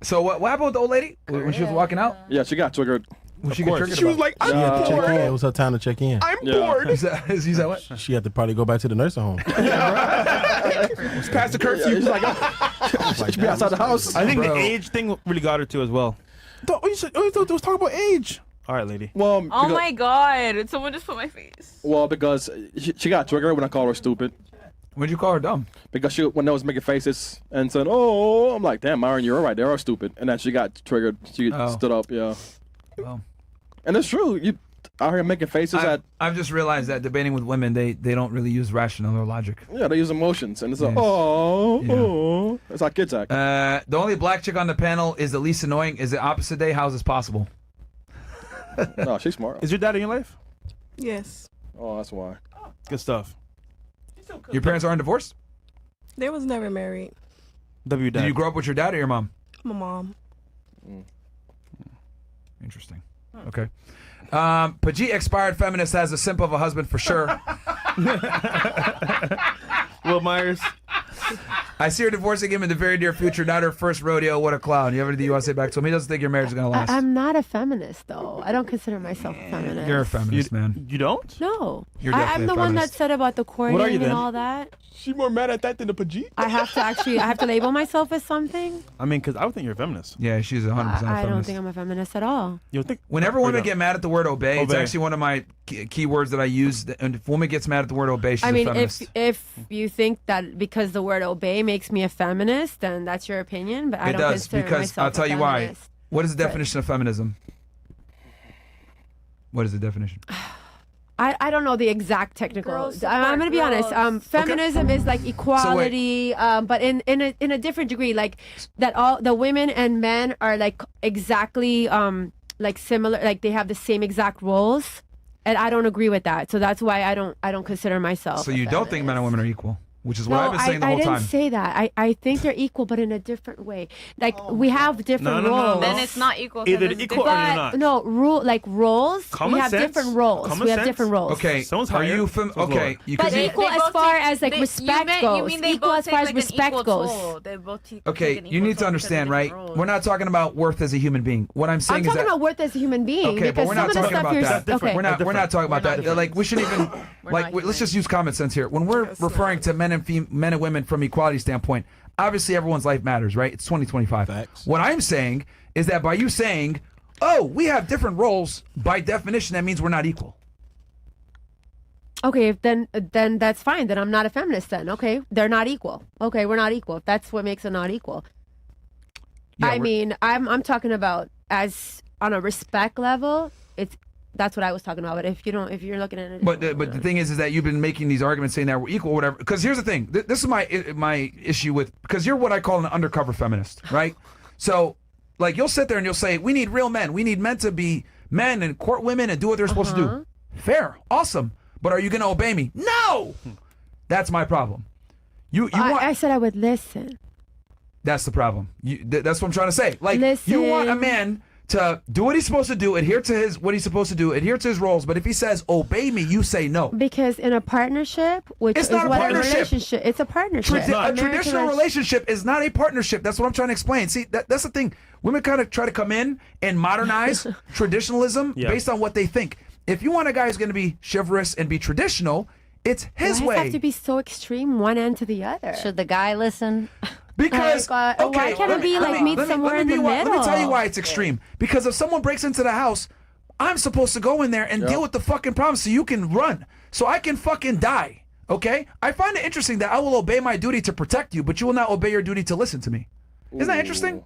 [SPEAKER 1] So what happened with the old lady when she was walking out?
[SPEAKER 4] Yeah, she got triggered.
[SPEAKER 1] When she got triggered
[SPEAKER 9] She was
[SPEAKER 1] about?
[SPEAKER 9] like, I'm
[SPEAKER 5] She had to check in. It
[SPEAKER 9] bored.
[SPEAKER 5] was her time to check in.
[SPEAKER 9] I'm
[SPEAKER 4] Yeah.
[SPEAKER 9] bored.
[SPEAKER 1] Is that what?
[SPEAKER 5] She had to probably go back to the nursing home.
[SPEAKER 9] It's past the curfew.
[SPEAKER 4] She's like, she should be outside the house.
[SPEAKER 2] I think
[SPEAKER 1] Bro.
[SPEAKER 2] the age thing really got her too as well.
[SPEAKER 9] You said, it was talking about age.
[SPEAKER 2] All right, lady.
[SPEAKER 6] Oh
[SPEAKER 8] Oh my god! Someone just put my face.
[SPEAKER 4] Well, because she got triggered when I called her stupid.
[SPEAKER 1] When'd you call her dumb?
[SPEAKER 4] Because when they was making faces and said, "Oh," I'm like, "Damn, Myron, you're right. They are stupid." And then she got triggered. She stood up. Yeah.
[SPEAKER 1] Oh.
[SPEAKER 4] And it's true. You out here making faces at.
[SPEAKER 1] I've just realized that debating with women, they don't really use rational or logic.
[SPEAKER 4] Yeah, they use emotions, and it's like,
[SPEAKER 1] Yes.
[SPEAKER 4] oh,
[SPEAKER 1] Yeah.
[SPEAKER 4] oh. That's how kids act.
[SPEAKER 1] The only black chick on the panel is the least annoying. Is the opposite day? How is this possible?
[SPEAKER 4] No, she's smart.
[SPEAKER 2] Is your dad in your life?
[SPEAKER 6] Yes.
[SPEAKER 4] Oh, that's why.
[SPEAKER 2] Good stuff.
[SPEAKER 1] Your parents aren't divorced?
[SPEAKER 6] They was never married.
[SPEAKER 2] W dad.
[SPEAKER 1] Did you grow up with your dad or your mom?
[SPEAKER 6] My mom.
[SPEAKER 1] Interesting. Okay. Pajit expired feminist has a simp of a husband for sure.
[SPEAKER 2] Will Myers.
[SPEAKER 1] I see her divorcing him in the very near future. Not her first rodeo. What a clown. You have anything you want to say back to him? He doesn't think your marriage is going to last.
[SPEAKER 13] I'm not a feminist, though. I don't consider myself a feminist.
[SPEAKER 1] You're a feminist, man.
[SPEAKER 2] You don't?
[SPEAKER 13] No.
[SPEAKER 1] You're
[SPEAKER 13] I'm
[SPEAKER 1] definitely
[SPEAKER 13] the
[SPEAKER 1] a
[SPEAKER 13] one that
[SPEAKER 1] feminist.
[SPEAKER 13] said about the courting
[SPEAKER 2] are you
[SPEAKER 13] and
[SPEAKER 2] then?
[SPEAKER 13] all that.
[SPEAKER 9] She more mad at that than the Pajit.
[SPEAKER 13] I have to label myself as something.
[SPEAKER 2] I mean, because I would think you're a feminist.
[SPEAKER 1] Yeah, she's 100% a
[SPEAKER 13] I
[SPEAKER 1] feminist.
[SPEAKER 13] don't think I'm a feminist at all.
[SPEAKER 2] You think?
[SPEAKER 1] Whenever
[SPEAKER 2] Wait
[SPEAKER 1] women
[SPEAKER 2] up.
[SPEAKER 1] get mad at the word obey, it's
[SPEAKER 2] Obey.
[SPEAKER 1] actually one of my key words that I use. And if a woman gets mad at the word obey, she's
[SPEAKER 13] I mean,
[SPEAKER 1] a feminist.
[SPEAKER 13] if you think that because the word obey makes me a feminist, then that's your opinion. But I
[SPEAKER 1] It
[SPEAKER 13] don't
[SPEAKER 1] does,
[SPEAKER 13] consider
[SPEAKER 1] because
[SPEAKER 13] myself
[SPEAKER 1] I'll tell
[SPEAKER 13] a
[SPEAKER 1] you why.
[SPEAKER 13] feminist.
[SPEAKER 1] What is the definition of feminism? What is the definition?
[SPEAKER 13] I don't know the exact technical.
[SPEAKER 6] Girls
[SPEAKER 13] I'm going to be
[SPEAKER 6] support
[SPEAKER 13] honest. Feminism is like equality, but in a different degree. Like that, all the women and men are like exactly like similar. Like they have the same exact roles, and I don't agree with that. So that's why I don't consider myself.
[SPEAKER 1] So
[SPEAKER 13] a
[SPEAKER 1] you don't think men and women are equal, which is what I've been saying the
[SPEAKER 13] I
[SPEAKER 1] whole
[SPEAKER 13] didn't
[SPEAKER 1] time.
[SPEAKER 13] say that. I think they're equal, but in a different way. Like we have different
[SPEAKER 2] No.
[SPEAKER 13] roles.
[SPEAKER 8] Then it's not equal. 'cause
[SPEAKER 2] Either
[SPEAKER 8] it's
[SPEAKER 2] equal or
[SPEAKER 8] different.
[SPEAKER 2] you're not.
[SPEAKER 13] No, roles.
[SPEAKER 2] Common
[SPEAKER 13] we have
[SPEAKER 2] sense.
[SPEAKER 13] different roles.
[SPEAKER 2] Common
[SPEAKER 13] we have
[SPEAKER 2] sense.
[SPEAKER 13] different roles.
[SPEAKER 1] Okay,
[SPEAKER 2] Someone's
[SPEAKER 1] are
[SPEAKER 2] higher,
[SPEAKER 1] you
[SPEAKER 2] someone's
[SPEAKER 1] okay?
[SPEAKER 2] lower.
[SPEAKER 1] You
[SPEAKER 13] But
[SPEAKER 1] can see,
[SPEAKER 13] equal as far as like respect goes. Equal as far as respect goes.
[SPEAKER 1] okay, you need to understand, right? We're not talking about worth as a human being. What I'm
[SPEAKER 13] I'm
[SPEAKER 1] saying is
[SPEAKER 13] talking
[SPEAKER 1] that
[SPEAKER 13] about worth as a human being.
[SPEAKER 1] okay, but
[SPEAKER 13] because
[SPEAKER 1] we're
[SPEAKER 13] some
[SPEAKER 1] not
[SPEAKER 13] of the
[SPEAKER 1] talking
[SPEAKER 13] stuff
[SPEAKER 1] about
[SPEAKER 13] you're
[SPEAKER 1] that.
[SPEAKER 2] different.
[SPEAKER 1] We're not talking about that. Like we shouldn't even like let's just use common sense here. When we're referring to men and women from equality standpoint, obviously everyone's life matters, right? It's 2025.
[SPEAKER 5] Facts.
[SPEAKER 1] What I'm saying is that by you saying, "Oh, we have different roles," by definition that means we're not equal.
[SPEAKER 13] Okay, then that's fine. Then I'm not a feminist. Then okay, they're not equal. Okay, we're not equal. That's what makes it not equal.
[SPEAKER 1] Yeah,
[SPEAKER 13] I mean, I'm talking about as on a respect level, that's what I was talking about. But if you're looking at it,
[SPEAKER 1] But the thing is that you've been making these arguments saying that we're equal, whatever. Because here's the thing. This is my issue with, because you're what I call an undercover feminist, right? So, like, you'll sit there and you'll say, we need real men. We need men to be men and court women and do what they're supposed to do. Fair, awesome. But are you going to obey me? No. That's my problem.
[SPEAKER 13] I said I would listen.
[SPEAKER 1] That's the problem. That's what I'm trying to say. Like,
[SPEAKER 13] Listen.
[SPEAKER 1] you want a man to do what he's supposed to do, adhere to what he's supposed to do, adhere to his roles. But if he says, obey me, you say no.
[SPEAKER 13] Because in a partnership, which
[SPEAKER 1] It's
[SPEAKER 13] is
[SPEAKER 1] not a
[SPEAKER 13] what
[SPEAKER 1] partnership.
[SPEAKER 13] a relationship, it's a partnership.
[SPEAKER 1] A traditional relationship is not a partnership. That's what I'm trying to explain. See, that's the thing. Women kind of try to come in and modernize traditionalism based on what they think. If you want a guy who's going to be chivalrous and be traditional, it's his
[SPEAKER 13] Why
[SPEAKER 1] way.
[SPEAKER 13] does it have to be so extreme, one end to the other?
[SPEAKER 7] Should the guy listen?
[SPEAKER 1] Because
[SPEAKER 13] why can't it be meet somewhere in the middle?
[SPEAKER 1] Let me tell you why it's extreme. Because if someone breaks into the house, I'm supposed to go in there and deal with the fucking problem so you can run, so I can fucking die. Okay? I find it interesting that I will obey my duty to protect you, but you will not obey your duty to listen to me. Isn't that interesting?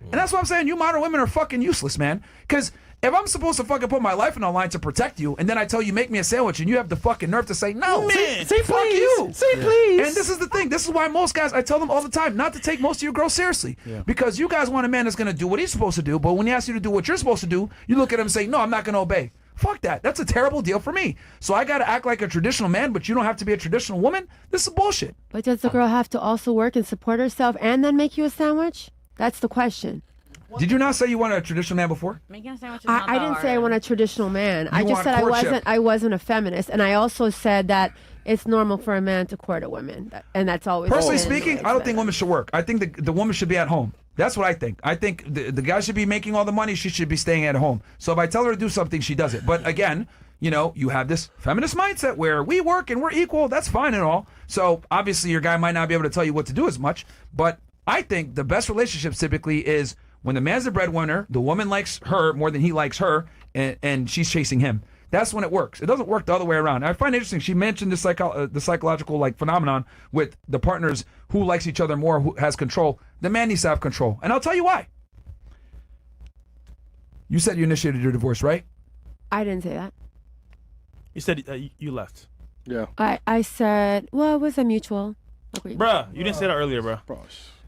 [SPEAKER 1] And that's what I'm saying. You modern women are fucking useless, man. Because if I'm supposed to fucking put my life on the line to protect you, and then I tell you make me a sandwich, and you have the fucking nerve to say no,
[SPEAKER 9] Man,
[SPEAKER 1] say fuck
[SPEAKER 9] please.
[SPEAKER 1] you,
[SPEAKER 9] Say please.
[SPEAKER 1] And this is the thing. This is why most guys, I tell them all the time, not to take most of your girls seriously, because you guys want a man that's gonna do what he's supposed to do, but when he asks you to do what you're supposed to do, you look at him and say, no, I'm not gonna obey. Fuck that. That's a terrible deal for me. So I gotta act like a traditional man, but you don't have to be a traditional woman. This is bullshit.
[SPEAKER 13] But does the girl have to also work and support herself and then make you a sandwich? That's the question.
[SPEAKER 1] Did you not say you wanted a traditional man before?
[SPEAKER 8] Making a sandwich is not
[SPEAKER 13] I didn't say I want a traditional man. I just
[SPEAKER 1] want
[SPEAKER 13] said
[SPEAKER 1] courtship.
[SPEAKER 13] I wasn't a feminist, and I also said that it's normal for a man to court a woman, and that's always
[SPEAKER 1] Personally
[SPEAKER 13] been the way
[SPEAKER 1] speaking,
[SPEAKER 13] it's
[SPEAKER 1] I don't
[SPEAKER 13] been.
[SPEAKER 1] think women should work. I think the woman should be at home. That's what I think. I think the guy should be making all the money. She should be staying at home. So if I tell her to do something, she does it. But again, you know, you have this feminist mindset where we work and we're equal. That's fine and all. So obviously your guy might not be able to tell you what to do as much. But I think the best relationships typically is when the man's the breadwinner, the woman likes her more than he likes her, and she's chasing him. That's when it works. It doesn't work the other way around. I find it interesting. She mentioned the psychological like phenomenon with the partners who likes each other more, who has control. The man needs to have control, and I'll tell you why. You said you initiated your divorce, right?
[SPEAKER 13] I didn't say that.
[SPEAKER 2] You said you left.
[SPEAKER 4] Yeah.
[SPEAKER 13] I said, well, it was a mutual agreement.
[SPEAKER 2] Bruh, you didn't say that earlier, bruh.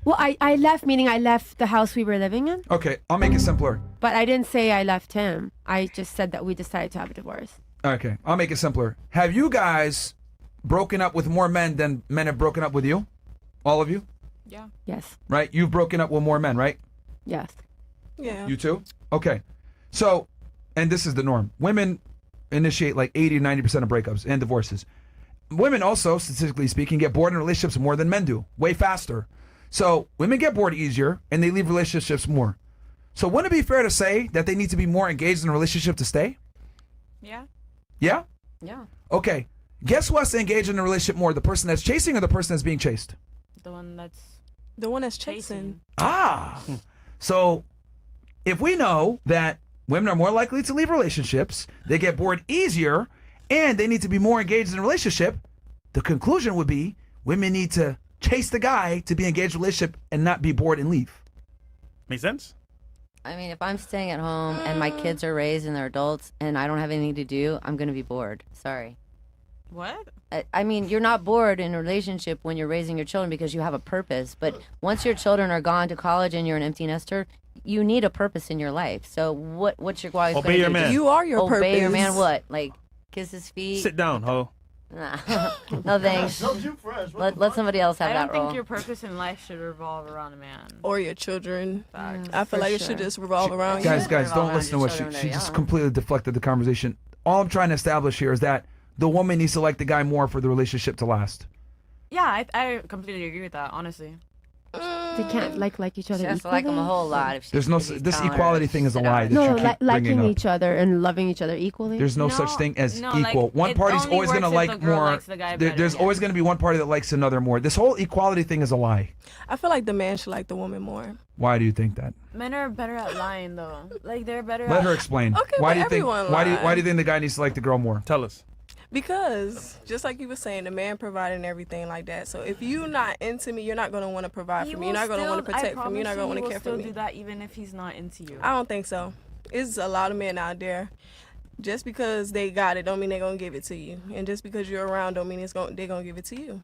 [SPEAKER 13] Well, I left, meaning I left the house we were living in.
[SPEAKER 1] Okay, I'll make it simpler.
[SPEAKER 13] But I didn't say I left him. I just said that we decided to have a divorce.
[SPEAKER 1] Okay, I'll make it simpler. Have you guys broken up with more men than men have broken up with you? All of you?
[SPEAKER 6] Yeah.
[SPEAKER 13] Yes.
[SPEAKER 1] Right? You've broken up with more men, right?
[SPEAKER 13] Yes.
[SPEAKER 6] Yeah.
[SPEAKER 1] You too? Okay. So, and this is the norm. Women initiate like 80 to 90% of breakups and divorces. Women also, statistically speaking, get bored in relationships more than men do, way faster. So women get bored easier and they leave relationships more. So wouldn't it be fair to say that they need to be more engaged in a relationship to stay?
[SPEAKER 8] Yeah.
[SPEAKER 1] Yeah?
[SPEAKER 7] Yeah.
[SPEAKER 1] Okay. Guess who has to engage in a relationship more? The person that's chasing or the person that's being chased?
[SPEAKER 8] The one that's
[SPEAKER 6] chasing.
[SPEAKER 1] Ah. So if we know that women are more likely to leave relationships, they get bored easier, and they need to be more engaged in a relationship, the conclusion would be women need to chase the guy to be engaged in a relationship and not be bored and leave.
[SPEAKER 2] Make sense?
[SPEAKER 7] I mean, if I'm staying at home and my kids are raised and they're adults and I don't have anything to do, I'm going to be bored. Sorry.
[SPEAKER 8] What?
[SPEAKER 7] I mean, you're not bored in a relationship when you're raising your children because you have a purpose. But once your children are gone to college and you're an empty nester, you need a purpose in your life. So what's your wife going to do?
[SPEAKER 2] Obey your man.
[SPEAKER 6] You are your purpose.
[SPEAKER 7] Obey your man what? Like, kiss his feet?
[SPEAKER 2] Sit down, ho.
[SPEAKER 7] Nah. No thanks. Let somebody else have
[SPEAKER 8] I
[SPEAKER 7] that
[SPEAKER 8] don't
[SPEAKER 7] role.
[SPEAKER 8] think your purpose in life should revolve around a man.
[SPEAKER 6] Or your children.
[SPEAKER 8] Facts.
[SPEAKER 6] I feel
[SPEAKER 7] For
[SPEAKER 6] like it should
[SPEAKER 7] sure.
[SPEAKER 6] just revolve around
[SPEAKER 1] Guys,
[SPEAKER 6] you.
[SPEAKER 1] don't
[SPEAKER 7] around
[SPEAKER 1] listen to
[SPEAKER 7] your
[SPEAKER 1] what
[SPEAKER 7] children when
[SPEAKER 1] she
[SPEAKER 7] they're
[SPEAKER 1] just
[SPEAKER 7] young.
[SPEAKER 1] completely deflected the conversation. All I'm trying to establish here is that the woman needs to like the guy more for the relationship to last.
[SPEAKER 8] Yeah, I completely agree with that, honestly.
[SPEAKER 13] They can't like each other
[SPEAKER 7] She has to
[SPEAKER 13] equally.
[SPEAKER 7] like him a whole lot. If she,
[SPEAKER 1] There's no
[SPEAKER 7] if he's
[SPEAKER 1] this
[SPEAKER 7] telling her
[SPEAKER 1] equality
[SPEAKER 7] to
[SPEAKER 1] thing is a
[SPEAKER 7] sit
[SPEAKER 1] lie
[SPEAKER 7] down.
[SPEAKER 1] that you
[SPEAKER 13] No,
[SPEAKER 1] keep bringing
[SPEAKER 13] liking
[SPEAKER 1] up.
[SPEAKER 13] each other and loving each other equally.
[SPEAKER 1] There's no such thing as
[SPEAKER 8] no, like,
[SPEAKER 1] equal. One
[SPEAKER 8] it
[SPEAKER 1] party's
[SPEAKER 8] only
[SPEAKER 1] always going to
[SPEAKER 8] works if
[SPEAKER 1] like
[SPEAKER 8] the girl
[SPEAKER 1] more.
[SPEAKER 8] likes the guy better,
[SPEAKER 1] There's
[SPEAKER 8] yeah.
[SPEAKER 1] always going to be one party that likes another more. This whole equality thing is a lie.
[SPEAKER 6] I feel like the man should like the woman more.
[SPEAKER 1] Why do you think that?
[SPEAKER 8] Men are better at lying, though. Like, they're better
[SPEAKER 1] Let
[SPEAKER 8] at...
[SPEAKER 1] her explain.
[SPEAKER 6] Okay,
[SPEAKER 1] why
[SPEAKER 6] but
[SPEAKER 1] do you think?
[SPEAKER 6] everyone
[SPEAKER 1] Why do
[SPEAKER 6] lie.
[SPEAKER 1] you think the guy needs to like the girl more?
[SPEAKER 2] Tell us.
[SPEAKER 6] Because just like you were saying, the man providing everything like that. So if you're not into me, you're not gonna want to provide for me. You're not gonna want to protect for me. You're not gonna want to care for
[SPEAKER 8] He will
[SPEAKER 6] me.
[SPEAKER 8] still do that even if he's not into you.
[SPEAKER 6] I don't think so. It's a lot of men out there. Just because they got it don't mean they're gonna give it to you. And just because you're around don't mean they're gonna give it to you.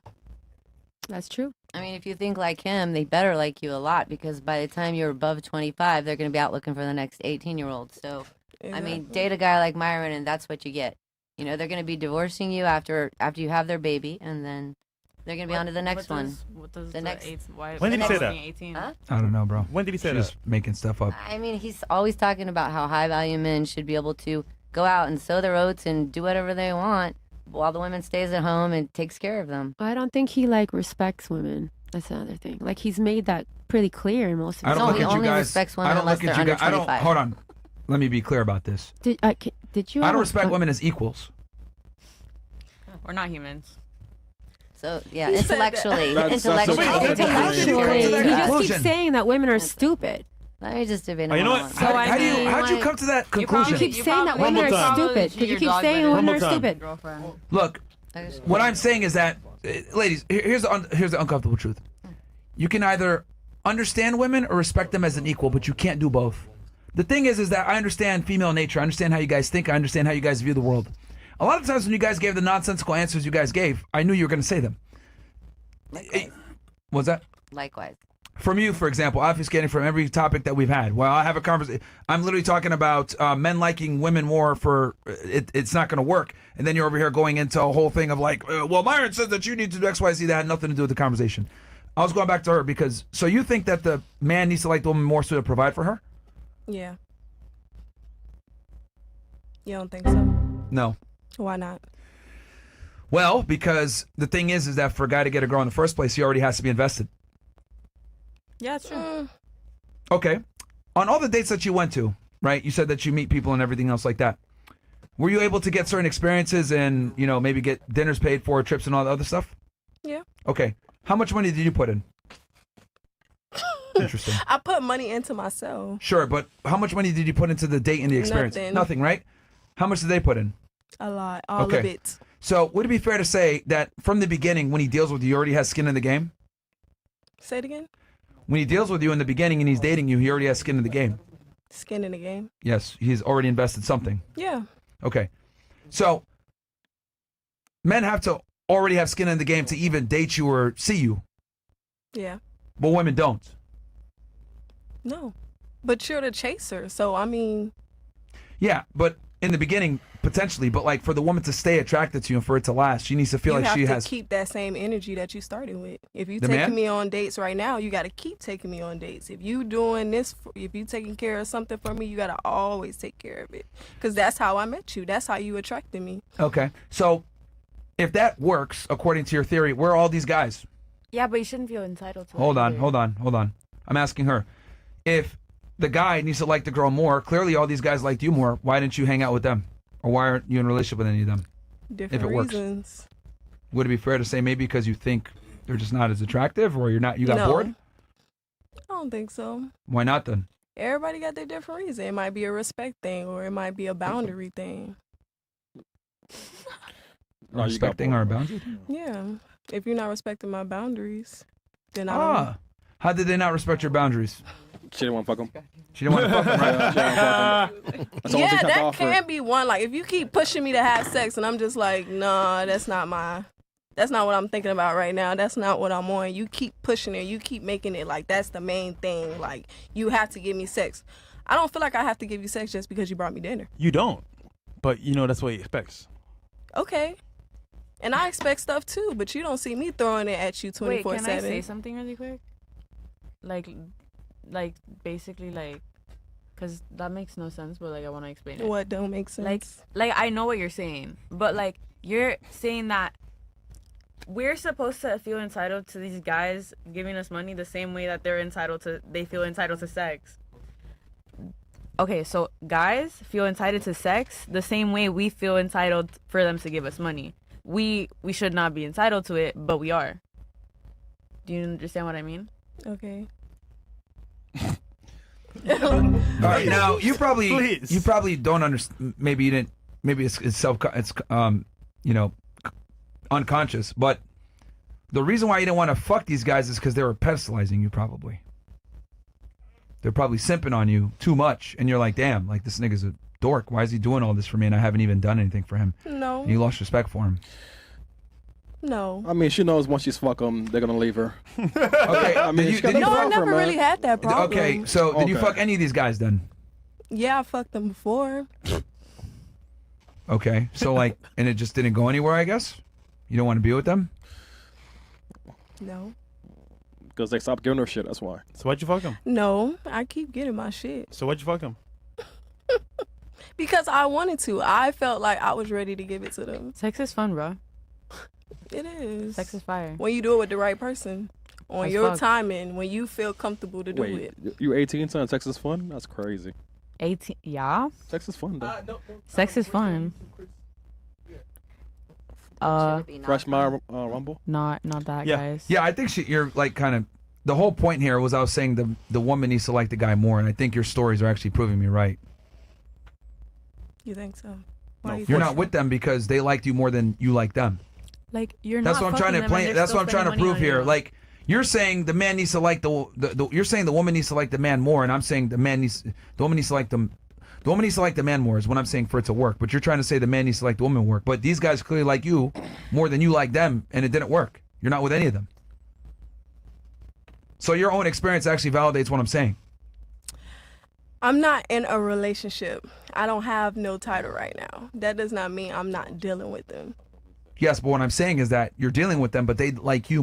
[SPEAKER 13] That's true.
[SPEAKER 7] I mean, if you think like him, they better like you a lot because by the time you're above 25, they're going to be out looking for the next 18-year-old. So, I mean, date a guy like Myron, and that's what you get. You know, they're going to be divorcing you after you have their baby, and then they're going to be on to the next one.
[SPEAKER 8] What does
[SPEAKER 7] The next.
[SPEAKER 2] When did he say that?
[SPEAKER 8] 18?
[SPEAKER 7] Huh?
[SPEAKER 1] I don't know, bro.
[SPEAKER 2] When did he say
[SPEAKER 1] She's
[SPEAKER 2] that?
[SPEAKER 1] just making stuff up.
[SPEAKER 7] I mean, he's always talking about how high-value men should be able to go out and sow their oats and do whatever they want while the woman stays at home and takes care of them.
[SPEAKER 13] I don't think he like respects women. That's another thing. Like he's made that pretty clear in most of
[SPEAKER 1] I
[SPEAKER 13] his
[SPEAKER 1] don't look
[SPEAKER 7] he
[SPEAKER 1] at you
[SPEAKER 7] only
[SPEAKER 1] guys.
[SPEAKER 7] respects women
[SPEAKER 1] I don't
[SPEAKER 7] unless
[SPEAKER 1] look at
[SPEAKER 7] they're
[SPEAKER 1] you
[SPEAKER 7] under
[SPEAKER 1] guys. I don't.
[SPEAKER 7] 25.
[SPEAKER 1] Hold on. Let me be clear about this.
[SPEAKER 13] Did you?
[SPEAKER 1] I don't
[SPEAKER 13] ever-
[SPEAKER 1] respect women as equals.
[SPEAKER 8] We're not humans.
[SPEAKER 7] So, yeah,
[SPEAKER 6] He said that.
[SPEAKER 7] intellectually.
[SPEAKER 4] That's
[SPEAKER 7] Intellectually.
[SPEAKER 4] a-
[SPEAKER 13] Intellectually, he just
[SPEAKER 1] conclusion?
[SPEAKER 13] keeps saying that women are stupid.
[SPEAKER 7] Let me just debate
[SPEAKER 2] Oh, you know
[SPEAKER 7] one
[SPEAKER 2] what?
[SPEAKER 7] on one.
[SPEAKER 1] How'd you
[SPEAKER 7] like-
[SPEAKER 1] come to that
[SPEAKER 13] You
[SPEAKER 1] conclusion?
[SPEAKER 13] keep saying that
[SPEAKER 2] One
[SPEAKER 13] women
[SPEAKER 2] more
[SPEAKER 13] are
[SPEAKER 2] time.
[SPEAKER 13] stupid because you keep saying women
[SPEAKER 2] One
[SPEAKER 13] are
[SPEAKER 2] more time.
[SPEAKER 13] stupid.
[SPEAKER 1] Look, what I'm saying is that, ladies, here's the uncomfortable truth. You can either understand women or respect them as an equal, but you can't do both. The thing is that I understand female nature. I understand how you guys think. I understand how you guys view the world. A lot of times when you guys gave the nonsensical answers you guys gave, I knew you were going to say them. What's that?
[SPEAKER 7] Likewise.
[SPEAKER 1] From you, for example, obfuscating from every topic that we've had. Well, I have a conversation. I'm literally talking about men liking women more for it's not going to work. And then you're over here going into a whole thing of like, well, Myron says that you need to do X, Y, Z. That had nothing to do with the conversation. I was going back to her because, so you think that the man needs to like the woman more so to provide for her?
[SPEAKER 6] Yeah. You don't think so?
[SPEAKER 1] No.
[SPEAKER 6] Why not?
[SPEAKER 1] Well, because the thing is that for a guy to get a girl in the first place, he already has to be invested.
[SPEAKER 6] Yeah, it's true.
[SPEAKER 1] Okay. On all the dates that you went to, right? You said that you meet people and everything else like that. Were you able to get certain experiences and, you know, maybe get dinners paid for, trips and all the other stuff?
[SPEAKER 6] Yeah.
[SPEAKER 1] Okay. How much money did you put in? Interesting.
[SPEAKER 6] I put money into myself.
[SPEAKER 1] Sure, but how much money did you put into the date and the experience?
[SPEAKER 6] Nothing.
[SPEAKER 1] Right? How much did they put in?
[SPEAKER 6] A lot. All of it.
[SPEAKER 1] So would it be fair to say that from the beginning, when he deals with you, he already has skin in the game?
[SPEAKER 6] Say it again.
[SPEAKER 1] When he deals with you in the beginning and he's dating you, he already has skin in the game.
[SPEAKER 6] Skin in the game.
[SPEAKER 1] Yes, he's already invested something.
[SPEAKER 6] Yeah.
[SPEAKER 1] Okay. So men have to already have skin in the game to even date you or see you,
[SPEAKER 6] Yeah.
[SPEAKER 1] but women don't.
[SPEAKER 6] No. But you're the chaser, so I mean.
[SPEAKER 1] Yeah, but in the beginning, potentially, but like for the woman to stay attracted to you and for it to last, she needs to feel
[SPEAKER 6] you
[SPEAKER 1] like
[SPEAKER 6] have
[SPEAKER 1] she
[SPEAKER 6] to
[SPEAKER 1] has.
[SPEAKER 6] keep that same energy that you started with. If you
[SPEAKER 1] The
[SPEAKER 6] taking
[SPEAKER 1] man?
[SPEAKER 6] me on dates right now, you got to keep taking me on dates. If you doing this, if you taking care of something for me, you got to always take care of it. Because that's how I met you. That's how you attracted me.
[SPEAKER 1] Okay, so if that works according to your theory, where are all these guys?
[SPEAKER 8] Yeah, but you shouldn't feel entitled to it.
[SPEAKER 1] Hold on,
[SPEAKER 8] either.
[SPEAKER 1] hold on. I'm asking her. If the guy needs to like the girl more, clearly all these guys liked you more. Why didn't you hang out with them? Or why aren't you in a relationship with any of them?
[SPEAKER 6] Different
[SPEAKER 1] if it works.
[SPEAKER 6] reasons.
[SPEAKER 1] Would it be fair to say maybe because you think they're just not as attractive or you got
[SPEAKER 6] No.
[SPEAKER 1] bored?
[SPEAKER 6] I don't think so.
[SPEAKER 1] Why not then?
[SPEAKER 6] Everybody got their different reason. It might be a respect thing or it might be a boundary thing.
[SPEAKER 1] Respecting our boundaries?
[SPEAKER 6] Yeah. If you're not respecting my boundaries, then I don't.
[SPEAKER 1] How did they not respect your boundaries?
[SPEAKER 4] She didn't want to fuck him.
[SPEAKER 1] She didn't want to fuck him, right?
[SPEAKER 4] She didn't wanna fuck him. That's the only
[SPEAKER 6] Yeah,
[SPEAKER 4] thing she had to
[SPEAKER 6] that
[SPEAKER 4] offer.
[SPEAKER 6] can be one. Like if you keep pushing me to have sex and I'm just like, nah, that's not what I'm thinking about right now. That's not what I'm on. You keep pushing it. You keep making it like that's the main thing. Like you have to give me sex. I don't feel like I have to give you sex just because you brought me dinner.
[SPEAKER 2] You don't, but you know that's what he expects.
[SPEAKER 6] Okay. And I expect stuff too, but you don't see me throwing it at you 24/7.
[SPEAKER 8] Wait, can I say something really quick? Like basically like, cause that makes no sense, but like I want to explain it.
[SPEAKER 6] What don't make sense?
[SPEAKER 8] Like I know what you're saying, but like you're saying that we're supposed to feel entitled to these guys giving us money the same way that they feel entitled to sex. Okay, so guys feel entitled to sex the same way we feel entitled for them to give us money. We should not be entitled to it, but we are. Do you understand what I mean?
[SPEAKER 6] Okay.
[SPEAKER 1] All right, now you probably don't understand. Maybe you didn't. Maybe it's unconscious. But the reason why you didn't want to fuck these guys is because they were pedestalizing you. Probably. they're probably simping on you too much, and you're like, damn, like this nigga's a dork. Why is he doing all this for me, and I haven't even done anything for him?
[SPEAKER 6] No.
[SPEAKER 1] And you lost respect for him.
[SPEAKER 6] No.
[SPEAKER 4] I mean, she knows once she's fuck them, they're gonna leave her.
[SPEAKER 1] Okay.
[SPEAKER 4] I mean, she gotta
[SPEAKER 6] No, I
[SPEAKER 4] fuck her,
[SPEAKER 6] never
[SPEAKER 4] man.
[SPEAKER 6] really had that problem.
[SPEAKER 1] Okay, so did you
[SPEAKER 4] Okay.
[SPEAKER 1] fuck any of these guys then?
[SPEAKER 6] Yeah, I fucked them before.
[SPEAKER 1] Okay, so like, and it just didn't go anywhere, I guess? You don't want to be with them?
[SPEAKER 6] No.
[SPEAKER 4] Because they stopped giving her shit. That's why.
[SPEAKER 2] So why'd you fuck him?
[SPEAKER 6] No, I keep getting my shit.
[SPEAKER 2] So why'd you fuck him?
[SPEAKER 6] Because I wanted to. I felt like I was ready to give it to them.
[SPEAKER 8] Sex is fun, bro.
[SPEAKER 6] It is.
[SPEAKER 8] Sex is fire.
[SPEAKER 6] When you do it with the right person. On
[SPEAKER 8] As
[SPEAKER 6] your
[SPEAKER 8] fuck.
[SPEAKER 6] timing, when you feel comfortable to do
[SPEAKER 4] Wait,
[SPEAKER 6] it.
[SPEAKER 4] you 18, son? Sex is fun? That's crazy.
[SPEAKER 8] 18. Yeah.
[SPEAKER 4] Sex is fun, though.
[SPEAKER 8] Sex is fun.
[SPEAKER 4] Fresh Myron Rumble?
[SPEAKER 8] Not that, guys.
[SPEAKER 1] Yeah, I think you're like kind of, the whole point here was I was saying the woman needs to like the guy more, and I think your stories are actually proving me right.
[SPEAKER 6] You think so?
[SPEAKER 1] You're not with them because they liked you more than you like them.
[SPEAKER 8] Like you're
[SPEAKER 1] That's
[SPEAKER 8] not.
[SPEAKER 1] what I'm trying to
[SPEAKER 8] fucking them and
[SPEAKER 1] play.
[SPEAKER 8] they're
[SPEAKER 1] That's
[SPEAKER 8] still
[SPEAKER 1] what I'm trying to
[SPEAKER 8] spending money
[SPEAKER 1] prove
[SPEAKER 8] on
[SPEAKER 1] here.
[SPEAKER 8] you.
[SPEAKER 1] Like you're saying the man needs to like the you're saying the woman needs to like the man more, and I'm saying the woman needs to like them. The woman needs to like the man more is what I'm saying for it to work. But you're trying to say the man needs to like the woman work. But these guys clearly like you more than you like them, and it didn't work. You're not with any of them. So your own experience actually validates what I'm saying.
[SPEAKER 6] I'm not in a relationship. I don't have no title right now. That does not mean I'm not dealing with them.
[SPEAKER 1] Yes, but what I'm saying is that you're dealing with them, but they like you